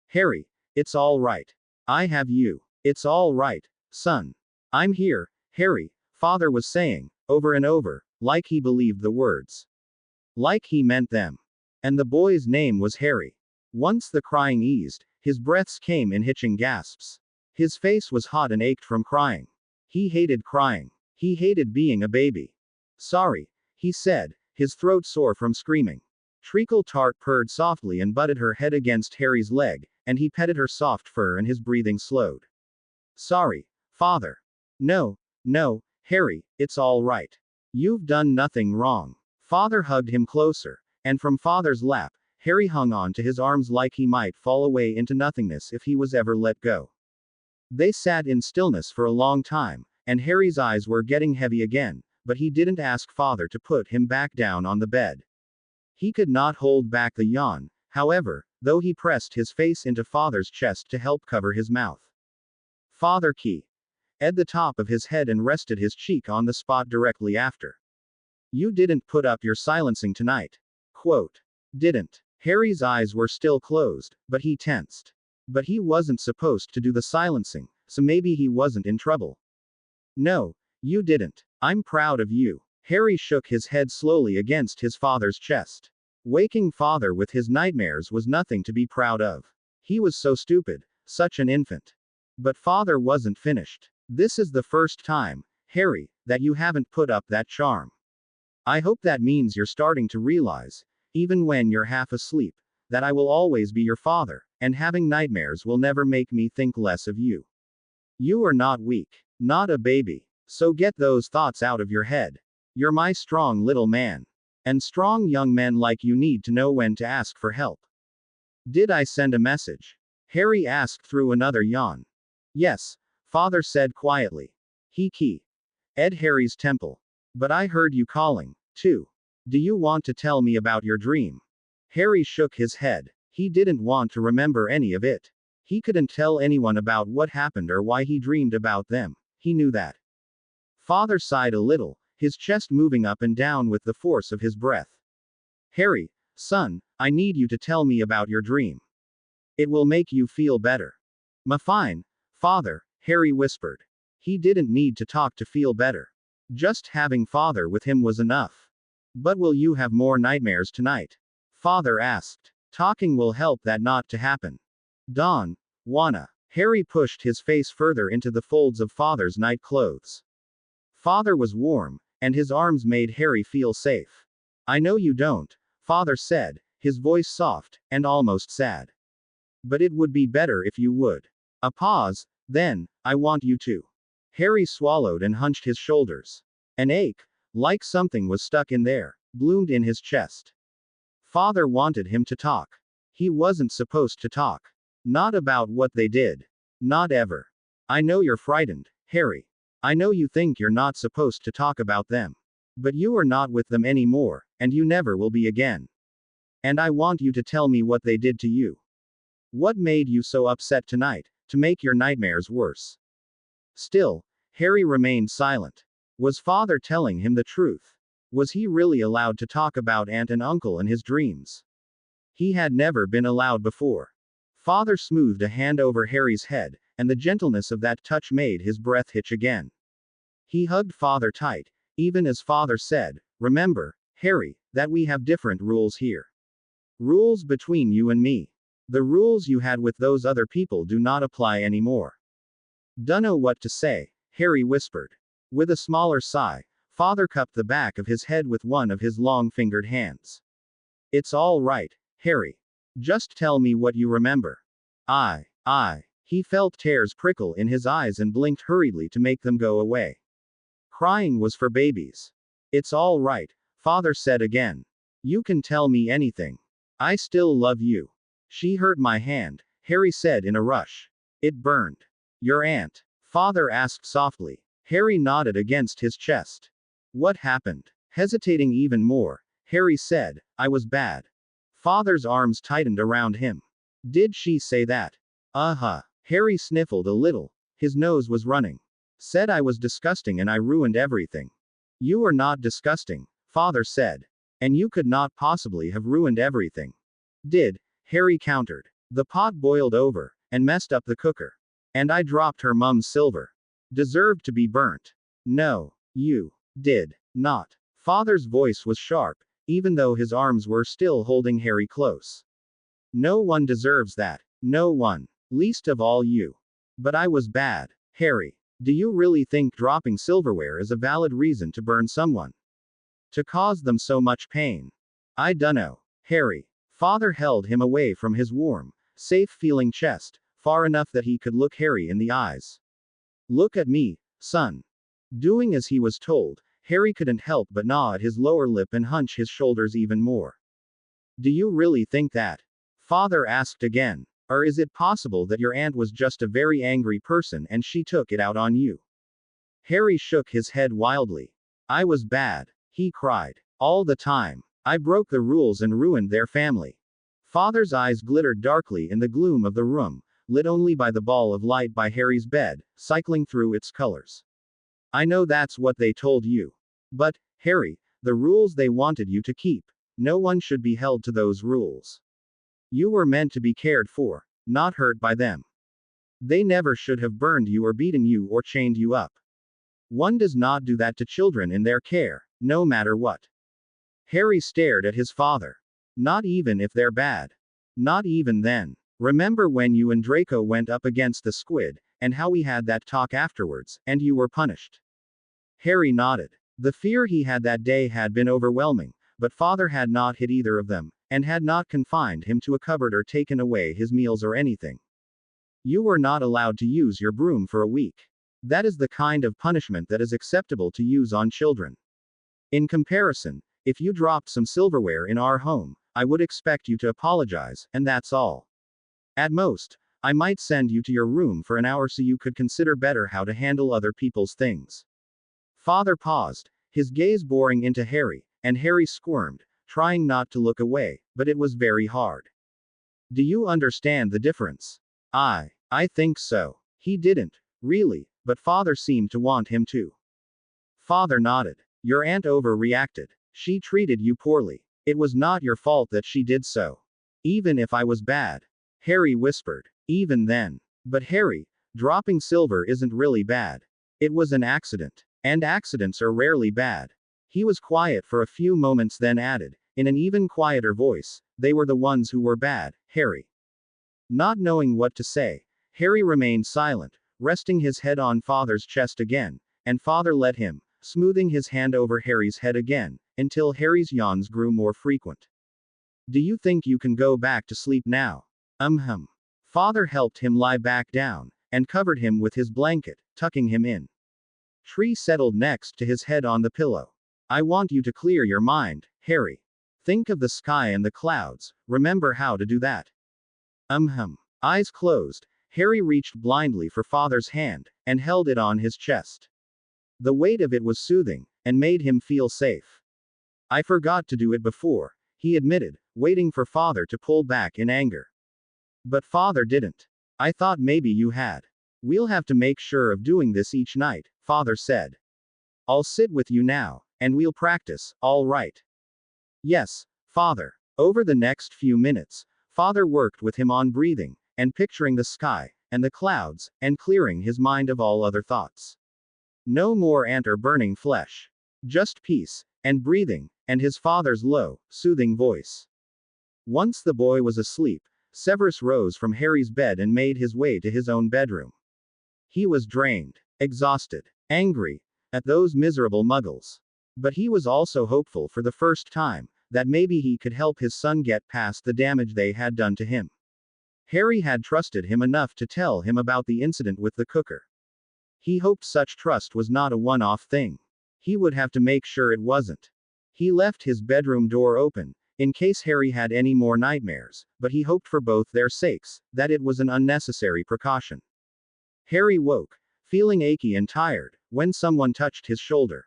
Harry, it's all right. I have you. It's all right, son. I'm here, Harry, father was saying, over and over, like he believed the words. Like he meant them. And the boy's name was Harry. Once the crying eased, his breaths came in hitching gasps. His face was hot and ached from crying. He hated crying. He hated being a baby. Sorry, he said, his throat sore from screaming. Treacle Tart purred softly and butted her head against Harry's leg, and he petted her soft fur and his breathing slowed. Sorry, father. No, no, Harry, it's all right. You've done nothing wrong. Father hugged him closer, and from father's lap, Harry hung on to his arms like he might fall away into nothingness if he was ever let go. They sat in stillness for a long time, and Harry's eyes were getting heavy again, but he didn't ask father to put him back down on the bed. He could not hold back the yawn, however, though he pressed his face into father's chest to help cover his mouth. Father key. At the top of his head and rested his cheek on the spot directly after. You didn't put up your silencing tonight. Quote. Didn't. Harry's eyes were still closed, but he tensed. But he wasn't supposed to do the silencing, so maybe he wasn't in trouble. No, you didn't. I'm proud of you. Harry shook his head slowly against his father's chest. Waking father with his nightmares was nothing to be proud of. He was so stupid, such an infant. But father wasn't finished. This is the first time, Harry, that you haven't put up that charm. I hope that means you're starting to realize, even when you're half asleep, that I will always be your father, and having nightmares will never make me think less of you. You are not weak, not a baby. So get those thoughts out of your head. You're my strong little man. And strong young men like you need to know when to ask for help. Did I send a message? Harry asked through another yawn. Yes, father said quietly. He key. Ed Harry's temple. But I heard you calling, too. Do you want to tell me about your dream? Harry shook his head. He didn't want to remember any of it. He couldn't tell anyone about what happened or why he dreamed about them. He knew that. Father sighed a little, his chest moving up and down with the force of his breath. Harry, son, I need you to tell me about your dream. It will make you feel better. Fine, father, Harry whispered. He didn't need to talk to feel better. Just having father with him was enough. But will you have more nightmares tonight? Father asked. Talking will help that not to happen. Dawn, wanna. Harry pushed his face further into the folds of father's night clothes. Father was warm, and his arms made Harry feel safe. I know you don't, father said, his voice soft, and almost sad. But it would be better if you would. A pause, then, I want you to. Harry swallowed and hunched his shoulders. An ache, like something was stuck in there, bloomed in his chest. Father wanted him to talk. He wasn't supposed to talk. Not about what they did. Not ever. I know you're frightened, Harry. I know you think you're not supposed to talk about them. But you are not with them anymore, and you never will be again. And I want you to tell me what they did to you. What made you so upset tonight, to make your nightmares worse? Still, Harry remained silent. Was father telling him the truth? Was he really allowed to talk about aunt and uncle and his dreams? He had never been allowed before. Father smoothed a hand over Harry's head, and the gentleness of that touch made his breath hitch again. He hugged father tight, even as father said, remember, Harry, that we have different rules here. Rules between you and me. The rules you had with those other people do not apply anymore. Dunno what to say, Harry whispered. With a smaller sigh, father cupped the back of his head with one of his long-fingered hands. It's all right, Harry. Just tell me what you remember. I. He felt tears prickle in his eyes and blinked hurriedly to make them go away. Crying was for babies. It's all right, father said again. You can tell me anything. I still love you. She hurt my hand, Harry said in a rush. It burned. Your aunt? Father asked softly. Harry nodded against his chest. What happened? Hesitating even more, Harry said, I was bad. Father's arms tightened around him. Did she say that? Uh-huh. Harry sniffled a little. His nose was running. Said I was disgusting and I ruined everything. You are not disgusting, father said. And you could not possibly have ruined everything. Did, Harry countered. The pot boiled over, and messed up the cooker. And I dropped her mum's silver. Deserved to be burnt. No, you did not. Father's voice was sharp, even though his arms were still holding Harry close. No one deserves that. No one. Least of all you. But I was bad. Harry. Do you really think dropping silverware is a valid reason to burn someone? To cause them so much pain? I dunno. Harry. Father held him away from his warm, safe feeling chest, far enough that he could look Harry in the eyes. Look at me, son. Doing as he was told, Harry couldn't help but gnaw at his lower lip and hunch his shoulders even more. Do you really think that? Father asked again. Or is it possible that your aunt was just a very angry person and she took it out on you? Harry shook his head wildly. I was bad, he cried. All the time. I broke the rules and ruined their family. Father's eyes glittered darkly in the gloom of the room, lit only by the ball of light by Harry's bed, cycling through its colors. I know that's what they told you. But, Harry, the rules they wanted you to keep. No one should be held to those rules. You were meant to be cared for, not hurt by them. They never should have burned you or beaten you or chained you up. One does not do that to children in their care, no matter what. Harry stared at his father. Not even if they're bad. Not even then. Remember when you and Draco went up against the squid, and how we had that talk afterwards, and you were punished? Harry nodded. The fear he had that day had been overwhelming, but father had not hit either of them, and had not confined him to a cupboard or taken away his meals or anything. You were not allowed to use your broom for a week. That is the kind of punishment that is acceptable to use on children. In comparison, if you dropped some silverware in our home, I would expect you to apologize, and that's all. At most, I might send you to your room for an hour so you could consider better how to handle other people's things. Father paused, his gaze boring into Harry, and Harry squirmed, trying not to look away, but it was very hard. Do you understand the difference? I think so. He didn't, really, but father seemed to want him to. Father nodded. Your aunt overreacted. She treated you poorly. It was not your fault that she did so. Even if I was bad. Harry whispered. Even then. But Harry, dropping silver isn't really bad. It was an accident. And accidents are rarely bad. He was quiet for a few moments, then added, in an even quieter voice, they were the ones who were bad, Harry. Not knowing what to say, Harry remained silent, resting his head on father's chest again, and father let him, smoothing his hand over Harry's head again, until Harry's yawns grew more frequent. Do you think you can go back to sleep now? Father helped him lie back down, and covered him with his blanket, tucking him in. Tree settled next to his head on the pillow. I want you to clear your mind, Harry. Think of the sky and the clouds, remember how to do that. Eyes closed, Harry reached blindly for father's hand, and held it on his chest. The weight of it was soothing, and made him feel safe. I forgot to do it before, he admitted, waiting for father to pull back in anger. But father didn't. I thought maybe you had. We'll have to make sure of doing this each night, father said. I'll sit with you now, and we'll practice, all right? Yes, father. Over the next few minutes, father worked with him on breathing, and picturing the sky, and the clouds, and clearing his mind of all other thoughts. No more ant or burning flesh. Just peace, and breathing, and his father's low, soothing voice. Once the boy was asleep, Severus rose from Harry's bed and made his way to his own bedroom. He was drained, exhausted, angry, at those miserable muggles. But he was also hopeful for the first time, that maybe he could help his son get past the damage they had done to him. Harry had trusted him enough to tell him about the incident with the cooker. He hoped such trust was not a one-off thing. He would have to make sure it wasn't. He left his bedroom door open, in case Harry had any more nightmares, but he hoped for both their sakes, that it was an unnecessary precaution. Harry woke, feeling achy and tired, when someone touched his shoulder.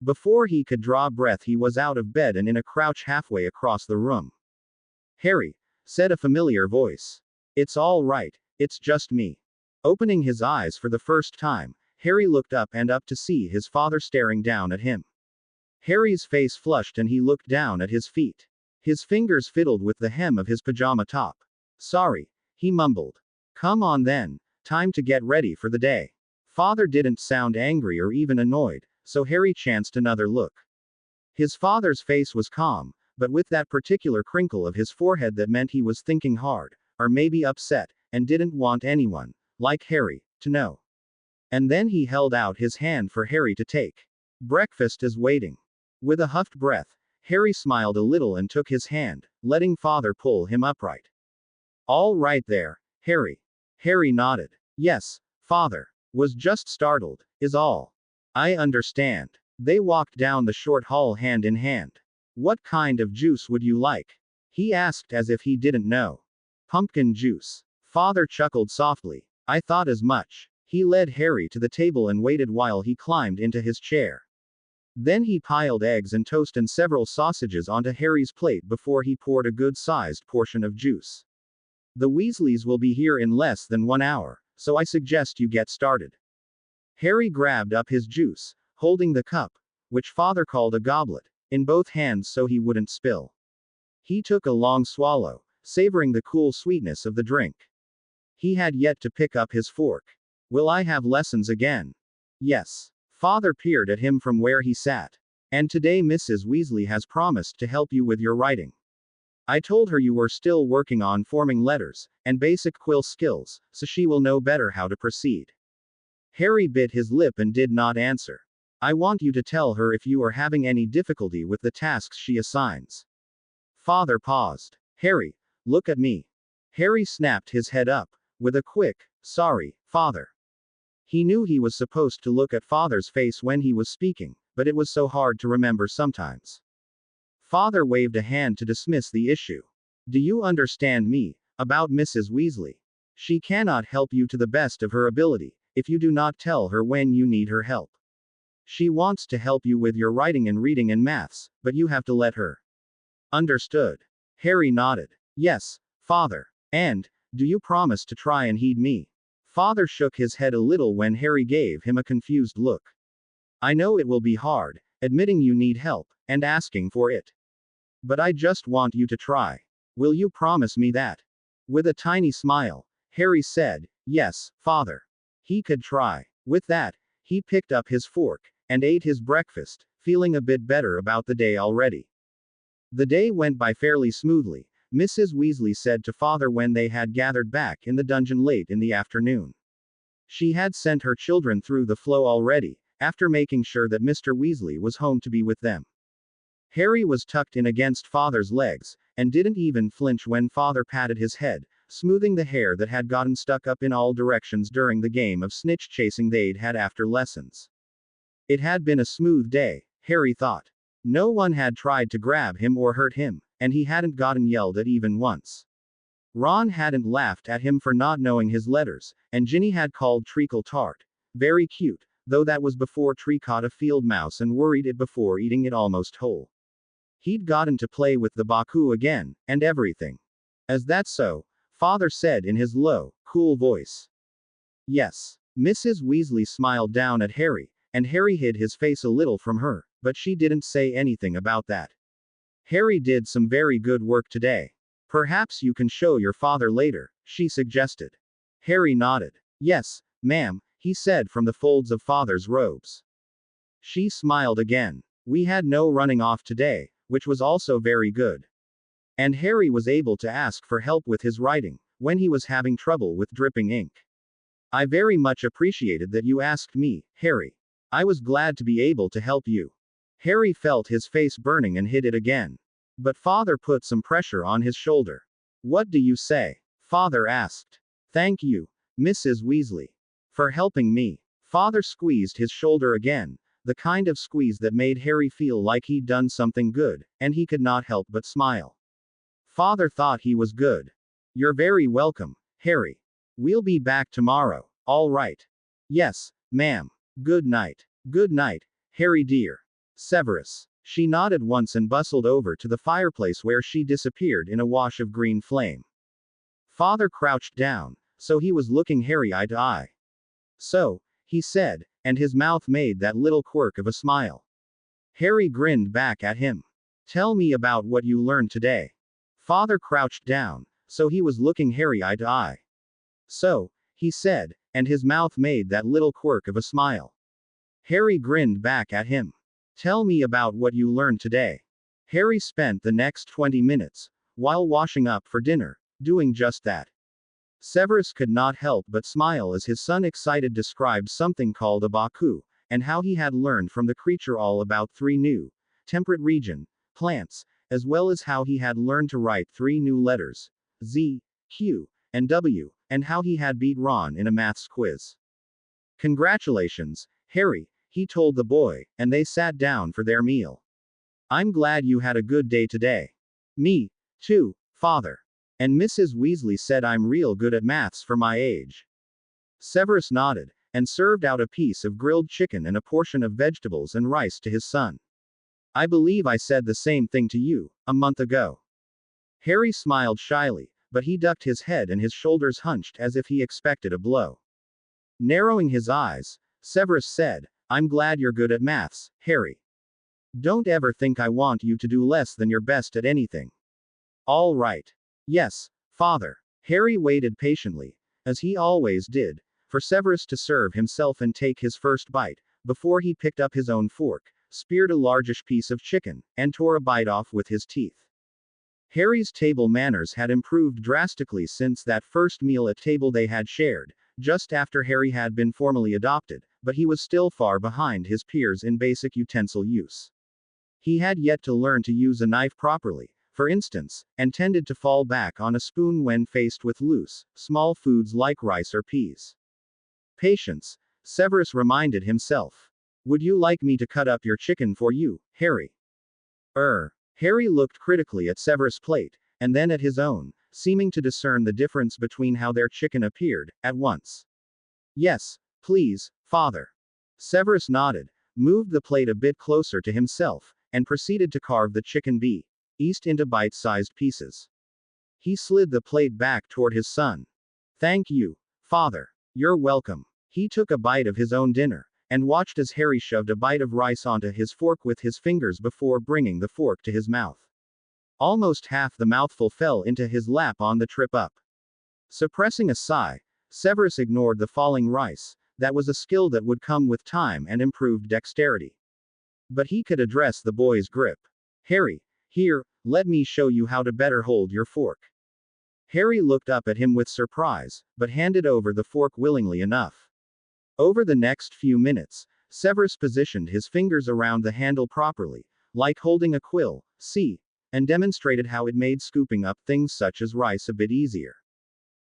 Before he could draw breath, he was out of bed and in a crouch halfway across the room. Harry, said a familiar voice. It's all right, it's just me. Opening his eyes for the first time, Harry looked up and up to see his father staring down at him. Harry's face flushed and he looked down at his feet. His fingers fiddled with the hem of his pajama top. Sorry, he mumbled. Come on then, time to get ready for the day. Father didn't sound angry or even annoyed, so Harry chanced another look. His father's face was calm, but with that particular crinkle of his forehead that meant he was thinking hard, or maybe upset, and didn't want anyone, like Harry, to know. And then he held out his hand for Harry to take. Breakfast is waiting. With a huffed breath, Harry smiled a little and took his hand, letting father pull him upright. All right there, Harry. Harry nodded. Yes, father. Was just startled, is all. I understand. They walked down the short hall hand in hand. What kind of juice would you like? He asked as if he didn't know. Pumpkin juice. Father chuckled softly. I thought as much. He led Harry to the table and waited while he climbed into his chair. Then he piled eggs and toast and several sausages onto Harry's plate before he poured a good-sized portion of juice. The Weasleys will be here in less than 1 hour, so I suggest you get started. Harry grabbed up his juice, holding the cup, which father called a goblet, in both hands so he wouldn't spill. He took a long swallow, savoring the cool sweetness of the drink. He had yet to pick up his fork. Will I have lessons again? Yes. Father peered at him from where he sat. And today Mrs. Weasley has promised to help you with your writing. I told her you were still working on forming letters, and basic quill skills, so she will know better how to proceed. Harry bit his lip and did not answer. I want you to tell her if you are having any difficulty with the tasks she assigns. Father paused. Harry, look at me. Harry snapped his head up, with a quick, sorry, father. He knew he was supposed to look at father's face when he was speaking, but it was so hard to remember sometimes. Father waved a hand to dismiss the issue. Do you understand me, about Mrs. Weasley? She cannot help you to the best of her ability, if you do not tell her when you need her help. She wants to help you with your writing and reading and maths, but you have to let her. Understood. Harry nodded. Yes, father. And, do you promise to try and heed me? Father shook his head a little when Harry gave him a confused look. I know it will be hard, admitting you need help, and asking for it. But I just want you to try. Will you promise me that? With a tiny smile, Harry said, yes, father. He could try. With that, he picked up his fork, and ate his breakfast, feeling a bit better about the day already. The day went by fairly smoothly, Mrs. Weasley said to father when they had gathered back in the dungeon late in the afternoon. She had sent her children through the flow already, after making sure that Mr. Weasley was home to be with them. Harry was tucked in against father's legs, and didn't even flinch when father patted his head, smoothing the hair that had gotten stuck up in all directions during the game of snitch chasing they'd had after lessons. It had been a smooth day, Harry thought. No one had tried to grab him or hurt him, and he hadn't gotten yelled at even once. Ron hadn't laughed at him for not knowing his letters, and Ginny had called Treacle tart. Very cute, though that was before Tree caught a field mouse and worried it before eating it almost whole. He'd gotten to play with the Baku again, and everything. Is that so? Father said in his low, cool voice. Yes. Mrs. Weasley smiled down at Harry, and Harry hid his face a little from her, but she didn't say anything about that. Harry did some very good work today. Perhaps you can show your father later, she suggested. Harry nodded. Yes, ma'am, he said from the folds of father's robes. She smiled again. We had no running off today, which was also very good. And Harry was able to ask for help with his writing, when he was having trouble with dripping ink. I very much appreciated that you asked me, Harry. I was glad to be able to help you. Harry felt his face burning and hid it again. But father put some pressure on his shoulder. What do you say? Father asked. Thank you, Mrs. Weasley, for helping me. Father squeezed his shoulder again, the kind of squeeze that made Harry feel like he'd done something good, and he could not help but smile. Father thought he was good. You're very welcome, Harry. We'll be back tomorrow, all right? Yes, ma'am. Good night. Good night, Harry dear. Severus. She nodded once and bustled over to the fireplace where she disappeared in a wash of green flame. Father crouched down, so he was looking Harry eye to eye. So, he said, and his mouth made that little quirk of a smile. Harry grinned back at him. Tell me about what you learned today. Father crouched down, so he was looking Harry eye to eye. So, he said, and his mouth made that little quirk of a smile. Harry grinned back at him. Tell me about what you learned today. Harry spent the next 20 minutes, while washing up for dinner, doing just that. Severus could not help but smile as his son excited described something called a Baku, and how he had learned from the creature all about 3 new, temperate region, plants, as well as how he had learned to write 3 new letters, Z, Q, and W, and how he had beat Ron in a maths quiz. Congratulations, Harry, he told the boy, and they sat down for their meal. I'm glad you had a good day today. Me, too, father. And Mrs. Weasley said I'm real good at maths for my age. Severus nodded, and served out a piece of grilled chicken and a portion of vegetables and rice to his son. I believe I said the same thing to you, a month ago. Harry smiled shyly, but he ducked his head and his shoulders hunched as if he expected a blow. Narrowing his eyes, Severus said, I'm glad you're good at maths, Harry. Don't ever think I want you to do less than your best at anything. All right. Yes, father. Harry waited patiently, as he always did, for Severus to serve himself and take his first bite, before he picked up his own fork, speared a largish piece of chicken, and tore a bite off with his teeth. Harry's table manners had improved drastically since that first meal at table they had shared, just after Harry had been formally adopted, but he was still far behind his peers in basic utensil use. He had yet to learn to use a knife properly, for instance, and tended to fall back on a spoon when faced with loose, small foods like rice or peas. Patience, Severus reminded himself. Would you like me to cut up your chicken for you, Harry? Harry looked critically at Severus' plate, and then at his own, seeming to discern the difference between how their chicken appeared, at once. Yes, please, father. Severus nodded, moved the plate a bit closer to himself, and proceeded to carve the chicken east into bite-sized pieces. He slid the plate back toward his son. Thank you, father. You're welcome. He took a bite of his own dinner, and watched as Harry shoved a bite of rice onto his fork with his fingers before bringing the fork to his mouth. Almost half the mouthful fell into his lap on the trip up. Suppressing a sigh, Severus ignored the falling rice. That was a skill that would come with time and improved dexterity. But he could address the boy's grip. Harry, here, let me show you how to better hold your fork. Harry looked up at him with surprise, but handed over the fork willingly enough. Over the next few minutes, Severus positioned his fingers around the handle properly, like holding a quill, and demonstrated how it made scooping up things such as rice a bit easier.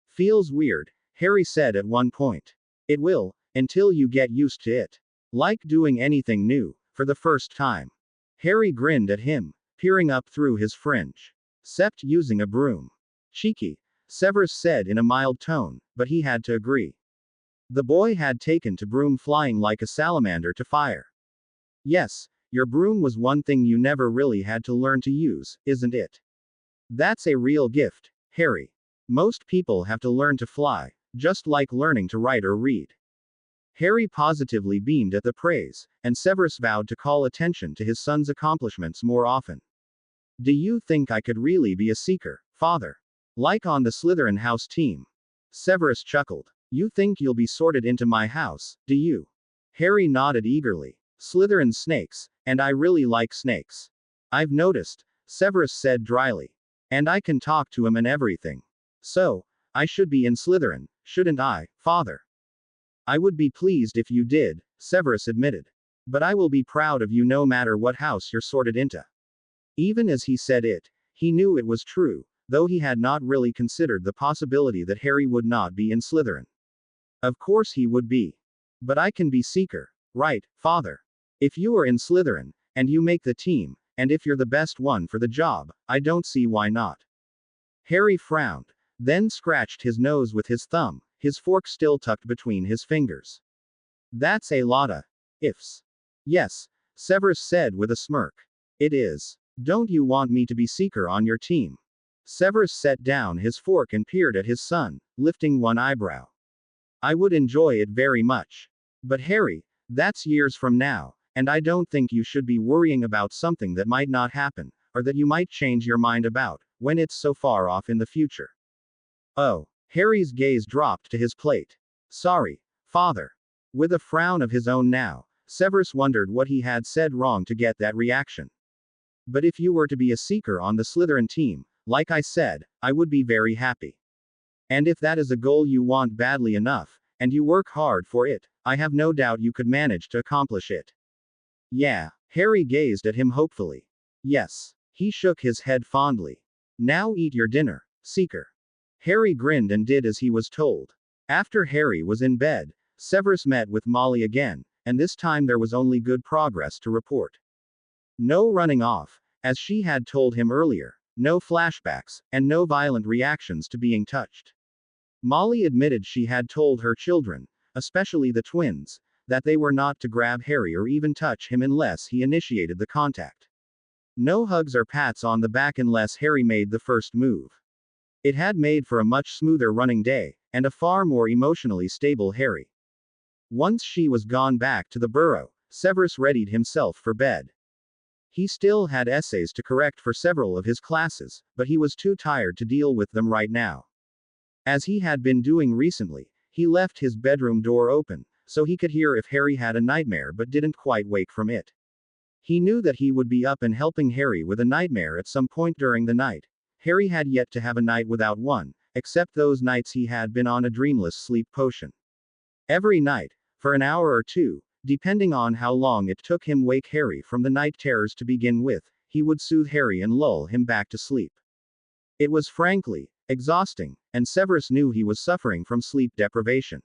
Feels weird, Harry said at one point. It will, until you get used to it. Like doing anything new, for the first time. Harry grinned at him, peering up through his fringe. Sept using a broom. Cheeky, Severus said in a mild tone, but he had to agree. The boy had taken to broom flying like a salamander to fire. Yes, your broom was one thing you never really had to learn to use, isn't it? That's a real gift, Harry. Most people have to learn to fly, just like learning to write or read. Harry positively beamed at the praise, and Severus vowed to call attention to his son's accomplishments more often. Do you think I could really be a seeker, father? Like on the Slytherin house team? Severus chuckled. You think you'll be sorted into my house, do you? Harry nodded eagerly. Slytherin snakes, and I really like snakes. I've noticed, Severus said dryly. And I can talk to 'em and everything. So, I should be in Slytherin, shouldn't I, father? I would be pleased if you did, Severus admitted. But I will be proud of you no matter what house you're sorted into. Even as he said it, he knew it was true, though he had not really considered the possibility that Harry would not be in Slytherin. Of course he would be. But I can be seeker, right, father? If you are in Slytherin, and you make the team, and if you're the best one for the job, I don't see why not. Harry frowned, then scratched his nose with his thumb, his fork still tucked between his fingers. That's a lotta ifs. Yes, Severus said with a smirk. It is. Don't you want me to be seeker on your team? Severus set down his fork and peered at his son, lifting one eyebrow. I would enjoy it very much. But Harry, that's years from now, and I don't think you should be worrying about something that might not happen, or that you might change your mind about, when it's so far off in the future. Oh, Harry's gaze dropped to his plate. Sorry, father. With a frown of his own now, Severus wondered what he had said wrong to get that reaction. But if you were to be a seeker on the Slytherin team, like I said, I would be very happy. And if that is a goal you want badly enough, and you work hard for it, I have no doubt you could manage to accomplish it. Yeah. Harry gazed at him hopefully. Yes. He shook his head fondly. Now eat your dinner, seeker. Harry grinned and did as he was told. After Harry was in bed, Severus met with Molly again, and this time there was only good progress to report. No running off, as she had told him earlier, no flashbacks, and no violent reactions to being touched. Molly admitted she had told her children, especially the twins, that they were not to grab Harry or even touch him unless he initiated the contact. No hugs or pats on the back unless Harry made the first move. It had made for a much smoother running day, and a far more emotionally stable Harry. Once she was gone back to the burrow, Severus readied himself for bed. He still had essays to correct for several of his classes, but he was too tired to deal with them right now. As he had been doing recently, he left his bedroom door open, so he could hear if Harry had a nightmare but didn't quite wake from it. He knew that he would be up and helping Harry with a nightmare at some point during the night. Harry had yet to have a night without one, except those nights he had been on a dreamless sleep potion. Every night, for an hour or two, depending on how long it took him wake Harry from the night terrors to begin with, he would soothe Harry and lull him back to sleep. It was frankly exhausting, and Severus knew he was suffering from sleep deprivation.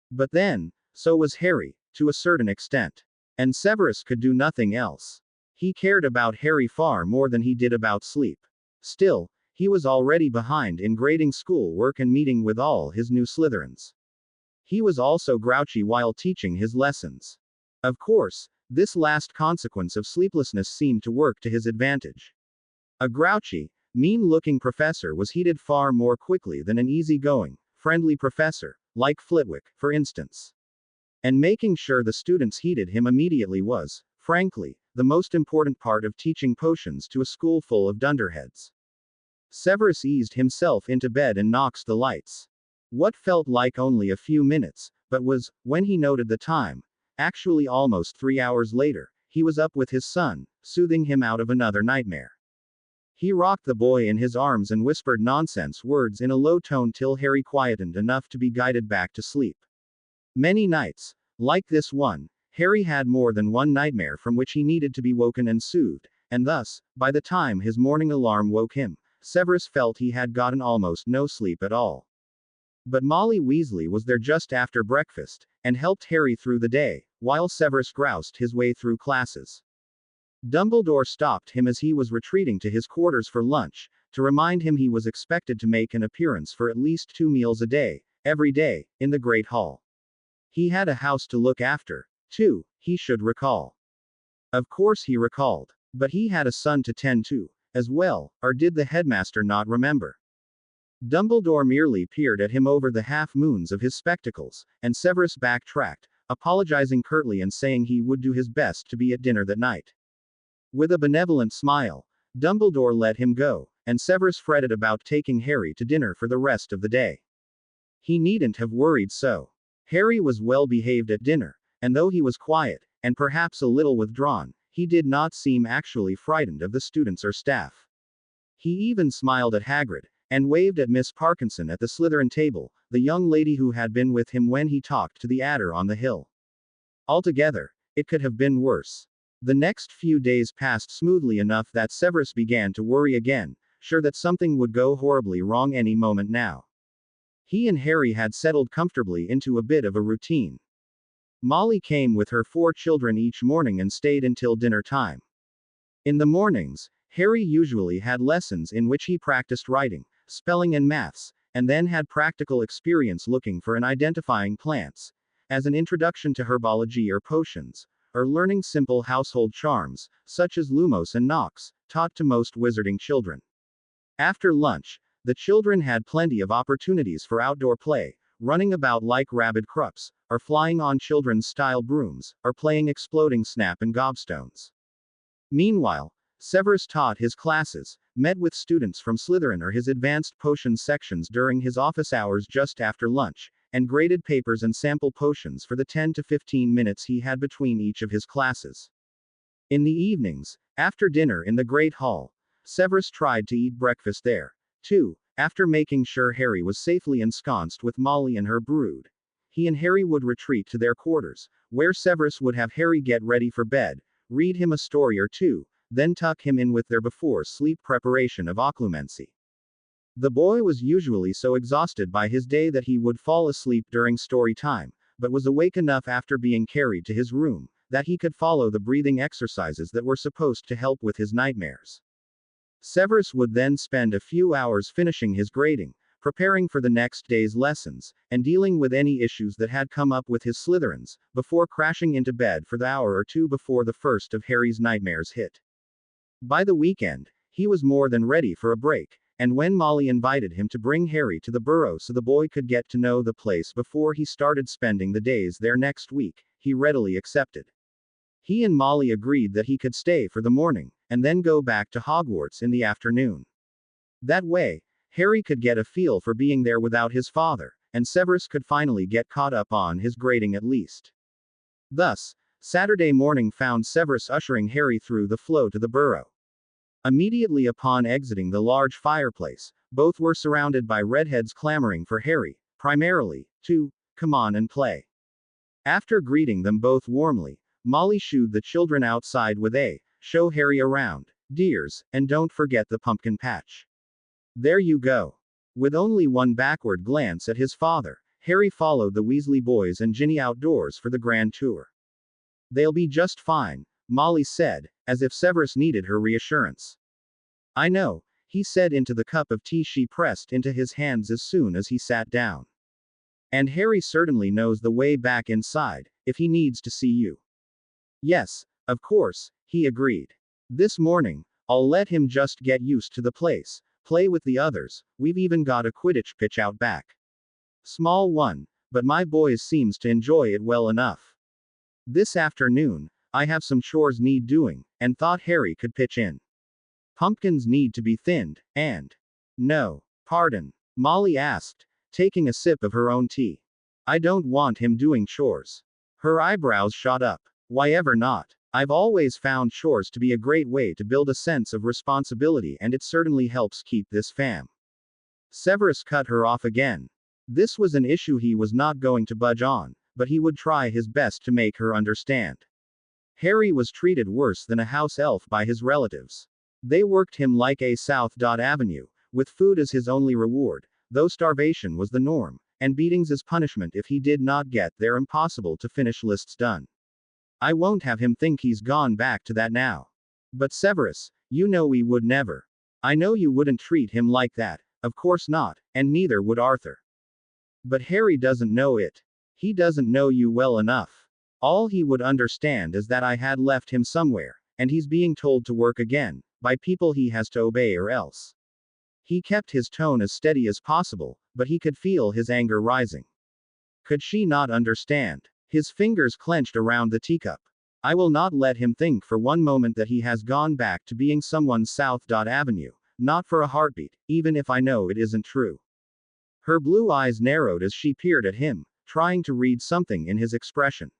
But then, so was Harry, to a certain extent. And Severus could do nothing else. He cared about Harry far more than he did about sleep. Still, he was already behind in grading school work and meeting with all his new Slytherins. He was also grouchy while teaching his lessons. Of course, this last consequence of sleeplessness seemed to work to his advantage. A grouchy, mean-looking professor was heated far more quickly than an easy-going, friendly professor, like Flitwick, for instance. And making sure the students heeded him immediately was, frankly, the most important part of teaching potions to a school full of dunderheads. Severus eased himself into bed and knocked the lights. What felt like only a few minutes, but was, when he noted the time, actually almost 3 hours later, he was up with his son, soothing him out of another nightmare. He rocked the boy in his arms and whispered nonsense words in a low tone till Harry quietened enough to be guided back to sleep. Many nights, like this one, Harry had more than one nightmare from which he needed to be woken and soothed, and thus, by the time his morning alarm woke him, Severus felt he had gotten almost no sleep at all. But Molly Weasley was there just after breakfast, and helped Harry through the day, while Severus groused his way through classes. Dumbledore stopped him as he was retreating to his quarters for lunch, to remind him he was expected to make an appearance for at least 2 meals a day, every day, in the Great Hall. He had a house to look after, too, he should recall. Of course he recalled. But he had a son to tend to, as well, or did the headmaster not remember? Dumbledore merely peered at him over the half-moons of his spectacles, and Severus backtracked, apologizing curtly and saying he would do his best to be at dinner that night. With a benevolent smile, Dumbledore let him go, and Severus fretted about taking Harry to dinner for the rest of the day. He needn't have worried so. Harry was well behaved at dinner, and though he was quiet, and perhaps a little withdrawn, he did not seem actually frightened of the students or staff. He even smiled at Hagrid, and waved at Miss Parkinson at the Slytherin table, the young lady who had been with him when he talked to the adder on the hill. Altogether, it could have been worse. The next few days passed smoothly enough that Severus began to worry again, sure that something would go horribly wrong any moment now. He and Harry had settled comfortably into a bit of a routine. Molly came with her 4 children each morning and stayed until dinner time. In the mornings, Harry usually had lessons in which he practiced writing, spelling and maths, and then had practical experience looking for and identifying plants, as an introduction to herbology or potions, or learning simple household charms, such as Lumos and Nox, taught to most wizarding children. After lunch, the children had plenty of opportunities for outdoor play, running about like rabid krups, or flying on children's-style brooms, or playing exploding snap and gobstones. Meanwhile, Severus taught his classes, met with students from Slytherin or his advanced potions sections during his office hours just after lunch, and graded papers and sample potions for the 10 to 15 minutes he had between each of his classes. In the evenings, after dinner in the Great Hall, Severus tried to eat breakfast there, too, after making sure Harry was safely ensconced with Molly and her brood. He and Harry would retreat to their quarters, where Severus would have Harry get ready for bed, read him a story or two, then tuck him in with their before-sleep preparation of occlumency. The boy was usually so exhausted by his day that he would fall asleep during story time, but was awake enough after being carried to his room, that he could follow the breathing exercises that were supposed to help with his nightmares. Severus would then spend a few hours finishing his grading, preparing for the next day's lessons, and dealing with any issues that had come up with his Slytherins, before crashing into bed for the hour or two before the first of Harry's nightmares hit. By the weekend, he was more than ready for a break, and when Molly invited him to bring Harry to the Burrow so the boy could get to know the place before he started spending the days there next week, he readily accepted. He and Molly agreed that he could stay for the morning, and then go back to Hogwarts in the afternoon. That way, Harry could get a feel for being there without his father, and Severus could finally get caught up on his grading at least. Thus, Saturday morning found Severus ushering Harry through the flow to the Burrow. Immediately upon exiting the large fireplace, both were surrounded by redheads clamoring for Harry, primarily, to come on and play. After greeting them both warmly, Molly shooed the children outside with a show Harry around, dears, and don't forget the pumpkin patch. There you go. With only one backward glance at his father, Harry followed the Weasley boys and Ginny outdoors for the grand tour. They'll be just fine, Molly said, as if Severus needed her reassurance. I know, he said into the cup of tea she pressed into his hands as soon as he sat down. And Harry certainly knows the way back inside, if he needs to see you. Yes, of course, he agreed. This morning, I'll let him just get used to the place, play with the others, we've even got a Quidditch pitch out back. Small one, but my boys seems to enjoy it well enough. This afternoon, I have some chores need doing, and thought Harry could pitch in. Pumpkins need to be thinned, and... No, pardon, Molly asked, taking a sip of her own tea. I don't want him doing chores. Her eyebrows shot up. Why ever not? I've always found chores to be a great way to build a sense of responsibility, and it certainly helps keep this fam. Severus cut her off again. This was an issue he was not going to budge on, but he would try his best to make her understand. Harry was treated worse than a house elf by his relatives. They worked him like a South Avenue, with food as his only reward, though starvation was the norm, and beatings as punishment if he did not get their impossible to finish lists done. I won't have him think he's gone back to that now. But Severus, you know we would never. I know you wouldn't treat him like that, of course not, and neither would Arthur. But Harry doesn't know it. He doesn't know you well enough. All he would understand is that I had left him somewhere, and he's being told to work again, by people he has to obey or else. He kept his tone as steady as possible, but he could feel his anger rising. Could she not understand? His fingers clenched around the teacup. I will not let him think for one moment that he has gone back to being someone's South Avenue, not for a heartbeat, even if I know it isn't true. Her blue eyes narrowed as she peered at him, trying to read something in his expression.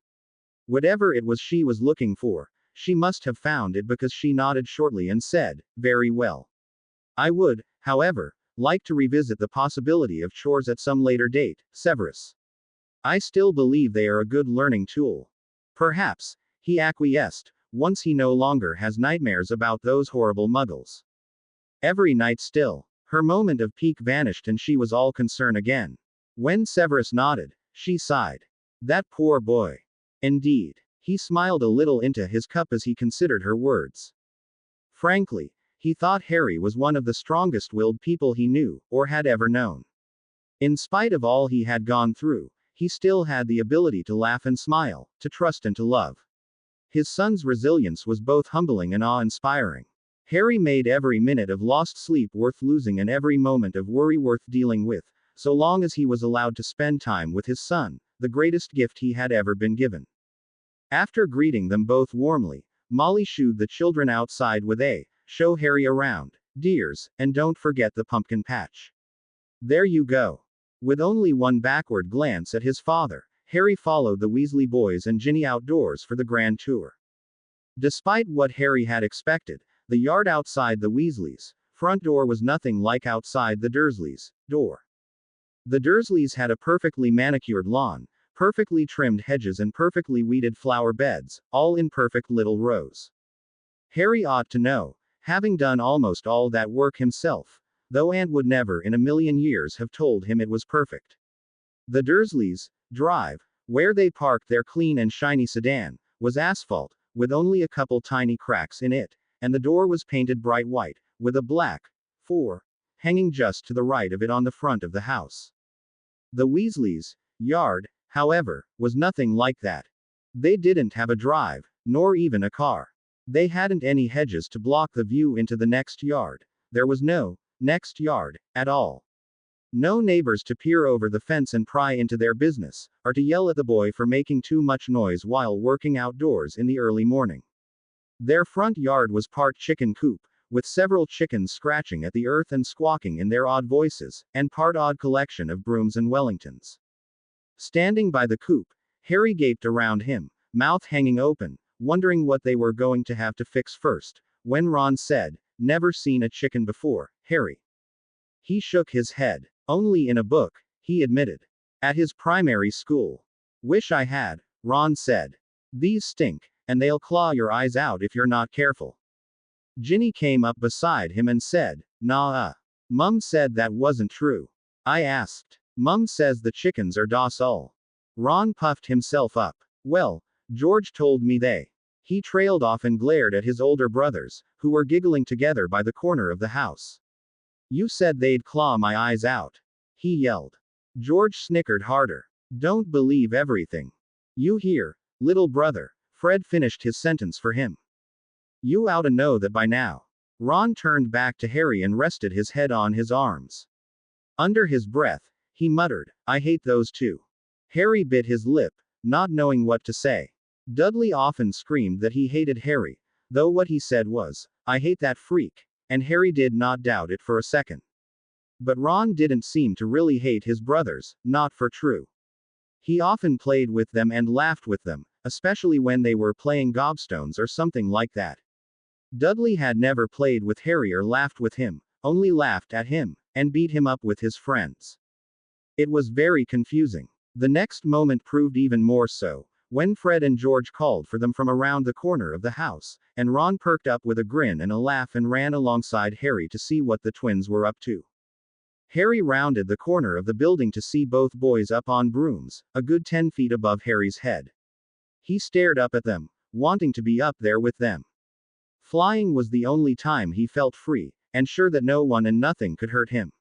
Whatever it was she was looking for, she must have found it because she nodded shortly and said, very well. I would, however, like to revisit the possibility of chores at some later date, Severus. I still believe they are a good learning tool. Perhaps, he acquiesced, once he no longer has nightmares about those horrible muggles. Every night still. Her moment of pique vanished and she was all concern again. When Severus nodded, she sighed. That poor boy. Indeed. He smiled a little into his cup as he considered her words. Frankly, he thought Harry was one of the strongest-willed people he knew, or had ever known. In spite of all he had gone through, he still had the ability to laugh and smile, to trust and to love. His son's resilience was both humbling and awe-inspiring. Harry made every minute of lost sleep worth losing and every moment of worry worth dealing with, so long as he was allowed to spend time with his son, the greatest gift he had ever been given. After greeting them both warmly, Molly shooed the children outside with a show Harry around, dears, and don't forget the pumpkin patch. There you go. With only one backward glance at his father, Harry followed the Weasley boys and Ginny outdoors for the grand tour. Despite what Harry had expected, the yard outside the Weasleys' front door was nothing like outside the Dursleys' door. The Dursleys had a perfectly manicured lawn, perfectly trimmed hedges and perfectly weeded flower beds, all in perfect little rows. Harry ought to know, having done almost all that work himself, though Aunt would never in a million years have told him it was perfect. The Dursleys' drive, where they parked their clean and shiny sedan, was asphalt, with only a couple tiny cracks in it, and the door was painted bright white, with a black 4 hanging just to the right of it on the front of the house. The Weasleys' yard, however, was nothing like that. They didn't have a drive, nor even a car. They hadn't any hedges to block the view into the next yard. There was no next yard at all. No neighbors to peer over the fence and pry into their business, or to yell at the boy for making too much noise while working outdoors in the early morning. Their front yard was part chicken coop, with several chickens scratching at the earth and squawking in their odd voices, and part odd collection of brooms and Wellingtons. Standing by the coop, Harry gaped around him, mouth hanging open, wondering what they were going to have to fix first, when Ron said, "Never seen a chicken before, Harry." He shook his head. "Only in a book," he admitted. "At his primary school." "Wish I had," Ron said. "These stink, and they'll claw your eyes out if you're not careful." Ginny came up beside him and said, "Nah, Mum said that wasn't true." I asked. "Mum says the chickens are docile." Ron puffed himself up. "Well, George told me they." He trailed off and glared at his older brothers, who were giggling together by the corner of the house. "You said they'd claw my eyes out," he yelled. George snickered harder. "Don't believe everything you hear, little brother." Fred finished his sentence for him. "You oughta know that by now." Ron turned back to Harry and rested his head on his arms. Under his breath, he muttered, "I hate those two." Harry bit his lip, not knowing what to say. Dudley often screamed that he hated Harry, though what he said was, "I hate that freak," and Harry did not doubt it for a second. But Ron didn't seem to really hate his brothers, not for true. He often played with them and laughed with them, especially when they were playing gobstones or something like that. Dudley had never played with Harry or laughed with him, only laughed at him, and beat him up with his friends. It was very confusing. The next moment proved even more so, when Fred and George called for them from around the corner of the house, and Ron perked up with a grin and a laugh and ran alongside Harry to see what the twins were up to. Harry rounded the corner of the building to see both boys up on brooms, a good 10 feet above Harry's head. He stared up at them, wanting to be up there with them. Flying was the only time he felt free, and sure that no one and nothing could hurt him.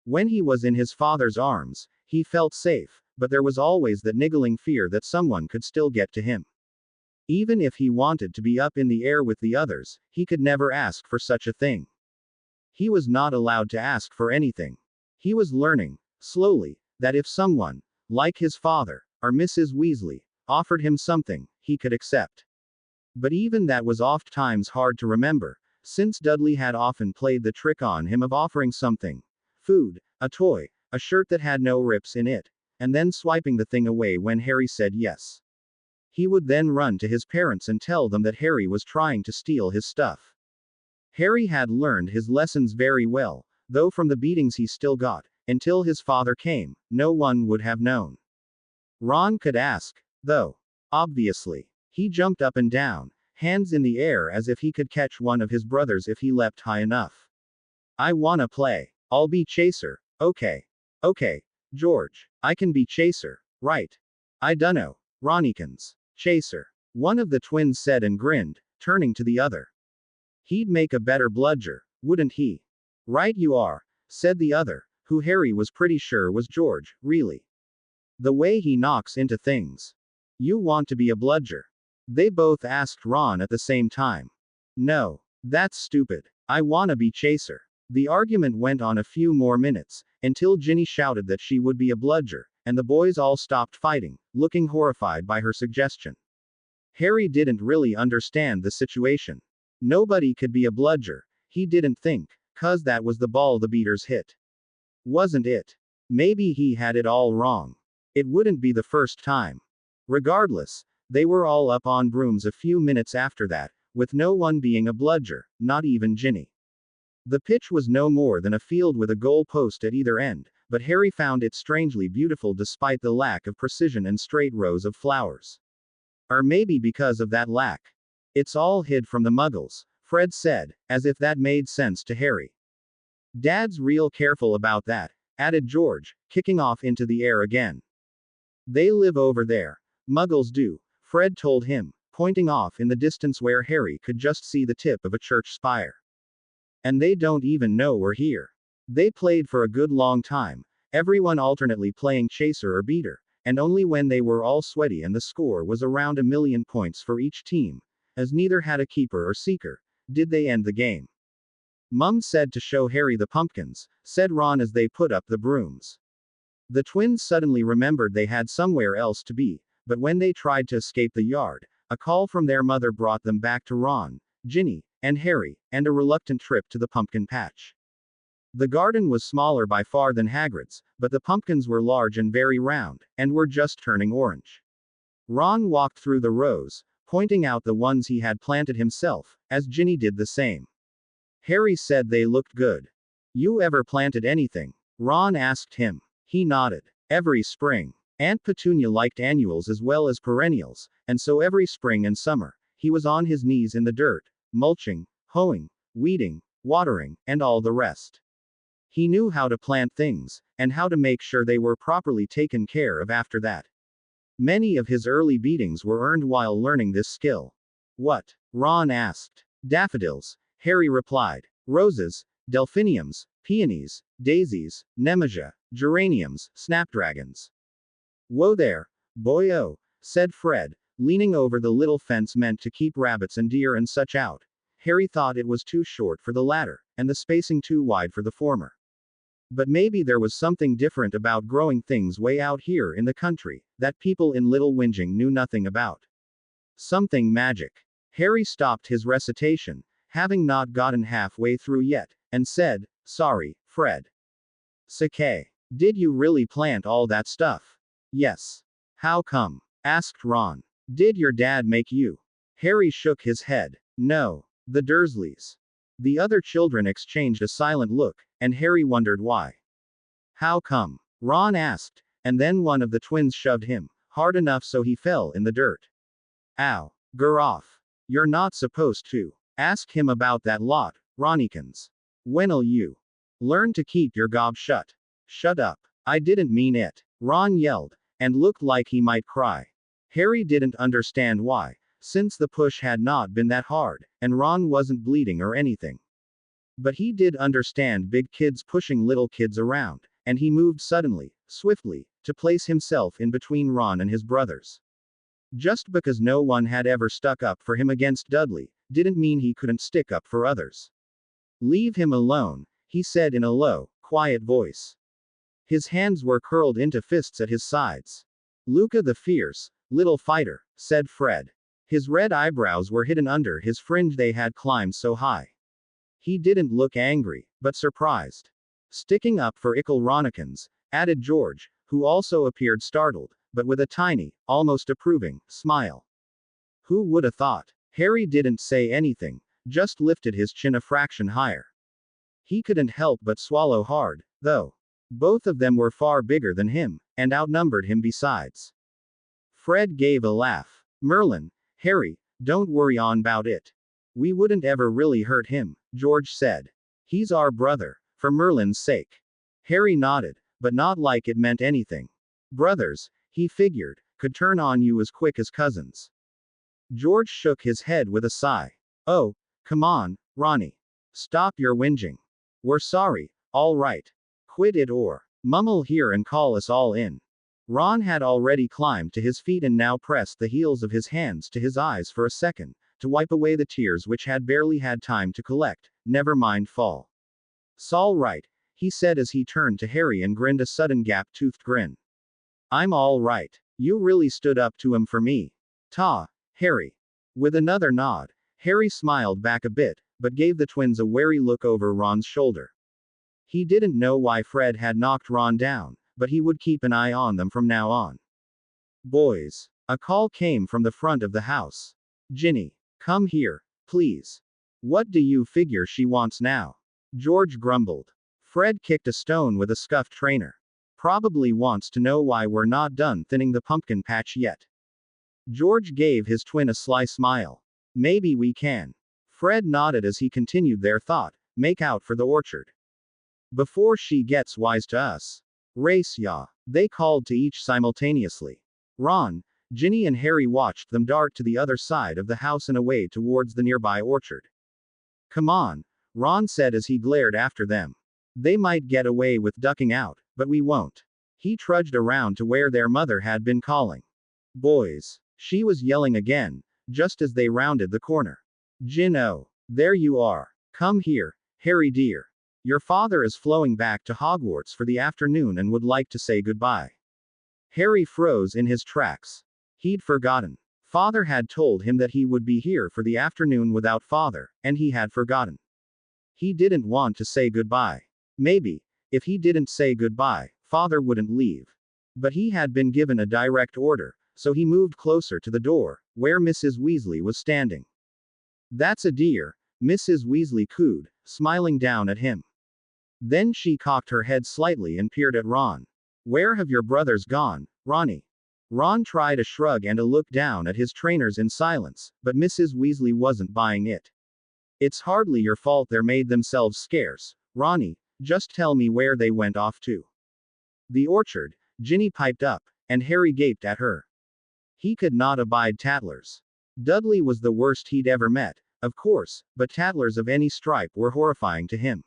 When he was in his father's arms, he felt safe, but there was always that niggling fear that someone could still get to him. Even if he wanted to be up in the air with the others, he could never ask for such a thing. He was not allowed to ask for anything. He was learning, slowly, that if someone, like his father, or Mrs. Weasley, offered him something, he could accept. But even that was oft-times hard to remember, since Dudley had often played the trick on him of offering something. Food, a toy, a shirt that had no rips in it, and then swiping the thing away when Harry said yes. He would then run to his parents and tell them that Harry was trying to steal his stuff. Harry had learned his lessons very well, though from the beatings he still got, until his father came, no one would have known. Ron could ask, though. Obviously. He jumped up and down, hands in the air as if he could catch one of his brothers if he leapt high enough. "I wanna play. I'll be chaser." "Okay. Okay, George. I can be chaser, right?" "I dunno. Ronnikins. Chaser." One of the twins said and grinned, turning to the other. "He'd make a better bludger, wouldn't he?" "Right you are," said the other, who Harry was pretty sure was George, really. "The way he knocks into things." "You want to be a bludger?" They both asked Ron at the same time. "No. That's stupid. I wanna be chaser." The argument went on a few more minutes, until Ginny shouted that she would be a bludger, and the boys all stopped fighting, looking horrified by her suggestion. Harry didn't really understand the situation. Nobody could be a bludger, he didn't think, 'cause that was the ball the beaters hit. Wasn't it? Maybe he had it all wrong. It wouldn't be the first time. Regardless, they were all up on brooms a few minutes after that, with no one being a bludger, not even Ginny. The pitch was no more than a field with a goal post at either end, but Harry found it strangely beautiful despite the lack of precision and straight rows of flowers. Or maybe because of that lack. It's all hid from the muggles, Fred said, as if that made sense to Harry. Dad's real careful about that, added George, kicking off into the air again. They live over there. Muggles do, Fred told him, pointing off in the distance where Harry could just see the tip of a church spire. And they don't even know we're here. They played for a good long time, everyone alternately playing chaser or beater, and only when they were all sweaty and the score was around 1,000,000 points for each team, as neither had a keeper or seeker, did they end the game. Mum said to show Harry the pumpkins, said Ron as they put up the brooms. The twins suddenly remembered they had somewhere else to be, but when they tried to escape the yard, a call from their mother brought them back to Ron, Ginny, and Harry, and a reluctant trip to the pumpkin patch. The garden was smaller by far than Hagrid's, but the pumpkins were large and very round, and were just turning orange. Ron walked through the rows, pointing out the ones he had planted himself, as Ginny did the same. Harry said they looked good. You ever planted anything? Ron asked him. He nodded. Every spring. Aunt Petunia liked annuals as well as perennials, and so every spring and summer, he was on his knees in the dirt, mulching, hoeing, weeding, watering, and all the rest. He knew how to plant things, and how to make sure they were properly taken care of after that. Many of his early beatings were earned while learning this skill. What? Ron asked. Daffodils, Harry replied. Roses, delphiniums, peonies, daisies, nemesia, geraniums, snapdragons. Whoa there, boy-o, said Fred, leaning over the little fence meant to keep rabbits and deer and such out. Harry thought it was too short for the latter, and the spacing too wide for the former. But maybe there was something different about growing things way out here in the country, that people in Little Whinging knew nothing about. Something magic. Harry stopped his recitation, having not gotten halfway through yet, and said, Sorry, Fred. Sakay. Did you really plant all that stuff? Yes. How come? Asked Ron. Did your dad make you? Harry shook his head. No. The Dursleys. The other children exchanged a silent look, and Harry wondered why. How come? Ron asked, and then one of the twins shoved him, hard enough so he fell in the dirt. Ow. Gur off. You're not supposed to. Ask him about that lot, Ronnikins. When'll you learn to keep your gob shut? Shut up. I didn't mean it. Ron yelled, and looked like he might cry. Harry didn't understand why, since the push had not been that hard, and Ron wasn't bleeding or anything. But he did understand big kids pushing little kids around, and he moved suddenly, swiftly, to place himself in between Ron and his brothers. Just because no one had ever stuck up for him against Dudley, didn't mean he couldn't stick up for others. Leave him alone, he said in a low, quiet voice. His hands were curled into fists at his sides. Luca the fierce, little fighter, said Fred. His red eyebrows were hidden under his fringe, they had climbed so high. He didn't look angry, but surprised. Sticking up for Ickle Ronnikins, added George, who also appeared startled, but with a tiny, almost approving, smile. Who would have thought? Harry didn't say anything, just lifted his chin a fraction higher. He couldn't help but swallow hard, though. Both of them were far bigger than him, and outnumbered him besides. Fred gave a laugh. Merlin, Harry, don't worry on about it. We wouldn't ever really hurt him, George said. He's our brother, for Merlin's sake. Harry nodded, but not like it meant anything. Brothers, he figured, could turn on you as quick as cousins. George shook his head with a sigh. Oh, come on, Ronnie. Stop your whinging. We're sorry, all right. Quit it or mumble here and call us all in. Ron had already climbed to his feet and now pressed the heels of his hands to his eyes for a second, to wipe away the tears which had barely had time to collect, never mind fall. "'S'all right," he said as he turned to Harry and grinned a sudden gap-toothed grin. "I'm all right. You really stood up to him for me. Ta, Harry." With another nod, Harry smiled back a bit, but gave the twins a wary look over Ron's shoulder. He didn't know why Fred had knocked Ron down, but he would keep an eye on them from now on. Boys. A call came from the front of the house. Ginny. Come here, please. What do you figure she wants now? George grumbled. Fred kicked a stone with a scuffed trainer. Probably wants to know why we're not done thinning the pumpkin patch yet. George gave his twin a sly smile. Maybe we can. Fred nodded as he continued their thought. Make out for the orchard. Before she gets wise to us. Race ya. They called to each simultaneously. Ron, Ginny and Harry watched them dart to the other side of the house and away towards the nearby orchard. Come on, Ron said as he glared after them. They might get away with ducking out, but we won't. He trudged around to where their mother had been calling. Boys. She was yelling again, just as they rounded the corner. Gin, oh, there you are. Come here, Harry dear. Your father is flowing back to Hogwarts for the afternoon and would like to say goodbye. Harry froze in his tracks. He'd forgotten. Father had told him that he would be here for the afternoon without father, and he had forgotten. He didn't want to say goodbye. Maybe, if he didn't say goodbye, father wouldn't leave. But he had been given a direct order, so he moved closer to the door, where Mrs. Weasley was standing. That's a dear, Mrs. Weasley cooed, smiling down at him. Then she cocked her head slightly and peered at Ron. Where have your brothers gone, Ronnie? Ron tried a shrug and a look down at his trainers in silence, but Mrs. Weasley wasn't buying it. It's hardly your fault they made themselves scarce, Ronnie, just tell me where they went off to. The orchard, Ginny piped up, and Harry gaped at her. He could not abide tattlers. Dudley was the worst he'd ever met, of course, but tattlers of any stripe were horrifying to him.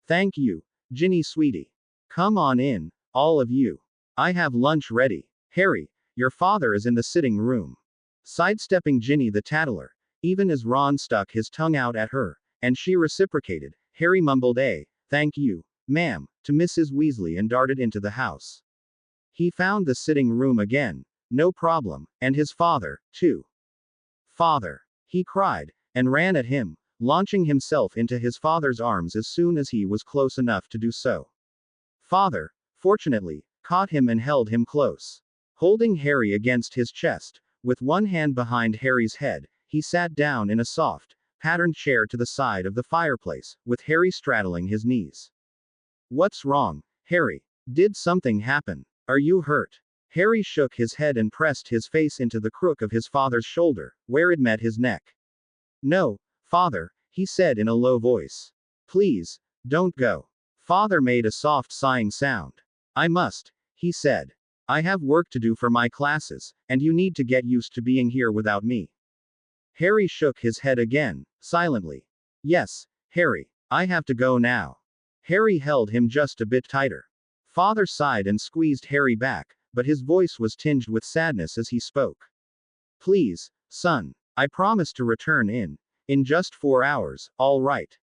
Thank you, Ginny sweetie. Come on in, all of you. I have lunch ready. Harry, your father is in the sitting room. Sidestepping Ginny the tattler, even as Ron stuck his tongue out at her, and she reciprocated, Harry mumbled thank you, ma'am, to Mrs. Weasley and darted into the house. He found the sitting room again, no problem, and his father, too. Father! He cried, and ran at him, launching himself into his father's arms as soon as he was close enough to do so. Father, fortunately, caught him and held him close. Holding Harry against his chest, with one hand behind Harry's head, he sat down in a soft, patterned chair to the side of the fireplace, with Harry straddling his knees. What's wrong, Harry? Did something happen? Are you hurt? Harry shook his head and pressed his face into the crook of his father's shoulder, where it met his neck. No, father, he said in a low voice. Please, don't go. Father made a soft sighing sound. I must, he said. I have work to do for my classes, and you need to get used to being here without me. Harry shook his head again, silently. Yes, Harry, I have to go now. Harry held him just a bit tighter. Father sighed and squeezed Harry back, but his voice was tinged with sadness as he spoke. Please, son, I promise to return in just 4 hours, all right.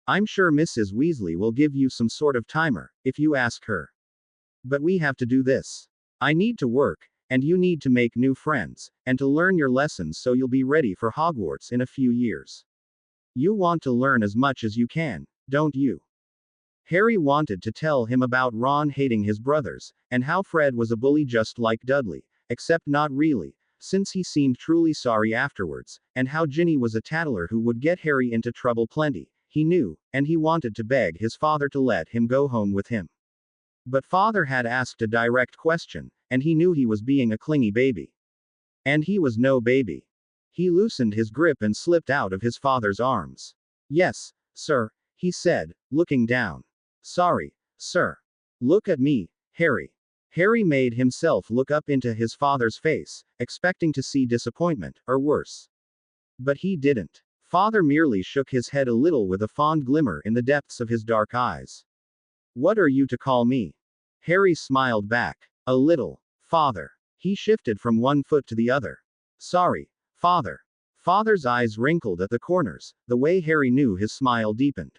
I'm sure Mrs. Weasley will give you some sort of timer, if you ask her. But we have to do this. I need to work, and you need to make new friends, and to learn your lessons so you'll be ready for Hogwarts in a few years. You want to learn as much as you can, don't you? Harry wanted to tell him about Ron hating his brothers, and how Fred was a bully just like Dudley, except not really, since he seemed truly sorry afterwards, and how Ginny was a tattler who would get Harry into trouble plenty, he knew, and he wanted to beg his father to let him go home with him. But father had asked a direct question, and he knew he was being a clingy baby. And he was no baby. He loosened his grip and slipped out of his father's arms. Yes, sir, he said, looking down. Sorry, sir. Look at me, Harry. Harry made himself look up into his father's face, expecting to see disappointment, or worse. But he didn't. Father merely shook his head a little with a fond glimmer in the depths of his dark eyes. What are you to call me? Harry smiled back. A little. Father. He shifted from one foot to the other. Sorry, father. Father's eyes wrinkled at the corners, the way Harry knew his smile deepened.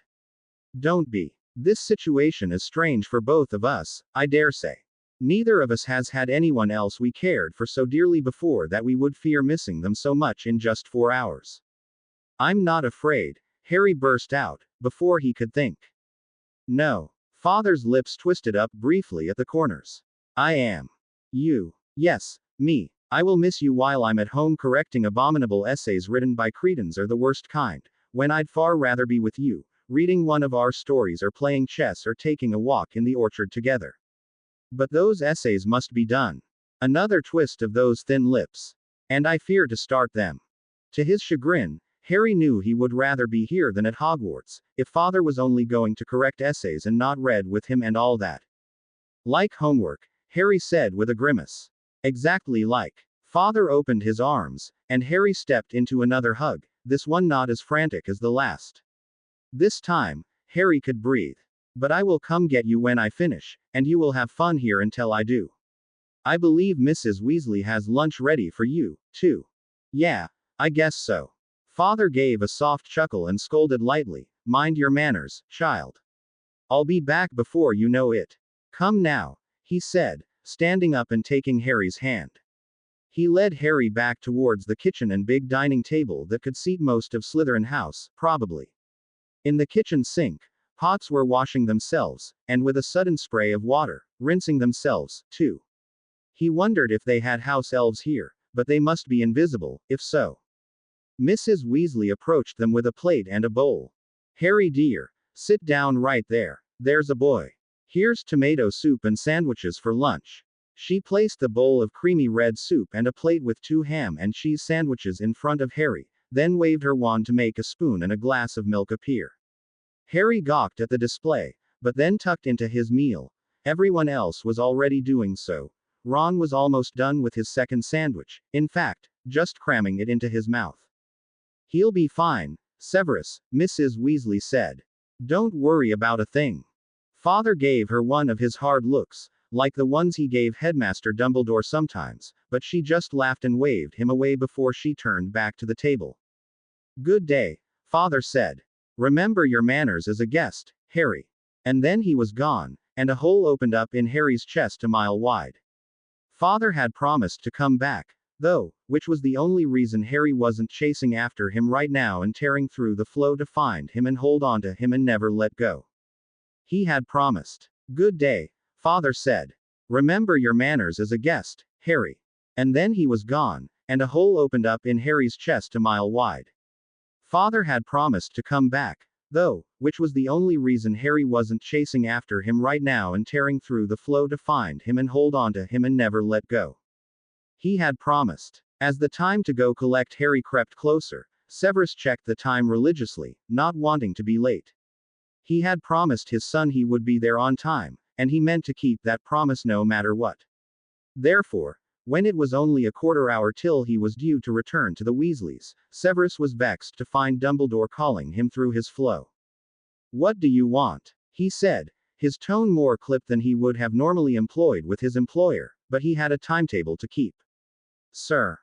Don't be. This situation is strange for both of us, I dare say. Neither of us has had anyone else we cared for so dearly before that we would fear missing them so much in just 4 hours. I'm not afraid, Harry burst out, before he could think. No. Father's lips twisted up briefly at the corners. I am. You. Yes, me. I will miss you while I'm at home correcting abominable essays written by cretins or the worst kind, when I'd far rather be with you, reading one of our stories or playing chess or taking a walk in the orchard together. But those essays must be done. Another twist of those thin lips. And I fear to start them. To his chagrin, Harry knew he would rather be here than at Hogwarts, if father was only going to correct essays and not read with him and all that. Like homework, Harry said with a grimace. Exactly like. Father opened his arms, and Harry stepped into another hug, this one not as frantic as the last. This time, Harry could breathe. But I will come get you when I finish, and you will have fun here until I do. I believe Mrs. Weasley has lunch ready for you, too. Yeah, I guess so. Father gave a soft chuckle and scolded lightly, mind your manners, child. I'll be back before you know it. Come now, he said, standing up and taking Harry's hand. He led Harry back towards the kitchen and big dining table that could seat most of Slytherin House, probably. In the kitchen sink, pots were washing themselves, and with a sudden spray of water, rinsing themselves, too. He wondered if they had house elves here, but they must be invisible, if so. Mrs. Weasley approached them with a plate and a bowl. Harry dear, sit down right there. There's a boy. Here's tomato soup and sandwiches for lunch. She placed the bowl of creamy red soup and a plate with 2 ham and cheese sandwiches in front of Harry, then waved her wand to make a spoon and a glass of milk appear. Harry gawked at the display, but then tucked into his meal. Everyone else was already doing so. Ron was almost done with his second sandwich, in fact, just cramming it into his mouth. He'll be fine, Severus, Mrs. Weasley said. Don't worry about a thing. Father gave her one of his hard looks, like the ones he gave Headmaster Dumbledore sometimes, but she just laughed and waved him away before she turned back to the table. Good day, Father said. Remember your manners as a guest, Harry. And then he was gone, and a hole opened up in Harry's chest a mile wide. Father had promised to come back, though, which was the only reason Harry wasn't chasing after him right now and tearing through the flow to find him and hold on to him and never let go. He had promised. Good day, Father said. Remember your manners as a guest, Harry. And then he was gone, and a hole opened up in Harry's chest a mile wide. Father had promised to come back, though, which was the only reason Harry wasn't chasing after him right now and tearing through the flow to find him and hold on to him and never let go. He had promised. As the time to go collect Harry crept closer, Severus checked the time religiously, not wanting to be late. He had promised his son he would be there on time, and he meant to keep that promise no matter what. Therefore, when it was only a quarter hour till he was due to return to the Weasleys, Severus was vexed to find Dumbledore calling him through his flow. What do you want? He said, his tone more clipped than he would have normally employed with his employer, but he had a timetable to keep. Sir.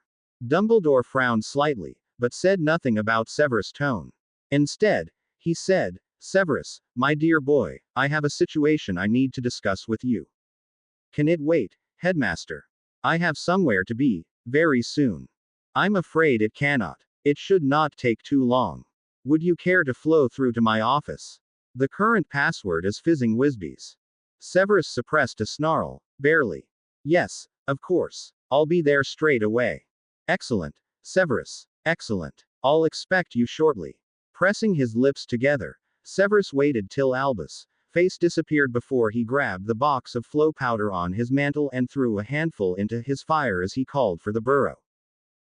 Dumbledore frowned slightly, but said nothing about Severus' tone. Instead, he said, Severus, my dear boy, I have a situation I need to discuss with you. Can it wait, Headmaster? I have somewhere to be, very soon. I'm afraid it cannot. It should not take too long. Would you care to flow through to my office? The current password is Fizzing Wisbees. Severus suppressed a snarl, barely. Yes, of course. I'll be there straight away. Excellent, Severus. Excellent. I'll expect you shortly. Pressing his lips together, Severus waited till Albus' face disappeared before he grabbed the box of flow powder on his mantle and threw a handful into his fire as he called for the burrow.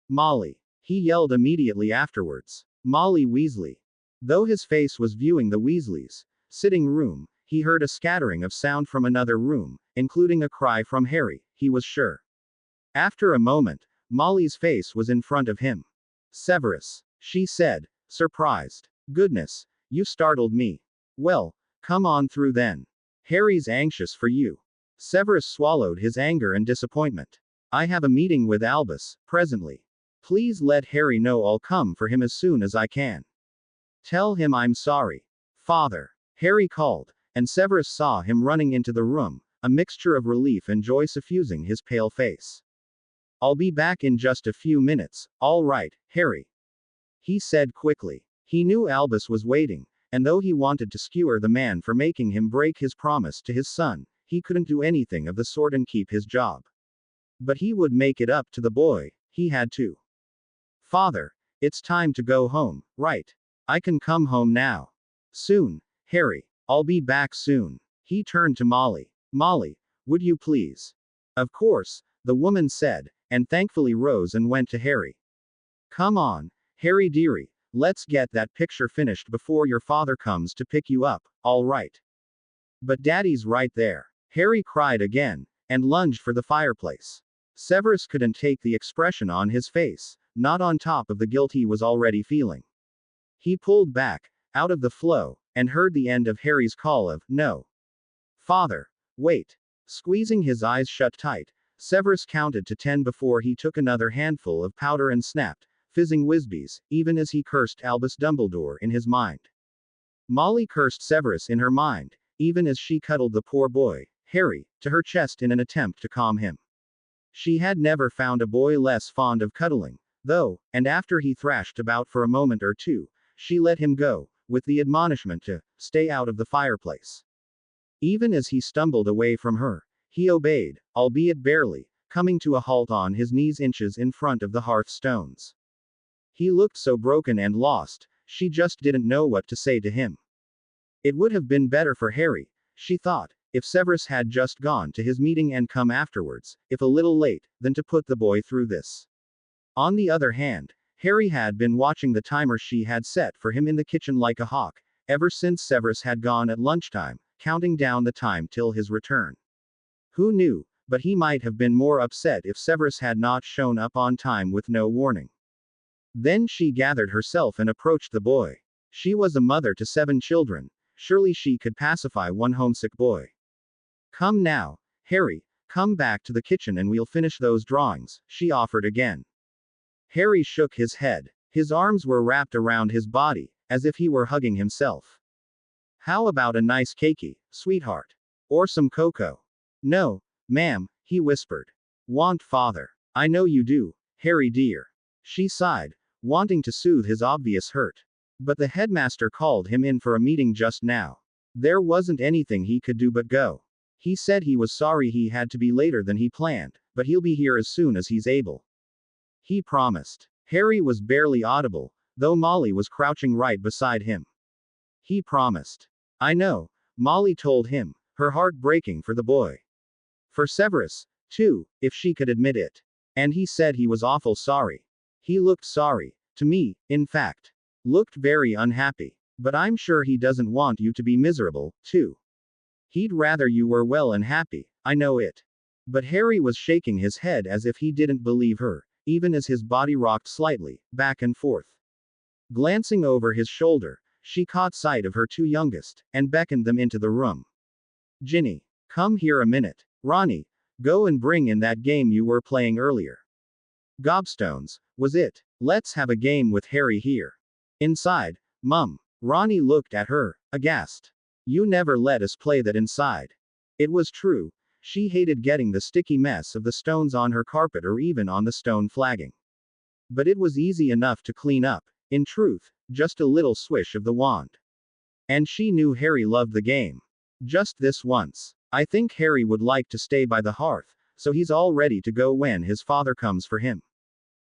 Molly. He yelled immediately afterwards. Molly Weasley. Though his face was viewing the Weasleys' sitting room, he heard a scattering of sound from another room, including a cry from Harry, he was sure. After a moment, Molly's face was in front of him. Severus, she said, surprised. Goodness, you startled me. Well, come on through then. Harry's anxious for you. Severus swallowed his anger and disappointment. I have a meeting with Albus, presently. Please let Harry know I'll come for him as soon as I can. Tell him I'm sorry. Father. Harry called, and Severus saw him running into the room, a mixture of relief and joy suffusing his pale face. I'll be back in just a few minutes, all right, Harry. He said quickly. He knew Albus was waiting, and though he wanted to skewer the man for making him break his promise to his son, he couldn't do anything of the sort and keep his job. But he would make it up to the boy, he had to. Father, it's time to go home, right? I can come home now. Soon, Harry. I'll be back soon. He turned to Molly. Molly, would you please? Of course, the woman said, and thankfully rose and went to Harry. Come on, Harry dearie, let's get that picture finished before your father comes to pick you up, all right? But Daddy's right there. Harry cried again, and lunged for the fireplace. Severus couldn't take the expression on his face, not on top of the guilt he was already feeling. He pulled back, out of the flow, and heard the end of Harry's call of, no. Father. Wait. Squeezing his eyes shut tight, Severus counted to 10 before he took another handful of powder and snapped, fizzing Whizbees, even as he cursed Albus Dumbledore in his mind. Molly cursed Severus in her mind, even as she cuddled the poor boy, Harry, to her chest in an attempt to calm him. She had never found a boy less fond of cuddling, though, and after he thrashed about for a moment or two, she let him go, with the admonishment to stay out of the fireplace. Even as he stumbled away from her, he obeyed, albeit barely, coming to a halt on his knees inches in front of the hearthstones. He looked so broken and lost, she just didn't know what to say to him. It would have been better for Harry, she thought, if Severus had just gone to his meeting and come afterwards, if a little late, than to put the boy through this. On the other hand, Harry had been watching the timer she had set for him in the kitchen like a hawk, ever since Severus had gone at lunchtime, counting down the time till his return. Who knew, but he might have been more upset if Severus had not shown up on time with no warning. Then she gathered herself and approached the boy. She was a mother to 7 children, surely she could pacify one homesick boy. Come now, Harry, come back to the kitchen and we'll finish those drawings, she offered again. Harry shook his head. His arms were wrapped around his body, as if he were hugging himself. How about a nice cakey, sweetheart? Or some cocoa? No, ma'am, he whispered. Want father? I know you do, Harry dear. She sighed, wanting to soothe his obvious hurt. But the headmaster called him in for a meeting just now. There wasn't anything he could do but go. He said he was sorry he had to be later than he planned, but he'll be here as soon as he's able. He promised. Harry was barely audible, though Molly was crouching right beside him. He promised. I know, Molly told him, her heart breaking for the boy. For Severus, too, if she could admit it. And he said he was awful sorry. He looked sorry, to me, in fact. Looked very unhappy. But I'm sure he doesn't want you to be miserable, too. He'd rather you were well and happy, I know it. But Harry was shaking his head as if he didn't believe her, even as his body rocked slightly, back and forth. Glancing over his shoulder, she caught sight of her 2 youngest, and beckoned them into the room. Ginny, come here a minute. Ronnie, go and bring in that game you were playing earlier. Gobstones, was it? Let's have a game with Harry here. Inside, Mum. Ronnie looked at her, aghast. You never let us play that inside. It was true. She hated getting the sticky mess of the stones on her carpet or even on the stone flagging. But it was easy enough to clean up, in truth, just a little swish of the wand. And she knew Harry loved the game. Just this once. I think Harry would like to stay by the hearth, so he's all ready to go when his father comes for him.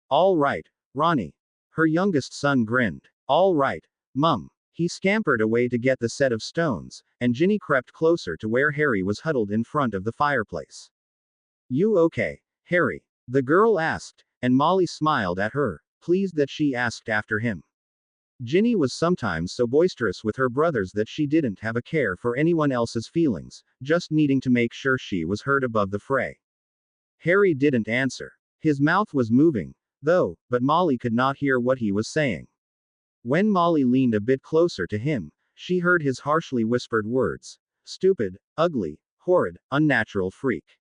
All right, Ronnie. Her youngest son grinned. All right, Mum. He scampered away to get the set of stones, and Ginny crept closer to where Harry was huddled in front of the fireplace. You okay, Harry? The girl asked, and Molly smiled at her, pleased that she asked after him. Ginny was sometimes so boisterous with her brothers that she didn't have a care for anyone else's feelings, just needing to make sure she was heard above the fray. Harry didn't answer. His mouth was moving, though, but Molly could not hear what he was saying. When Molly leaned a bit closer to him, she heard his harshly whispered words. Stupid, ugly, horrid, unnatural freak.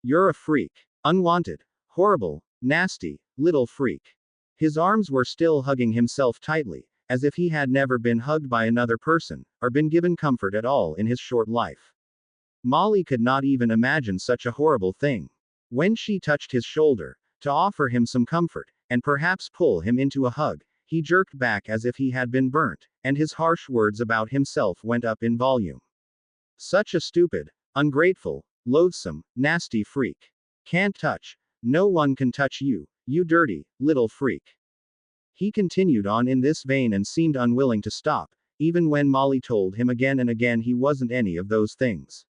You're a freak. Unwanted, horrible, nasty, little freak. His arms were still hugging himself tightly, as if he had never been hugged by another person, or been given comfort at all in his short life. Molly could not even imagine such a horrible thing. When she touched his shoulder, to offer him some comfort, and perhaps pull him into a hug, He jerked back as if he had been burnt, and his harsh words about himself went up in volume. Such a stupid, ungrateful, loathsome, nasty freak. Can't touch. No one can touch you, you dirty, little freak. He continued on in this vein and seemed unwilling to stop, even when Molly told him again and again he wasn't any of those things.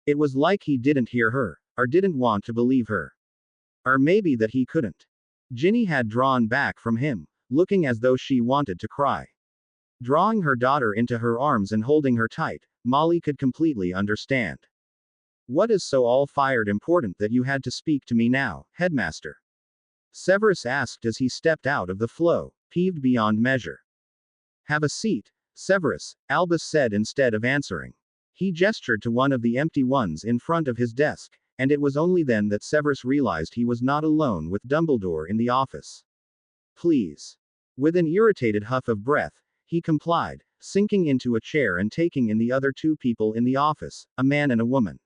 It was like he didn't hear her, or didn't want to believe her. Or maybe that he couldn't. Ginny had drawn back from him, looking as though she wanted to cry. Drawing her daughter into her arms and holding her tight, Molly could completely understand. What is so all-fired important that you had to speak to me now, headmaster? Severus asked as he stepped out of the flow, peeved beyond measure. Have a seat, Severus, Albus said instead of answering. He gestured to one of the empty ones in front of his desk, and it was only then that Severus realized he was not alone with Dumbledore in the office. Please. With an irritated huff of breath, he complied, sinking into a chair and taking in the other two people in the office, a man and a woman.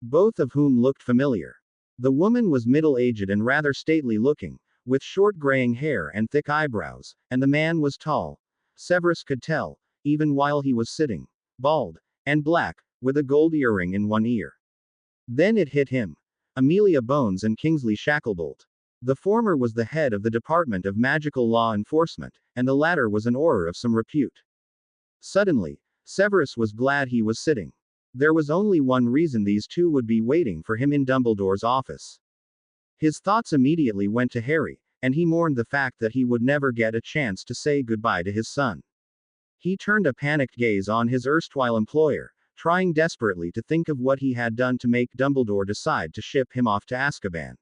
Both of whom looked familiar. The woman was middle-aged and rather stately looking, with short graying hair and thick eyebrows, and the man was tall. Severus could tell, even while he was sitting, bald, and black, with a gold earring in one ear. Then it hit him. Amelia Bones and Kingsley Shacklebolt. The former was the head of the Department of Magical Law Enforcement, and the latter was an auror of some repute. Suddenly, Severus was glad he was sitting. There was only one reason these two would be waiting for him in Dumbledore's office. His thoughts immediately went to Harry, and he mourned the fact that he would never get a chance to say goodbye to his son. He turned a panicked gaze on his erstwhile employer, trying desperately to think of what he had done to make Dumbledore decide to ship him off to Azkaban.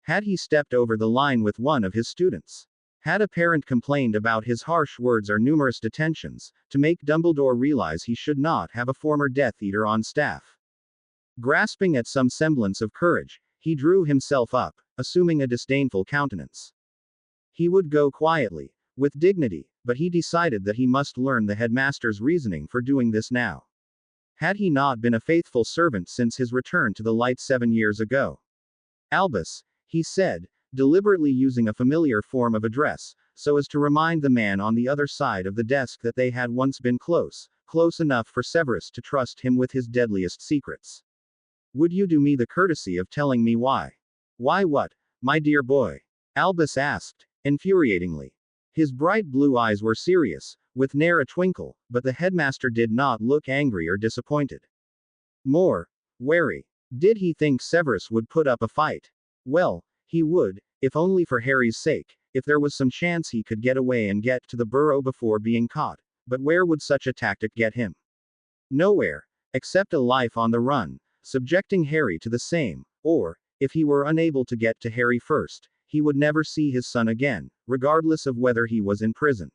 Had he stepped over the line with one of his students? Had a parent complained about his harsh words or numerous detentions, to make Dumbledore realize he should not have a former Death Eater on staff? Grasping at some semblance of courage, he drew himself up, assuming a disdainful countenance. He would go quietly, with dignity, but he decided that he must learn the headmaster's reasoning for doing this now. Had he not been a faithful servant since his return to the light 7 years ago? Albus, he said, deliberately using a familiar form of address, so as to remind the man on the other side of the desk that they had once been close enough for Severus to trust him with his deadliest secrets. Would you do me the courtesy of telling me why? Why what, my dear boy? Albus asked, infuriatingly. His bright blue eyes were serious, with ne'er a twinkle, but the headmaster did not look angry or disappointed. More wary. Did he think Severus would put up a fight? Well, he would, if only for Harry's sake, if there was some chance he could get away and get to the burrow before being caught. But where would such a tactic get him? Nowhere, except a life on the run, subjecting Harry to the same, or, if he were unable to get to Harry first, he would never see his son again, regardless of whether he was in prison.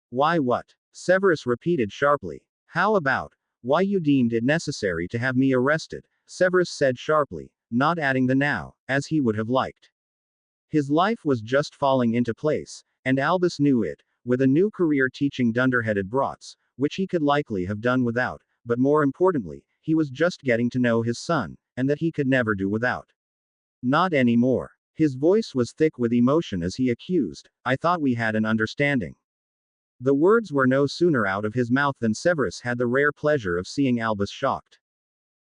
Why what? Severus repeated sharply. How about, why you deemed it necessary to have me arrested, Severus said sharply, not adding the now, as he would have liked. His life was just falling into place, and Albus knew it, with a new career teaching dunderheaded brats, which he could likely have done without, but more importantly, he was just getting to know his son, and that he could never do without. Not anymore. His voice was thick with emotion as he accused, I thought we had an understanding. The words were no sooner out of his mouth than Severus had the rare pleasure of seeing Albus shocked.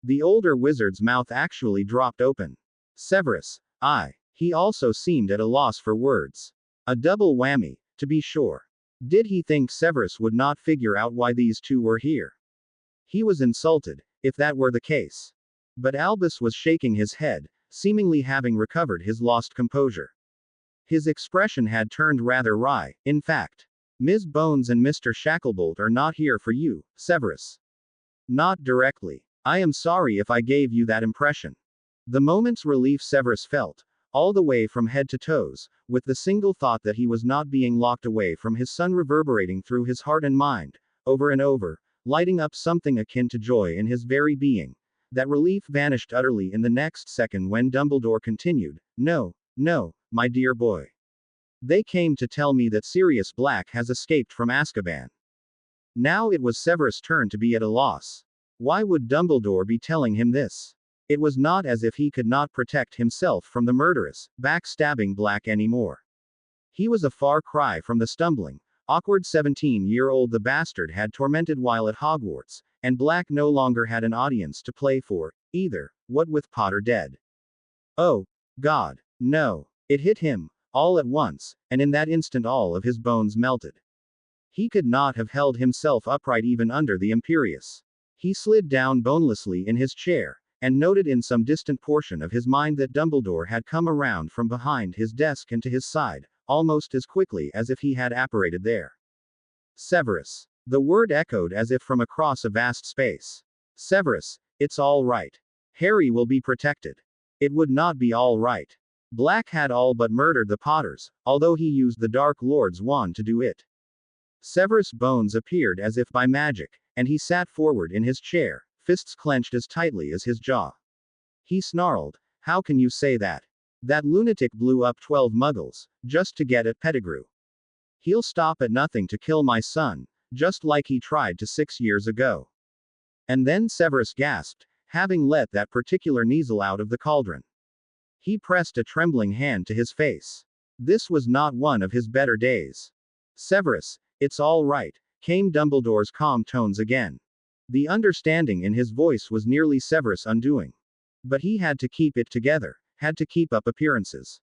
The older wizard's mouth actually dropped open. Severus, he also seemed at a loss for words. A double whammy, to be sure. Did he think Severus would not figure out why these two were here? He was insulted, if that were the case. But Albus was shaking his head, seemingly having recovered his lost composure. His expression had turned rather wry, in fact. Ms. Bones and Mr. Shacklebolt are not here for you, Severus. Not directly. I am sorry if I gave you that impression. The moment's relief Severus felt, all the way from head to toes, with the single thought that he was not being locked away from his son reverberating through his heart and mind, over and over, lighting up something akin to joy in his very being. That relief vanished utterly in the next second when Dumbledore continued, No, my dear boy. They came to tell me that Sirius Black has escaped from Azkaban. Now it was Severus' turn to be at a loss. Why would Dumbledore be telling him this? It was not as if he could not protect himself from the murderous, backstabbing Black anymore. He was a far cry from the stumbling, awkward 17-year-old the bastard had tormented while at Hogwarts, and Black no longer had an audience to play for, either, what with Potter dead. Oh, God, no. It hit him, all at once, and in that instant all of his bones melted. He could not have held himself upright even under the Imperius. He slid down bonelessly in his chair, and noted in some distant portion of his mind that Dumbledore had come around from behind his desk and to his side, almost as quickly as if he had apparated there. Severus. The word echoed as if from across a vast space. Severus, it's all right. Harry will be protected. It would not be all right. Black had all but murdered the Potters, although he used the Dark Lord's wand to do it. Severus' bones appeared as if by magic, and he sat forward in his chair, fists clenched as tightly as his jaw. He snarled, "How can you say that? That lunatic blew up 12 muggles, just to get at Pettigrew. He'll stop at nothing to kill my son, just like he tried to 6 years ago." And then Severus gasped, having let that particular Kneazle out of the cauldron. He pressed a trembling hand to his face. This was not one of his better days. "Severus, it's all right," came Dumbledore's calm tones again. The understanding in his voice was nearly Severus' undoing. But he had to keep it together, had to keep up appearances.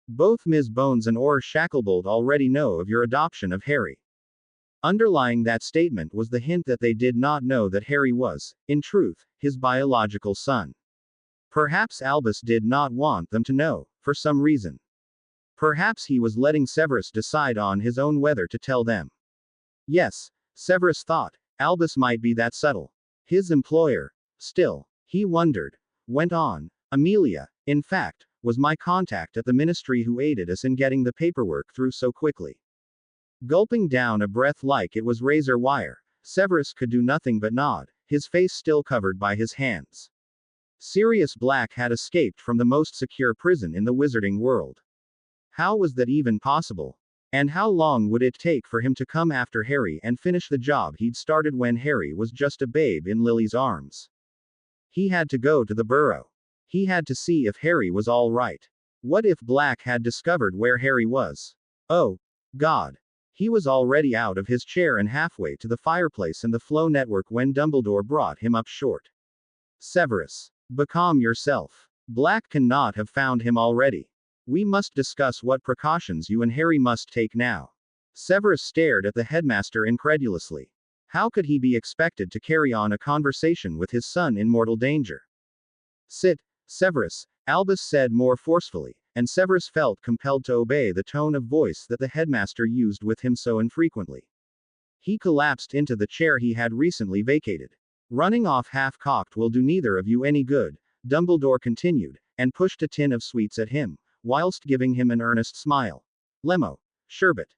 "Both Ms. Bones and Or Shacklebolt already know of your adoption of Harry." Underlying that statement was the hint that they did not know that Harry was, in truth, his biological son. Perhaps Albus did not want them to know, for some reason. Perhaps he was letting Severus decide on his own whether to tell them. Yes, Severus thought, Albus might be that subtle. His employer. Still, he wondered. Went on, "Amelia, in fact, was my contact at the ministry who aided us in getting the paperwork through so quickly." Gulping down a breath like it was razor wire, Severus could do nothing but nod, his face still covered by his hands. Sirius Black had escaped from the most secure prison in the wizarding world. How was that even possible? And how long would it take for him to come after Harry and finish the job he'd started when Harry was just a babe in Lily's arms? He had to go to the burrow. He had to see if Harry was all right. What if Black had discovered where Harry was? Oh, God. He was already out of his chair and halfway to the fireplace and the flow network when Dumbledore brought him up short. "Severus. Becalm yourself. Black cannot have found him already. We must discuss what precautions you and Harry must take now." Severus stared at the headmaster incredulously. How could he be expected to carry on a conversation with his son in mortal danger? "Sit, Severus," Albus said more forcefully, and Severus felt compelled to obey the tone of voice that the headmaster used with him so infrequently. He collapsed into the chair he had recently vacated. "Running off half-cocked will do neither of you any good," Dumbledore continued, and pushed a tin of sweets at him, whilst giving him an earnest smile. "Lemo. Sherbet."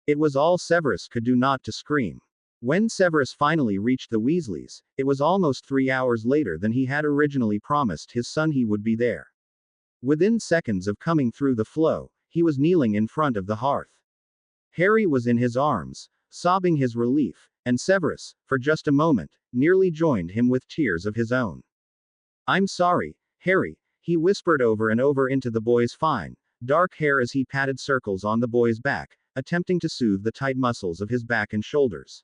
It was all Severus could do not to scream. When Severus finally reached the Weasleys, it was almost 3 hours later than he had originally promised his son he would be there. Within seconds of coming through the flow, he was kneeling in front of the hearth. Harry was in his arms, sobbing his relief, and Severus, for just a moment, nearly joined him with tears of his own. "I'm sorry, Harry," he whispered over and over into the boy's fine, dark hair as he patted circles on the boy's back, attempting to soothe the tight muscles of his back and shoulders.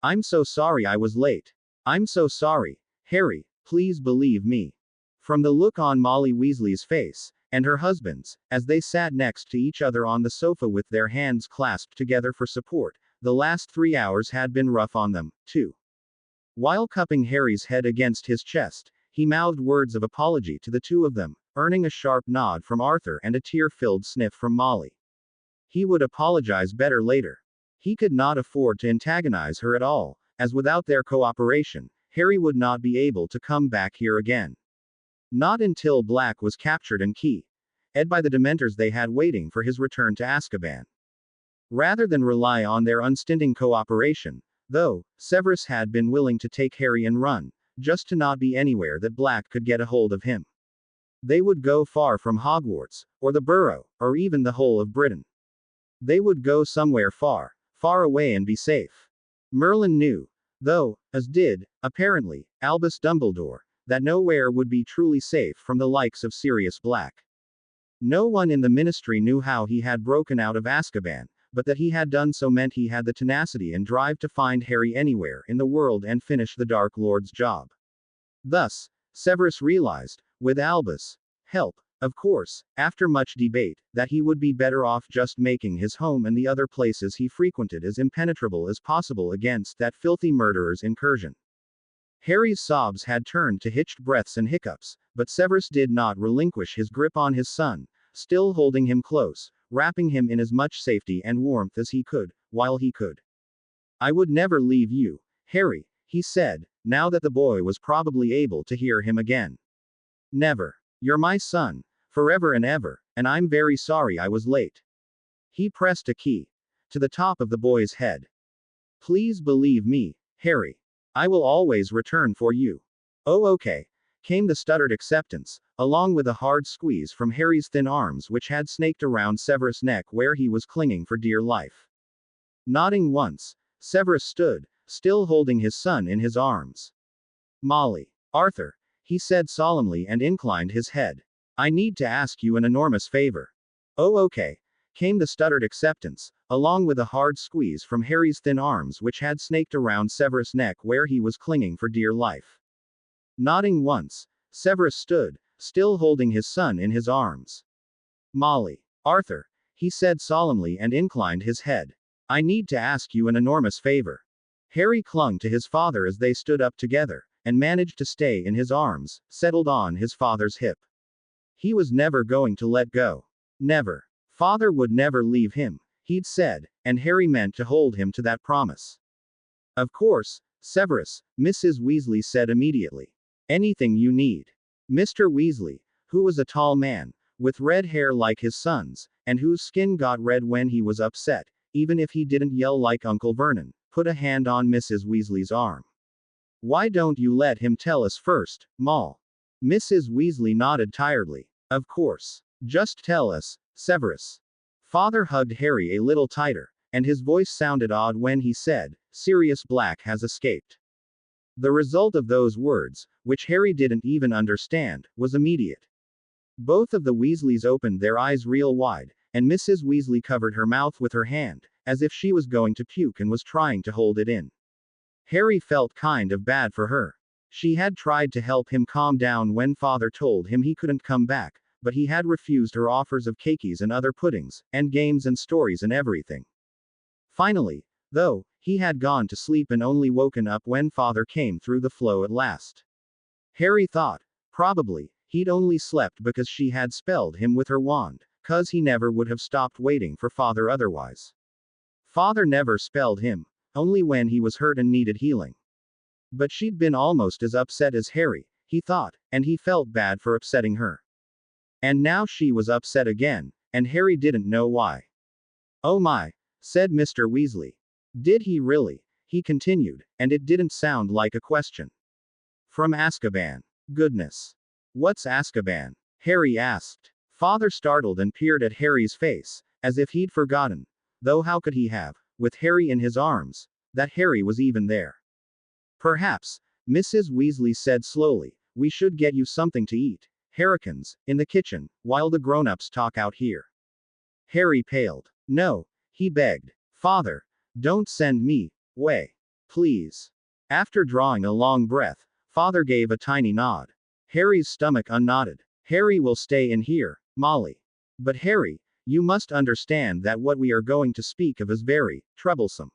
"I'm so sorry I was late. I'm so sorry, Harry, please believe me." From the look on Molly Weasley's face, and her husband's, as they sat next to each other on the sofa with their hands clasped together for support, the last 3 hours had been rough on them, too. While cupping Harry's head against his chest, he mouthed words of apology to the two of them, earning a sharp nod from Arthur and a tear-filled sniff from Molly. He would apologize better later. He could not afford to antagonize her at all, as without their cooperation, Harry would not be able to come back here again. Not until Black was captured and keyed by the Dementors they had waiting for his return to Azkaban. Rather than rely on their unstinting cooperation, though, Severus had been willing to take Harry and run, just to not be anywhere that Black could get a hold of him. They would go far from Hogwarts, or the Burrow, or even the whole of Britain. They would go somewhere far, far away and be safe. Merlin knew, though, as did, apparently, Albus Dumbledore, that nowhere would be truly safe from the likes of Sirius Black. No one in the ministry knew how he had broken out of Azkaban, but that he had done so meant he had the tenacity and drive to find Harry anywhere in the world and finish the Dark Lord's job. Thus, Severus realized, with Albus' help, of course, after much debate, that he would be better off just making his home and the other places he frequented as impenetrable as possible against that filthy murderer's incursion. Harry's sobs had turned to hitched breaths and hiccups, but Severus did not relinquish his grip on his son, still holding him close, wrapping him in as much safety and warmth as he could, while he could. I would never leave you, Harry, he said, now that the boy was probably able to hear him again. Never. You're my son, forever and ever, and I'm very sorry I was late. He pressed a key to the top of the boy's head. Please believe me, Harry. I will always return for you. Oh, okay, came the stuttered acceptance, along with a hard squeeze from Harry's thin arms which had snaked around Severus' neck where he was clinging for dear life. Nodding once, Severus stood, still holding his son in his arms. Molly. Arthur, he said solemnly and inclined his head. I need to ask you an enormous favor. Oh, okay, came the stuttered acceptance, along with a hard squeeze from Harry's thin arms which had snaked around Severus' neck where he was clinging for dear life. Nodding once, Severus stood, still holding his son in his arms. Molly. Arthur, he said solemnly and inclined his head. I need to ask you an enormous favor. Harry clung to his father as they stood up together, and managed to stay in his arms, settled on his father's hip. He was never going to let go. Never. Father would never leave him, he'd said, and Harry meant to hold him to that promise. Of course, Severus, Mrs. Weasley said immediately. Anything you need. Mr. Weasley, who was a tall man, with red hair like his son's, and whose skin got red when he was upset, even if he didn't yell like Uncle Vernon, put a hand on Mrs. Weasley's arm. Why don't you let him tell us first, Moll? Mrs. Weasley nodded tiredly. Of course. Just tell us, Severus. Father hugged Harry a little tighter, and his voice sounded odd when he said, Sirius Black has escaped. The result of those words, which Harry didn't even understand, was immediate. Both of the Weasleys opened their eyes real wide, and Mrs. Weasley covered her mouth with her hand, as if she was going to puke and was trying to hold it in. Harry felt kind of bad for her. She had tried to help him calm down when Father told him he couldn't come back, but he had refused her offers of cakeys and other puddings, and games and stories and everything. Finally, though, he had gone to sleep and only woken up when Father came through the floor at last. Harry thought, probably, he'd only slept because she had spelled him with her wand, 'cause he never would have stopped waiting for Father otherwise. Father never spelled him, only when he was hurt and needed healing. But she'd been almost as upset as Harry, he thought, and he felt bad for upsetting her. And now she was upset again, and Harry didn't know why. Oh my, said Mr. Weasley. Did he really? He continued, and it didn't sound like a question. From Azkaban. Goodness. What's Azkaban? Harry asked. Father startled and peered at Harry's face, as if he'd forgotten, though how could he have, with Harry in his arms, that Harry was even there. Perhaps, Mrs. Weasley said slowly, we should get you something to eat, Harrikins, in the kitchen, while the grown-ups talk out here. Harry paled. No, he begged. Father, don't send me away. Please. After drawing a long breath, Father gave a tiny nod. Harry's stomach unknotted. Harry will stay in here, Molly. But Harry, you must understand that what we are going to speak of is very troublesome.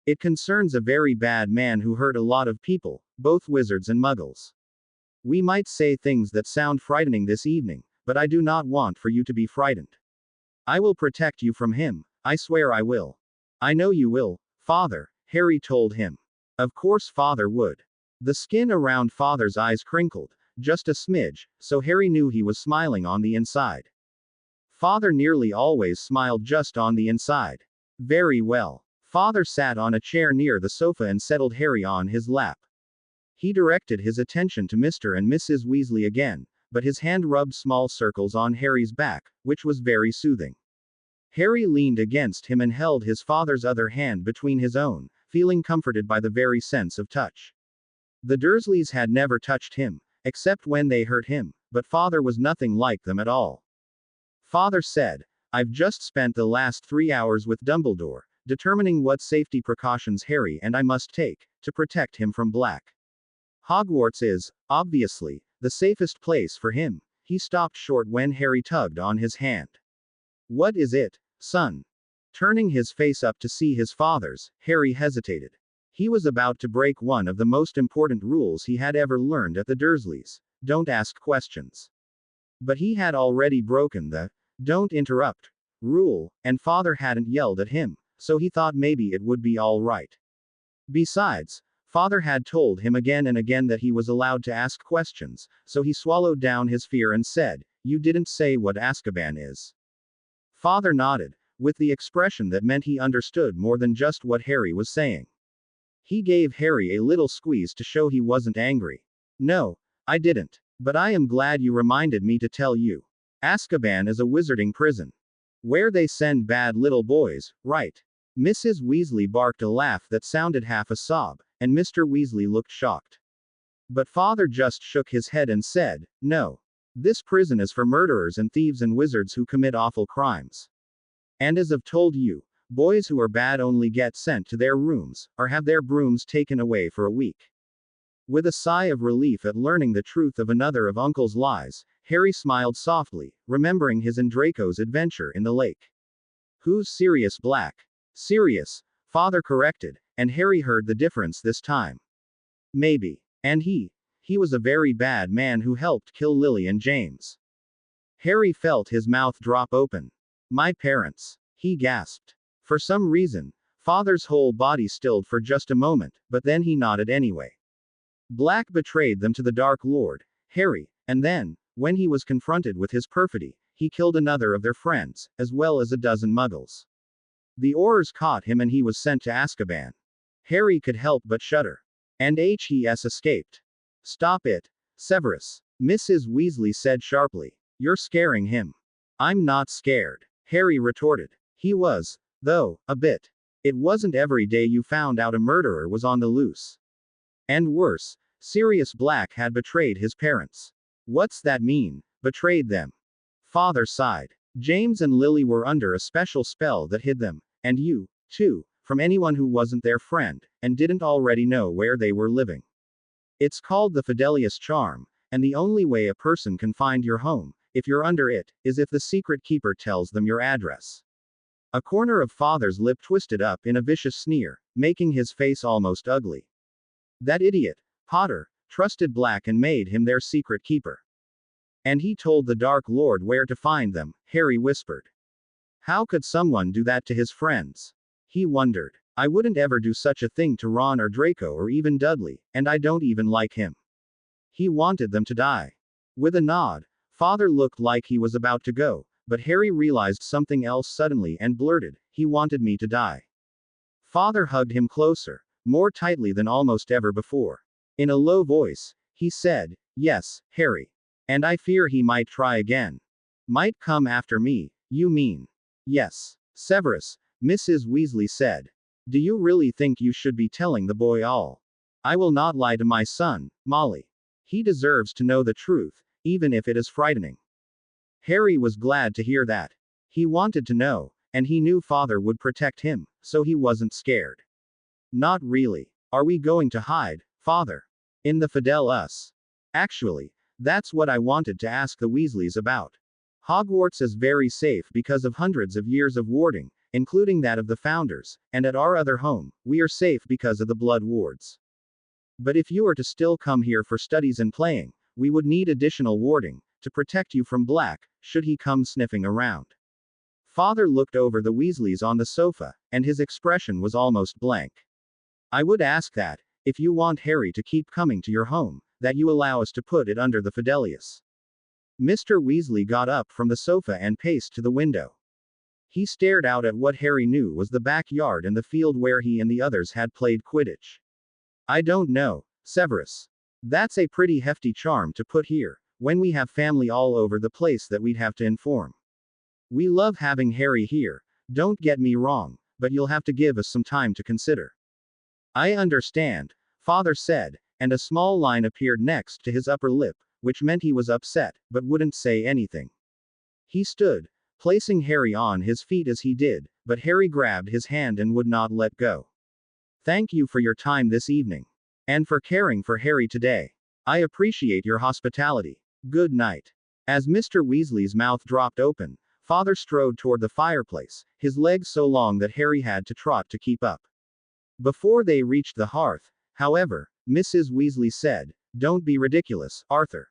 It concerns a very bad man who hurt a lot of people, both wizards and muggles. We might say things that sound frightening this evening, but I do not want for you to be frightened. I will protect you from him, I swear I will. I know you will, Father, Harry told him. Of course Father would. The skin around Father's eyes crinkled, just a smidge, so Harry knew he was smiling on the inside. Father nearly always smiled just on the inside. Very well. Father sat on a chair near the sofa and settled Harry on his lap. He directed his attention to Mr. and Mrs. Weasley again, but his hand rubbed small circles on Harry's back, which was very soothing. Harry leaned against him and held his father's other hand between his own, feeling comforted by the very sense of touch. The Dursleys had never touched him, except when they hurt him, but Father was nothing like them at all. Father said, I've just spent the last 3 hours with Dumbledore, determining what safety precautions Harry and I must take to protect him from Black. Hogwarts is, obviously, the safest place for him. He stopped short when Harry tugged on his hand. What is it, son? Turning his face up to see his father's, Harry hesitated. He was about to break one of the most important rules he had ever learned at the Dursleys: don't ask questions. But he had already broken the don't interrupt rule, and father hadn't yelled at him, so he thought maybe it would be all right. Besides, father had told him again and again that he was allowed to ask questions, so he swallowed down his fear and said, You didn't say what Azkaban is. Father nodded, with the expression that meant he understood more than just what Harry was saying. He gave Harry a little squeeze to show he wasn't angry. No, I didn't. But I am glad you reminded me to tell you. Azkaban is a wizarding prison. Where they send bad little boys, right? Mrs. Weasley barked a laugh that sounded half a sob, and Mr. Weasley looked shocked. But father just shook his head and said, No. This prison is for murderers and thieves and wizards who commit awful crimes. And as I've told you, boys who are bad only get sent to their rooms, or have their brooms taken away for a week. With a sigh of relief at learning the truth of another of Uncle's lies, Harry smiled softly, remembering his and Draco's adventure in the lake. Who's Sirius Black? Sirius, father corrected, and Harry heard the difference this time. Maybe. And he was a very bad man who helped kill Lily and James. Harry felt his mouth drop open. My parents. He gasped. For some reason, father's whole body stilled for just a moment, but then he nodded anyway. Black betrayed them to the Dark Lord, Harry, and then, when he was confronted with his perfidy, he killed another of their friends, as well as a dozen muggles. The Aurors caught him and he was sent to Azkaban. Harry could help but shudder. And he escaped. Stop it, Severus, Mrs. Weasley said sharply. You're scaring him. I'm not scared, Harry retorted. He was, though, a bit. It wasn't every day you found out a murderer was on the loose. And worse, Sirius Black had betrayed his parents. What's that mean, betrayed them? Father sighed. James and Lily were under a special spell that hid them, and you, too, from anyone who wasn't their friend, and didn't already know where they were living. It's called the Fidelius Charm, and the only way a person can find your home, if you're under it, is if the secret keeper tells them your address. A corner of father's lip twisted up in a vicious sneer, making his face almost ugly. That idiot, Potter, trusted Black and made him their secret keeper. And he told the Dark Lord where to find them, Harry whispered. How could someone do that to his friends? He wondered. I wouldn't ever do such a thing to Ron or Draco or even Dudley, and I don't even like him. He wanted them to die. With a nod, father looked like he was about to go, but Harry realized something else suddenly and blurted, He wanted me to die. Father hugged him closer, more tightly than almost ever before. In a low voice, he said, Yes, Harry. And I fear he might try again. Might come after me, you mean? Yes. Severus, Mrs. Weasley said. Do you really think you should be telling the boy all? I will not lie to my son, Molly. He deserves to know the truth, even if it is frightening. Harry was glad to hear that. He wanted to know, and he knew father would protect him, so he wasn't scared. Not really. Are we going to hide, father? In the Fidel Us? Actually, that's what I wanted to ask the Weasleys about. Hogwarts is very safe because of hundreds of years of warding, including that of the founders, and at our other home, we are safe because of the blood wards. But if you are to still come here for studies and playing, we would need additional warding, to protect you from Black, should he come sniffing around. Father looked over the Weasleys on the sofa, and his expression was almost blank. I would ask that, if you want Harry to keep coming to your home, that you allow us to put it under the Fidelius. Mr. Weasley got up from the sofa and paced to the window. He stared out at what Harry knew was the backyard and the field where he and the others had played Quidditch. I don't know, Severus. That's a pretty hefty charm to put here, when we have family all over the place that we'd have to inform. We love having Harry here, don't get me wrong, but you'll have to give us some time to consider. I understand, father said, and a small line appeared next to his upper lip, which meant he was upset, but wouldn't say anything. He stood, placing Harry on his feet as he did, but Harry grabbed his hand and would not let go. Thank you for your time this evening. And for caring for Harry today. I appreciate your hospitality. Good night. As Mr. Weasley's mouth dropped open, Father strode toward the fireplace, his legs so long that Harry had to trot to keep up. Before they reached the hearth, however, Mrs. Weasley said, "Don't be ridiculous, Arthur.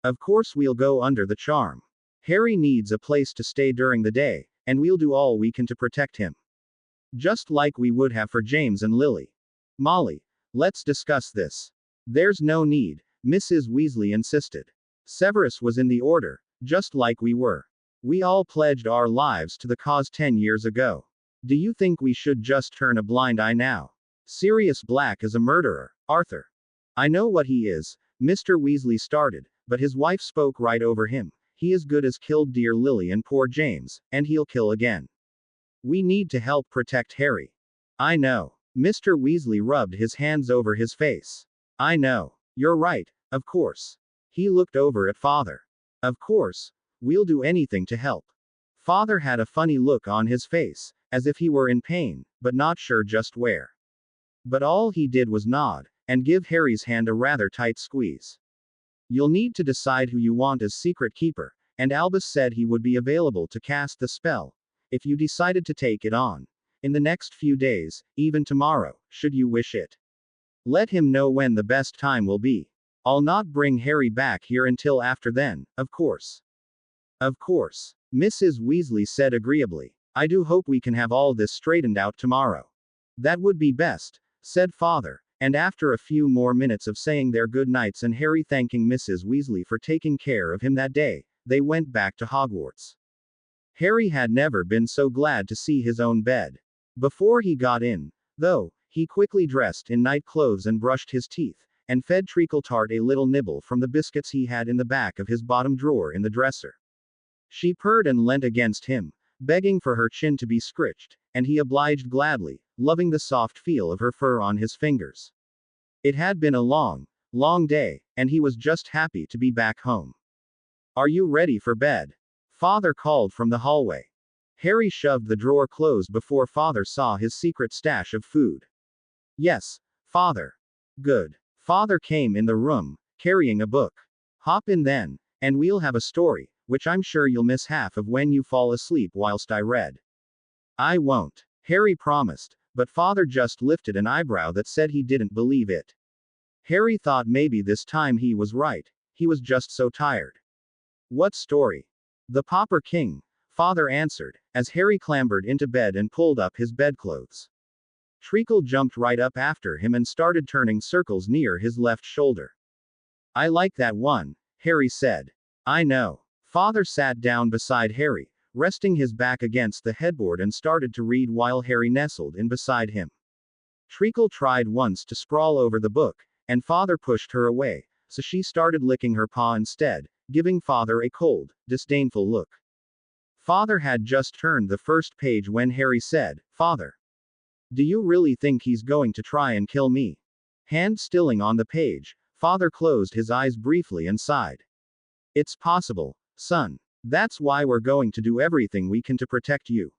Of course we'll go under the charm. Harry needs a place to stay during the day, and we'll do all we can to protect him. Just like we would have for James and Lily. Molly, let's discuss this." "There's no need," Mrs. Weasley insisted. "Severus was in the order, just like we were. We all pledged our lives to the cause 10 years ago. Do you think we should just turn a blind eye now? Sirius Black is a murderer, Arthur." "I know what he is," Mr. Weasley started, but his wife spoke right over him. "He as good as killed dear Lily and poor James, and he'll kill again. We need to help protect Harry." "I know." Mr. Weasley rubbed his hands over his face. "I know. You're right, of course." He looked over at Father. "Of course. We'll do anything to help." Father had a funny look on his face, as if he were in pain, but not sure just where. But all he did was nod, and give Harry's hand a rather tight squeeze. "You'll need to decide who you want as secret keeper, and Albus said he would be available to cast the spell, if you decided to take it on. In the next few days, even tomorrow, should you wish it. Let him know when the best time will be. I'll not bring Harry back here until after then, of course." "Of course," Mrs. Weasley said agreeably. "I do hope we can have all this straightened out tomorrow." "That would be best," said Father, and after a few more minutes of saying their good nights and Harry thanking Mrs. Weasley for taking care of him that day, they went back to Hogwarts. Harry had never been so glad to see his own bed. Before he got in, though, he quickly dressed in night clothes and brushed his teeth, and fed Treacle-Tart a little nibble from the biscuits he had in the back of his bottom drawer in the dresser. She purred and leant against him, begging for her chin to be scritched, and he obliged gladly, loving the soft feel of her fur on his fingers. It had been a long, long day, and he was just happy to be back home. "Are you ready for bed?" Father called from the hallway. Harry shoved the drawer closed before Father saw his secret stash of food. "Yes, Father." "Good." Father came in the room, carrying a book. "Hop in then, and we'll have a story, which I'm sure you'll miss half of when you fall asleep whilst I read." "I won't," Harry promised, but Father just lifted an eyebrow that said he didn't believe it. Harry thought maybe this time he was right, he was just so tired. "What story?" "The Pauper King," Father answered, as Harry clambered into bed and pulled up his bedclothes. Treacle jumped right up after him and started turning circles near his left shoulder. "I like that one," Harry said. "I know." Father sat down beside Harry, resting his back against the headboard and started to read while Harry nestled in beside him. Treacle tried once to sprawl over the book, and Father pushed her away, so she started licking her paw instead, giving Father a cold, disdainful look. Father had just turned the first page when Harry said, "Father, do you really think he's going to try and kill me?" Hand stilling on the page, Father closed his eyes briefly and sighed. "It's possible, son. That's why we're going to do everything we can to protect you.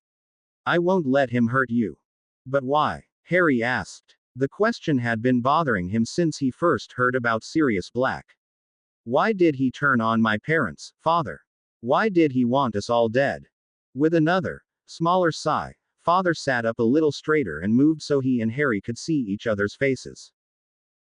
I won't let him hurt you." "But why?" Harry asked. The question had been bothering him since he first heard about Sirius Black. "Why did he turn on my parents, Father? Why did he want us all dead?" With another, smaller sigh, Father sat up a little straighter and moved so he and Harry could see each other's faces.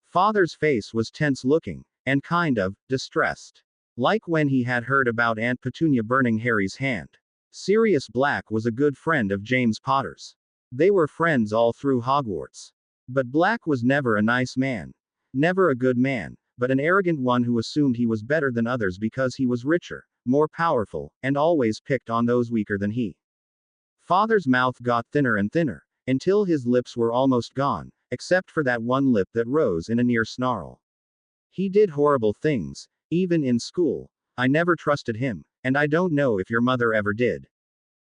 Father's face was tense looking, and kind of distressed. Like when he had heard about Aunt Petunia burning Harry's hand. Sirius Black was a good friend of James Potter's. They were friends all through Hogwarts. But Black was never a nice man. Never a good man, but an arrogant one who assumed he was better than others because he was richer, more powerful, and always picked on those weaker than he. Father's mouth got thinner and thinner, until his lips were almost gone, except for that one lip that rose in a near snarl. "He did horrible things, even in school. I never trusted him, and I don't know if your mother ever did."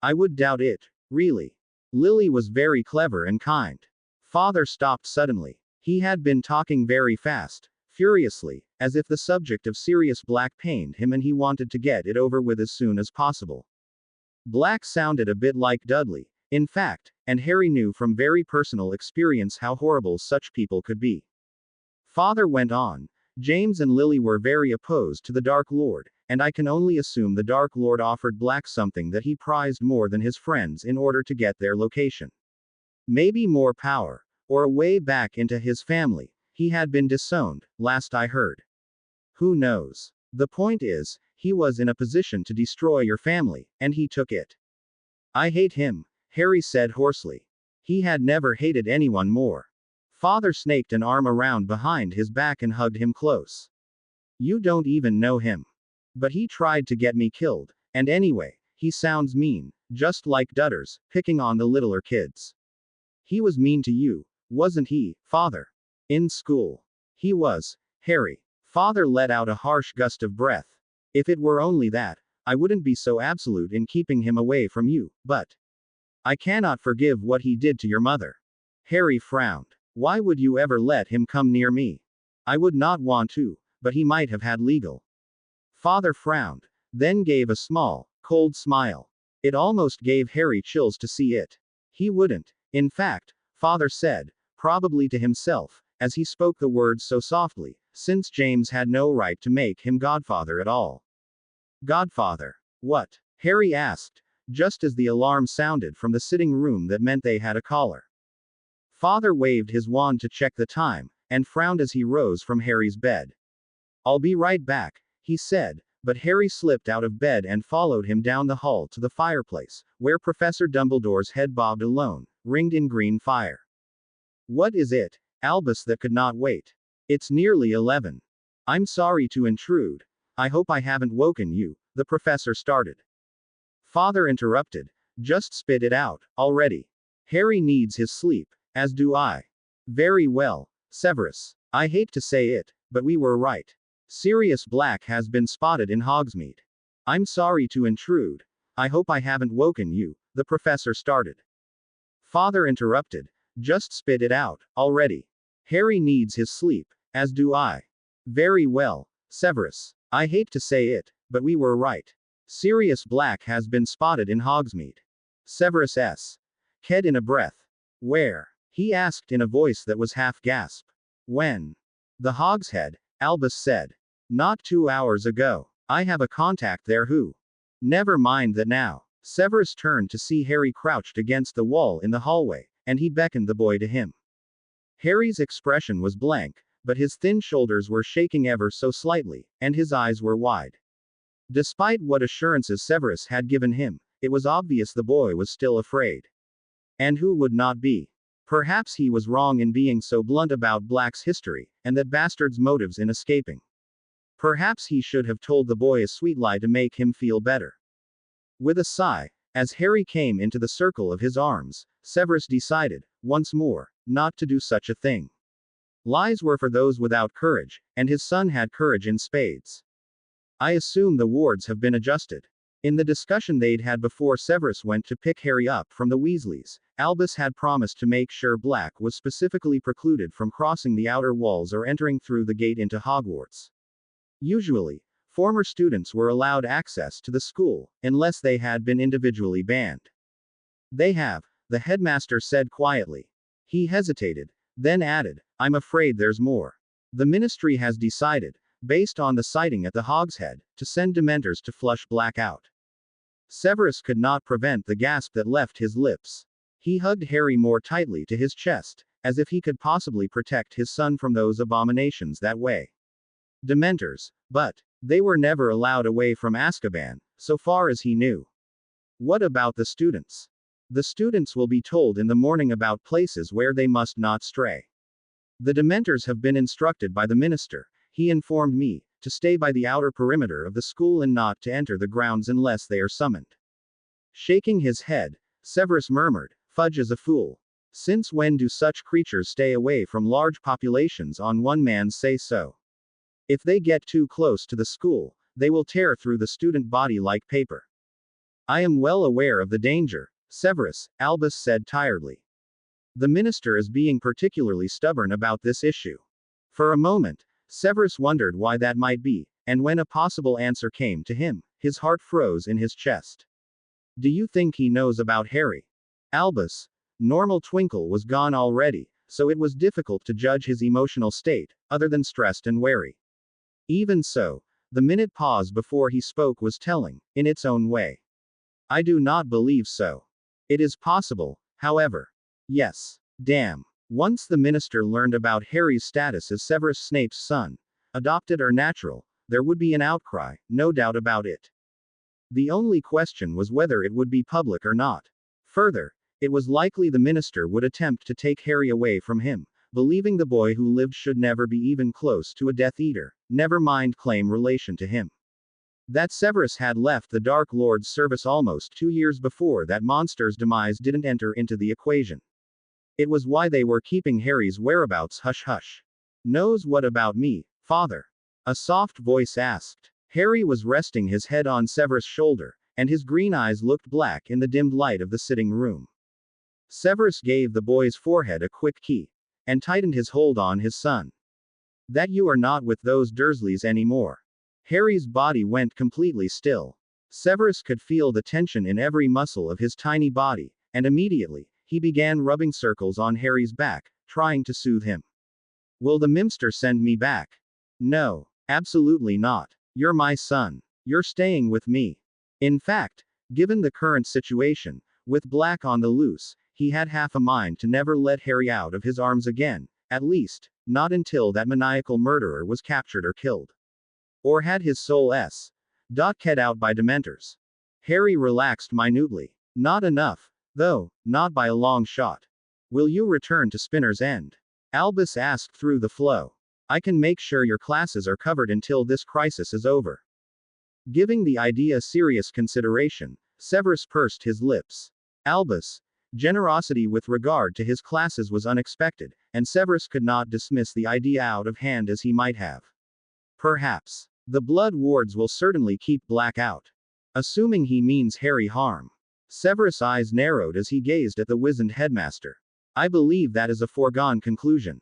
"I would doubt it, really. Lily was very clever and kind." Father stopped suddenly. He had been talking very fast, furiously, as if the subject of Sirius Black pained him and he wanted to get it over with as soon as possible. Black sounded a bit like Dudley, in fact, and Harry knew from very personal experience how horrible such people could be. Father went on. James and Lily were very opposed to the Dark Lord, and I can only assume the Dark Lord offered Black something that he prized more than his friends in order to get their location. Maybe more power, or a way back into his family. He had been disowned, last I heard. Who knows? The point is, he was in a position to destroy your family, and he took it. I hate him, Harry said hoarsely. He had never hated anyone more. Father snaked an arm around behind his back and hugged him close. You don't even know him. But he tried to get me killed, and anyway, he sounds mean, just like Dudders, picking on the littler kids. He was mean to you, wasn't he, Father? In school. He was, Harry. Father let out a harsh gust of breath. If it were only that, I wouldn't be so absolute in keeping him away from you, but I cannot forgive what he did to your mother. Harry frowned. Why would you ever let him come near me? I would not want to, but he might have had legal. Father frowned, then gave a small, cold smile. It almost gave Harry chills to see it. He wouldn't. In fact, Father said, probably to himself, as he spoke the words so softly, since James had no right to make him godfather at all. Godfather. What? Harry asked, just as the alarm sounded from the sitting room that meant they had a caller. Father waved his wand to check the time, and frowned as he rose from Harry's bed. I'll be right back, he said, but Harry slipped out of bed and followed him down the hall to the fireplace, where Professor Dumbledore's head bobbed alone, ringed in green fire. What is it, Albus? That could not wait. It's nearly 11. I'm sorry to intrude. I hope I haven't woken you, the professor started. Father interrupted. Just spit it out, already. Harry needs his sleep, as do I. Very well, Severus. I hate to say it, but we were right. Sirius Black has been spotted in Hogsmeade. I'm sorry to intrude. I hope I haven't woken you, the professor started. Father interrupted. Just spit it out, already. Harry needs his sleep, as do I. Very well, Severus. I hate to say it, but we were right. Sirius Black has been spotted in Hogsmeade. Severus S. Ked in a breath. Where? He asked in a voice that was half gasp. When? The Hogshead, Albus said. Not 2 hours ago. I have a contact there who. Never mind that now. Severus turned to see Harry crouched against the wall in the hallway, and he beckoned the boy to him. Harry's expression was blank, but his thin shoulders were shaking ever so slightly, and his eyes were wide. Despite what assurances Severus had given him, it was obvious the boy was still afraid. And who would not be? Perhaps he was wrong in being so blunt about Black's history, and that bastard's motives in escaping. Perhaps he should have told the boy a sweet lie to make him feel better. With a sigh, as Harry came into the circle of his arms, Severus decided, once more, not to do such a thing. Lies were for those without courage, and his son had courage in spades. I assume the wards have been adjusted. In the discussion they'd had before Severus went to pick Harry up from the Weasleys, Albus had promised to make sure Black was specifically precluded from crossing the outer walls or entering through the gate into Hogwarts. Usually, former students were allowed access to the school, unless they had been individually banned. They have, the headmaster said quietly. He hesitated, then added, I'm afraid there's more. The ministry has decided, based on the sighting at the Hogshead, to send Dementors to flush Black out. Severus could not prevent the gasp that left his lips. He hugged Harry more tightly to his chest, as if he could possibly protect his son from those abominations that way. Dementors, but they were never allowed away from Azkaban, so far as he knew. What about the students? The students will be told in the morning about places where they must not stray. The Dementors have been instructed by the minister, he informed me, to stay by the outer perimeter of the school and not to enter the grounds unless they are summoned. Shaking his head, Severus murmured, Fudge is a fool. Since when do such creatures stay away from large populations on one man's say-so? If they get too close to the school, they will tear through the student body like paper. I am well aware of the danger, Severus, Albus said tiredly. The minister is being particularly stubborn about this issue. For a moment, Severus wondered why that might be, and when a possible answer came to him, his heart froze in his chest. Do you think he knows about Harry? Albus' normal twinkle was gone already, so it was difficult to judge his emotional state, other than stressed and wary. Even so, the minute pause before he spoke was telling, in its own way. I do not believe so. It is possible, however. Yes. Damn. Once the minister learned about Harry's status as Severus Snape's son, adopted or natural, there would be an outcry, no doubt about it. The only question was whether it would be public or not. Further, it was likely the minister would attempt to take Harry away from him, believing the boy who lived should never be even close to a Death Eater, never mind claim relation to him. That Severus had left the Dark Lord's service almost 2 years before that monster's demise didn't enter into the equation. It was why they were keeping Harry's whereabouts hush hush. Knows what about me, father? A soft voice asked. Harry was resting his head on Severus' shoulder, and his green eyes looked black in the dimmed light of the sitting room. Severus gave the boy's forehead a quick key, and tightened his hold on his son. That you are not with those Dursleys anymore. Harry's body went completely still. Severus could feel the tension in every muscle of his tiny body, and immediately, he began rubbing circles on Harry's back, trying to soothe him. Will the Mimster send me back? No, absolutely not. You're my son. You're staying with me. In fact, given the current situation, with Black on the loose, he had half a mind to never let Harry out of his arms again, at least, not until that maniacal murderer was captured or killed. Or had his soul ket out by Dementors. Harry relaxed minutely. Not enough, though, not by a long shot. Will you return to Spinner's End? Albus asked through the flow. I can make sure your classes are covered until this crisis is over. Giving the idea serious consideration, Severus pursed his lips. Albus' generosity with regard to his classes was unexpected, and Severus could not dismiss the idea out of hand as he might have. Perhaps. The blood wards will certainly keep Black out. Assuming he means Harry harm. Severus' eyes narrowed as he gazed at the wizened headmaster. I believe that is a foregone conclusion.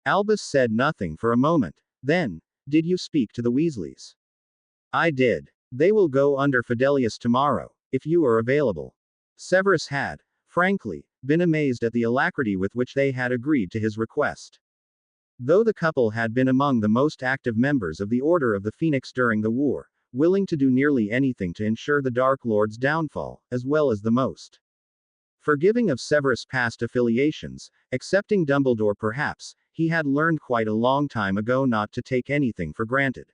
Albus said nothing for a moment. Then, did you speak to the Weasleys? I did. They will go under Fidelius tomorrow, if you are available. Severus had, frankly, been amazed at the alacrity with which they had agreed to his request. Though the couple had been among the most active members of the Order of the Phoenix during the war, willing to do nearly anything to ensure the Dark Lord's downfall, as well as the most forgiving of Severus' past affiliations, excepting Dumbledore perhaps, he had learned quite a long time ago not to take anything for granted.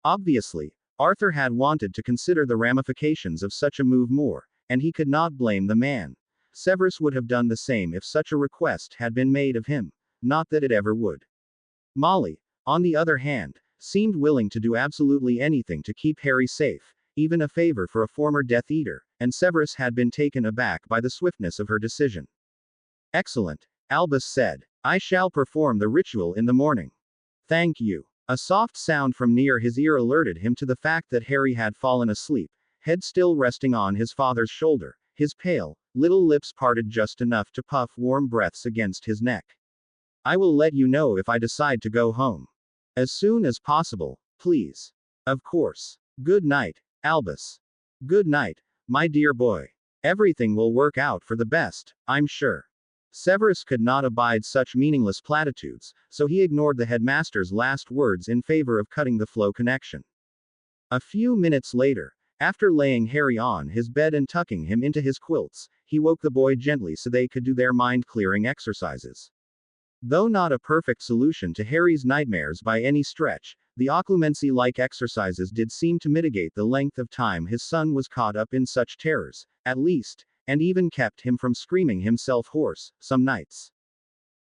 Obviously, Arthur had wanted to consider the ramifications of such a move more, and he could not blame the man. Severus would have done the same if such a request had been made of him, not that it ever would. Molly, on the other hand, seemed willing to do absolutely anything to keep Harry safe, even a favor for a former Death Eater, and Severus had been taken aback by the swiftness of her decision. Excellent, Albus said. I shall perform the ritual in the morning. Thank you. A soft sound from near his ear alerted him to the fact that Harry had fallen asleep, head still resting on his father's shoulder, his pale, little lips parted just enough to puff warm breaths against his neck. I will let you know if I decide to go home. As soon as possible, please. Of course. Good night, Albus. Good night, my dear boy. Everything will work out for the best, I'm sure. Severus could not abide such meaningless platitudes, so he ignored the headmaster's last words in favor of cutting the flow connection. A few minutes later, after laying Harry on his bed and tucking him into his quilts, he woke the boy gently so they could do their mind-clearing exercises. Though not a perfect solution to Harry's nightmares by any stretch, the occlumency-like exercises did seem to mitigate the length of time his son was caught up in such terrors, at least, and even kept him from screaming himself hoarse, some nights.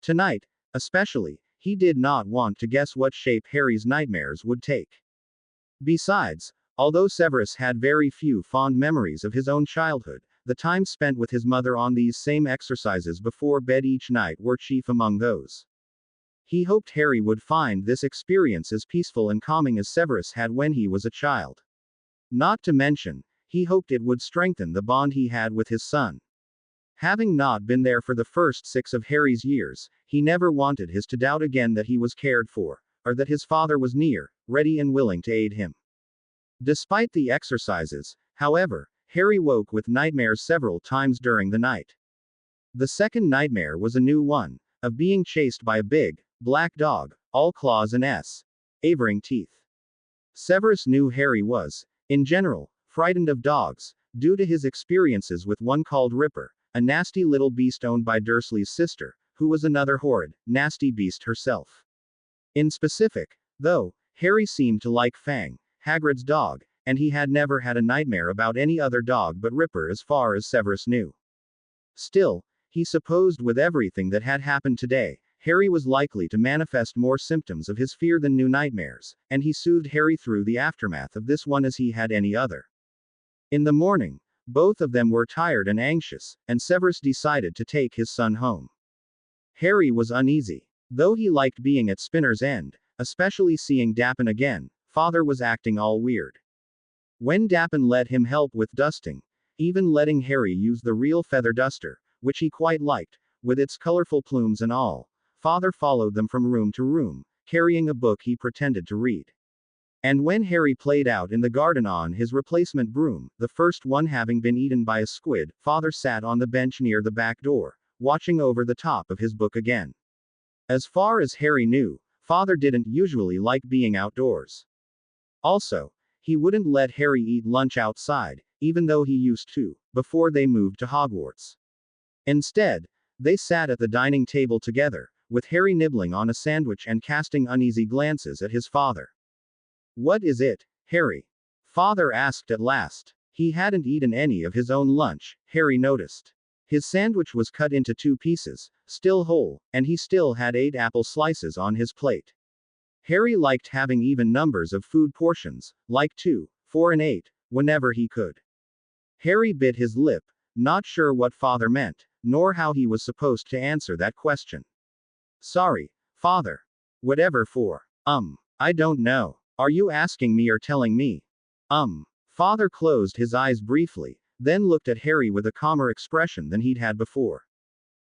Tonight, especially, he did not want to guess what shape Harry's nightmares would take. Besides, although Severus had very few fond memories of his own childhood, the time spent with his mother on these same exercises before bed each night were chief among those. He hoped Harry would find this experience as peaceful and calming as Severus had when he was a child. Not to mention, he hoped it would strengthen the bond he had with his son. Having not been there for the first 6 of Harry's years, he never wanted his to doubt again that he was cared for, or that his father was near, ready and willing to aid him. Despite the exercises, however, Harry woke with nightmares several times during the night. The second nightmare was a new one, of being chased by a big, black dog, all claws and avering teeth. Severus knew Harry was, in general, frightened of dogs, due to his experiences with one called Ripper, a nasty little beast owned by Dursley's sister, who was another horrid, nasty beast herself. In specific, though, Harry seemed to like Fang, Hagrid's dog, and he had never had a nightmare about any other dog but Ripper as far as Severus knew. Still, he supposed with everything that had happened today, Harry was likely to manifest more symptoms of his fear than new nightmares, and he soothed Harry through the aftermath of this one as he had any other. In the morning, both of them were tired and anxious, and Severus decided to take his son home. Harry was uneasy. Though he liked being at Spinner's End, especially seeing Dappin again, Father was acting all weird. When Dappin let him help with dusting, even letting Harry use the real feather duster, which he quite liked, with its colorful plumes and all, Father followed them from room to room, carrying a book he pretended to read. And when Harry played out in the garden on his replacement broom, the first one having been eaten by a squid, Father sat on the bench near the back door, watching over the top of his book again. As far as Harry knew, Father didn't usually like being outdoors. Also, he wouldn't let Harry eat lunch outside, even though he used to, before they moved to Hogwarts. Instead, they sat at the dining table together, with Harry nibbling on a sandwich and casting uneasy glances at his father. "What is it, Harry?" Father asked at last. He hadn't eaten any of his own lunch, Harry noticed. His sandwich was cut into 2 pieces, still whole, and he still had 8 apple slices on his plate. Harry liked having even numbers of food portions, like 2, 4 and 8, whenever he could. Harry bit his lip, not sure what Father meant, nor how he was supposed to answer that question. "Sorry, Father. Whatever for? I don't know. Are you asking me or telling me?" Father closed his eyes briefly, then looked at Harry with a calmer expression than he'd had before.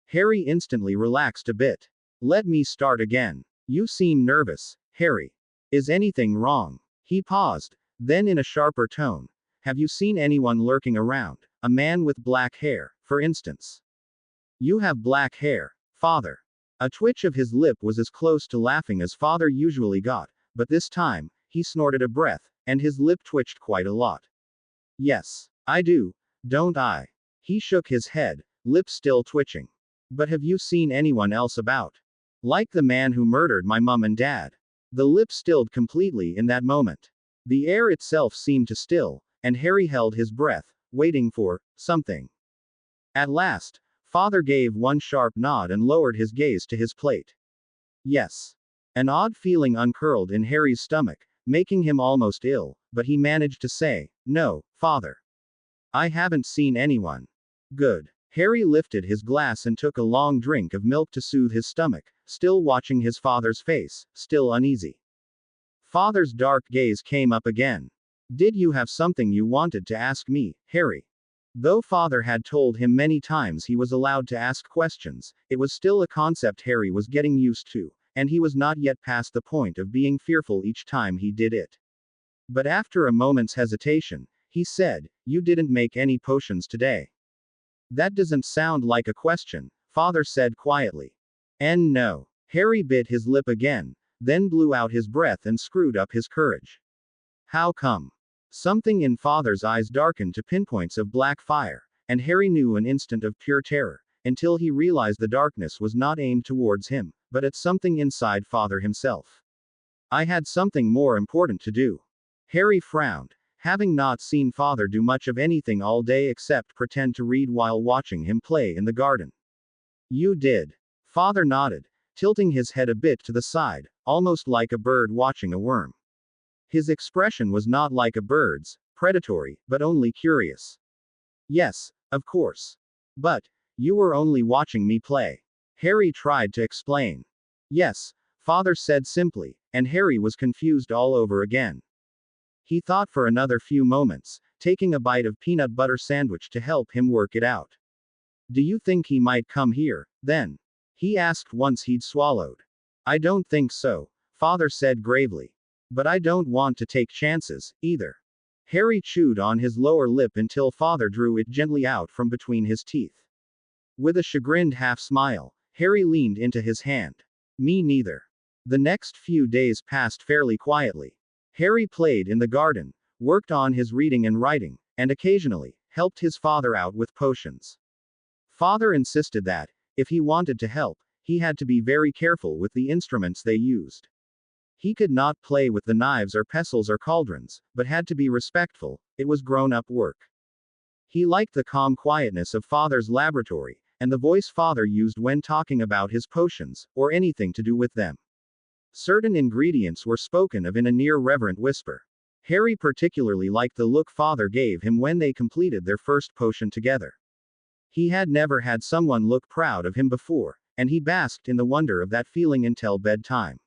Harry instantly relaxed a bit. "Let me start again. You seem nervous, Harry. Is anything wrong?" He paused, then in a sharper tone. "Have you seen anyone lurking around? A man with black hair, for instance?" "You have black hair, Father." A twitch of his lip was as close to laughing as Father usually got, but this time, he snorted a breath, and his lip twitched quite a lot. "Yes, I do, don't I?" He shook his head, lips still twitching. "But have you seen anyone else about? Like the man who murdered my mum and dad?" The lip stilled completely in that moment. The air itself seemed to still, and Harry held his breath, waiting for something. At last, Father gave one sharp nod and lowered his gaze to his plate. "Yes." An odd feeling uncurled in Harry's stomach, making him almost ill, but he managed to say, "No, Father. I haven't seen anyone." "Good." Harry lifted his glass and took a long drink of milk to soothe his stomach, still watching his father's face, still uneasy. Father's dark gaze came up again. "Did you have something you wanted to ask me, Harry?" Though Father had told him many times he was allowed to ask questions, it was still a concept Harry was getting used to, and he was not yet past the point of being fearful each time he did it. But after a moment's hesitation, he said, "You didn't make any potions today." "That doesn't sound like a question," Father said quietly. "And no." Harry bit his lip again, then blew out his breath and screwed up his courage. "How come?" Something in Father's eyes darkened to pinpoints of black fire, and Harry knew an instant of pure terror, until he realized the darkness was not aimed towards him, but at something inside Father himself. "I had something more important to do." Harry frowned, having not seen Father do much of anything all day except pretend to read while watching him play in the garden. "You did." Father nodded, tilting his head a bit to the side, almost like a bird watching a worm. His expression was not like a bird's, predatory, but only curious. "Yes, of course. But, you were only watching me play." Harry tried to explain. "Yes," Father said simply, and Harry was confused all over again. He thought for another few moments, taking a bite of peanut butter sandwich to help him work it out. "Do you think he might come here, then?" he asked once he'd swallowed. "I don't think so," Father said gravely. "But I don't want to take chances, either." Harry chewed on his lower lip until father drew it gently out from between his teeth. With a chagrined half smile, Harry leaned into his hand. Me neither. The next few days passed fairly quietly. Harry played in the garden, worked on his reading and writing, and occasionally helped his father out with potions. Father insisted that, if he wanted to help, he had to be very careful with the instruments they used. He could not play with the knives or pestles or cauldrons, but had to be respectful, it was grown-up work. He liked the calm quietness of Father's laboratory, and the voice Father used when talking about his potions, or anything to do with them. Certain ingredients were spoken of in a near reverent whisper. Harry particularly liked the look Father gave him when they completed their first potion together. He had never had someone look proud of him before, and he basked in the wonder of that feeling until bedtime.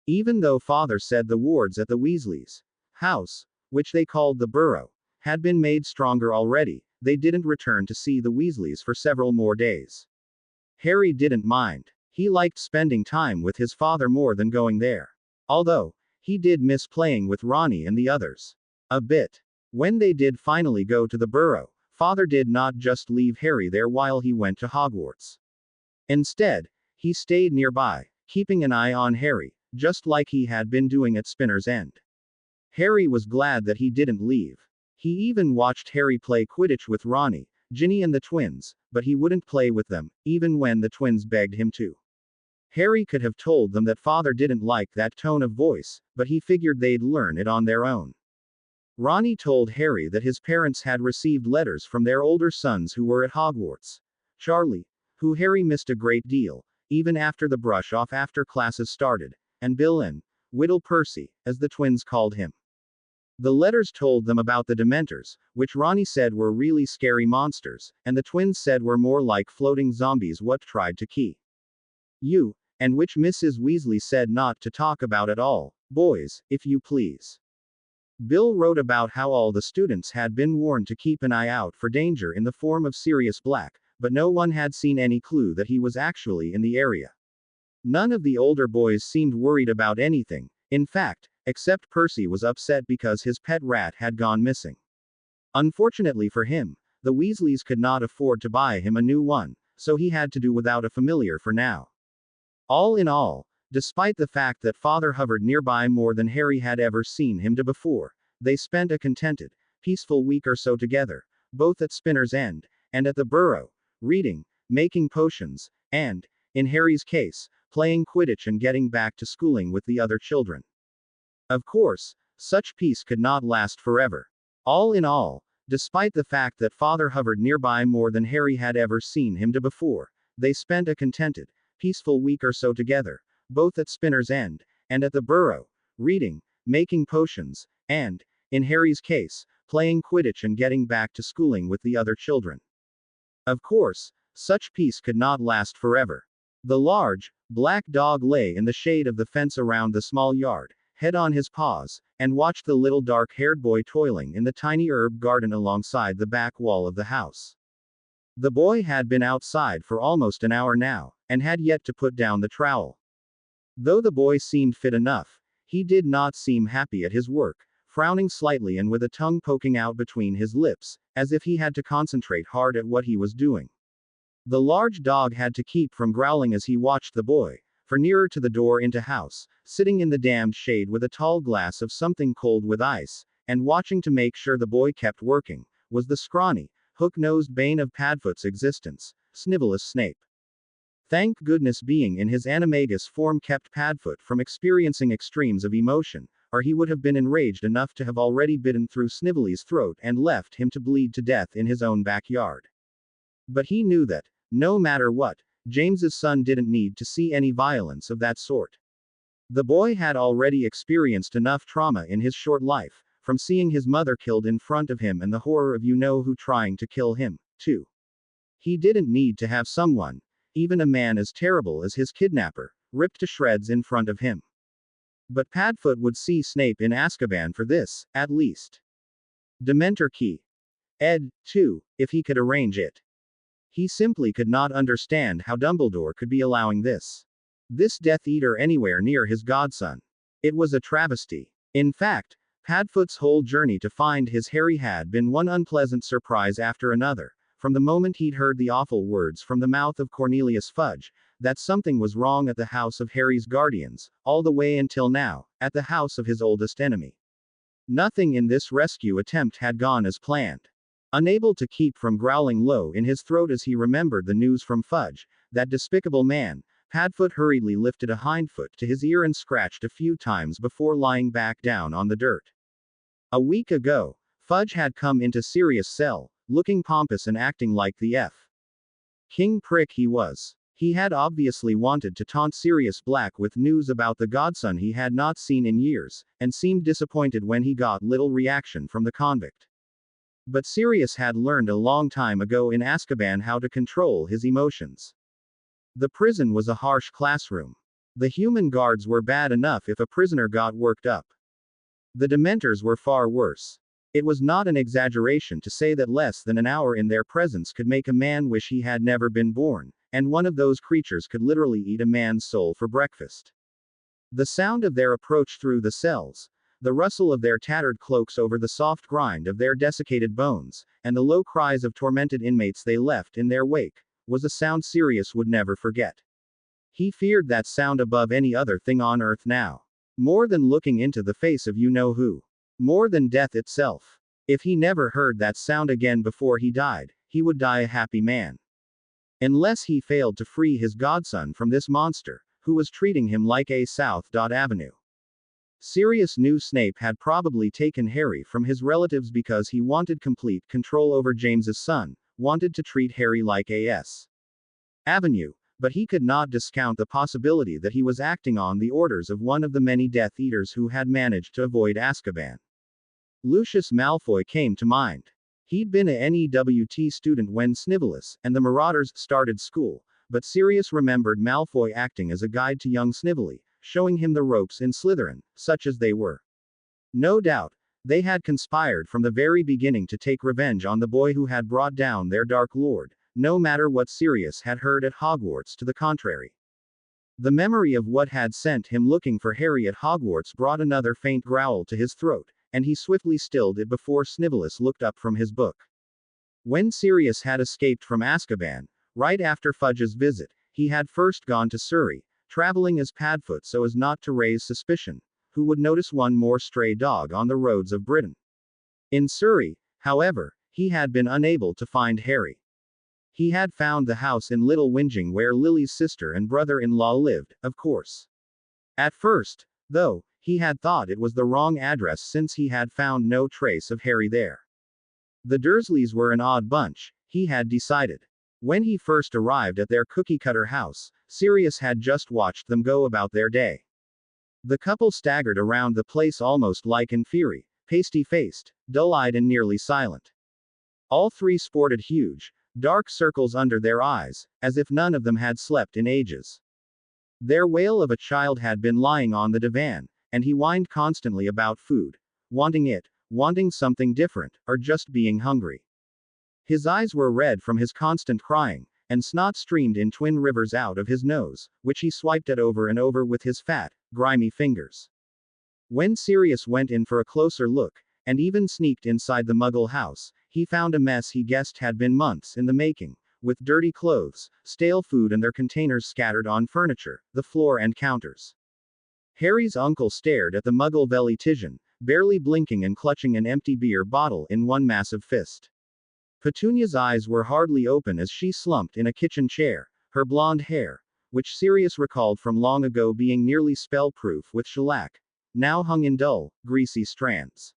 Even though Father said the wards at the Weasleys' house, which they called the Burrow, had been made stronger already, they didn't return to see the Weasleys for several more days. Harry didn't mind. He liked spending time with his father more than going there. Although, he did miss playing with Ronnie and the others. A bit. When they did finally go to the Burrow, Father did not just leave Harry there while he went to Hogwarts. Instead, he stayed nearby, keeping an eye on Harry, just like he had been doing at Spinner's End. Harry was glad that he didn't leave. He even watched Harry play Quidditch with Ronnie, Ginny and the twins, but he wouldn't play with them, even when the twins begged him to. Harry could have told them that Father didn't like that tone of voice, but he figured they'd learn it on their own. Ronnie told Harry that his parents had received letters from their older sons who were at Hogwarts. Charlie, who Harry missed a great deal, even after the brush-off after classes started, and Bill and Whittle Percy, as the twins called him. The letters told them about the Dementors, which Ronnie said were really scary monsters, and the twins said were more like floating zombies what tried to key you, and which Mrs. Weasley said not to talk about at all, boys, if you please. Bill wrote about how all the students had been warned to keep an eye out for danger in the form of Sirius Black, but no one had seen any clue that he was actually in the area. None of the older boys seemed worried about anything, in fact, except Percy was upset because his pet rat had gone missing. Unfortunately for him, the Weasleys could not afford to buy him a new one, so he had to do without a familiar for now. All in all, despite the fact that Father hovered nearby more than Harry had ever seen him do before, they spent a contented, peaceful week or so together, both at Spinner's End, and at the Burrow, reading, making potions, and, in Harry's case, playing Quidditch and getting back to schooling with the other children. Of course, such peace could not last forever. All in all, despite the fact that Father hovered nearby more than Harry had ever seen him do before, they spent a contented, peaceful week or so together, both at Spinner's End, and at the Burrow, reading, making potions, and, in Harry's case, playing Quidditch and getting back to schooling with the other children. Of course, such peace could not last forever. The large, black dog lay in the shade of the fence around the small yard, head on his paws, and watched the little dark-haired boy toiling in the tiny herb garden alongside the back wall of the house. The boy had been outside for almost an hour now, and had yet to put down the trowel. Though the boy seemed fit enough, he did not seem happy at his work, frowning slightly and with a tongue poking out between his lips, as if he had to concentrate hard at what he was doing. The large dog had to keep from growling as he watched the boy, for nearer to the door into house, sitting in the damned shade with a tall glass of something cold with ice, and watching to make sure the boy kept working, was the scrawny, hook-nosed bane of Padfoot's existence, Snivelous Snape. Thank goodness being in his animagus form kept Padfoot from experiencing extremes of emotion, or he would have been enraged enough to have already bitten through Snively's throat and left him to bleed to death in his own backyard. But he knew that, no matter what, James's son didn't need to see any violence of that sort. The boy had already experienced enough trauma in his short life, from seeing his mother killed in front of him and the horror of you-know-who trying to kill him, too. He didn't need to have someone, even a man as terrible as his kidnapper, ripped to shreds in front of him. But Padfoot would see Snape in Azkaban for this, at least. Dementor key. Ed, too, if he could arrange it. He simply could not understand how Dumbledore could be allowing this Death Eater anywhere near his godson. It was a travesty. In fact, Padfoot's whole journey to find his Harry had been one unpleasant surprise after another, from the moment he'd heard the awful words from the mouth of Cornelius Fudge, that something was wrong at the house of Harry's guardians, all the way until now, at the house of his oldest enemy. Nothing in this rescue attempt had gone as planned. Unable to keep from growling low in his throat as he remembered the news from Fudge, that despicable man, Padfoot hurriedly lifted a hindfoot to his ear and scratched a few times before lying back down on the dirt. A week ago, Fudge had come into Sirius' cell, looking pompous and acting like the King prick he was. He had obviously wanted to taunt Sirius Black with news about the godson he had not seen in years, and seemed disappointed when he got little reaction from the convict. But Sirius had learned a long time ago in Azkaban how to control his emotions. The prison was a harsh classroom. The human guards were bad enough if a prisoner got worked up. The Dementors were far worse. It was not an exaggeration to say that less than an hour in their presence could make a man wish he had never been born, and one of those creatures could literally eat a man's soul for breakfast. The sound of their approach through the cells, the rustle of their tattered cloaks over the soft grind of their desiccated bones, and the low cries of tormented inmates they left in their wake, was a sound Sirius would never forget. He feared that sound above any other thing on earth now. More than looking into the face of you-know-who. More than death itself. If he never heard that sound again before he died, he would die a happy man. Unless he failed to free his godson from this monster, who was treating him like a South Avenue. Sirius knew Snape had probably taken Harry from his relatives because he wanted complete control over James's son, wanted to treat Harry like a Avenue, but he could not discount the possibility that he was acting on the orders of one of the many Death Eaters who had managed to avoid Azkaban. Lucius Malfoy came to mind. He'd been a NEWT student when Snivellus and the Marauders started school, but Sirius remembered Malfoy acting as a guide to young Snively, showing him the ropes in Slytherin, such as they were. No doubt, they had conspired from the very beginning to take revenge on the boy who had brought down their Dark Lord, no matter what Sirius had heard at Hogwarts to the contrary. The memory of what had sent him looking for Harry at Hogwarts brought another faint growl to his throat, and he swiftly stilled it before Snivellus looked up from his book. When Sirius had escaped from Azkaban, right after Fudge's visit, he had first gone to Surrey, traveling as Padfoot so as not to raise suspicion. Who would notice one more stray dog on the roads of Britain? In Surrey, however, he had been unable to find Harry. He had found the house in Little Whinging where Lily's sister and brother-in-law lived, of course. At first, though, he had thought it was the wrong address since he had found no trace of Harry there. The Dursleys were an odd bunch, he had decided. When he first arrived at their cookie-cutter house, Sirius had just watched them go about their day. The couple staggered around the place almost like in fury, pasty-faced, dull-eyed and nearly silent. All three sported huge, dark circles under their eyes, as if none of them had slept in ages. Their whale of a child had been lying on the divan, and he whined constantly about food, wanting something different, or just being hungry. His eyes were red from his constant crying, and snot streamed in twin rivers out of his nose, which he swiped at over and over with his fat, grimy fingers. When Sirius went in for a closer look, and even sneaked inside the Muggle house, he found a mess he guessed had been months in the making, with dirty clothes, stale food and their containers scattered on furniture, the floor and counters. Harry's uncle stared at the Muggle Velitizian, barely blinking and clutching an empty beer bottle in one massive fist. Petunia's eyes were hardly open as she slumped in a kitchen chair, her blonde hair, which Sirius recalled from long ago being nearly spell-proof with shellac, now hung in dull, greasy strands.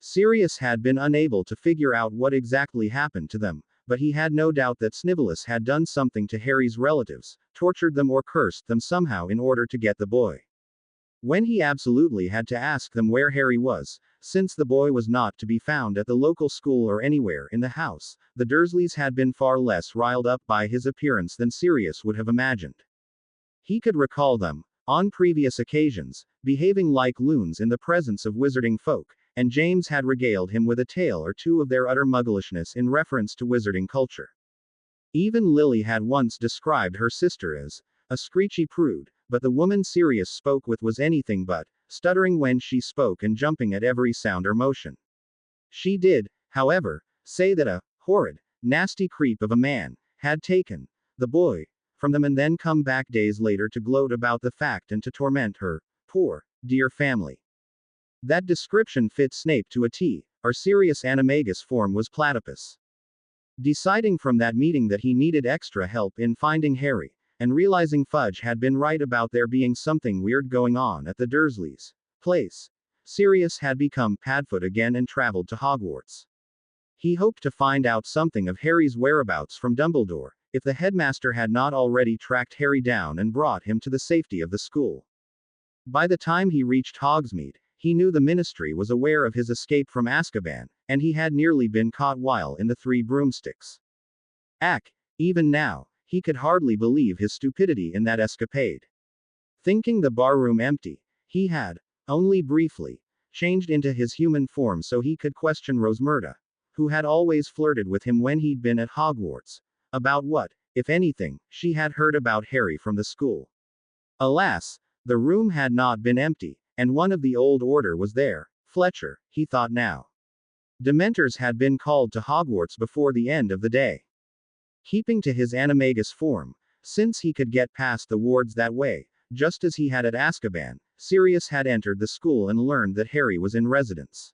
Sirius had been unable to figure out what exactly happened to them, but he had no doubt that Snivellus had done something to Harry's relatives, tortured them or cursed them somehow in order to get the boy. When he absolutely had to ask them where Harry was, since the boy was not to be found at the local school or anywhere in the house, the Dursleys had been far less riled up by his appearance than Sirius would have imagined. He could recall them, on previous occasions, behaving like loons in the presence of wizarding folk, and James had regaled him with a tale or two of their utter mugglishness in reference to wizarding culture. Even Lily had once described her sister as a screechy prude, but the woman Sirius spoke with was anything but stuttering when she spoke and jumping at every sound or motion. She did, however, say that a horrid, nasty creep of a man had taken the boy from them and then come back days later to gloat about the fact and to torment her poor, dear family. That description fit Snape to a T. Our Sirius Animagus form was platypus. Deciding from that meeting that he needed extra help in finding Harry, and realizing Fudge had been right about there being something weird going on at the Dursleys' place, Sirius had become Padfoot again and traveled to Hogwarts. He hoped to find out something of Harry's whereabouts from Dumbledore, if the headmaster had not already tracked Harry down and brought him to the safety of the school. By the time he reached Hogsmeade, he knew the Ministry was aware of his escape from Azkaban, and he had nearly been caught while in the Three Broomsticks. Even now, he could hardly believe his stupidity in that escapade. Thinking the barroom empty, he had, only briefly, changed into his human form so he could question Rosmerta, who had always flirted with him when he'd been at Hogwarts, about what, if anything, she had heard about Harry from the school. Alas, the room had not been empty, and one of the old order was there. Fletcher, he thought now. Dementors had been called to Hogwarts before the end of the day. Keeping to his animagus form, since he could get past the wards that way, just as he had at Azkaban, Sirius had entered the school and learned that Harry was in residence.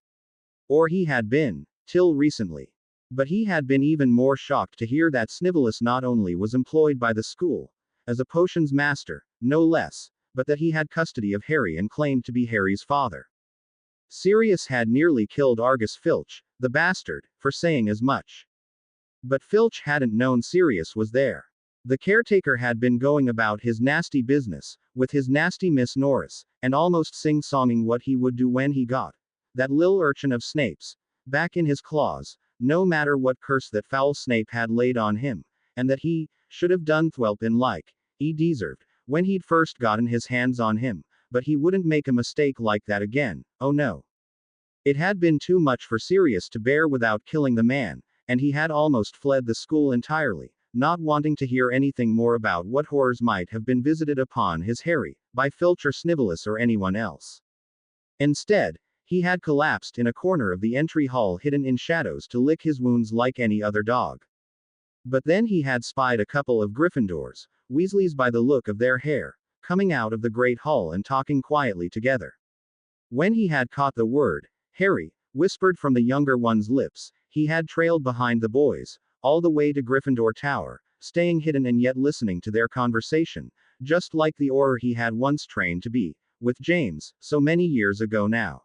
Or he had been, till recently. But he had been even more shocked to hear that Snivellus not only was employed by the school, as a potions master, no less, but that he had custody of Harry and claimed to be Harry's father. Sirius had nearly killed Argus Filch, the bastard, for saying as much. But Filch hadn't known Sirius was there. The caretaker had been going about his nasty business, with his nasty Miss Norris, and almost sing-songing what he would do when he got that lil urchin of Snape's back in his claws, no matter what curse that foul Snape had laid on him, and that he should have done Thwelpin like he deserved, when he'd first gotten his hands on him, but he wouldn't make a mistake like that again, oh no. It had been too much for Sirius to bear without killing the man, and he had almost fled the school entirely, not wanting to hear anything more about what horrors might have been visited upon his Harry, by Filch or Snivellus or anyone else. Instead, he had collapsed in a corner of the entry hall hidden in shadows to lick his wounds like any other dog. But then he had spied a couple of Gryffindors, Weasleys by the look of their hair, coming out of the great hall and talking quietly together. When he had caught the word, Harry, whispered from the younger one's lips, he had trailed behind the boys, all the way to Gryffindor Tower, staying hidden and yet listening to their conversation, just like the Auror he had once trained to be, with James, so many years ago now.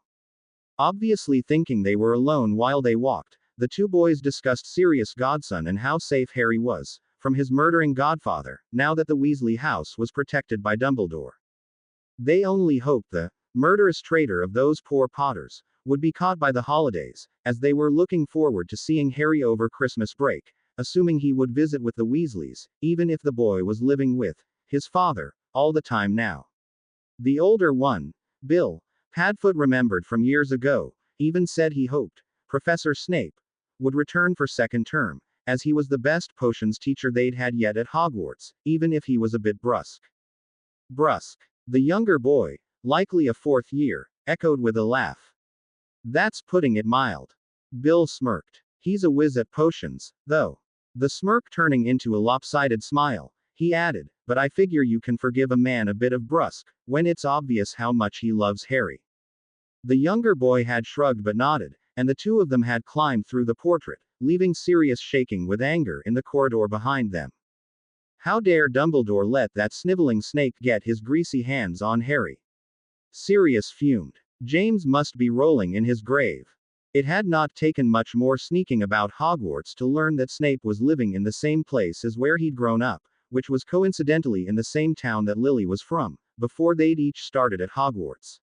Obviously thinking they were alone while they walked, the two boys discussed Sirius Godson and how safe Harry was, from his murdering godfather, now that the Weasley house was protected by Dumbledore. They only hoped the murderous traitor of those poor Potters would be caught by the holidays, as they were looking forward to seeing Harry over Christmas break, assuming he would visit with the Weasleys, even if the boy was living with his father all the time now. The older one, Bill, Padfoot remembered from years ago, even said he hoped Professor Snape would return for second term, as he was the best potions teacher they'd had yet at Hogwarts, even if he was a bit brusque. Brusque. The younger boy, likely a fourth year, echoed with a laugh. That's putting it mild. Bill smirked. He's a whiz at potions, though. The smirk turning into a lopsided smile, he added, but I figure you can forgive a man a bit of brusque, when it's obvious how much he loves Harry. The younger boy had shrugged but nodded, and the two of them had climbed through the portrait, leaving Sirius shaking with anger in the corridor behind them. How dare Dumbledore let that sniveling snake get his greasy hands on Harry? Sirius fumed. James must be rolling in his grave. It had not taken much more sneaking about Hogwarts to learn that Snape was living in the same place as where he'd grown up, which was coincidentally in the same town that Lily was from, before they'd each started at Hogwarts.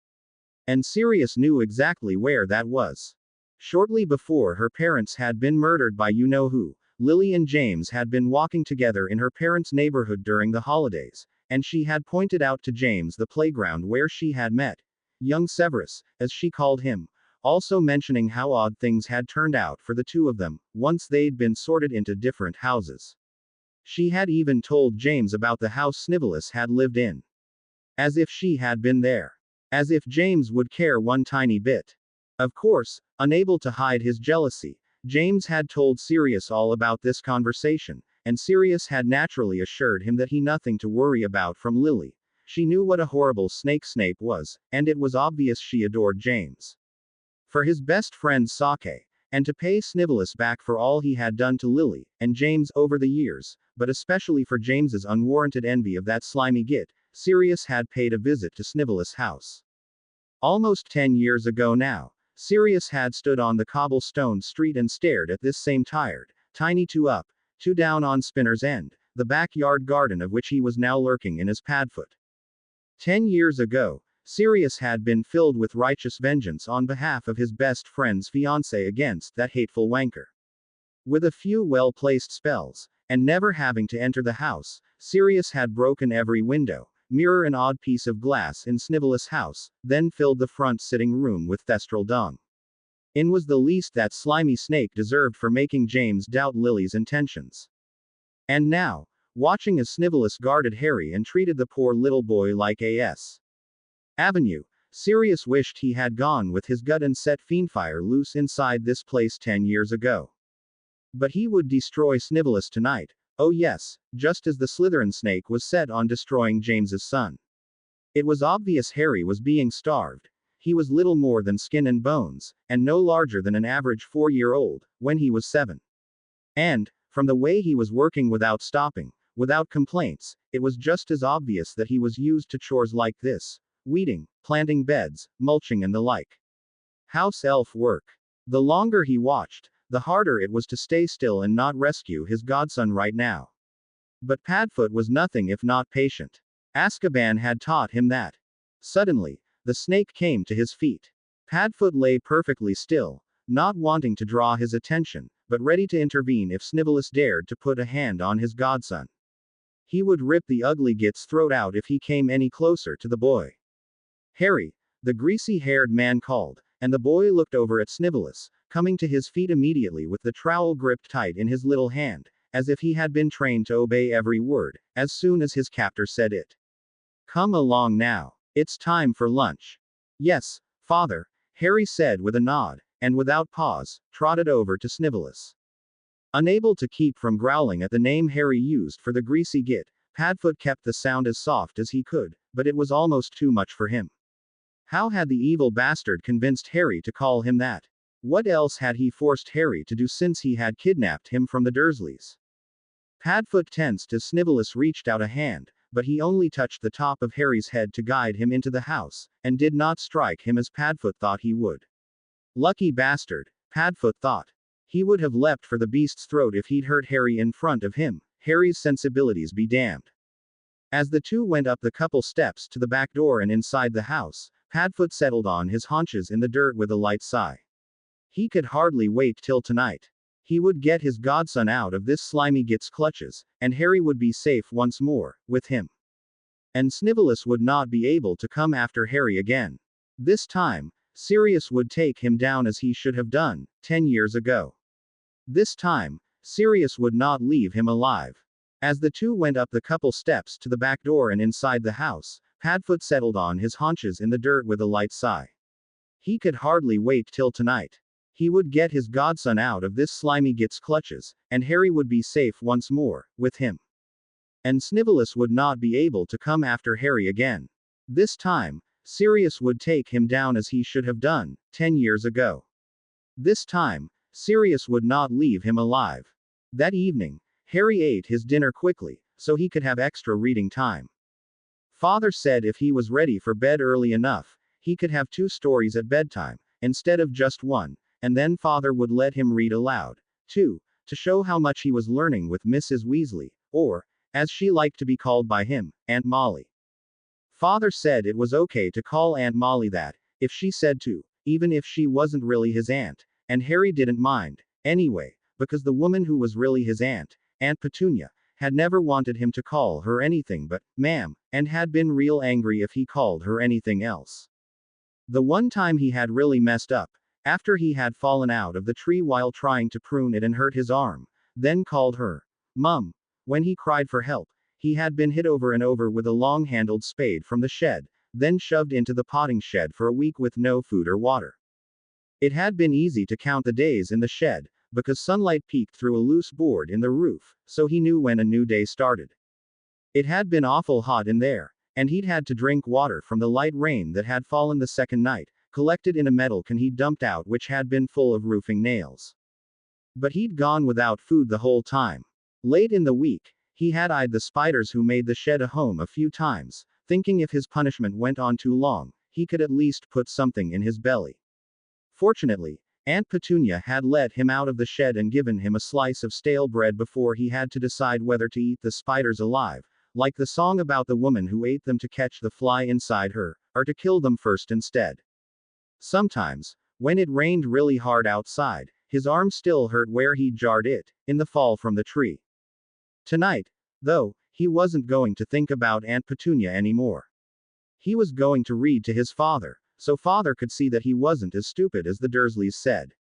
And Sirius knew exactly where that was. Shortly before her parents had been murdered by you-know-who, Lily and James had been walking together in her parents' neighborhood during the holidays, and she had pointed out to James the playground where she had met young Severus, as she called him, also mentioning how odd things had turned out for the two of them, once they'd been sorted into different houses. She had even told James about the house Snivellus had lived in. As if she had been there. As if James would care one tiny bit. Of course, unable to hide his jealousy, James had told Sirius all about this conversation, and Sirius had naturally assured him that he nothing to worry about from Lily. She knew what a horrible snake Snape was, and it was obvious she adored James. For his best friend Sake, and to pay Snivellus back for all he had done to Lily and James over the years, but especially for James's unwarranted envy of that slimy git, Sirius had paid a visit to Snivellus' house. Almost 10 years ago now, Sirius had stood on the cobblestone street and stared at this same tired, tiny two up, two down on Spinner's End, the backyard garden of which he was now lurking in his padfoot. 10 years ago, Sirius had been filled with righteous vengeance on behalf of his best friend's fiancée against that hateful wanker. With a few well-placed spells, and never having to enter the house, Sirius had broken every window, mirror and odd piece of glass in Snivellus' house, then filled the front sitting room with thestral dung. In was the least that slimy snake deserved for making James doubt Lily's intentions. And now, watching as Snivellus guarded Harry and treated the poor little boy like a.s. Avenue, Sirius wished he had gone with his gut and set Fiendfire loose inside this place 10 years ago. But he would destroy Snivellus tonight. Oh yes, just as the Slytherin snake was set on destroying James's son. It was obvious Harry was being starved. He was little more than skin and bones, and no larger than an average 4-year-old, when he was 7. And, from the way he was working without stopping, without complaints, it was just as obvious that he was used to chores like this: weeding, planting beds, mulching and the like. House elf work. The longer he watched, the harder it was to stay still and not rescue his godson right now. But Padfoot was nothing if not patient. Azkaban had taught him that. Suddenly, the snake came to his feet. Padfoot lay perfectly still, not wanting to draw his attention, but ready to intervene if Snivellus dared to put a hand on his godson. He would rip the ugly git's throat out if he came any closer to the boy. Harry, the greasy-haired man called, and the boy looked over at Snivellus, coming to his feet immediately with the trowel gripped tight in his little hand, as if he had been trained to obey every word, as soon as his captor said it. "Come along now. It's time for lunch." "Yes, father," Harry said with a nod, and without pause, trotted over to Snivellus. Unable to keep from growling at the name Harry used for the greasy git, Padfoot kept the sound as soft as he could, but it was almost too much for him. How had the evil bastard convinced Harry to call him that? What else had he forced Harry to do since he had kidnapped him from the Dursleys? Padfoot tensed as Snivellus reached out a hand, but he only touched the top of Harry's head to guide him into the house, and did not strike him as Padfoot thought he would. Lucky bastard, Padfoot thought. He would have leapt for the beast's throat if he'd hurt Harry in front of him. Harry's sensibilities be damned. As the two went up the couple steps to the back door and inside the house, Padfoot settled on his haunches in the dirt with a light sigh. He could hardly wait till tonight. He would get his godson out of this slimy git's clutches, and Harry would be safe once more, with him. And Snivellus would not be able to come after Harry again. This time, Sirius would take him down as he should have done, 10 years ago. This time, Sirius would not leave him alive. As the two went up the couple steps to the back door and inside the house, Padfoot settled on his haunches in the dirt with a light sigh. He could hardly wait till tonight. He would get his godson out of this slimy git's clutches, and Harry would be safe once more, with him. And Snivellus would not be able to come after Harry again. This time, Sirius would take him down as he should have done, 10 years ago. This time, Sirius would not leave him alive. That evening, Harry ate his dinner quickly, so he could have extra reading time. Father said if he was ready for bed early enough, he could have 2 stories at bedtime, instead of just 1, and then Father would let him read aloud, too, to show how much he was learning with Mrs. Weasley, or, as she liked to be called by him, Aunt Molly. Father said it was okay to call Aunt Molly that, if she said to, even if she wasn't really his aunt, and Harry didn't mind, anyway, because the woman who was really his aunt, Aunt Petunia, had never wanted him to call her anything but, ma'am, and had been real angry if he called her anything else. The one time he had really messed up, after he had fallen out of the tree while trying to prune it and hurt his arm, then called her Mum. When he cried for help, he had been hit over and over with a long-handled spade from the shed, then shoved into the potting shed for a week with no food or water. It had been easy to count the days in the shed, because sunlight peeked through a loose board in the roof, so he knew when a new day started. It had been awful hot in there, and he'd had to drink water from the light rain that had fallen the second night, collected in a metal can he dumped out which had been full of roofing nails. But he'd gone without food the whole time. Late in the week, he had eyed the spiders who made the shed a home a few times, thinking if his punishment went on too long, he could at least put something in his belly. Fortunately, Aunt Petunia had let him out of the shed and given him a slice of stale bread before he had to decide whether to eat the spiders alive, like the song about the woman who ate them to catch the fly inside her, or to kill them first instead. Sometimes, when it rained really hard outside, his arm still hurt where he'd jarred it, in the fall from the tree. Tonight, though, he wasn't going to think about Aunt Petunia anymore. He was going to read to his father, so father could see that he wasn't as stupid as the Dursleys said.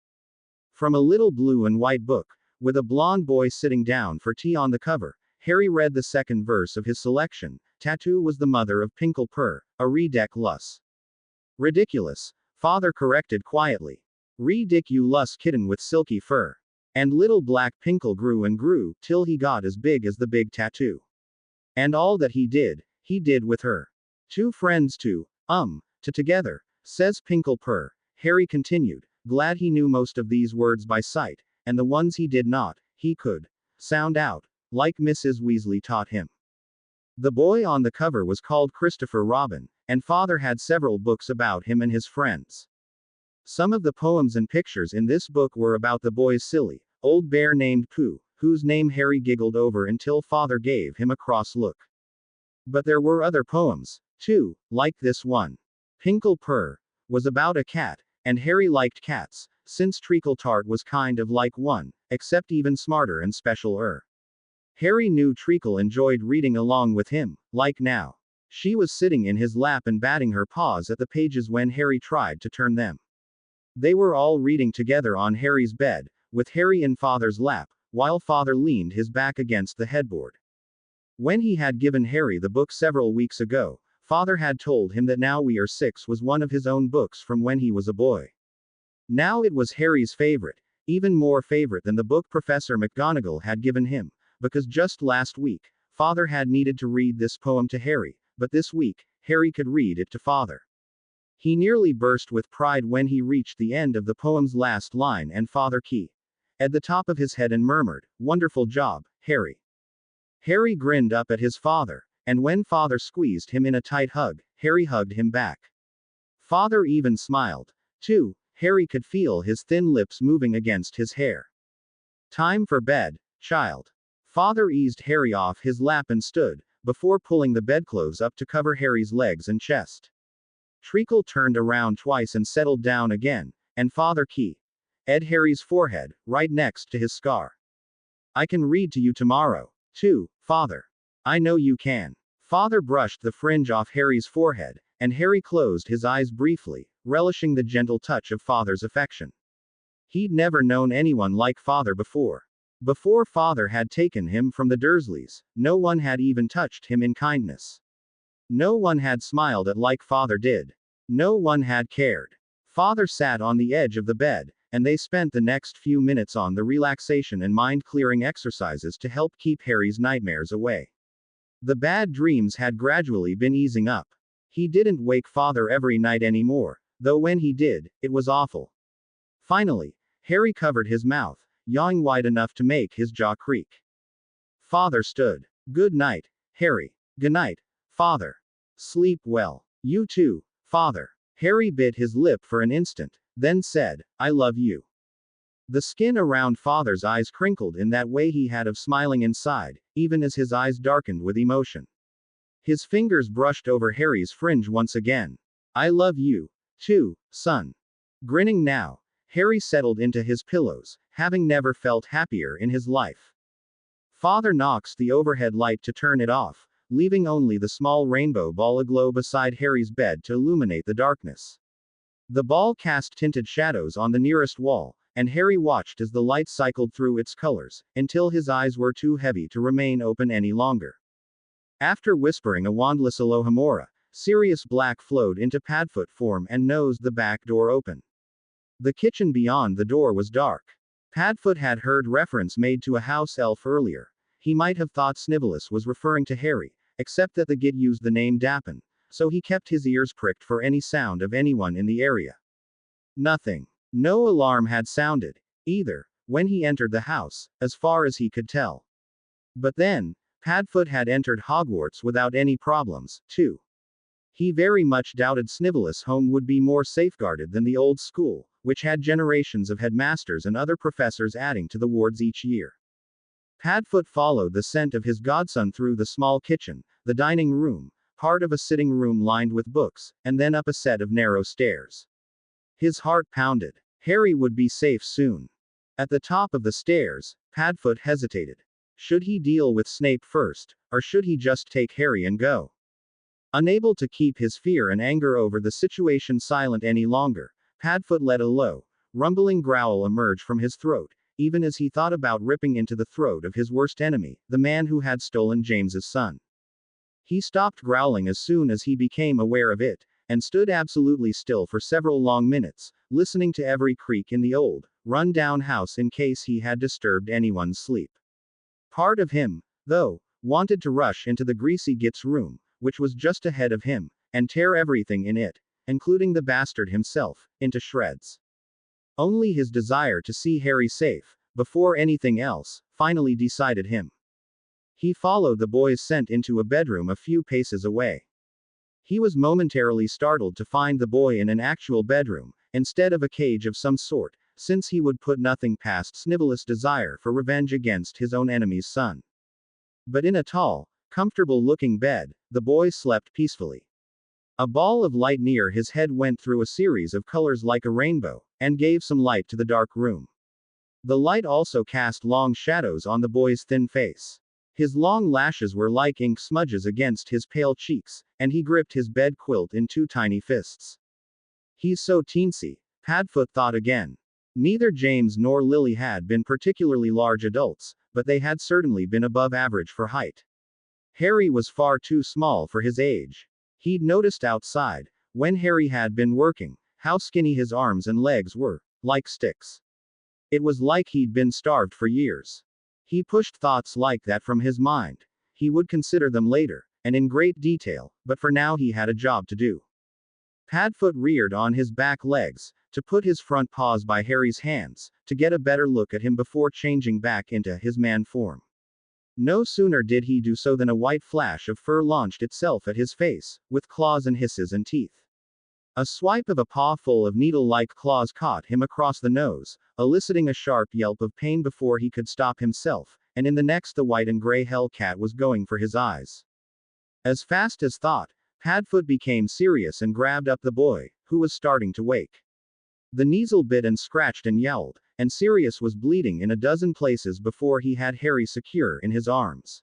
From a little blue and white book, with a blonde boy sitting down for tea on the cover, Harry read the second verse of his selection. Tattoo was the mother of Pinkle Purr, a ridiculous. Ridiculous, father corrected quietly. Ridiculous kitten with silky fur. And little black Pinkle grew and grew, till he got as big as the big tattoo. And all that he did with her. Two friends to together, says Pinkle Purr, Harry continued, glad he knew most of these words by sight, and the ones he did not, he could sound out, like Mrs. Weasley taught him. The boy on the cover was called Christopher Robin, and father had several books about him and his friends. Some of the poems and pictures in this book were about the boy's silly, old bear named Pooh, whose name Harry giggled over until father gave him a cross look. But there were other poems, too, like this one. Pinkle Purr was about a cat, and Harry liked cats, since Treacle Tart was kind of like one, except even smarter and special-er. Harry knew Treacle enjoyed reading along with him, like now. She was sitting in his lap and batting her paws at the pages when Harry tried to turn them. They were all reading together on Harry's bed, with Harry in father's lap, while father leaned his back against the headboard. When he had given Harry the book several weeks ago, father had told him that Now We Are Six was one of his own books from when he was a boy. Now it was Harry's favorite, even more favorite than the book Professor McGonagall had given him, because just last week, father had needed to read this poem to Harry, but this week, Harry could read it to father. He nearly burst with pride when he reached the end of the poem's last line and father key at the top of his head and murmured, "Wonderful job, Harry." Harry grinned up at his father, and when father squeezed him in a tight hug, Harry hugged him back. Father even smiled, too. Harry could feel his thin lips moving against his hair. Time for bed, child. Father eased Harry off his lap and stood, before pulling the bedclothes up to cover Harry's legs and chest. Treacle turned around twice and settled down again, and father ed Harry's forehead, right next to his scar. I can read to you tomorrow, too, father. I know you can. Father brushed the fringe off Harry's forehead, and Harry closed his eyes briefly, relishing the gentle touch of father's affection. He'd never known anyone like father before. Before father had taken him from the Dursleys, no one had even touched him in kindness. No one had smiled at like father did. No one had cared. Father sat on the edge of the bed, and they spent the next few minutes on the relaxation and mind-clearing exercises to help keep Harry's nightmares away. The bad dreams had gradually been easing up. He didn't wake father every night anymore, though when he did, it was awful. Finally, Harry covered his mouth, yawning wide enough to make his jaw creak. Father stood. Good night, Harry. Good night, father. Sleep well. You too, father. Harry bit his lip for an instant, then said, I love you. The skin around father's eyes crinkled in that way he had of smiling inside, even as his eyes darkened with emotion. His fingers brushed over Harry's fringe once again. I love you, too, son. Grinning now, Harry settled into his pillows, having never felt happier in his life. Father knocks the overhead light to turn it off, leaving only the small rainbow ball aglow beside Harry's bed to illuminate the darkness. The ball cast tinted shadows on the nearest wall, and Harry watched as the light cycled through its colors, until his eyes were too heavy to remain open any longer. After whispering a wandless Alohomora, Sirius Black flowed into Padfoot form and nosed the back door open. The kitchen beyond the door was dark. Padfoot had heard reference made to a house elf earlier. He might have thought Snivellus was referring to Harry, except that the git used the name Dappin, so he kept his ears pricked for any sound of anyone in the area. Nothing. No alarm had sounded, either, when he entered the house, as far as he could tell. But then, Padfoot had entered Hogwarts without any problems, too. He very much doubted Snivellus' home would be more safeguarded than the old school, which had generations of headmasters and other professors adding to the wards each year. Padfoot followed the scent of his godson through the small kitchen, the dining room, part of a sitting room lined with books, and then up a set of narrow stairs. His heart pounded. Harry would be safe soon. At the top of the stairs, Padfoot hesitated. Should he deal with Snape first, or should he just take Harry and go? Unable to keep his fear and anger over the situation silent any longer, Padfoot let a low, rumbling growl emerge from his throat, even as he thought about ripping into the throat of his worst enemy, the man who had stolen James's son. He stopped growling as soon as he became aware of it, and stood absolutely still for several long minutes, listening to every creak in the old, run-down house in case he had disturbed anyone's sleep. Part of him, though, wanted to rush into the greasy git's room, which was just ahead of him, and tear everything in it, including the bastard himself, into shreds. Only his desire to see Harry safe, before anything else, finally decided him. He followed the boy's scent into a bedroom a few paces away. He was momentarily startled to find the boy in an actual bedroom, instead of a cage of some sort, since he would put nothing past Snivellus' desire for revenge against his own enemy's son. But in a tall, comfortable-looking bed, the boy slept peacefully. A ball of light near his head went through a series of colors like a rainbow, and gave some light to the dark room. The light also cast long shadows on the boy's thin face. His long lashes were like ink smudges against his pale cheeks, and he gripped his bed quilt in two tiny fists. He's so teensy, Padfoot thought again. Neither James nor Lily had been particularly large adults, but they had certainly been above average for height. Harry was far too small for his age. He'd noticed outside, when Harry had been working, how skinny his arms and legs were, like sticks. It was like he'd been starved for years. He pushed thoughts like that from his mind. He would consider them later, and in great detail, but for now he had a job to do. Padfoot reared on his back legs, to put his front paws by Harry's hands, to get a better look at him before changing back into his man form. No sooner did he do so than a white flash of fur launched itself at his face, with claws and hisses and teeth. A swipe of a paw full of needle-like claws caught him across the nose, eliciting a sharp yelp of pain before he could stop himself, and in the next the white and gray hellcat was going for his eyes. As fast as thought, Padfoot became serious and grabbed up the boy, who was starting to wake. The Kneazle bit and scratched and yowled, and Sirius was bleeding in a dozen places before he had Harry secure in his arms.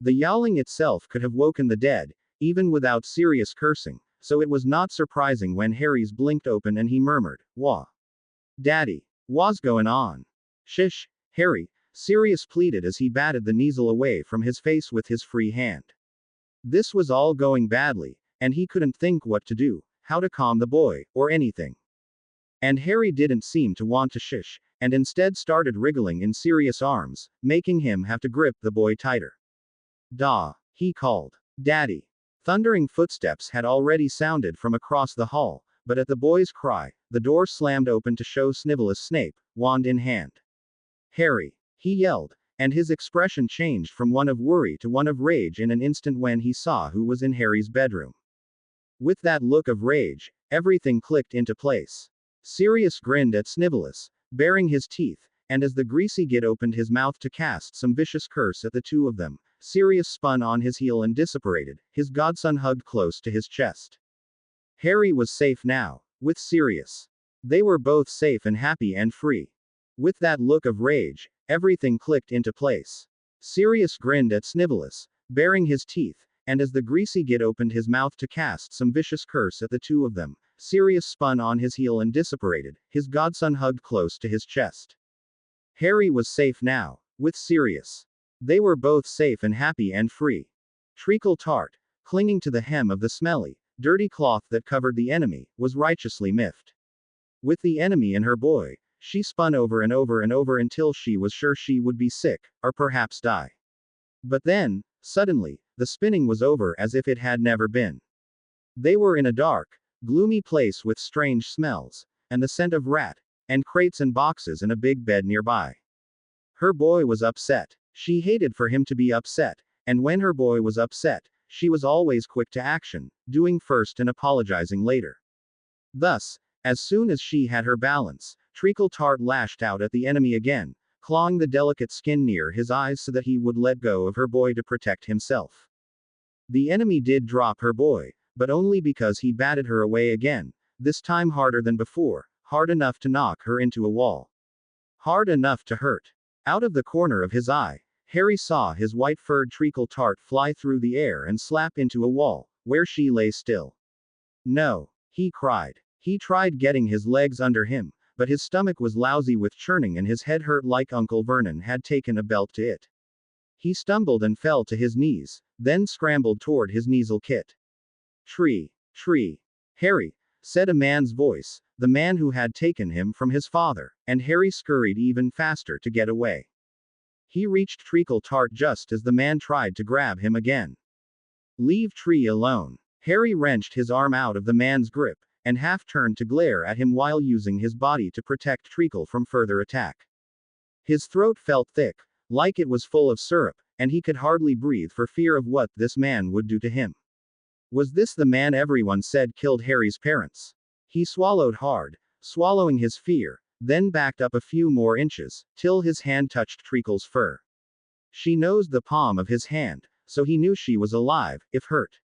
The yowling itself could have woken the dead, even without Sirius cursing, so it was not surprising when Harry's blinked open and he murmured, "Wah. Daddy, what's going on?" "Shish, Harry," Sirius pleaded as he batted the Kneazle away from his face with his free hand. This was all going badly, and he couldn't think what to do, how to calm the boy, or anything. And Harry didn't seem to want to shish, and instead started wriggling in Sirius' arms, making him have to grip the boy tighter. "Da," he called. "Daddy." Thundering footsteps had already sounded from across the hall, but at the boy's cry, the door slammed open to show Snivellus Snape, wand in hand. "Harry!" he yelled, and his expression changed from one of worry to one of rage in an instant when he saw who was in Harry's bedroom. With that look of rage, everything clicked into place. Sirius grinned at Snivellus, baring his teeth, and as the greasy git opened his mouth to cast some vicious curse at the two of them, Sirius spun on his heel and disapparated, his godson hugged close to his chest. Harry was safe now, with Sirius. They were both safe and happy and free. With that look of rage, everything clicked into place. Sirius grinned at Snivellus, baring his teeth, and as the greasy git opened his mouth to cast some vicious curse at the two of them, Sirius spun on his heel and disapparated, his godson hugged close to his chest. Harry was safe now, with Sirius. They were both safe and happy and free. Treacle tart. clinging to the hem of the smelly, dirty cloth that covered the enemy, was righteously miffed. With the enemy and her boy, she spun over and over and over until she was sure she would be sick, or perhaps die. But then, suddenly, the spinning was over as if it had never been. They were in a dark, gloomy place with strange smells, and the scent of rat, and crates and boxes and a big bed nearby. Her boy was upset. She hated for him to be upset, and when her boy was upset, she was always quick to action, doing first and apologizing later. Thus, as soon as she had her balance, Treacle Tart lashed out at the enemy again, clawing the delicate skin near his eyes so that he would let go of her boy to protect himself. The enemy did drop her boy, but only because he batted her away again, this time harder than before, hard enough to knock her into a wall. Hard enough to hurt. Out of the corner of his eye, Harry saw his white-furred Treacle Tart fly through the air and slap into a wall, where she lay still. No, he cried. He tried getting his legs under him, but his stomach was lousy with churning and his head hurt like Uncle Vernon had taken a belt to it. He stumbled and fell to his knees, then scrambled toward his Kneasel kit. Tree, Harry, said a man's voice, the man who had taken him from his father, and Harry scurried even faster to get away. He reached Treacle Tart just as the man tried to grab him again. Leave Tree alone. Harry wrenched his arm out of the man's grip, and half turned to glare at him while using his body to protect Treacle from further attack. His throat felt thick, like it was full of syrup, and he could hardly breathe for fear of what this man would do to him. Was this the man everyone said killed Harry's parents? He swallowed hard, swallowing his fear, then backed up a few more inches, till his hand touched Treacle's fur. She nosed the palm of his hand, so he knew she was alive, if hurt.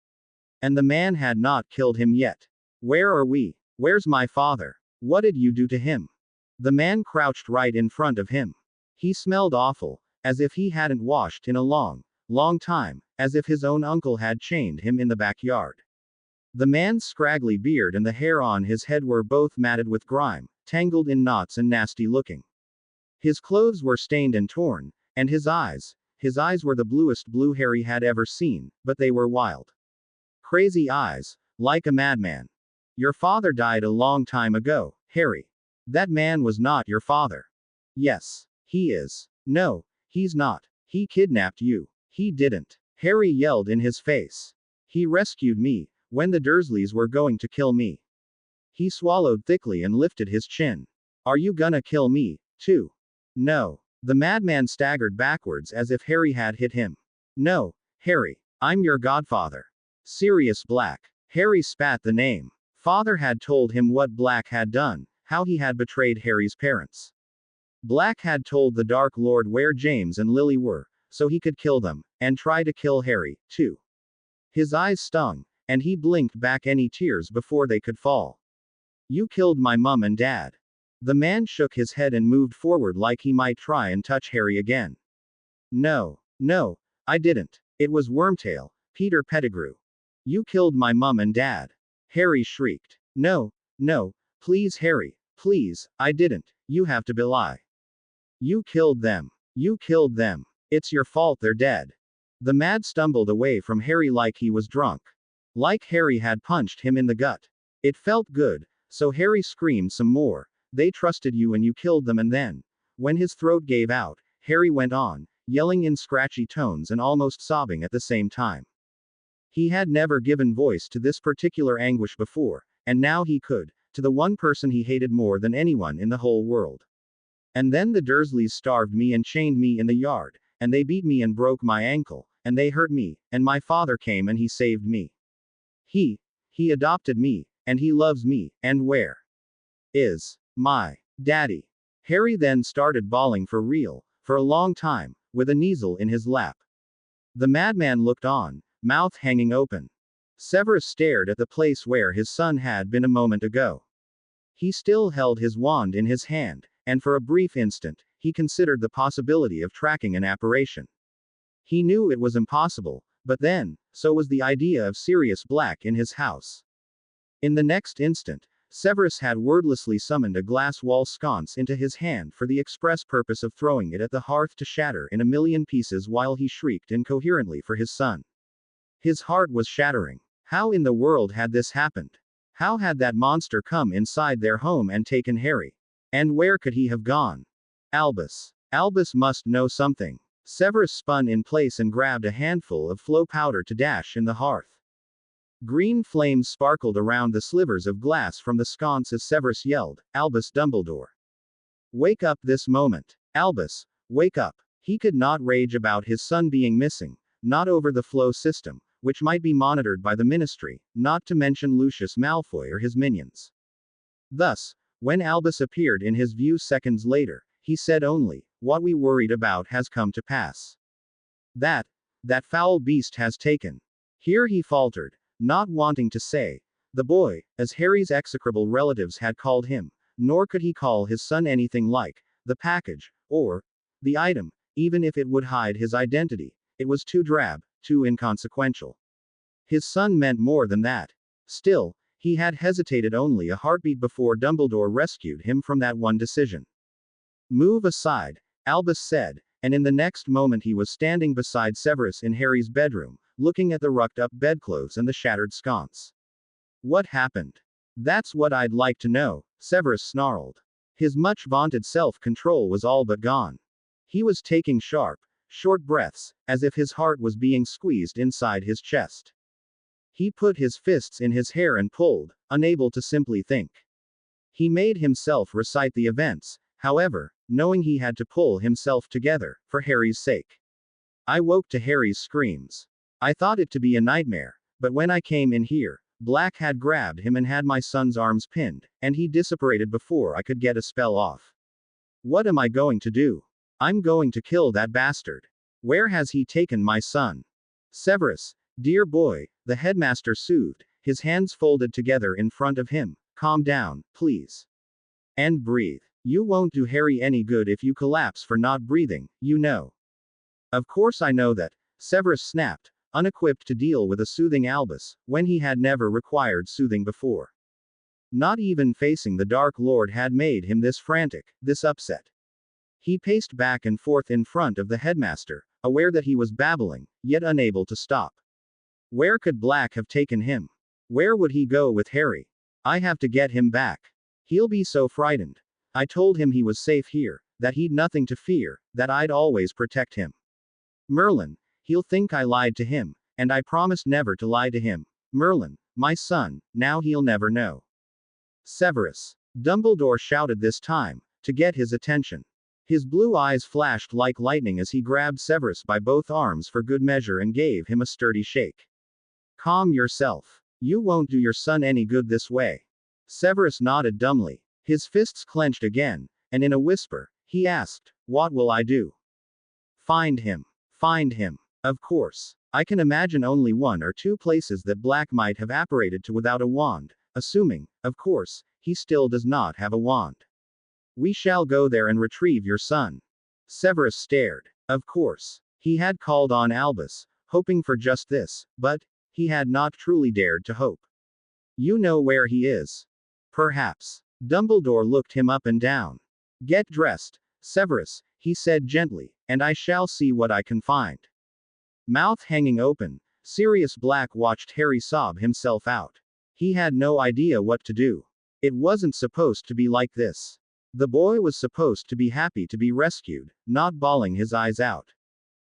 And the man had not killed him yet. Where are we? Where's my father? What did you do to him? The man crouched right in front of him. He smelled awful, as if he hadn't washed in a long time, as if his own uncle had chained him in the backyard. The man's scraggly beard and the hair on his head were both matted with grime, tangled in knots and nasty looking. His clothes were stained and torn, and his eyes were the bluest blue Harry had ever seen, but they were wild. Crazy eyes, like a madman. Your father died a long time ago, Harry. That man was not your father. Yes, he is. No, he's not. He kidnapped you. He didn't. Harry yelled in his face. He rescued me, when the Dursleys were going to kill me. He swallowed thickly and lifted his chin. Are you gonna kill me, too? No. The madman staggered backwards as if Harry had hit him. No, Harry, I'm your godfather. Sirius Black. Harry spat the name. Father had told him what Black had done, how he had betrayed Harry's parents. Black had told the Dark Lord where James and Lily were, so he could kill them, and try to kill Harry, too. His eyes stung, and he blinked back any tears before they could fall. You killed my mum and dad. The man shook his head and moved forward like he might try and touch Harry again. No, I didn't. It was Wormtail, Peter Pettigrew. You killed my mum and dad. Harry shrieked. No, please Harry, please, I didn't, you have to belie. You killed them. It's your fault they're dead. The man stumbled away from Harry like he was drunk. Like Harry had punched him in the gut. It felt good, so Harry screamed some more. They trusted you and you killed them, and then, when his throat gave out, Harry went on, yelling in scratchy tones and almost sobbing at the same time. He had never given voice to this particular anguish before, and now he could, to the one person he hated more than anyone in the whole world. And then the Dursleys starved me and chained me in the yard, and they beat me and broke my ankle, and they hurt me, and my father came and he saved me. He adopted me, and he loves me, and where is my daddy? Harry then started bawling for real, for a long time, with a Kneasel in his lap. The madman looked on, mouth hanging open. Severus stared at the place where his son had been a moment ago. He still held his wand in his hand, and for a brief instant, he considered the possibility of tracking an apparition. He knew it was impossible, but then, so was the idea of Sirius Black in his house. In the next instant, Severus had wordlessly summoned a glass wall sconce into his hand for the express purpose of throwing it at the hearth to shatter in a million pieces while he shrieked incoherently for his son. His heart was shattering. How in the world had this happened? How had that monster come inside their home and taken Harry? And where could he have gone? Albus. Albus must know something. Severus spun in place and grabbed a handful of flow powder to dash in the hearth. Green flames sparkled around the slivers of glass from the sconce as Severus yelled, "Albus Dumbledore! Wake up this moment! Albus, wake up!" He could not rage about his son being missing, not over the flow system, which might be monitored by the Ministry, not to mention Lucius Malfoy or his minions. Thus, when Albus appeared in his view seconds later, he said only, "What we worried about has come to pass. That foul beast has taken." Here he faltered, not wanting to say, "the boy," as Harry's execrable relatives had called him, nor could he call his son anything like, "the package," or, "the item," even if it would hide his identity. It was too drab, too inconsequential. His son meant more than that. Still, he had hesitated only a heartbeat before Dumbledore rescued him from that one decision. "Move aside," Albus said, and in the next moment he was standing beside Severus in Harry's bedroom, looking at the rucked-up bedclothes and the shattered sconce. "What happened?" "That's what I'd like to know," Severus snarled. His much-vaunted self-control was all but gone. He was taking sharp, short breaths, as if his heart was being squeezed inside his chest. He put his fists in his hair and pulled, unable to simply think. He made himself recite the events, however, knowing he had to pull himself together, for Harry's sake. "I woke to Harry's screams. I thought it to be a nightmare, but when I came in here, Black had grabbed him and had my son's arms pinned, and he disapparated before I could get a spell off. What am I going to do? I'm going to kill that bastard. Where has he taken my son?" "Severus, dear boy," the headmaster soothed, his hands folded together in front of him, "calm down, please. And breathe. You won't do Harry any good if you collapse for not breathing, you know." "Of course I know that," Severus snapped, unequipped to deal with a soothing Albus, when he had never required soothing before. Not even facing the Dark Lord had made him this frantic, this upset. He paced back and forth in front of the headmaster, aware that he was babbling, yet unable to stop. Where could Black have taken him? Where would he go with Harry? "I have to get him back. He'll be so frightened. I told him he was safe here, that he'd nothing to fear, that I'd always protect him. Merlin, he'll think I lied to him, and I promised never to lie to him. Merlin, my son, now he'll never know." "Severus!" Dumbledore shouted this time, to get his attention. His blue eyes flashed like lightning as he grabbed Severus by both arms for good measure and gave him a sturdy shake. "Calm yourself. You won't do your son any good this way." Severus nodded dumbly. His fists clenched again, and in a whisper, he asked, "What will I do?" "Find him. Find him. Of course. I can imagine only one or two places that Black might have apparated to without a wand, assuming, of course, he still does not have a wand. We shall go there and retrieve your son." Severus stared. Of course. He had called on Albus, hoping for just this, but he had not truly dared to hope. "You know where he is?" "Perhaps." Dumbledore looked him up and down. "Get dressed, Severus," he said gently, "and I shall see what I can find." Mouth hanging open, Sirius Black watched Harry sob himself out. He had no idea what to do. It wasn't supposed to be like this. The boy was supposed to be happy to be rescued, not bawling his eyes out.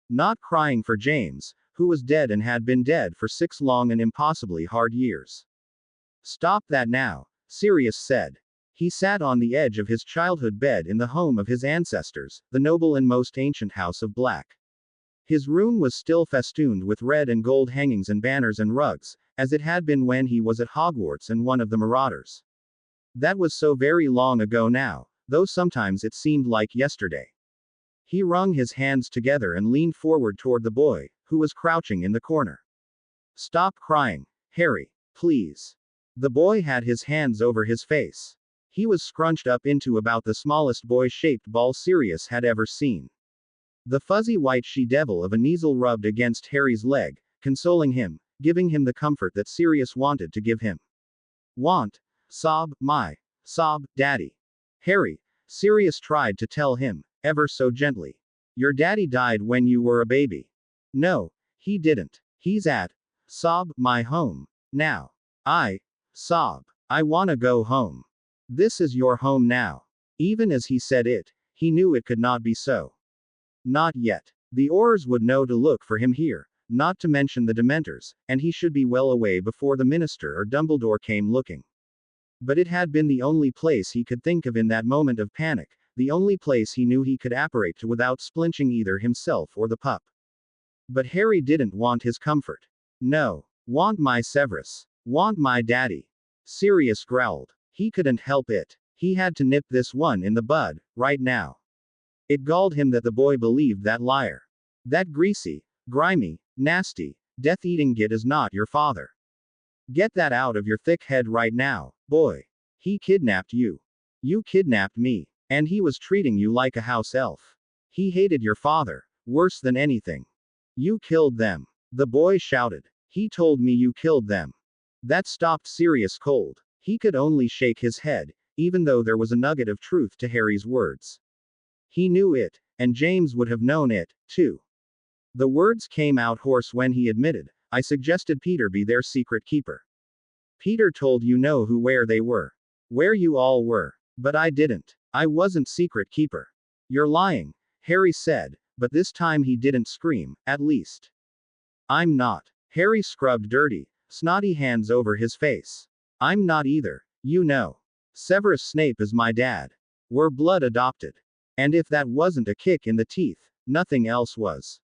Not crying for James, who was dead and had been dead for 6 long and impossibly hard years. "Stop that now," Sirius said. He sat on the edge of his childhood bed in the home of his ancestors, the noble and most ancient House of Black. His room was still festooned with red and gold hangings and banners and rugs, as it had been when he was at Hogwarts and one of the Marauders. That was so very long ago now, though sometimes it seemed like yesterday. He wrung his hands together and leaned forward toward the boy, who was crouching in the corner. "Stop crying, Harry, please." The boy had his hands over his face. He was scrunched up into about the smallest boy-shaped ball Sirius had ever seen. The fuzzy white she-devil of a Kneazle rubbed against Harry's leg, consoling him, giving him the comfort that Sirius wanted to give him. "Want? Sob, my. Sob, Daddy." "Harry," Sirius tried to tell him, ever so gently. "Your daddy died when you were a baby." "No, he didn't. He's at Sob, my home. Now. I. Sob. I wanna go home. This is your home now. Even as he said it, he knew it could not be so. Not yet. The Aurors would know to look for him here, not to mention the Dementors, and he should be well away before the Minister or Dumbledore came looking. But it had been the only place he could think of in that moment of panic, the only place he knew he could apparate to without splinching either himself or the pup. But Harry didn't want his comfort. No. Want my Severus. Want my daddy. Sirius growled. He couldn't help it. He had to nip this one in the bud, right now. It galled him that the boy believed that liar. That greasy, grimy, nasty, death-eating git is not your father. Get that out of your thick head right now, boy. He kidnapped you. You kidnapped me. And he was treating you like a house elf. He hated your father, worse than anything. You killed them. The boy shouted. He told me you killed them. That stopped Sirius cold. He could only shake his head, even though there was a nugget of truth to Harry's words. He knew it, and James would have known it, too. The words came out hoarse when he admitted, I suggested Peter be their secret keeper. Peter told you know who where they were. Where you all were. But I didn't. I wasn't secret keeper. You're lying, Harry said, but this time he didn't scream, at least. I'm not. Harry scrubbed dirty, snotty hands over his face. I'm not either. You know. Severus Snape is my dad. We're blood adopted. And if that wasn't a kick in the teeth, nothing else was.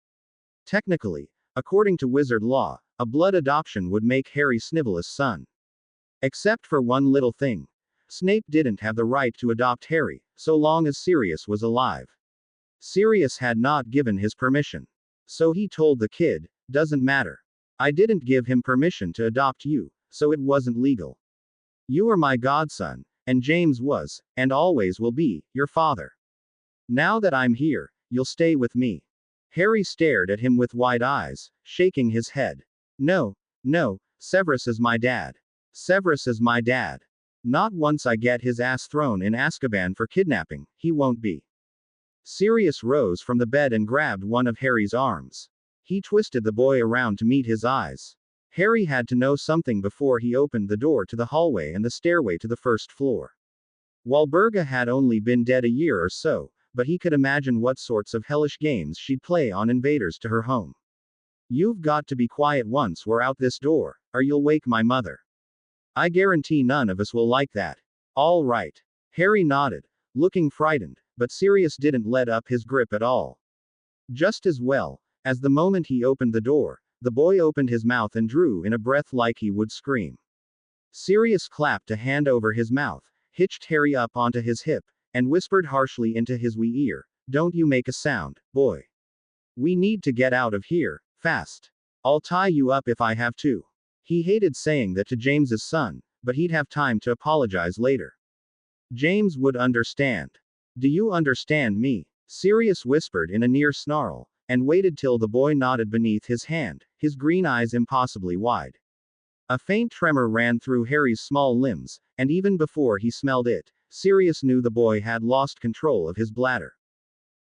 Technically, according to wizard law, a blood adoption would make Harry Snivel's son. Except for one little thing. Snape didn't have the right to adopt Harry, so long as Sirius was alive. Sirius had not given his permission. So he told the kid, doesn't matter. I didn't give him permission to adopt you, so it wasn't legal. You are my godson, and James was, and always will be, your father. Now that I'm here, you'll stay with me. Harry stared at him with wide eyes, shaking his head. No, no, Severus is my dad. Severus is my dad. Not once I get his ass thrown in Azkaban for kidnapping, he won't be. Sirius rose from the bed and grabbed one of Harry's arms. He twisted the boy around to meet his eyes. Harry had to know something before he opened the door to the hallway and the stairway to the first floor. Walburga had only been dead a year or so, but he could imagine what sorts of hellish games she'd play on invaders to her home. You've got to be quiet once we're out this door, or you'll wake my mother. I guarantee none of us will like that. All right. Harry nodded, looking frightened, but Sirius didn't let up his grip at all. Just as well, as the moment he opened the door, the boy opened his mouth and drew in a breath like he would scream. Sirius clapped a hand over his mouth, hitched Harry up onto his hip, and whispered harshly into his wee ear, don't you make a sound, boy. We need to get out of here, fast. I'll tie you up if I have to. He hated saying that to James's son, but he'd have time to apologize later. James would understand. Do you understand me? Sirius whispered in a near snarl, and waited till the boy nodded beneath his hand, his green eyes impossibly wide. A faint tremor ran through Harry's small limbs, and even before he smelled it, Sirius knew the boy had lost control of his bladder.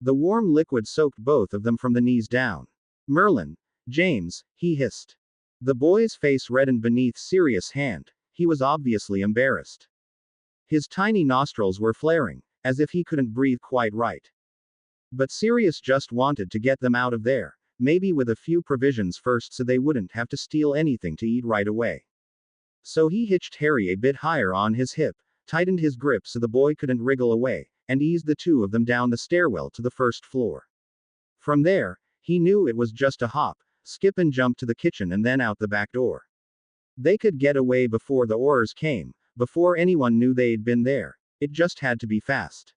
The warm liquid soaked both of them from the knees down. Merlin, James, he hissed. The boy's face reddened beneath Sirius' hand. He was obviously embarrassed. His tiny nostrils were flaring, as if he couldn't breathe quite right. But Sirius just wanted to get them out of there, maybe with a few provisions first so they wouldn't have to steal anything to eat right away. So he hitched Harry a bit higher on his hip, tightened his grip so the boy couldn't wriggle away, and eased the two of them down the stairwell to the first floor. From there, he knew it was just a hop, skip and jump to the kitchen and then out the back door. They could get away before the Aurors came, before anyone knew they'd been there. It just had to be fast.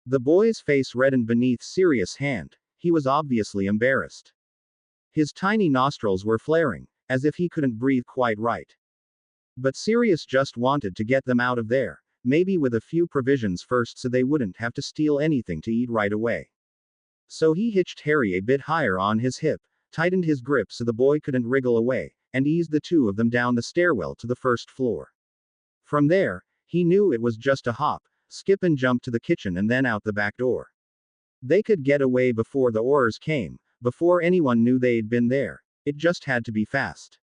The boy's face reddened beneath Sirius' hand. He was obviously embarrassed. His tiny nostrils were flaring, as if he couldn't breathe quite right. But Sirius just wanted to get them out of there, maybe with a few provisions first so they wouldn't have to steal anything to eat right away. So he hitched Harry a bit higher on his hip, tightened his grip so the boy couldn't wriggle away, and eased the two of them down the stairwell to the first floor. From there, he knew it was just a hop, skip and jump to the kitchen and then out the back door. They could get away before the Aurors came, before anyone knew they'd been there. It just had to be fast.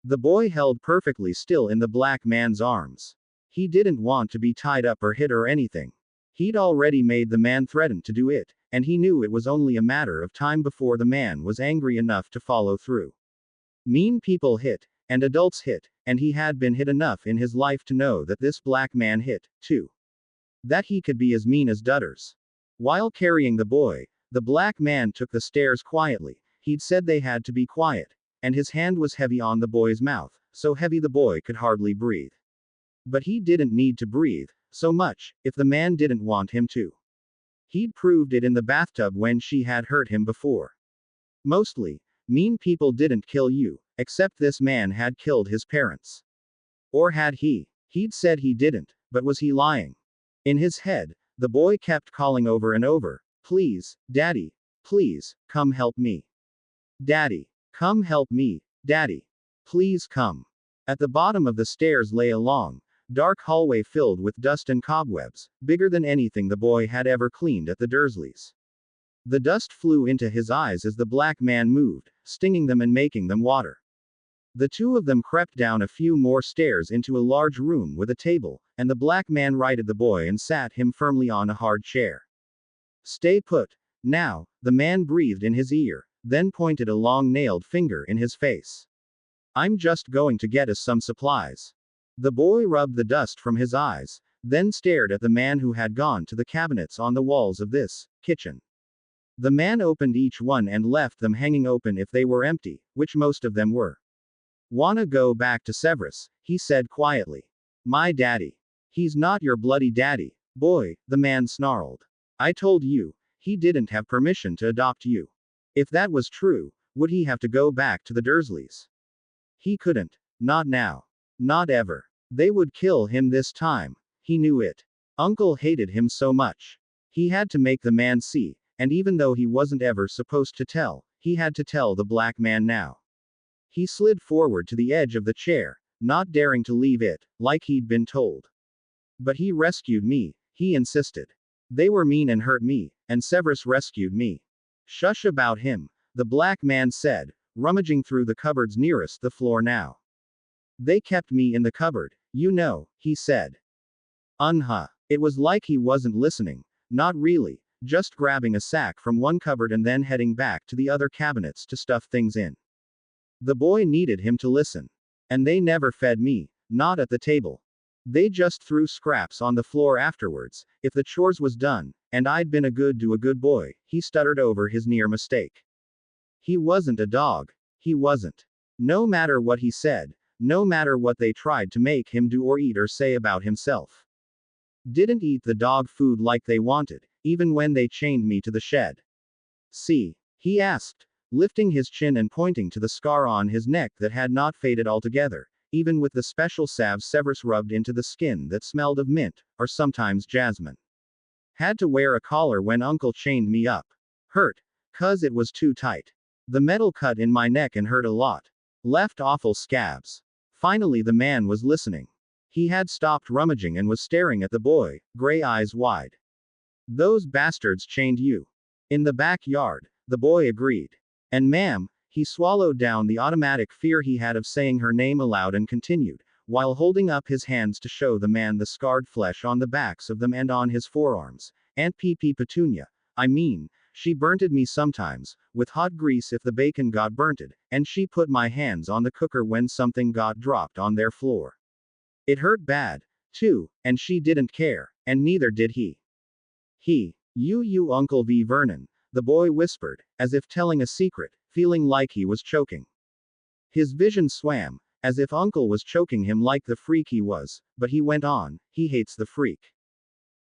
The boy held perfectly still in the black man's arms. He didn't want to be tied up or hit or anything. He'd already made the man threaten to do it, and he knew it was only a matter of time before the man was angry enough to follow through. Mean people hit, and adults hit, and he had been hit enough in his life to know that this black man hit, too. That he could be as mean as Dutters. While carrying the boy, the black man took the stairs quietly. He'd said they had to be quiet, and his hand was heavy on the boy's mouth, so heavy the boy could hardly breathe. But he didn't need to breathe so much if the man didn't want him to. He'd proved it in the bathtub when she had hurt him before. Mostly, mean people didn't kill you, except this man had killed his parents. Or had he? He'd said he didn't, but was he lying? In his head, the boy kept calling over and over, "Please, Daddy, please, come help me. Daddy, come help me, Daddy. Please come." At the bottom of the stairs lay a long, dark hallway filled with dust and cobwebs, bigger than anything the boy had ever cleaned at the Dursleys. The dust flew into his eyes as the black man moved, stinging them and making them water. The two of them crept down a few more stairs into a large room with a table, and the black man righted the boy and sat him firmly on a hard chair. "Stay put. Now," the man breathed in his ear, then pointed a long nailed finger in his face. "I'm just going to get us some supplies." The boy rubbed the dust from his eyes, then stared at the man who had gone to the cabinets on the walls of this kitchen. The man opened each one and left them hanging open if they were empty, which most of them were. "Wanna go back to Severus?" he said quietly. "My daddy. He's not your bloody daddy, boy," the man snarled. "I told you, he didn't have permission to adopt you. If that was true, would he have to go back to the Dursleys? He couldn't. Not now. Not ever. They would kill him this time. He knew it. Uncle hated him so much. He had to make the man see, and even though he wasn't ever supposed to tell, he had to tell the black man now." He slid forward to the edge of the chair, not daring to leave it, like he'd been told. "But he rescued me," he insisted. "They were mean and hurt me, and Severus rescued me." "Shush about him," the black man said, rummaging through the cupboards nearest the floor now. "They kept me in the cupboard, you know," he said. It was like he wasn't listening. Not really, just grabbing a sack from one cupboard and then heading back to the other cabinets to stuff things in. The boy needed him to listen. "And they never fed me, not at the table. They just threw scraps on the floor afterwards, if the chores was done, and I'd been a good boy," he stuttered over his near mistake. He wasn't a dog. He wasn't. No matter what he said, no matter what they tried to make him do or eat or say about himself. Didn't eat the dog food like they wanted, even when they chained me to the shed. "See?" he asked, lifting his chin and pointing to the scar on his neck that had not faded altogether, even with the special salve Severus rubbed into the skin that smelled of mint, or sometimes jasmine. "Had to wear a collar when Uncle chained me up. Hurt. 'Cause it was too tight. The metal cut in my neck and hurt a lot. Left awful scabs." Finally the man was listening. He had stopped rummaging and was staring at the boy, gray eyes wide. "Those bastards chained you." "In the backyard," the boy agreed. "And ma'am," he swallowed down the automatic fear he had of saying her name aloud and continued, while holding up his hands to show the man the scarred flesh on the backs of them and on his forearms. "Aunt P.P. Petunia. I mean, she burnted me sometimes, with hot grease if the bacon got burnted, and she put my hands on the cooker when something got dropped on their floor. It hurt bad, too, and she didn't care, and neither did he. You Uncle V. Vernon," the boy whispered, as if telling a secret, feeling like he was choking. His vision swam, as if Uncle was choking him like the freak he was, but he went on, "He hates the freak.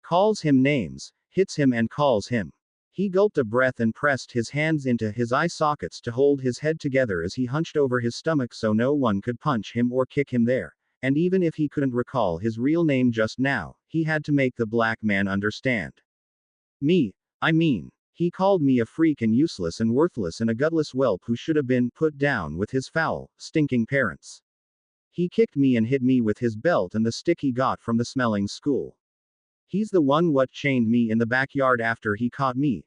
Calls him names, hits him and calls him." He gulped a breath and pressed his hands into his eye sockets to hold his head together as he hunched over his stomach so no one could punch him or kick him there. And even if he couldn't recall his real name just now, he had to make the black man understand. I mean, he called me a freak and useless and worthless and a gutless whelp who should have been put down with his foul, stinking parents. He kicked me and hit me with his belt and the stick he got from the smelling school. He's the one what chained me in the backyard after he caught me.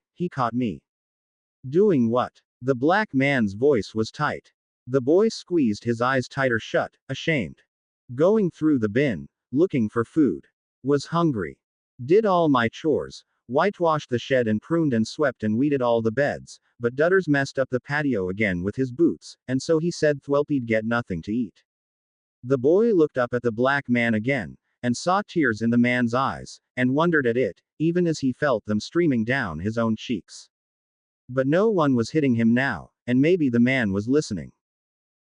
Doing what?" The black man's voice was tight. The boy squeezed his eyes tighter shut, ashamed. Going through the bin, looking for food. Was hungry. Did all my chores, whitewashed the shed and pruned and swept and weeded all the beds, but Dutters messed up the patio again with his boots, and so he said Thwelp'd get nothing to eat. The boy looked up at the black man again, and saw tears in the man's eyes, and wondered at it, even as he felt them streaming down his own cheeks. But no one was hitting him now, and maybe the man was listening.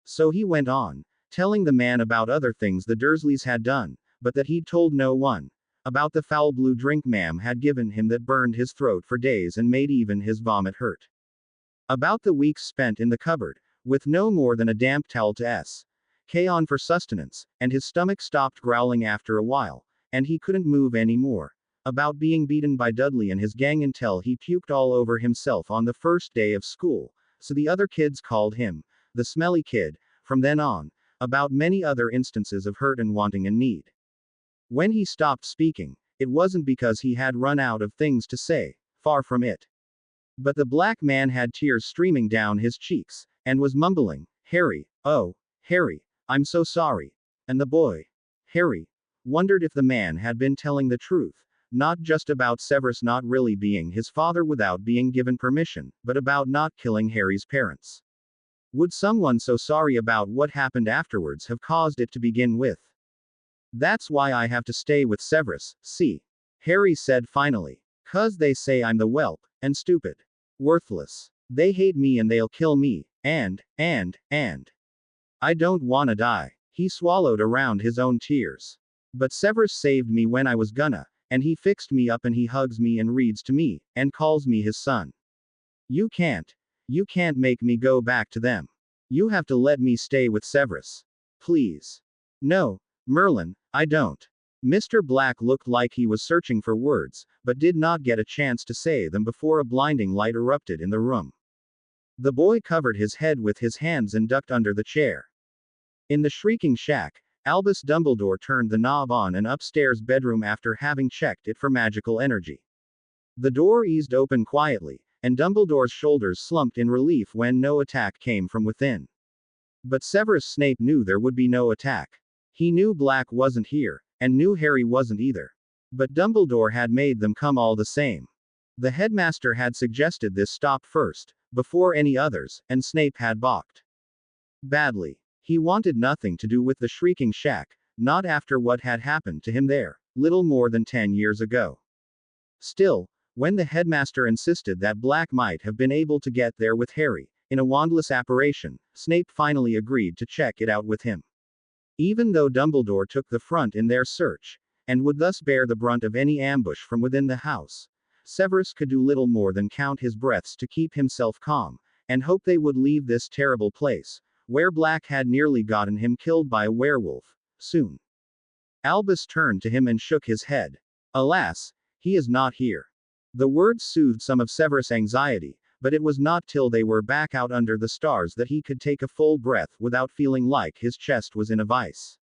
So he went on, telling the man about other things the Dursleys had done, but that he'd told no one. About the foul blue drink Mam had given him that burned his throat for days and made even his vomit hurt. About the weeks spent in the cupboard, with no more than a damp towel to s.k. on for sustenance, and his stomach stopped growling after a while, and he couldn't move any more. About being beaten by Dudley and his gang until he puked all over himself on the first day of school, so the other kids called him the smelly kid from then on. About many other instances of hurt and wanting and need. When he stopped speaking, it wasn't because he had run out of things to say, far from it. But the black man had tears streaming down his cheeks, and was mumbling, "Harry, oh, Harry, I'm so sorry." And the boy, Harry, wondered if the man had been telling the truth, not just about Severus not really being his father without being given permission, but about not killing Harry's parents. Would someone so sorry about what happened afterwards have caused it to begin with? "That's why I have to stay with Severus, see?" Harry said finally. "'Cause they say I'm the whelp, and stupid. Worthless. They hate me and they'll kill me, and I don't wanna die." He swallowed around his own tears. "But Severus saved me when I was gonna, and he fixed me up and he hugs me and reads to me, and calls me his son. You can't make me go back to them. You have to let me stay with Severus. Please." "No, Merlin, I don't." Mr. Black looked like he was searching for words, but did not get a chance to say them before a blinding light erupted in the room. The boy covered his head with his hands and ducked under the chair. In the shrieking shack, Albus Dumbledore turned the knob on an upstairs bedroom after having checked it for magical energy. The door eased open quietly, and Dumbledore's shoulders slumped in relief when no attack came from within. But Severus Snape knew there would be no attack. He knew Black wasn't here, and knew Harry wasn't either. But Dumbledore had made them come all the same. The headmaster had suggested this stop first, before any others, and Snape had balked. Badly. He wanted nothing to do with the shrieking shack, not after what had happened to him there, little more than 10 years ago. Still, when the headmaster insisted that Black might have been able to get there with Harry, in a wandless apparition, Snape finally agreed to check it out with him. Even though Dumbledore took the front in their search, and would thus bear the brunt of any ambush from within the house, Severus could do little more than count his breaths to keep himself calm, and hope they would leave this terrible place, where Black had nearly gotten him killed by a werewolf, soon. Albus turned to him and shook his head. "Alas, he is not here." The words soothed some of Severus' anxiety, but it was not till they were back out under the stars that he could take a full breath without feeling like his chest was in a vice.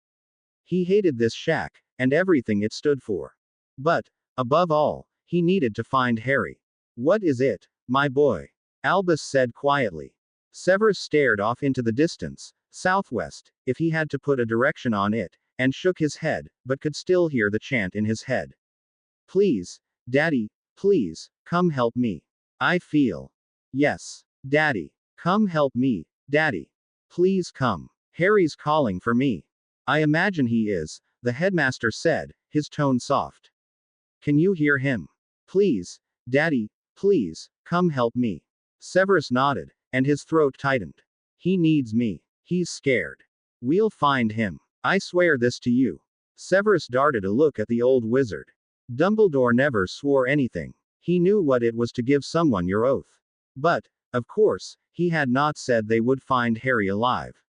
He hated this shack, and everything it stood for. But, above all, he needed to find Harry. "What is it, my boy?" Albus said quietly. Severus stared off into the distance, southwest, if he had to put a direction on it, and shook his head, but could still hear the chant in his head. "Please, Daddy, please, come help me. I feel. Yes, Daddy. Come help me, Daddy. Please come. Harry's calling for me." "I imagine he is," the headmaster said, his tone soft. "Can you hear him? Please, Daddy, please, come help me." Severus nodded, and his throat tightened. "He needs me. He's scared. We'll find him. I swear this to you." Severus darted a look at the old wizard. Dumbledore never swore anything. He knew what it was to give someone your oath. But, of course, he had not said they would find Harry alive.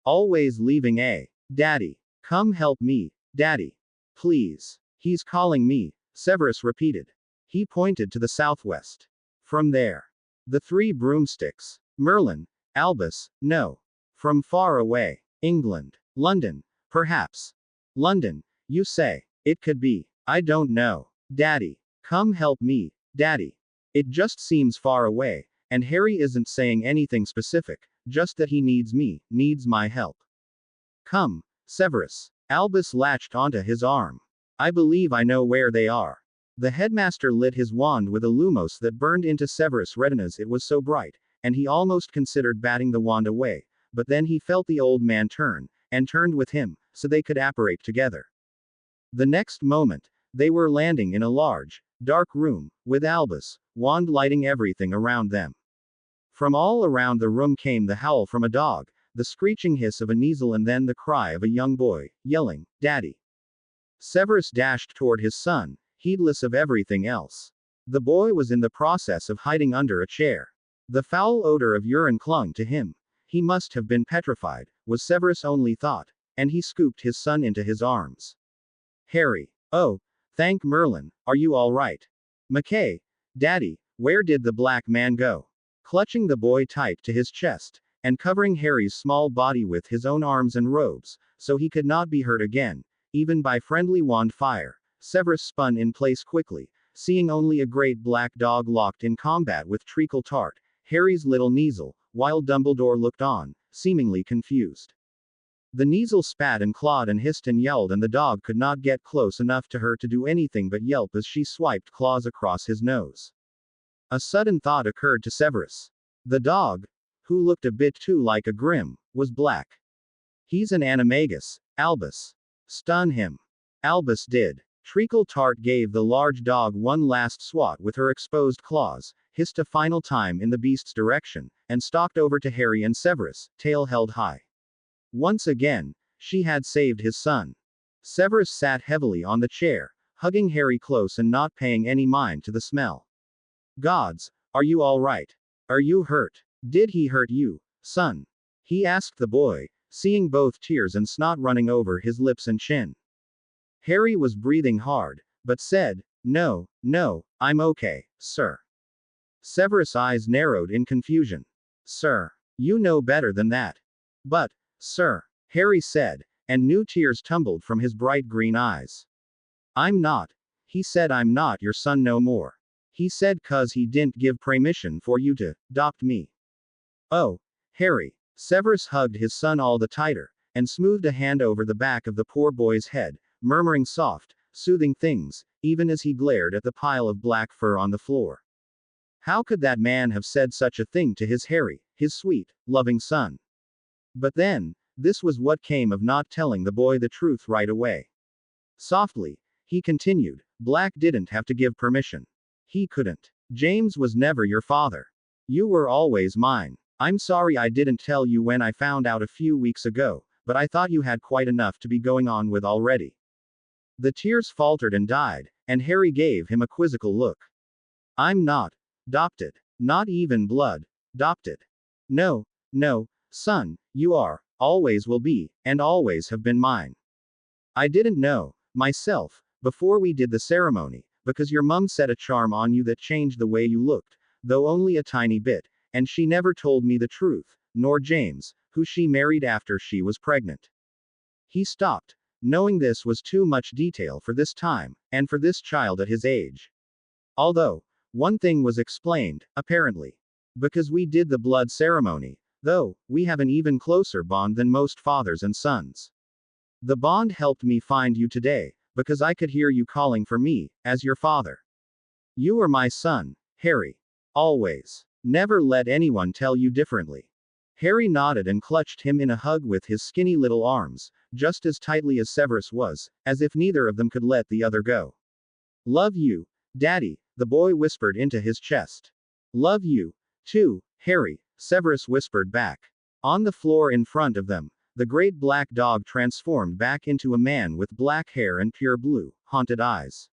"Always leaving, eh? Daddy. Come help me, Daddy. Please. He's calling me," Severus repeated. He pointed to the southwest. "From there. The 3 broomsticks. Merlin, Albus, no. From far away. England. London, perhaps." "London, you say? It could be. I don't know. Daddy. Come help me, Daddy. It just seems far away, And Harry isn't saying anything specific, just that he needs me, needs my help. Come, Severus. Albus latched onto his arm. I believe I know where they are. The headmaster lit his wand with a lumos that burned into Severus' retinas. It was so bright, and he almost considered batting the wand away, but then he felt the old man turn, and turned with him, so they could apparate together. The next moment, they were landing in a large, dark room, with Albus' wand lighting everything around them. From all around the room came the howl from a dog, the screeching hiss of a Kneazle, and then the cry of a young boy, yelling, "Daddy!" Severus dashed toward his son, heedless of everything else. The boy was in the process of hiding under a chair. The foul odor of urine clung to him. He must have been petrified, was Severus' only thought, and he scooped his son into his arms. Harry. Oh, thank Merlin, are you all right? McKay. Daddy, where did the black man go? Clutching the boy tight to his chest, and covering Harry's small body with his own arms and robes, so he could not be hurt again, even by friendly wand fire, Severus spun in place quickly, seeing only a great black dog locked in combat with Treacle Tart, Harry's little Kneazle, while Dumbledore looked on, seemingly confused. The Kneazle spat and clawed and hissed and yelled, and the dog could not get close enough to her to do anything but yelp as she swiped claws across his nose. A sudden thought occurred to Severus. The dog, who looked a bit too like a Grim, was black. He's an animagus, Albus. Stun him. Albus did. Treacle Tart gave the large dog one last swat with her exposed claws, hissed a final time in the beast's direction, and stalked over to Harry and Severus, tail held high. Once again, she had saved his son. Severus sat heavily on the chair, hugging Harry close and not paying any mind to the smell. Gods, are you all right? Are you hurt? Did he hurt you, son? He asked the boy, seeing both tears and snot running over his lips and chin. Harry was breathing hard, but said, "No, no, I'm okay, sir." Severus' eyes narrowed in confusion. "Sir, you know better than that." "But, sir," Harry said, and new tears tumbled from his bright green eyes. "I'm not. He said I'm not your son no more. He said 'cause he didn't give permission for you to 'dopt me." "Oh, Harry." Severus hugged his son all the tighter, and smoothed a hand over the back of the poor boy's head, murmuring soft, soothing things, even as he glared at the pile of black fur on the floor. How could that man have said such a thing to his Harry, his sweet, loving son? But then, this was what came of not telling the boy the truth right away. Softly, he continued, Black didn't have to give permission. He couldn't. James was never your father. You were always mine. I'm sorry I didn't tell you when I found out a few weeks ago, but I thought you had quite enough to be going on with already. The tears faltered and died, and Harry gave him a quizzical look. I'm not adopted. Not even blood adopted. No, no, son, you are, always will be, and always have been mine. I didn't know, myself, before we did the ceremony, because your mum set a charm on you that changed the way you looked, though only a tiny bit, and she never told me the truth, nor James, who she married after she was pregnant. He stopped, knowing this was too much detail for this time, and for this child at his age. Although, one thing was explained, apparently. Because we did the blood ceremony, though, we have an even closer bond than most fathers and sons. The bond helped me find you today, because I could hear you calling for me, as your father. You are my son, Harry. Always. Never let anyone tell you differently. Harry nodded and clutched him in a hug with his skinny little arms, just as tightly as Severus was, as if neither of them could let the other go. Love you, Daddy, the boy whispered into his chest. Love you, too, Harry, Severus whispered back. On the floor in front of them, the great black dog transformed back into a man with black hair and pure blue, haunted eyes.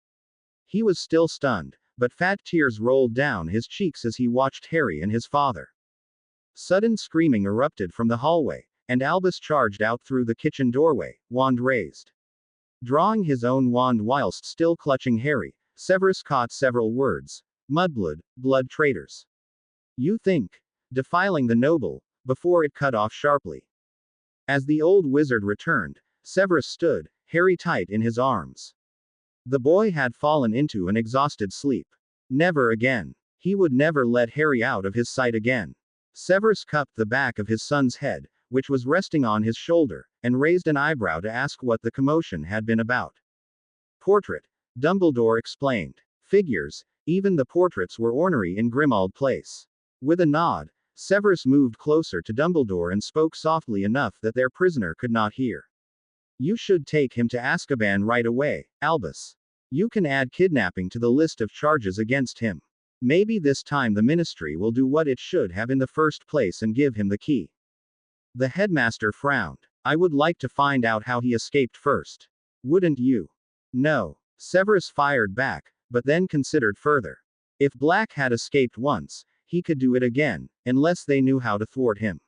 He was still stunned, but fat tears rolled down his cheeks as he watched Harry and his father. Sudden screaming erupted from the hallway, and Albus charged out through the kitchen doorway, wand raised. Drawing his own wand whilst still clutching Harry, Severus caught several words. Mudblood, blood traitors. You think. Defiling the noble, before it cut off sharply. As the old wizard returned, Severus stood, Harry tight in his arms. The boy had fallen into an exhausted sleep. Never again. He would never let Harry out of his sight again. Severus cupped the back of his son's head, which was resting on his shoulder, and raised an eyebrow to ask what the commotion had been about. Portrait, Dumbledore explained. Figures, even the portraits were ornery in Grimmauld Place. With a nod, Severus moved closer to Dumbledore and spoke softly enough that their prisoner could not hear. You should take him to Azkaban right away, Albus. You can add kidnapping to the list of charges against him. Maybe this time the ministry will do what it should have in the first place and give him the key. The headmaster frowned. I would like to find out how he escaped first. Wouldn't you? No. Severus fired back, but then considered further. If Black had escaped once, he could do it again, unless they knew how to thwart him.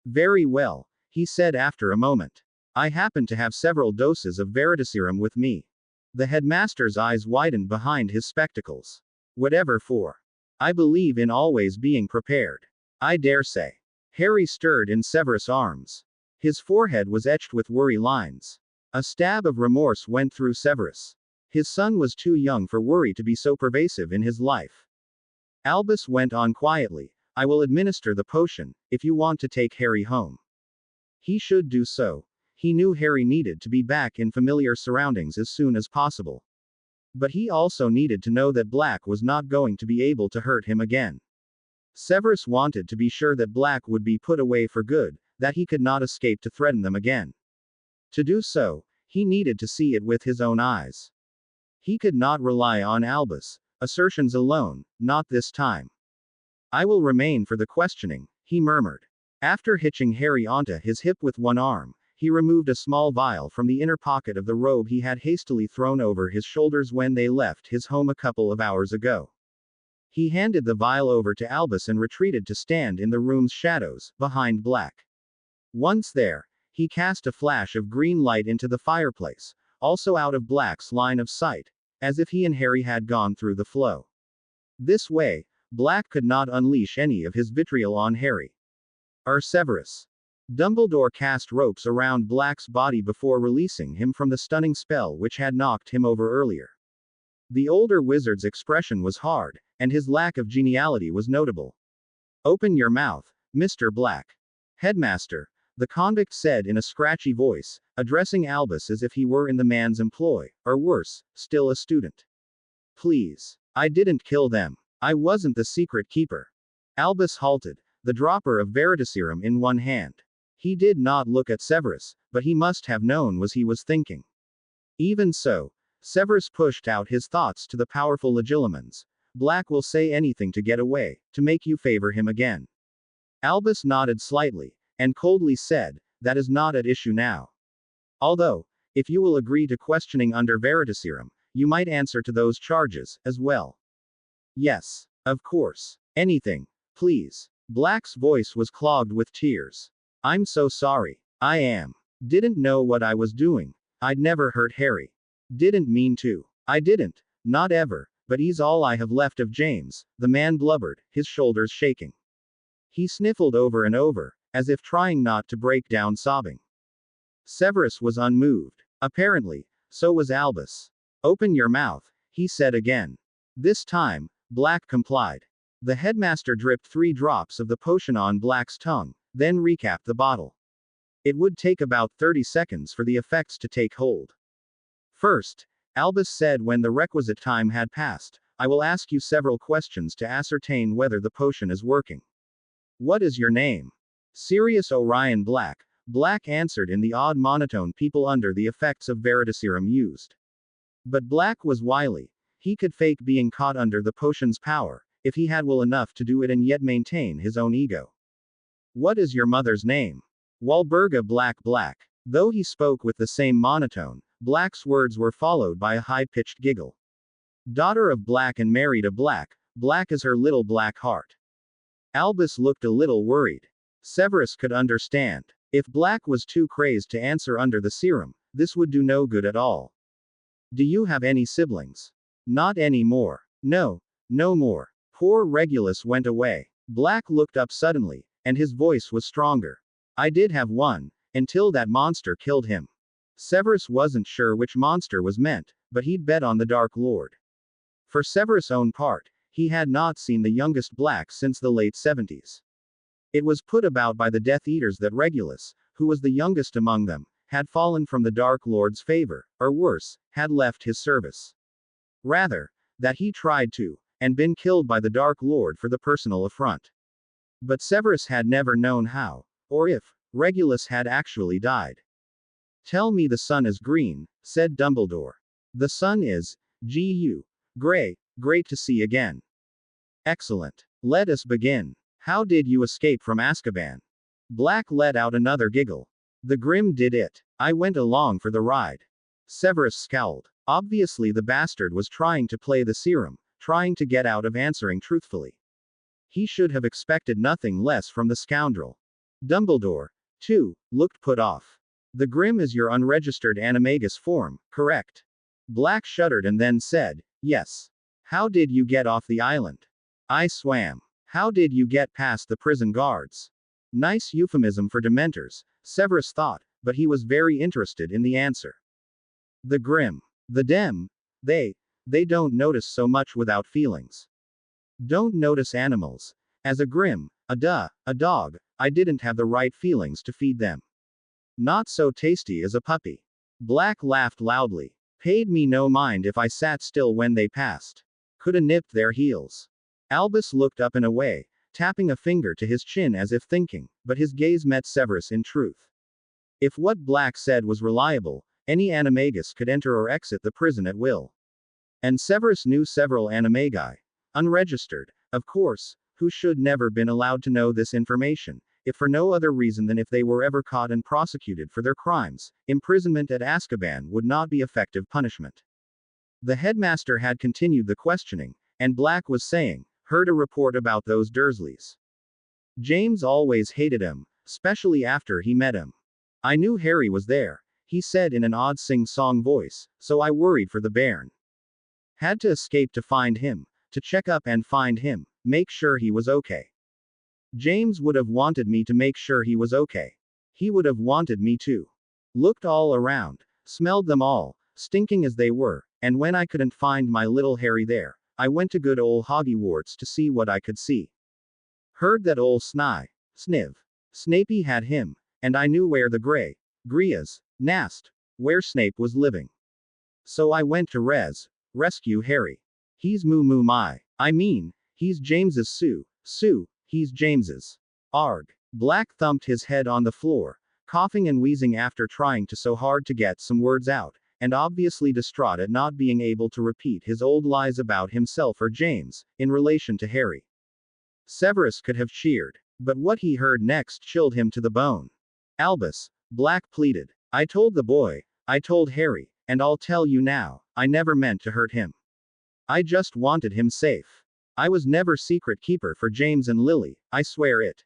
Very well, he said after a moment. I happen to have several doses of Veritaserum with me. The headmaster's eyes widened behind his spectacles. Whatever for? I believe in always being prepared. I dare say. Harry stirred in Severus' arms. His forehead was etched with worry lines. A stab of remorse went through Severus. His son was too young for worry to be so pervasive in his life. Albus went on quietly, I will administer the potion, if you want to take Harry home. He should do so. He knew Harry needed to be back in familiar surroundings as soon as possible. But he also needed to know that Black was not going to be able to hurt him again. Severus wanted to be sure that Black would be put away for good, that he could not escape to threaten them again. To do so, he needed to see it with his own eyes. He could not rely on Albus' assertions alone, not this time. I will remain for the questioning, he murmured. After hitching Harry onto his hip with one arm, he removed a small vial from the inner pocket of the robe he had hastily thrown over his shoulders when they left his home a couple of hours ago. He handed the vial over to Albus and retreated to stand in the room's shadows, behind Black. Once there, he cast a flash of green light into the fireplace, also out of Black's line of sight, as if he and Harry had gone through the flow. This way, Black could not unleash any of his vitriol on Harry. Severus. Dumbledore cast ropes around Black's body before releasing him from the stunning spell which had knocked him over earlier. The older wizard's expression was hard, and his lack of geniality was notable. Open your mouth, Mr. Black. Headmaster, the convict said in a scratchy voice, addressing Albus as if he were in the man's employ, or worse, still a student. Please. I didn't kill them. I wasn't the secret keeper. Albus halted, the dropper of Veritaserum in one hand. He did not look at Severus, but he must have known what he was thinking. Even so, Severus pushed out his thoughts to the powerful Legilimens. Black will say anything to get away, to make you favor him again. Albus nodded slightly, and coldly said, that is not at issue now. Although, if you will agree to questioning under Veritaserum, you might answer to those charges, as well. Yes, of course. Anything. Please. Black's voice was clogged with tears. I'm so sorry. I am. Didn't know what I was doing. I'd never hurt Harry. Didn't mean to. I didn't. Not ever. But he's all I have left of James, the man blubbered, his shoulders shaking. He sniffled over and over, as if trying not to break down sobbing. Severus was unmoved. Apparently, so was Albus. Open your mouth, he said again. This time, Black complied. The headmaster dripped 3 drops of the potion on Black's tongue, then recapped the bottle. It would take about 30 seconds for the effects to take hold. First, Albus said when the requisite time had passed, I will ask you several questions to ascertain whether the potion is working. What is your name? Sirius Orion Black. Black answered in the odd monotone people under the effects of Veritaserum used. But Black was wily. He could fake being caught under the potion's power, if he had will enough to do it and yet maintain his own ego. What is your mother's name? Walburga Black. Though he spoke with the same monotone, Black's words were followed by a high-pitched giggle. Daughter of Black and married a Black, Black is her little black heart. Albus looked a little worried. Severus could understand. If Black was too crazed to answer under the serum, this would do no good at all. Do you have any siblings? Not any more. No, no more. Poor Regulus went away. Black looked up suddenly, and his voice was stronger. I did have one, until that monster killed him. Severus wasn't sure which monster was meant, but he'd bet on the Dark Lord. For Severus' own part, He had not seen the youngest Black since the late 70s. It was put about by the Death Eaters that Regulus, who was the youngest among them, had fallen from the Dark Lord's favor, or worse, had left his service. Rather, that he tried to, and been killed by the Dark Lord for the personal affront. But Severus had never known how, or if, Regulus had actually died. Tell me the sun is green, said Dumbledore. The sun is, Gu. Gray, great to see again. Excellent. Let us begin. How did you escape from Azkaban? Black let out another giggle. The Grim did it. I went along for the ride. Severus scowled. Obviously the bastard was trying to play the serum, trying to get out of answering truthfully. He should have expected nothing less from the scoundrel. Dumbledore, too, looked put off. The Grim is your unregistered animagus form, correct? Black shuddered and then said, yes. How did you get off the island? I swam. How did you get past the prison guards? Nice euphemism for dementors, Severus thought, but he was very interested in the answer. The Grim. The Dem. They don't notice so much without feelings. Don't notice animals. As a Grim, a dog, I didn't have the right feelings to feed them. Not so tasty as a puppy. Black laughed loudly. Paid me no mind if I sat still when they passed. Coulda nipped their heels. Albus looked up and away, tapping a finger to his chin as if thinking, but his gaze met Severus in truth. If what Black said was reliable, any animagus could enter or exit the prison at will. And Severus knew several animagi, unregistered, of course, who should never been allowed to know this information, if for no other reason than if they were ever caught and prosecuted for their crimes, imprisonment at Azkaban would not be effective punishment. The headmaster had continued the questioning, and Black was saying, heard a report about those Dursleys. James always hated him, especially after he met him. I knew Harry was there, he said in an odd sing-song voice, so I worried for the bairn. Had to escape to find him, to check up and find him, make sure he was okay. James would have wanted me to make sure he was okay. He would have wanted me to. Looked all around, smelled them all, stinking as they were, and when I couldn't find my little Harry there, I went to good old Hogwarts to see what I could see. Heard that old Snapey had him, and I knew where the Gria's nest, where Snape was living. So I went to rescue Harry. He's I mean, he's James's Sue, he's James's. Arg. Black thumped his head on the floor, coughing and wheezing after trying so hard to get some words out, and obviously distraught at not being able to repeat his old lies about himself or James, in relation to Harry. Severus could have cheered, but what he heard next chilled him to the bone. Albus, Black pleaded. I told the boy, I told Harry, and I'll tell you now, I never meant to hurt him. I just wanted him safe. I was never secret keeper for James and Lily, I swear it.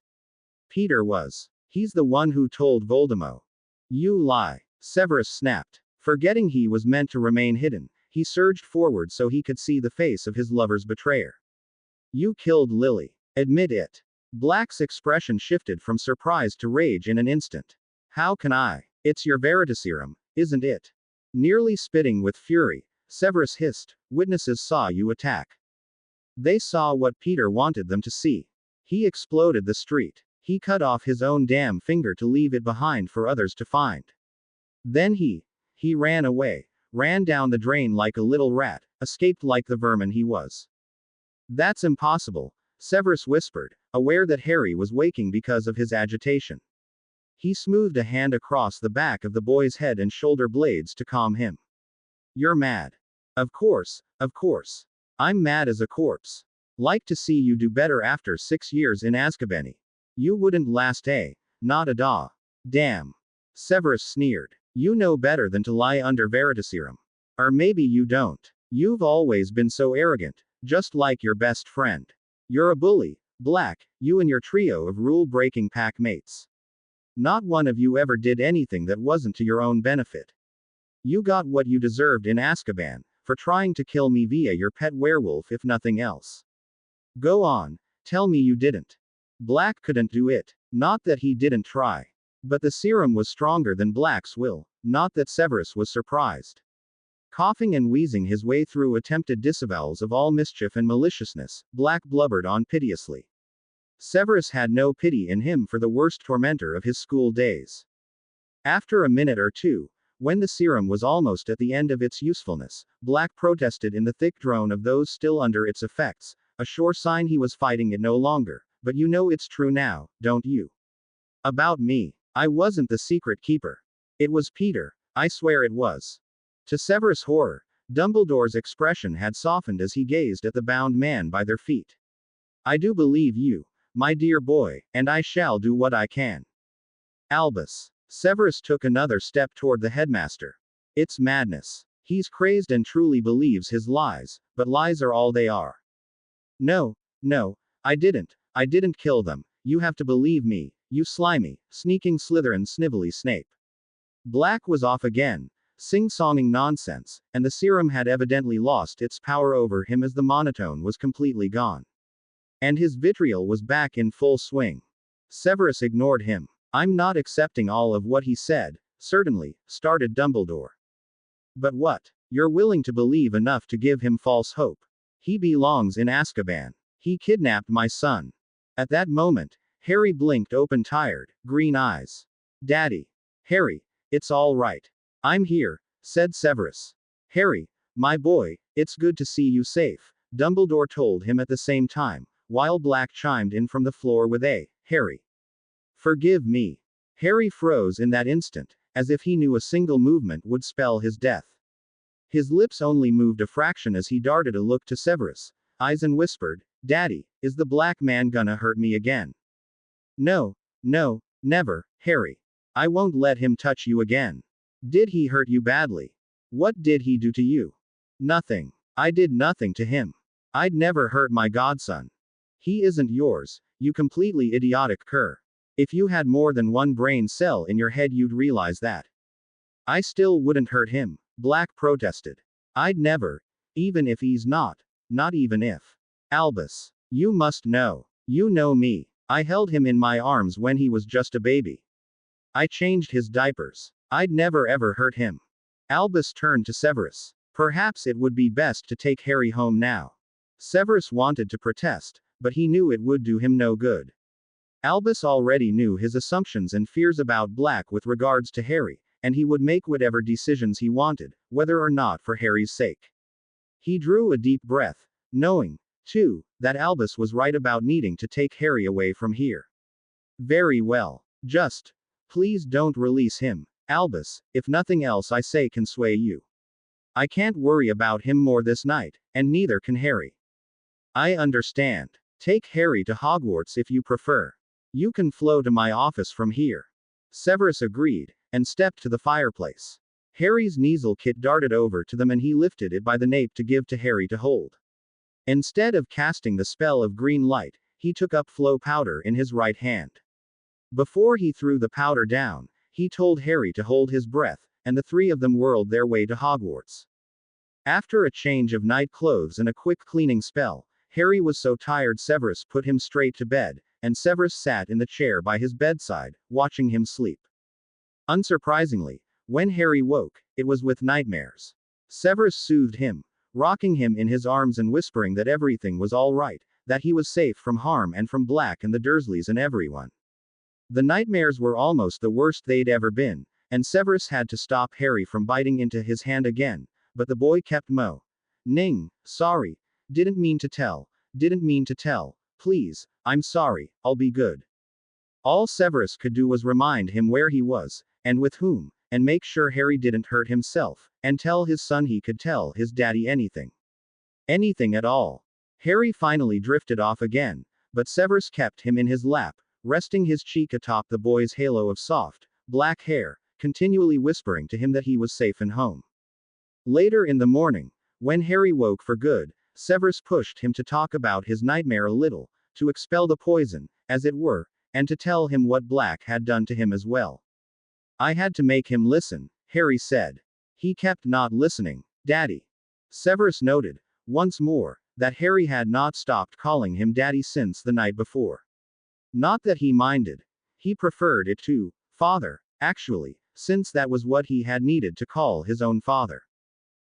Peter was. He's the one who told Voldemort. You lie. Severus snapped. Forgetting he was meant to remain hidden, he surged forward so he could see the face of his lover's betrayer. You killed Lily. Admit it. Black's expression shifted from surprise to rage in an instant. How can I? It's your Veritaserum, isn't it? Nearly spitting with fury, Severus hissed, witnesses saw you attack. They saw what Peter wanted them to see. He exploded the street. He cut off his own damn finger to leave it behind for others to find. Then he ran away, ran down the drain like a little rat, escaped like the vermin he was. That's impossible, Severus whispered, aware that Harry was waking because of his agitation. He smoothed a hand across the back of the boy's head and shoulder blades to calm him. You're mad. Of course. I'm mad as a corpse. Like to see you do better after 6 years in Azkaban. You wouldn't last not a daw. Damn. Severus sneered. You know better than to lie under Veritaserum. Or maybe you don't. You've always been so arrogant, just like your best friend. You're a bully, Black, you and your trio of rule-breaking pack mates. Not one of you ever did anything that wasn't to your own benefit. You got what you deserved in Azkaban, for trying to kill me via your pet werewolf if nothing else. Go on, tell me you didn't. Black couldn't do it. Not that he didn't try. But the serum was stronger than Black's will, not that Severus was surprised. Coughing and wheezing his way through attempted disavowals of all mischief and maliciousness, Black blubbered on piteously. Severus had no pity in him for the worst tormentor of his school days. After a minute or two, when the serum was almost at the end of its usefulness, Black protested in the thick drone of those still under its effects, a sure sign he was fighting it no longer. But you know it's true now, don't you? About me. I wasn't the secret keeper. It was Peter. I swear it was. To Severus' horror, Dumbledore's expression had softened as he gazed at the bound man by their feet. I do believe you, my dear boy, and I shall do what I can. Albus. Severus took another step toward the headmaster. It's madness. He's crazed and truly believes his lies, but lies are all they are. No, no, I didn't kill them. You have to believe me, you slimy, sneaking Slytherin snivelly Snape. Black was off again, sing-songing nonsense, and the serum had evidently lost its power over him as the monotone was completely gone. And his vitriol was back in full swing. Severus ignored him. I'm not accepting all of what he said, certainly, started Dumbledore. But what? You're willing to believe enough to give him false hope. He belongs in Azkaban. He kidnapped my son. At that moment, Harry blinked open tired, green eyes. Daddy. Harry, it's all right. I'm here, said Severus. Harry, my boy, it's good to see you safe, Dumbledore told him at the same time, while Black chimed in from the floor with a, Harry. Forgive me. Harry froze in that instant, as if he knew a single movement would spell his death. His lips only moved a fraction as he darted a look to Severus' eyes and whispered, Daddy, is the black man gonna hurt me again? No, no, never, Harry. I won't let him touch you again. Did he hurt you badly? What did he do to you? Nothing. I did nothing to him. I'd never hurt my godson. He isn't yours, you completely idiotic cur. If you had more than one brain cell in your head, you'd realize that. I still wouldn't hurt him, Black protested. I'd never. Even if he's not. Not even if. Albus. You must know. You know me. I held him in my arms when he was just a baby. I changed his diapers. I'd never ever hurt him. Albus turned to Severus. Perhaps it would be best to take Harry home now. Severus wanted to protest, but he knew it would do him no good. Albus already knew his assumptions and fears about Black with regards to Harry, and he would make whatever decisions he wanted, whether or not for Harry's sake. He drew a deep breath, knowing, too, that Albus was right about needing to take Harry away from here. Very well. Just, please don't release him, Albus, if nothing else I say can sway you. I can't worry about him more this night, and neither can Harry. I understand. Take Harry to Hogwarts if you prefer. You can flow to my office from here. Severus agreed, and stepped to the fireplace. Harry's Kneazle kit darted over to them and he lifted it by the nape to give to Harry to hold. Instead of casting the spell of green light, he took up flow powder in his right hand. Before he threw the powder down, he told Harry to hold his breath, and the three of them whirled their way to Hogwarts. After a change of night clothes and a quick cleaning spell, Harry was so tired Severus put him straight to bed, and Severus sat in the chair by his bedside, watching him sleep. Unsurprisingly, when Harry woke, it was with nightmares. Severus soothed him, rocking him in his arms and whispering that everything was all right, that he was safe from harm and from Black and the Dursleys and everyone. The nightmares were almost the worst they'd ever been, and Severus had to stop Harry from biting into his hand again, but the boy kept moaning, sorry, didn't mean to tell, please, I'm sorry, I'll be good. All Severus could do was remind him where he was, and with whom, and make sure Harry didn't hurt himself, and tell his son he could tell his daddy anything. Anything at all. Harry finally drifted off again, but Severus kept him in his lap, resting his cheek atop the boy's halo of soft, black hair, continually whispering to him that he was safe and home. Later in the morning, when Harry woke for good, Severus pushed him to talk about his nightmare a little, to expel the poison, as it were, and to tell him what Black had done to him as well. I had to make him listen, Harry said. He kept not listening, Daddy. Severus noted, once more, that Harry had not stopped calling him Daddy since the night before. Not that he minded. He preferred it to Father, actually, since that was what he had needed to call his own father.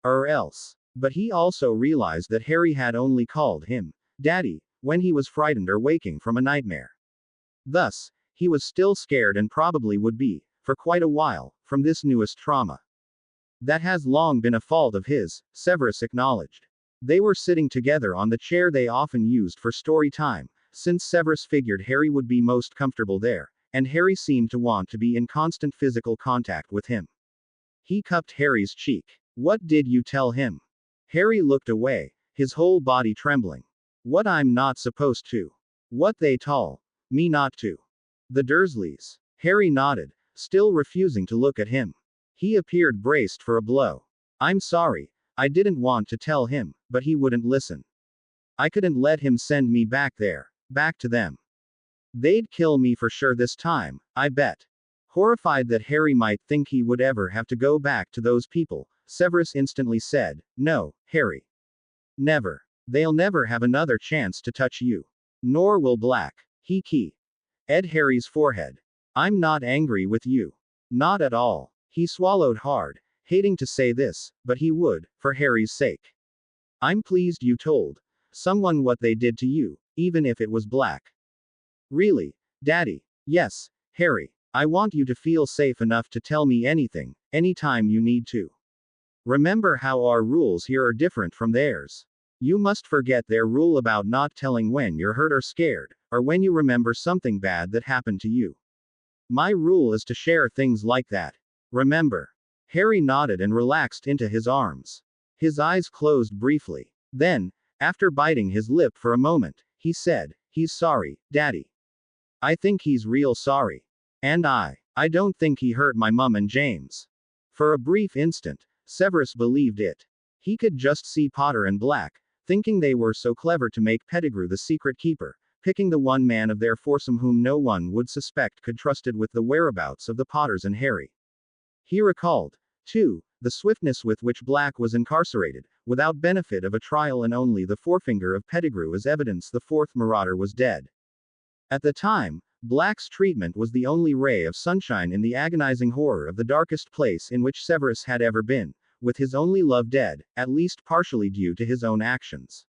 Or else. But he also realized that Harry had only called him Daddy when he was frightened or waking from a nightmare. Thus, he was still scared and probably would be, for quite a while, from this newest trauma. That has long been a fault of his, Severus acknowledged. They were sitting together on the chair they often used for story time, since Severus figured Harry would be most comfortable there, and Harry seemed to want to be in constant physical contact with him. He cupped Harry's cheek. What did you tell him? Harry looked away, his whole body trembling. What I'm not supposed to. What they tell me not to. The Dursleys. Harry nodded, still refusing to look at him. He appeared braced for a blow. I'm sorry, I didn't want to tell him, but he wouldn't listen. I couldn't let him send me back there, back to them. They'd kill me for sure this time, I bet. Horrified that Harry might think he would ever have to go back to those people, Severus instantly said, No, Harry. Never. They'll never have another chance to touch you. Nor will Black. He ed Harry's forehead. I'm not angry with you. Not at all. He swallowed hard, hating to say this, but he would, for Harry's sake. I'm pleased you told someone what they did to you, even if it was Black. Really, Daddy? Yes, Harry. I want you to feel safe enough to tell me anything, anytime you need to. Remember how our rules here are different from theirs. You must forget their rule about not telling when you're hurt or scared, or when you remember something bad that happened to you. My rule is to share things like that. Remember? Harry nodded and relaxed into his arms. His eyes closed briefly. Then, after biting his lip for a moment, he said, He's sorry, Daddy. I think he's real sorry. And I don't think he hurt my mum and James. For a brief instant, Severus believed it. He could just see Potter and Black, thinking they were so clever to make Pettigrew the secret keeper, picking the one man of their foursome whom no one would suspect could trusted with the whereabouts of the Potters and Harry. He recalled, too, the swiftness with which Black was incarcerated, without benefit of a trial and only the forefinger of Pettigrew as evidence the fourth marauder was dead. At the time, Black's treatment was the only ray of sunshine in the agonizing horror of the darkest place in which Severus had ever been, with his only love dead, at least partially due to his own actions.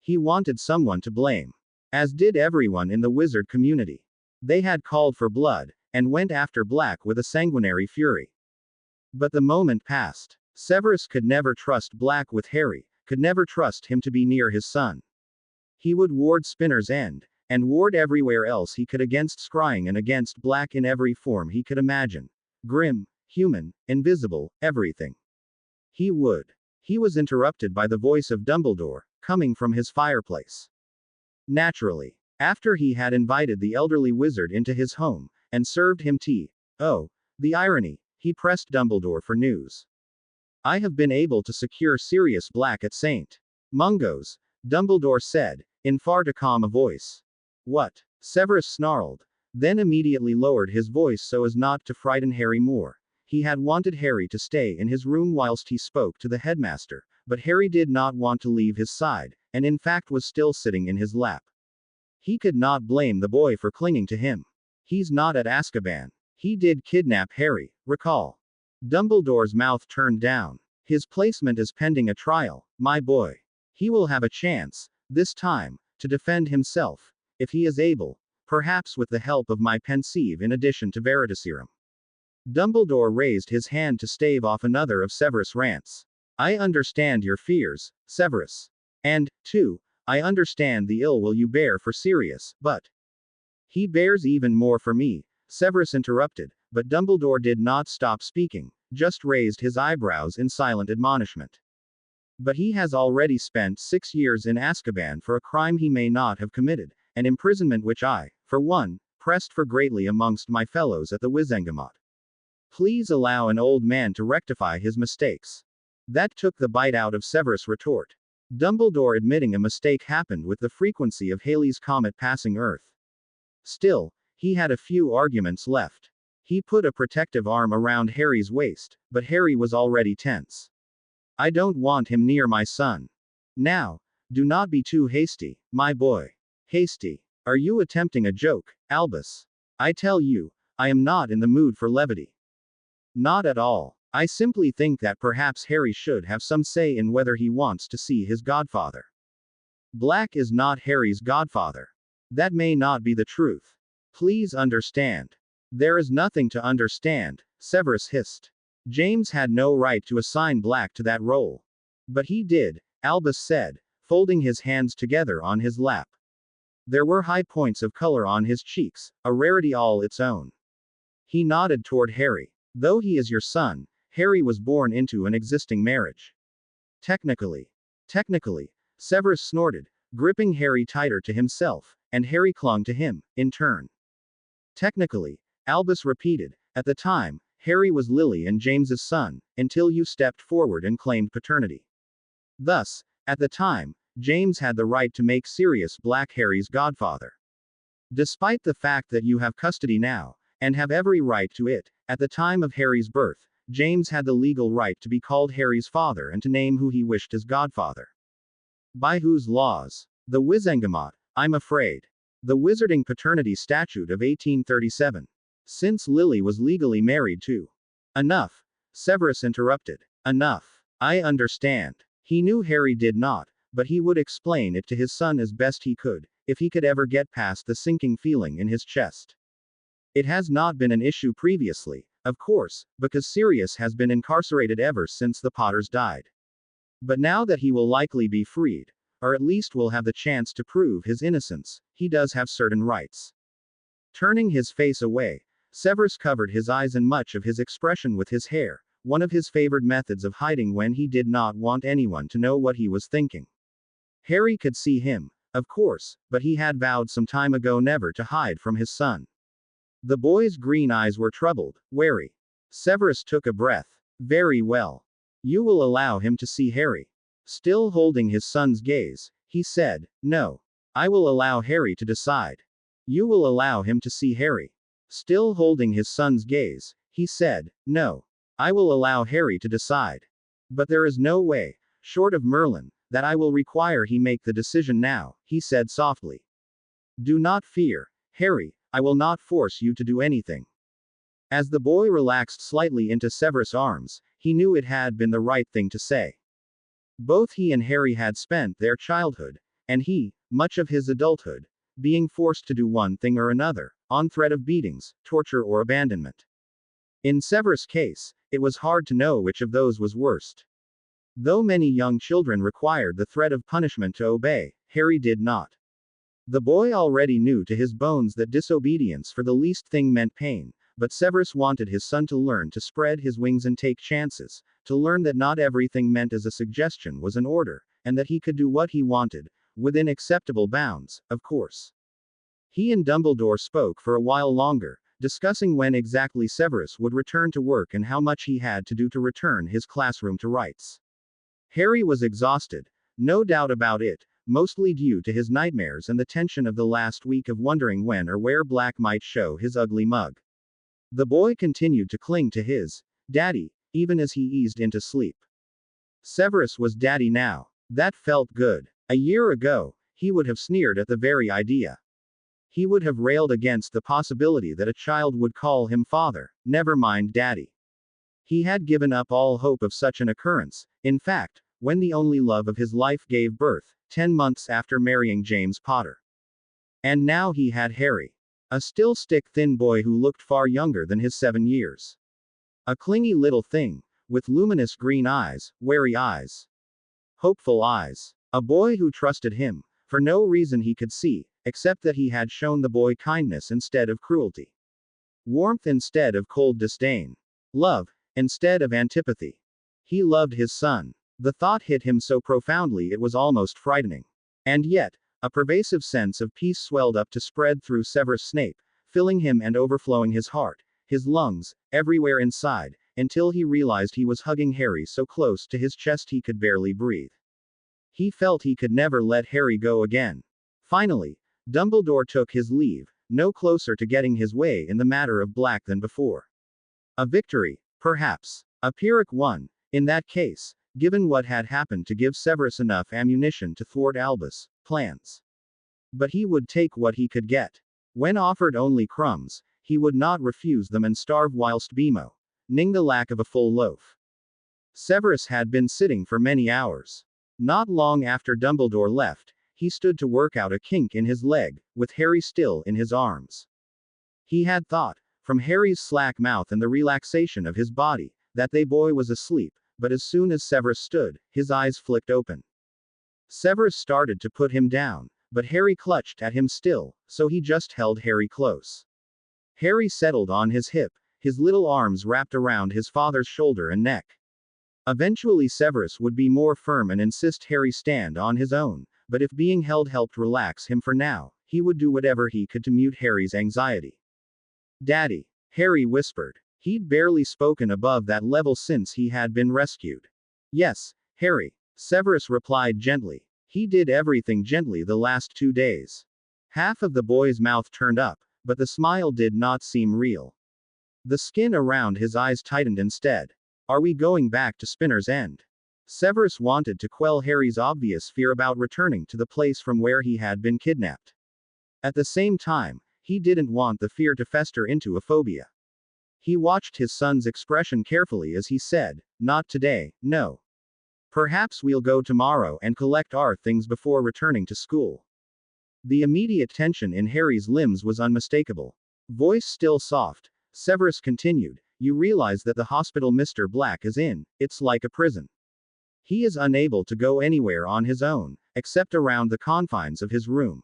He wanted someone to blame. As did everyone in the wizard community. They had called for blood, and went after Black with a sanguinary fury. But the moment passed. Severus could never trust Black with Harry, could never trust him to be near his son. He would ward Spinner's End, and ward everywhere else he could against scrying and against Black in every form he could imagine. Grim, human, invisible, everything. He would. He was interrupted by the voice of Dumbledore, coming from his fireplace. Naturally. After he had invited the elderly wizard into his home, and served him tea. Oh, the irony. He pressed Dumbledore for news. I have been able to secure Sirius Black at St. Mungo's, Dumbledore said, in far too calm a voice. What? Severus snarled. Then immediately lowered his voice so as not to frighten Harry more. He had wanted Harry to stay in his room whilst he spoke to the headmaster, but Harry did not want to leave his side, and in fact was still sitting in his lap. He could not blame the boy for clinging to him. He's not at Azkaban. He did kidnap Harry, recall. Dumbledore's mouth turned down. His placement is pending a trial, my boy. He will have a chance, this time, to defend himself, if he is able, perhaps with the help of my pensieve in addition to Veritaserum. Dumbledore raised his hand to stave off another of Severus' rants. I understand your fears, Severus. And, too, I understand the ill will you bear for Sirius, but he bears even more for me, Severus interrupted, but Dumbledore did not stop speaking, just raised his eyebrows in silent admonishment. But he has already spent 6 years in Azkaban for a crime he may not have committed, an imprisonment which I, for one, pressed for greatly amongst my fellows at the Wizengamot. Please allow an old man to rectify his mistakes. That took the bite out of Severus' retort. Dumbledore admitting a mistake happened with the frequency of Halley's comet passing Earth. Still, he had a few arguments left. He put a protective arm around Harry's waist, but Harry was already tense. I don't want him near my son. Now, do not be too hasty, my boy. Hasty. Are you attempting a joke, Albus? I tell you, I am not in the mood for levity. Not at all. I simply think that perhaps Harry should have some say in whether he wants to see his godfather. Black is not Harry's godfather. That may not be the truth. Please understand. There is nothing to understand, Severus hissed. James had no right to assign Black to that role. But he did, Albus said, folding his hands together on his lap. There were high points of color on his cheeks, a rarity all its own. He nodded toward Harry. Though he is your son, Harry was born into an existing marriage. Technically. Technically. Severus snorted, gripping Harry tighter to himself, and Harry clung to him, in turn. Technically, Albus repeated, at the time, Harry was Lily and James's son, until you stepped forward and claimed paternity. Thus, at the time, James had the right to make Sirius Black Harry's godfather. Despite the fact that you have custody now, and have every right to it, at the time of Harry's birth, James had the legal right to be called Harry's father and to name who he wished as godfather. By whose laws? The Wizengamot, I'm afraid. The Wizarding Paternity Statute of 1837. Since Lily was legally married to. Enough. Severus interrupted. Enough. I understand. He knew Harry did not, but he would explain it to his son as best he could, if he could ever get past the sinking feeling in his chest. It has not been an issue previously, of course, because Sirius has been incarcerated ever since the Potters died. But now that he will likely be freed, or at least will have the chance to prove his innocence, he does have certain rights. Turning his face away, Severus covered his eyes and much of his expression with his hair, one of his favored methods of hiding when he did not want anyone to know what he was thinking. Harry could see him, of course, but he had vowed some time ago never to hide from his son. The boy's green eyes were troubled, wary. Severus took a breath. Very well. You will allow him to see Harry. Still holding his son's gaze, he said, no. I will allow Harry to decide. You will allow him to see Harry. Still holding his son's gaze, he said, no. I will allow Harry to decide. But there is no way, short of Merlin, that I will require he make the decision now, he said softly. Do not fear, Harry, I will not force you to do anything. As the boy relaxed slightly into Severus' arms, he knew it had been the right thing to say. Both he and Harry had spent their childhood, and he, much of his adulthood, being forced to do one thing or another, on threat of beatings, torture or abandonment. In Severus' case, it was hard to know which of those was worst. Though many young children required the threat of punishment to obey, Harry did not. The boy already knew to his bones that disobedience for the least thing meant pain, but Severus wanted his son to learn to spread his wings and take chances, to learn that not everything meant as a suggestion was an order, and that he could do what he wanted, within acceptable bounds, of course. He and Dumbledore spoke for a while longer, discussing when exactly Severus would return to work and how much he had to do to return his classroom to rights. Harry was exhausted, no doubt about it, mostly due to his nightmares and the tension of the last week of wondering when or where Black might show his ugly mug. The boy continued to cling to his daddy, even as he eased into sleep. Severus was daddy now. That felt good. A year ago, he would have sneered at the very idea. He would have railed against the possibility that a child would call him father, never mind daddy. He had given up all hope of such an occurrence, in fact, when the only love of his life gave birth, 10 months after marrying James Potter. And now he had Harry. A still stick-thin boy who looked far younger than his 7 years. A clingy little thing, with luminous green eyes, wary eyes. Hopeful eyes. A boy who trusted him, for no reason he could see, except that he had shown the boy kindness instead of cruelty. Warmth instead of cold disdain. Love, instead of antipathy. He loved his son. The thought hit him so profoundly it was almost frightening. And yet, a pervasive sense of peace swelled up to spread through Severus Snape, filling him and overflowing his heart, his lungs, everywhere inside, until he realized he was hugging Harry so close to his chest he could barely breathe. He felt he could never let Harry go again. Finally, Dumbledore took his leave, no closer to getting his way in the matter of Black than before. A victory, perhaps. A Pyrrhic one, in that case, given what had happened to give Severus enough ammunition to thwart Albus' plans. But he would take what he could get. When offered only crumbs, he would not refuse them and starve whilst Bimo, ning the lack of a full loaf. Severus had been sitting for many hours. Not long after Dumbledore left, he stood to work out a kink in his leg, with Harry still in his arms. He had thought, from Harry's slack mouth and the relaxation of his body, that the boy was asleep, but as soon as Severus stood, his eyes flicked open. Severus started to put him down, but Harry clutched at him still, so he just held Harry close. Harry settled on his hip, his little arms wrapped around his father's shoulder and neck. Eventually Severus would be more firm and insist Harry stand on his own, but if being held helped relax him for now, he would do whatever he could to mute Harry's anxiety. "Daddy," Harry whispered. He'd barely spoken above that level since he had been rescued. "Yes, Harry," Severus replied gently. He did everything gently the last 2 days. Half of the boy's mouth turned up, but the smile did not seem real. The skin around his eyes tightened instead. "Are we going back to Spinner's End?" Severus wanted to quell Harry's obvious fear about returning to the place from where he had been kidnapped. At the same time, he didn't want the fear to fester into a phobia. He watched his son's expression carefully as he said, "Not today, no. Perhaps we'll go tomorrow and collect our things before returning to school." The immediate tension in Harry's limbs was unmistakable. Voice still soft, Severus continued, "You realize that the hospital Mr. Black is in, it's like a prison. He is unable to go anywhere on his own, except around the confines of his room.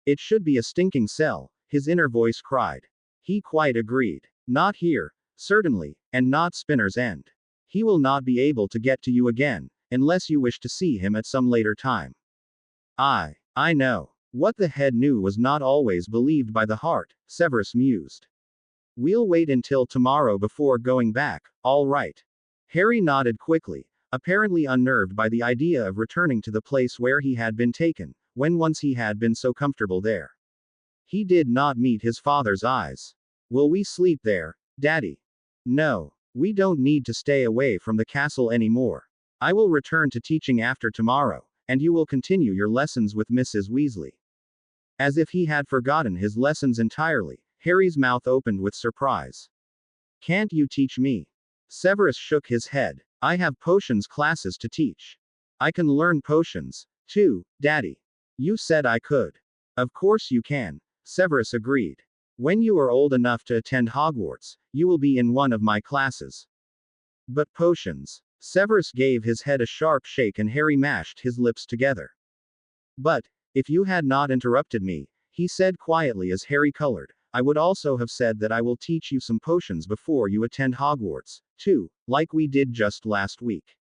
It should be a stinking cell," his inner voice cried. He quite agreed. "Not here, certainly, and not Spinner's End. He will not be able to get to you again, unless you wish to see him at some later time." I know. What the head knew was not always believed by the heart, Severus mused. "We'll wait until tomorrow before going back, all right?" Harry nodded quickly, apparently unnerved by the idea of returning to the place where he had been taken, when once he had been so comfortable there. He did not meet his father's eyes. "Will we sleep there, Daddy?" "No. We don't need to stay away from the castle anymore. I will return to teaching after tomorrow, and you will continue your lessons with Mrs. Weasley." As if he had forgotten his lessons entirely, Harry's mouth opened with surprise. "Can't you teach me?" Severus shook his head. "I have potions classes to teach. I can learn potions, too, Daddy. You said I could." "Of course you can," Severus agreed. "When you are old enough to attend Hogwarts, you will be in one of my classes." "But potions." Severus gave his head a sharp shake and Harry mashed his lips together. "But, if you had not interrupted me," he said quietly as Harry colored, "I would also have said that I will teach you some potions before you attend Hogwarts, too, like we did just last week.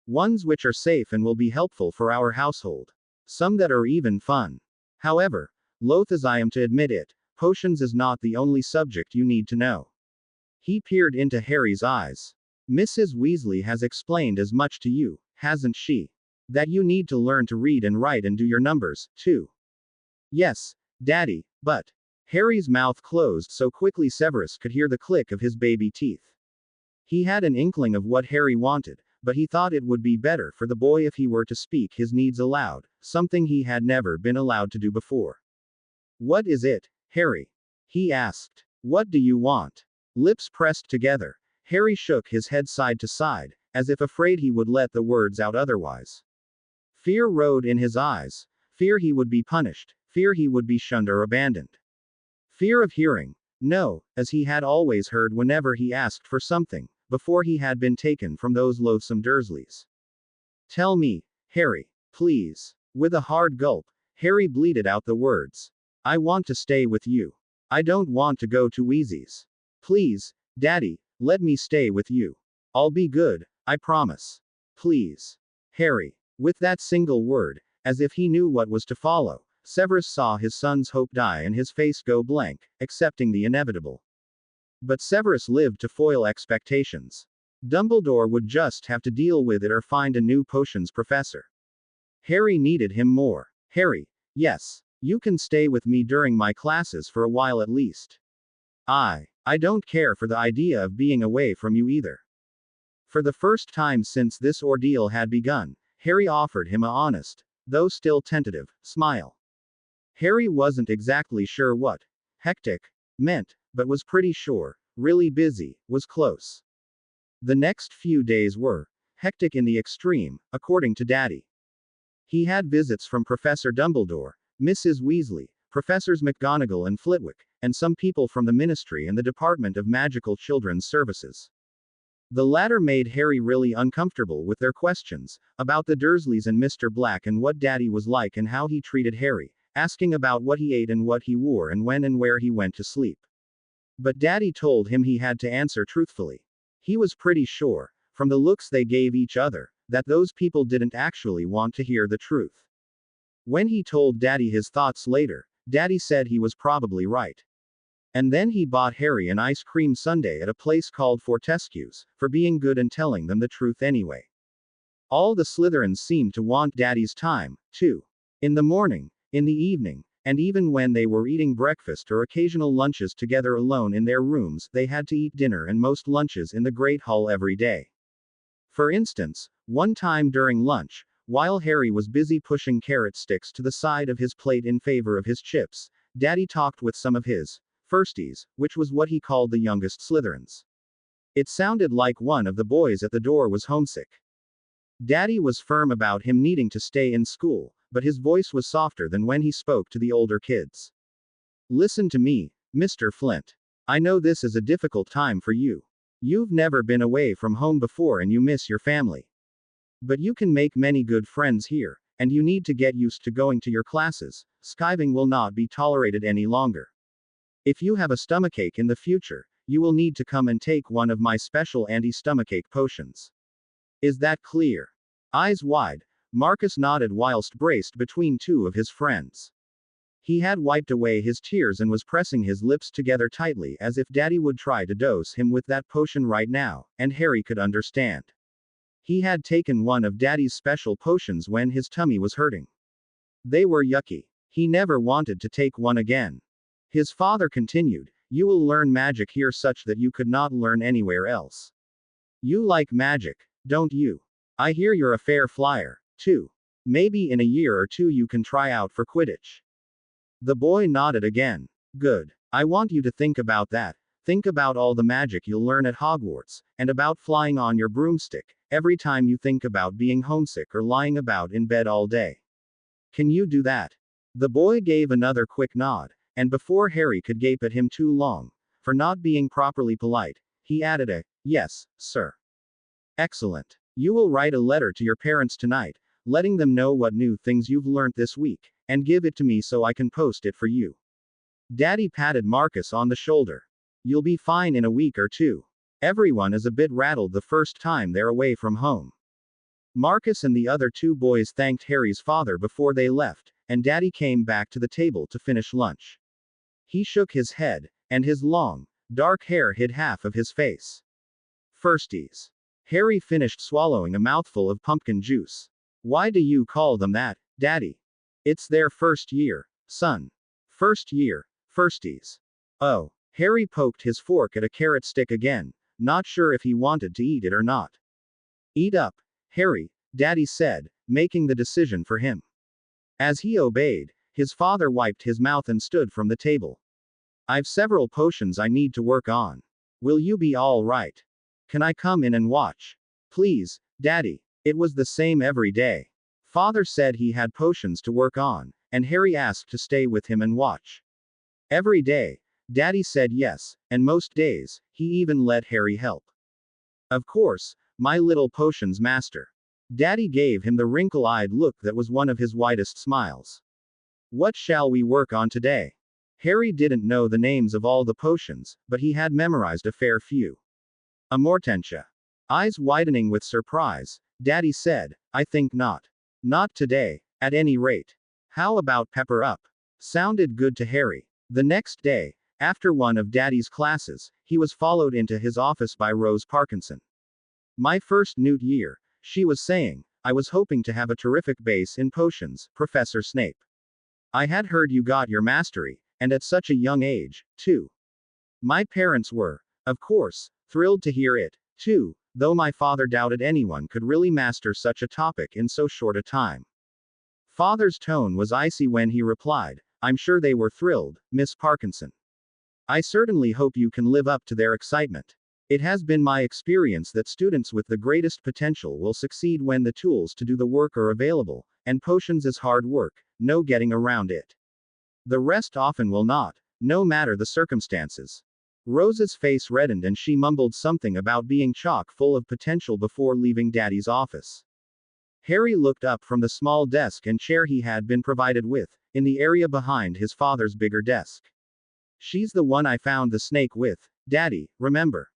Ones which are safe and will be helpful for our household. Some that are even fun. However, loath as I am to admit it, potions is not the only subject you need to know." He peered into Harry's eyes. "Mrs. Weasley has explained as much to you, hasn't she? That you need to learn to read and write and do your numbers, too." "Yes, Daddy, but..." Harry's mouth closed so quickly Severus could hear the click of his baby teeth. He had an inkling of what Harry wanted, but he thought it would be better for the boy if he were to speak his needs aloud, something he had never been allowed to do before. "What is it, Harry?" he asked. "What do you want?" Lips pressed together, Harry shook his head side to side, as if afraid he would let the words out otherwise. Fear rode in his eyes. Fear he would be punished. Fear he would be shunned or abandoned. Fear of hearing no, as he had always heard whenever he asked for something, before he had been taken from those loathsome Dursleys. "Tell me, Harry, please." With a hard gulp, Harry bleated out the words. "I want to stay with you. I don't want to go to Weasley's. Please, Daddy, let me stay with you. I'll be good, I promise. Please." Harry. With that single word, as if he knew what was to follow, Severus saw his son's hope die and his face go blank, accepting the inevitable. But Severus lived to foil expectations. Dumbledore would just have to deal with it or find a new potions professor. Harry needed him more. "Harry, yes, you can stay with me during my classes for a while at least. I don't care for the idea of being away from you either." For the first time since this ordeal had begun, Harry offered him a honest, though still tentative, smile. Harry wasn't exactly sure what hectic meant, but was pretty sure really busy, was close. The next few days were hectic in the extreme, according to Daddy. He had visits from Professor Dumbledore, Mrs. Weasley, Professors McGonagall and Flitwick, and some people from the Ministry and the Department of Magical Children's Services. The latter made Harry really uncomfortable with their questions about the Dursleys and Mr. Black and what Daddy was like and how he treated Harry, asking about what he ate and what he wore and when and where he went to sleep. But Daddy told him he had to answer truthfully. He was pretty sure, from the looks they gave each other, that those people didn't actually want to hear the truth. When he told Daddy his thoughts later, Daddy said he was probably right. And then he bought Harry an ice cream sundae at a place called Fortescue's, for being good and telling them the truth anyway. All the Slytherins seemed to want Daddy's time, too. In the morning, in the evening, and even when they were eating breakfast or occasional lunches together alone in their rooms, they had to eat dinner and most lunches in the Great Hall every day. For instance, one time during lunch, while Harry was busy pushing carrot sticks to the side of his plate in favor of his chips, Daddy talked with some of his firsties, which was what he called the youngest Slytherins. It sounded like one of the boys at the door was homesick. Daddy was firm about him needing to stay in school, but his voice was softer than when he spoke to the older kids. Listen to me, Mr. Flint. I know this is a difficult time for you. You've never been away from home before and you miss your family. But you can make many good friends here, and you need to get used to going to your classes. Skiving will not be tolerated any longer. If you have a stomachache in the future, you will need to come and take one of my special anti-stomachache potions. Is that clear? Eyes wide, Marcus nodded whilst braced between two of his friends. He had wiped away his tears and was pressing his lips together tightly as if Daddy would try to dose him with that potion right now, and Harry could understand. He had taken one of Daddy's special potions when his tummy was hurting. They were yucky. He never wanted to take one again. His father continued, "You will learn magic here such that you could not learn anywhere else. You like magic, don't you? I hear you're a fair flyer, too. Maybe in a year or two you can try out for Quidditch." The boy nodded again. "Good. I want you to think about that. Think about all the magic you'll learn at Hogwarts, and about flying on your broomstick, every time you think about being homesick or lying about in bed all day. Can you do that?" The boy gave another quick nod, and before Harry could gape at him too long, for not being properly polite, he added a, "Yes, sir." "Excellent. You will write a letter to your parents tonight, letting them know what new things you've learnt this week, and give it to me so I can post it for you." Daddy patted Marcus on the shoulder. "You'll be fine in a week or two. Everyone is a bit rattled the first time they're away from home." Marcus and the other two boys thanked Harry's father before they left, and Daddy came back to the table to finish lunch. He shook his head, and his long, dark hair hid half of his face. "Firsties." Harry finished swallowing a mouthful of pumpkin juice. "Why do you call them that, Daddy?" "It's their first year, son. First year, firsties." "Oh." Harry poked his fork at a carrot stick again, not sure if he wanted to eat it or not. "Eat up, Harry," Daddy said, making the decision for him. As he obeyed, his father wiped his mouth and stood from the table. "I've several potions I need to work on. Will you be all right? Can I come in and watch? Please, Daddy." It was the same every day. Father said he had potions to work on, and Harry asked to stay with him and watch. Every day, Daddy said yes, and most days, he even let Harry help. "Of course, my little potions master." Daddy gave him the wrinkle-eyed look that was one of his widest smiles. "What shall we work on today?" Harry didn't know the names of all the potions, but he had memorized a fair few. "Amortentia." Eyes widening with surprise, Daddy said, "I think not. Not today, at any rate. How about Pepper Up?" Sounded good to Harry. The next day, after one of Daddy's classes, he was followed into his office by Rose Parkinson. "My first Newt year," she was saying. "I was hoping to have a terrific base in potions, Professor Snape. I had heard you got your mastery, and at such a young age, too. My parents were, of course, thrilled to hear it, too, though my father doubted anyone could really master such a topic in so short a time." Father's tone was icy when he replied, "I'm sure they were thrilled, Miss Parkinson. I certainly hope you can live up to their excitement. It has been my experience that students with the greatest potential will succeed when the tools to do the work are available, and potions is hard work, no getting around it. The rest often will not, no matter the circumstances. Rose's face reddened and she mumbled something about being chock full of potential before leaving Daddy's office. Harry looked up from the small desk and chair he had been provided with, in the area behind his father's bigger desk. She's the one I found the snake with, Daddy, remember?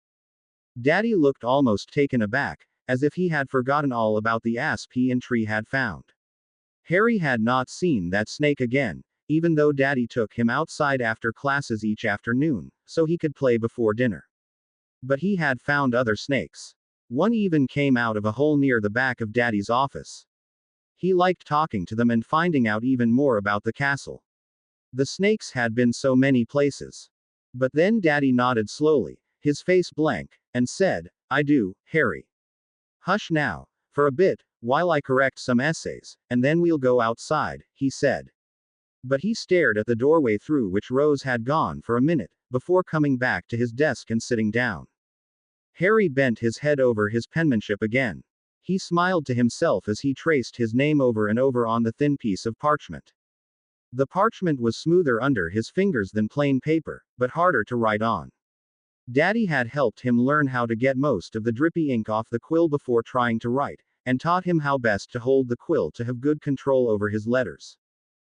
Daddy looked almost taken aback, as if he had forgotten all about the asp he and Tree had found. Harry had not seen that snake again, even though Daddy took him outside after classes each afternoon, so he could play before dinner. But he had found other snakes. One even came out of a hole near the back of Daddy's office. He liked talking to them and finding out even more about the castle. The snakes had been so many places. But then Daddy nodded slowly, his face blank, and said, I do, Harry. Hush now, for a bit, while I correct some essays, and then we'll go outside, he said. But he stared at the doorway through which Rose had gone for a minute, before coming back to his desk and sitting down. Harry bent his head over his penmanship again. He smiled to himself as he traced his name over and over on the thin piece of parchment. The parchment was smoother under his fingers than plain paper, but harder to write on. Daddy had helped him learn how to get most of the drippy ink off the quill before trying to write, and taught him how best to hold the quill to have good control over his letters.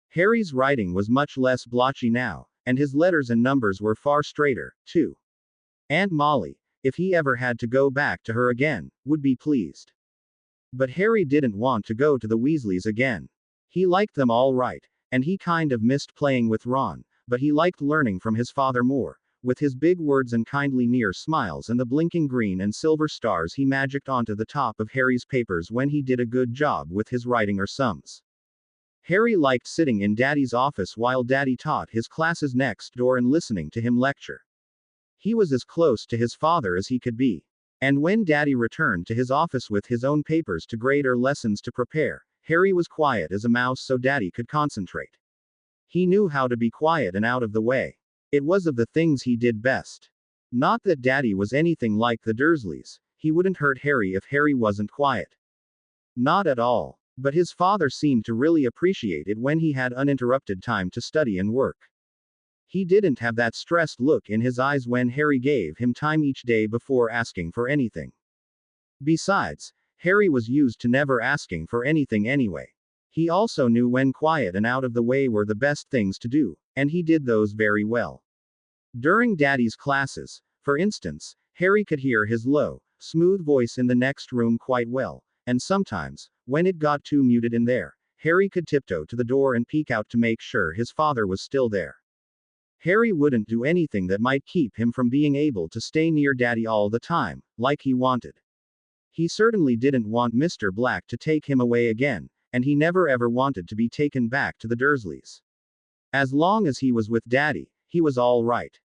Harry's writing was much less blotchy now, and his letters and numbers were far straighter, too. Aunt Molly, if he ever had to go back to her again, would be pleased. But Harry didn't want to go to the Weasleys again. He liked them all right, and he kind of missed playing with Ron, but he liked learning from his father more, with his big words and kindly near smiles and the blinking green and silver stars he magicked onto the top of Harry's papers when he did a good job with his writing or sums. Harry liked sitting in Daddy's office while Daddy taught his classes next door and listening to him lecture. He was as close to his father as he could be. And when Daddy returned to his office with his own papers to grade or lessons to prepare, Harry was quiet as a mouse so Daddy could concentrate. He knew how to be quiet and out of the way. It was of the things he did best. Not that Daddy was anything like the Dursleys, he wouldn't hurt Harry if Harry wasn't quiet. Not at all. But his father seemed to really appreciate it when he had uninterrupted time to study and work. He didn't have that stressed look in his eyes when Harry gave him time each day before asking for anything. Besides, Harry was used to never asking for anything anyway. He also knew when quiet and out of the way were the best things to do, and he did those very well. During Daddy's classes, for instance, Harry could hear his low, smooth voice in the next room quite well, and sometimes, when it got too muted in there, Harry could tiptoe to the door and peek out to make sure his father was still there. Harry wouldn't do anything that might keep him from being able to stay near Daddy all the time, like he wanted. He certainly didn't want Mr. Black to take him away again, and he never ever wanted to be taken back to the Dursleys. As long as he was with Daddy, he was all right.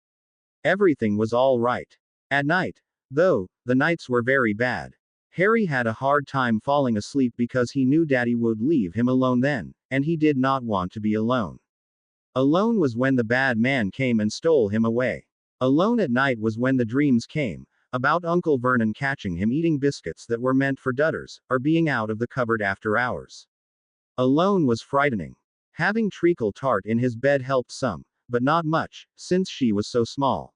Everything was all right. At night, though, the nights were very bad. Harry had a hard time falling asleep because he knew Daddy would leave him alone then, and he did not want to be alone. Alone was when the bad man came and stole him away. Alone at night was when the dreams came, about Uncle Vernon catching him eating biscuits that were meant for Dudders, or being out of the cupboard after hours. Alone was frightening. Having treacle tart in his bed helped some, but not much, since she was so small.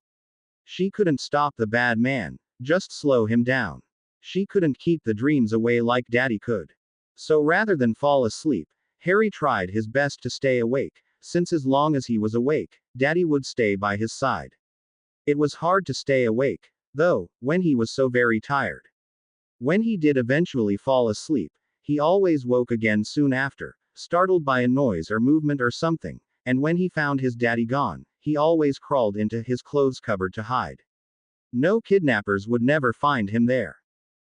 She couldn't stop the bad man, just slow him down. She couldn't keep the dreams away like Daddy could. So rather than fall asleep, Harry tried his best to stay awake, since as long as he was awake, Daddy would stay by his side. It was hard to stay awake, though, when he was so very tired. When he did eventually fall asleep, he always woke again soon after, startled by a noise or movement or something, and when he found his Daddy gone, he always crawled into his clothes cupboard to hide. No kidnappers would never find him there.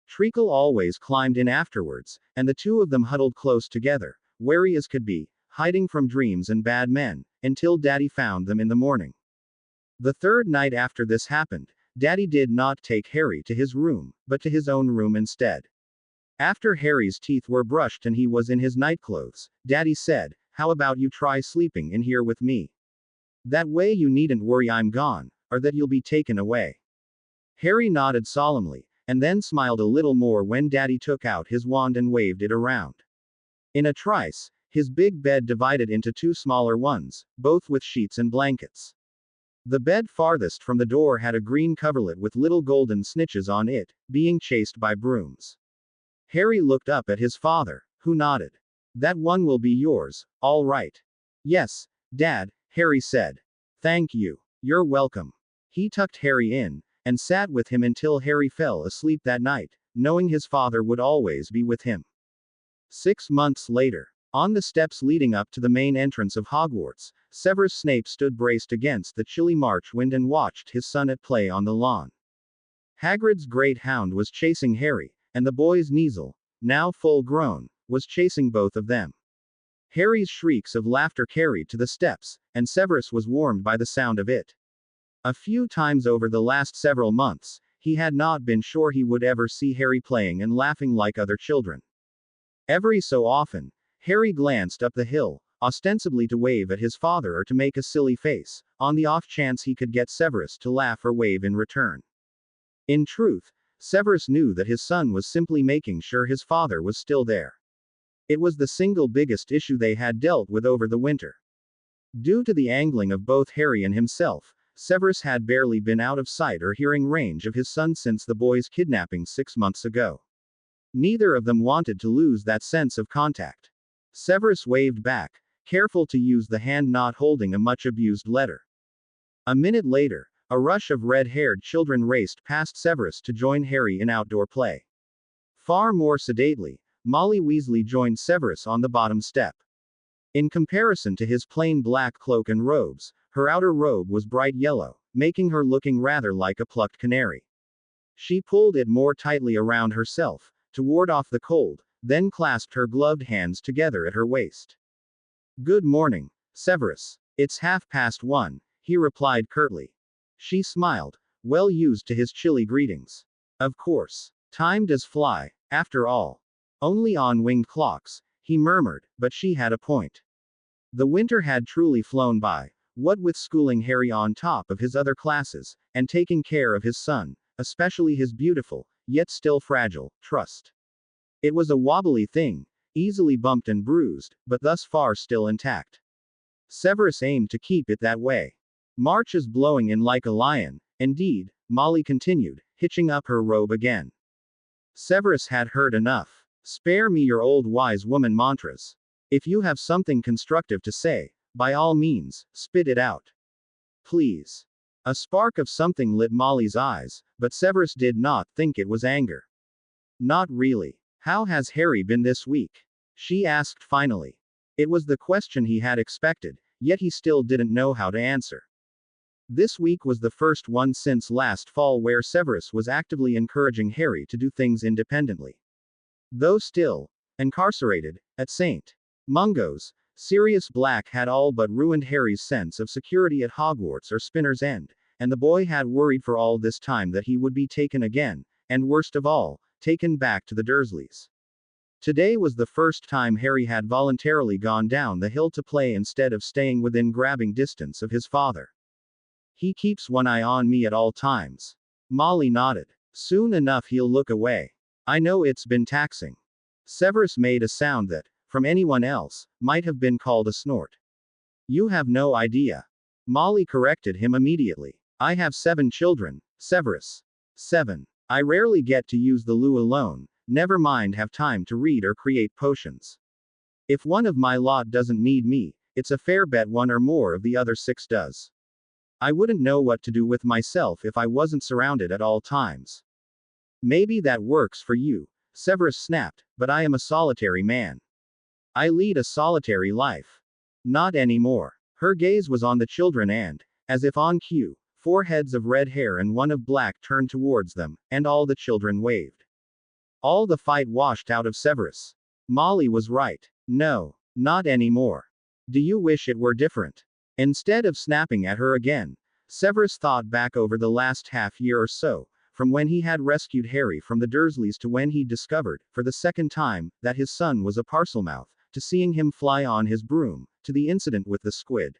Treacle always climbed in afterwards, and the two of them huddled close together, wary as could be, hiding from dreams and bad men, until Daddy found them in the morning. The third night after this happened, Daddy did not take Harry to his room, but to his own room instead. After Harry's teeth were brushed and he was in his nightclothes, Daddy said, "How about you try sleeping in here with me? That way you needn't worry I'm gone, or that you'll be taken away. Harry nodded solemnly, and then smiled a little more when Daddy took out his wand and waved it around. In a trice, his big bed divided into two smaller ones, both with sheets and blankets. The bed farthest from the door had a green coverlet with little golden snitches on it, being chased by brooms. Harry looked up at his father, who nodded. That one will be yours, all right. Yes, Dad, Harry said. Thank you. You're welcome. He tucked Harry in, and sat with him until Harry fell asleep that night, knowing his father would always be with him. 6 months later, on the steps leading up to the main entrance of Hogwarts, Severus Snape stood braced against the chilly March wind and watched his son at play on the lawn. Hagrid's great hound was chasing Harry, and the boy's Kneazle, now full grown, was chasing both of them. Harry's shrieks of laughter carried to the steps, and Severus was warmed by the sound of it. A few times over the last several months, he had not been sure he would ever see Harry playing and laughing like other children. Every so often, Harry glanced up the hill, ostensibly to wave at his father or to make a silly face, on the off chance he could get Severus to laugh or wave in return. In truth, Severus knew that his son was simply making sure his father was still there. It was the single biggest issue they had dealt with over the winter. Due to the angling of both Harry and himself, Severus had barely been out of sight or hearing range of his son since the boy's kidnapping 6 months ago. Neither of them wanted to lose that sense of contact. Severus waved back, careful to use the hand not holding a much-abused letter. A minute later, a rush of red-haired children raced past Severus to join Harry in outdoor play. Far more sedately, Molly Weasley joined Severus on the bottom step. In comparison to his plain black cloak and robes, her outer robe was bright yellow, making her looking rather like a plucked canary. She pulled it more tightly around herself, to ward off the cold, then clasped her gloved hands together at her waist. Good morning, Severus. It's 1:30, he replied curtly. She smiled, well used to his chilly greetings. Of course. Time does fly, after all. Only on winged clocks, he murmured, but she had a point. The winter had truly flown by, what with schooling Harry on top of his other classes, and taking care of his son, especially his beautiful, yet still fragile, Trust. It was a wobbly thing, easily bumped and bruised, but thus far still intact. Severus aimed to keep it that way. March is blowing in like a lion, indeed, Molly continued, hitching up her robe again. Severus had heard enough. Spare me your old wise woman mantras. If you have something constructive to say, by all means, spit it out. Please. A spark of something lit Molly's eyes, but Severus did not think it was anger. Not really. How has Harry been this week? She asked finally. It was the question he had expected, yet he still didn't know how to answer. This week was the first one since last fall where Severus was actively encouraging Harry to do things independently. Though still incarcerated at St. Mungo's, Sirius Black had all but ruined Harry's sense of security at Hogwarts or Spinner's End, and the boy had worried for all this time that he would be taken again, and worst of all, taken back to the Dursleys. Today was the first time Harry had voluntarily gone down the hill to play instead of staying within grabbing distance of his father. He keeps one eye on me at all times. Molly nodded. Soon enough he'll look away. I know it's been taxing. Severus made a sound that, from anyone else, might have been called a snort. You have no idea. Molly corrected him immediately. I have 7 children, Severus. 7. I rarely get to use the loo alone, never mind have time to read or create potions. If one of my lot doesn't need me, it's a fair bet one or more of the other 6 does. I wouldn't know what to do with myself if I wasn't surrounded at all times. Maybe that works for you, Severus snapped, but I am a solitary man. I lead a solitary life. Not anymore. Her gaze was on the children and, as if on cue, 4 heads of red hair and one of black turned towards them, and all the children waved. All the fight washed out of Severus. Molly was right. No, not anymore. Do you wish it were different? Instead of snapping at her again, Severus thought back over the last half year or so, from when he had rescued Harry from the Dursleys to when he discovered, for the second time, that his son was a Parselmouth, to seeing him fly on his broom, to the incident with the squid.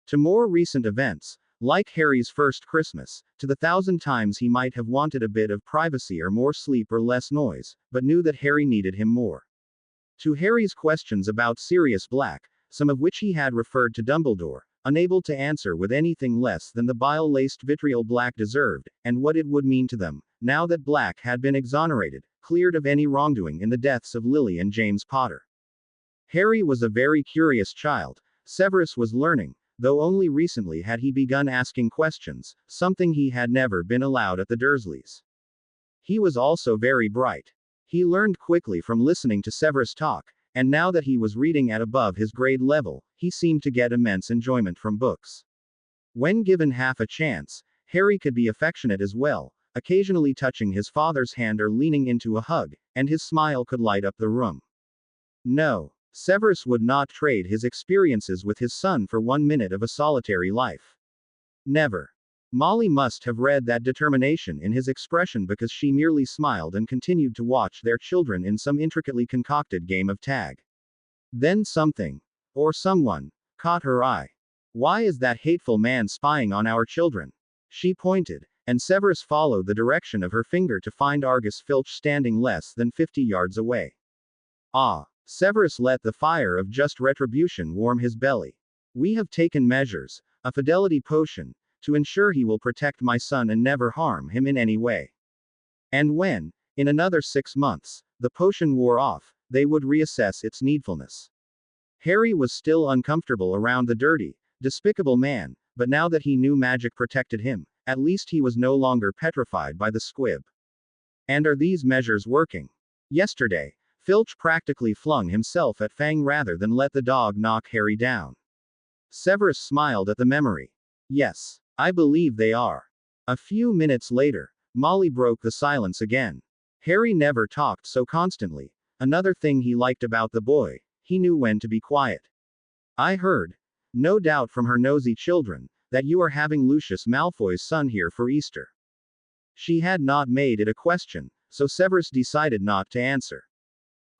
To more recent events, Like Harry's first Christmas, to the thousand times he might have wanted a bit of privacy or more sleep or less noise, but knew that Harry needed him more. To Harry's questions about Sirius Black, some of which he had referred to Dumbledore, unable to answer with anything less than the bile-laced vitriol Black deserved, and what it would mean to them, now that Black had been exonerated, cleared of any wrongdoing in the deaths of Lily and James Potter. Harry was a very curious child, Severus was learning, though only recently had he begun asking questions, something he had never been allowed at the Dursleys. He was also very bright. He learned quickly from listening to Severus talk, and now that he was reading at above his grade level, he seemed to get immense enjoyment from books. When given half a chance, Harry could be affectionate as well, occasionally touching his father's hand or leaning into a hug, and his smile could light up the room. No, Severus would not trade his experiences with his son for 1 minute of a solitary life. Never. Molly must have read that determination in his expression because she merely smiled and continued to watch their children in some intricately concocted game of tag. Then something, or someone, caught her eye. "Why is that hateful man spying on our children?" She pointed, and Severus followed the direction of her finger to find Argus Filch standing less than 50 yards away. Ah! Severus let the fire of just retribution warm his belly. "We have taken measures, a fidelity potion, to ensure he will protect my son and never harm him in any way. And when, in another 6 months, the potion wore off, they would reassess its needfulness." Harry was still uncomfortable around the dirty, despicable man, but now that he knew magic protected him, at least he was no longer petrified by the squib. And are these measures working? Yesterday, Filch practically flung himself at Fang rather than let the dog knock Harry down. Severus smiled at the memory. "Yes, I believe they are." A few minutes later, Molly broke the silence again. Harry never talked so constantly. Another thing he liked about the boy, he knew when to be quiet. "I heard, no doubt from her nosy children, that you are having Lucius Malfoy's son here for Easter." She had not made it a question, so Severus decided not to answer.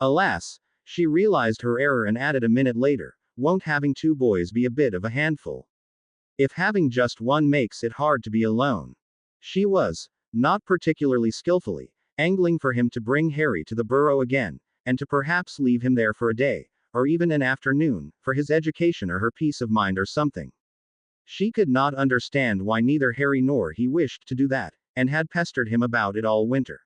Alas, she realized her error and added a minute later, "Won't having 2 boys be a bit of a handful? If having just one makes it hard to be alone." She was, not particularly skillfully, angling for him to bring Harry to the burrow again, and to perhaps leave him there for a day, or even an afternoon, for his education or her peace of mind or something. She could not understand why neither Harry nor he wished to do that, and had pestered him about it all winter.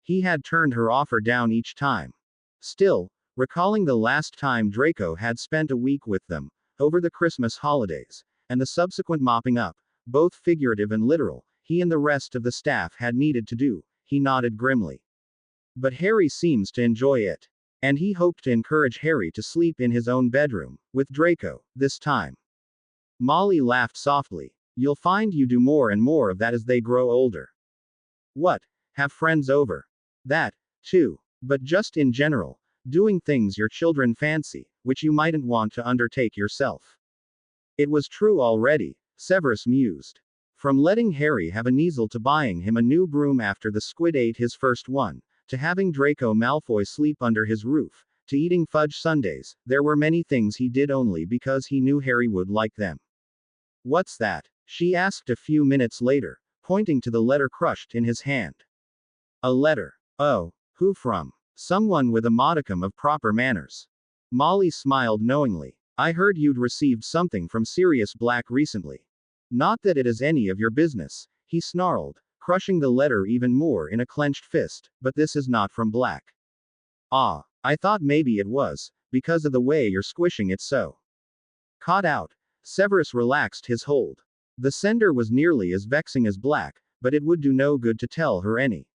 He had turned her offer down each time. Still, recalling the last time Draco had spent a week with them, over the Christmas holidays, and the subsequent mopping up, both figurative and literal, he and the rest of the staff had needed to do, he nodded grimly. But Harry seems to enjoy it. And he hoped to encourage Harry to sleep in his own bedroom, with Draco, this time. Molly laughed softly. "You'll find you do more and more of that as they grow older." "What? Have friends over?" "That, too. But just in general, doing things your children fancy, which you mightn't want to undertake yourself." It was true already, Severus mused. From letting Harry have an easel to buying him a new broom after the squid ate his first one, to having Draco Malfoy sleep under his roof, to eating fudge sundaes, there were many things he did only because he knew Harry would like them. "What's that?" she asked a few minutes later, pointing to the letter crushed in his hand. "A letter. Oh, who from?" "Someone with a modicum of proper manners." Molly smiled knowingly. "I heard you'd received something from Sirius Black recently." "Not that it is any of your business," he snarled, crushing the letter even more in a clenched fist, "but this is not from Black." "Ah, I thought maybe it was, because of the way you're squishing it so." Caught out, Severus relaxed his hold. The sender was nearly as vexing as Black, but it would do no good to tell her any.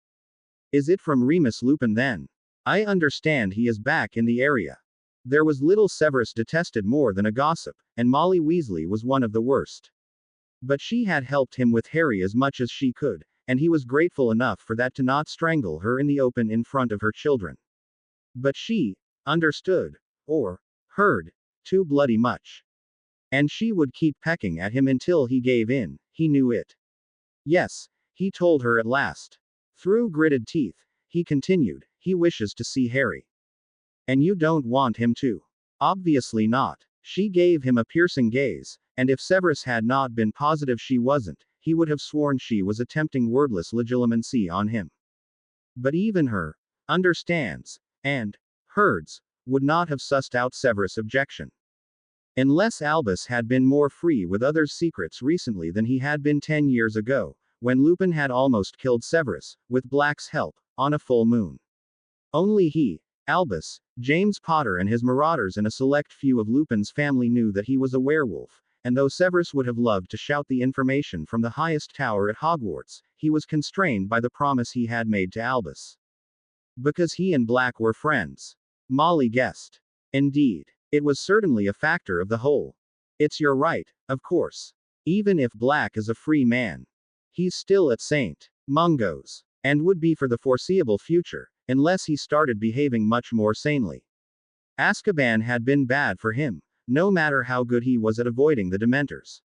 "Is it from Remus Lupin then? I understand he is back in the area." There was little Severus detested more than a gossip, and Molly Weasley was one of the worst. But she had helped him with Harry as much as she could, and he was grateful enough for that to not strangle her in the open in front of her children. But she understood, or heard, too bloody much. And she would keep pecking at him until he gave in, he knew it. "Yes," he told her at last. Through gritted teeth, he continued, "He wishes to see Harry. And you don't want him to?" "Obviously not." She gave him a piercing gaze, and if Severus had not been positive she wasn't, he would have sworn she was attempting wordless legilimency on him. But even her understands and herds would not have sussed out Severus' objection. Unless Albus had been more free with others' secrets recently than he had been 10 years ago, when Lupin had almost killed Severus, with Black's help, on a full moon. Only he, Albus, James Potter and his marauders and a select few of Lupin's family knew that he was a werewolf, and though Severus would have loved to shout the information from the highest tower at Hogwarts, he was constrained by the promise he had made to Albus. Because he and Black were friends. Molly guessed. Indeed. It was certainly a factor of the whole. It's your right, of course. Even if Black is a free man. He's still at St. Mungo's. And would be for the foreseeable future, unless he started behaving much more sanely. Azkaban had been bad for him, no matter how good he was at avoiding the Dementors.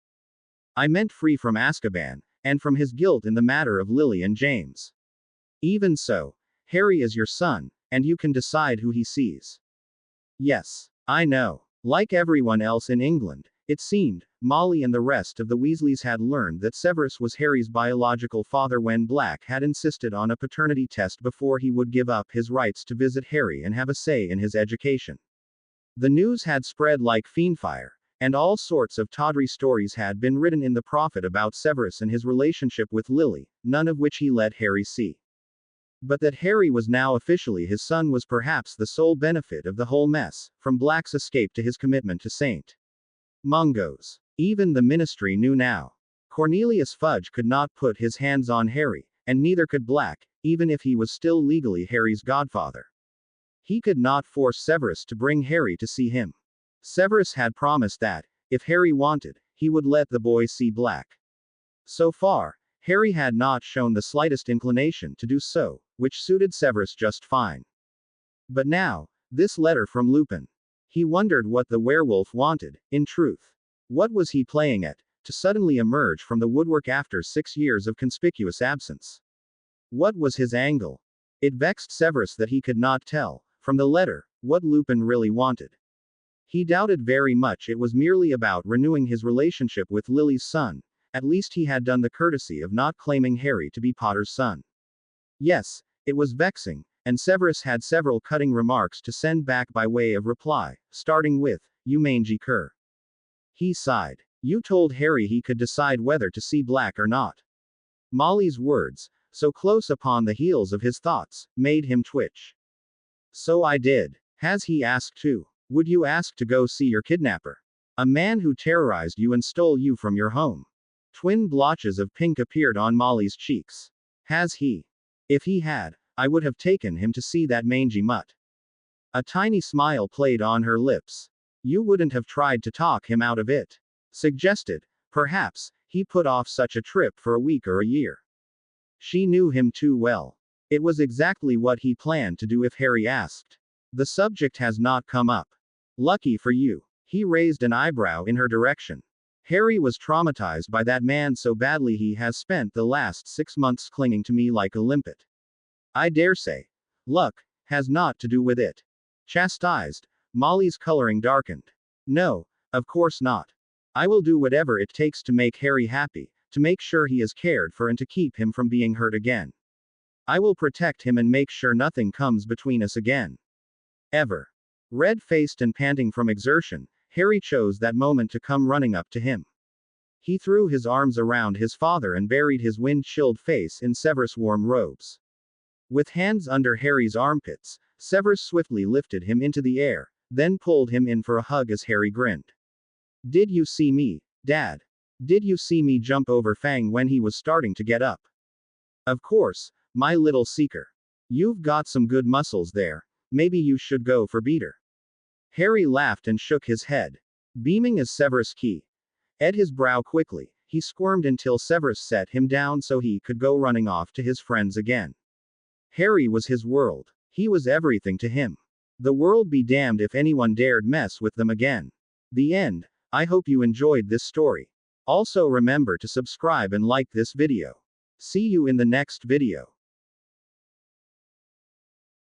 I meant free from Azkaban, and from his guilt in the matter of Lily and James. Even so, Harry is your son, and you can decide who he sees. Yes. I know. Like everyone else in England, it seemed, Molly and the rest of the Weasleys had learned that Severus was Harry's biological father when Black had insisted on a paternity test before he would give up his rights to visit Harry and have a say in his education. The news had spread like fiendfire, and all sorts of tawdry stories had been written in the Prophet about Severus and his relationship with Lily, none of which he let Harry see. But that Harry was now officially his son was perhaps the sole benefit of the whole mess, from Black's escape to his commitment to St. Mungo's. Even the ministry knew now. Cornelius Fudge could not put his hands on Harry, and neither could Black, even if he was still legally Harry's godfather. He could not force Severus to bring Harry to see him. Severus had promised that, if Harry wanted, he would let the boy see Black. So far, Harry had not shown the slightest inclination to do so, which suited Severus just fine. But now, this letter from Lupin. He wondered what the werewolf wanted, in truth. What was he playing at, to suddenly emerge from the woodwork after 6 years of conspicuous absence? What was his angle? It vexed Severus that he could not tell, from the letter, what Lupin really wanted. He doubted very much it was merely about renewing his relationship with Lily's son. At least he had done the courtesy of not claiming Harry to be Potter's son. Yes, it was vexing, and Severus had several cutting remarks to send back by way of reply, starting with, "You mangy cur." He sighed. You told Harry he could decide whether to see Black or not. Molly's words, so close upon the heels of his thoughts, made him twitch. So I did. Has he asked too? Would you ask to go see your kidnapper? A man who terrorized you and stole you from your home. Twin blotches of pink appeared on Molly's cheeks. Has he? If he had, I would have taken him to see that mangy mutt. A tiny smile played on her lips. You wouldn't have tried to talk him out of it. Suggested, perhaps, he put off such a trip for a week or a year. She knew him too well. It was exactly what he planned to do if Harry asked. The subject has not come up. Lucky for you. He raised an eyebrow in her direction. Harry was traumatized by that man so badly he has spent the last 6 months clinging to me like a limpet. I dare say. Luck has not to do with it. Chastised, Molly's coloring darkened. No, of course not. I will do whatever it takes to make Harry happy, to make sure he is cared for and to keep him from being hurt again. I will protect him and make sure nothing comes between us again. Ever. Red-faced and panting from exertion, Harry chose that moment to come running up to him. He threw his arms around his father and buried his wind-chilled face in Severus' warm robes. With hands under Harry's armpits, Severus swiftly lifted him into the air, then pulled him in for a hug as Harry grinned. Did you see me, Dad? Did you see me jump over Fang when he was starting to get up? Of course, my little seeker. You've got some good muscles there. Maybe you should go for beater. Harry laughed and shook his head. Beaming as Severus ed his brow quickly, he squirmed until Severus set him down so he could go running off to his friends again. Harry was his world. He was everything to him. The world be damned if anyone dared mess with them again. The end. I hope you enjoyed this story. Also remember to subscribe and like this video. See you in the next video.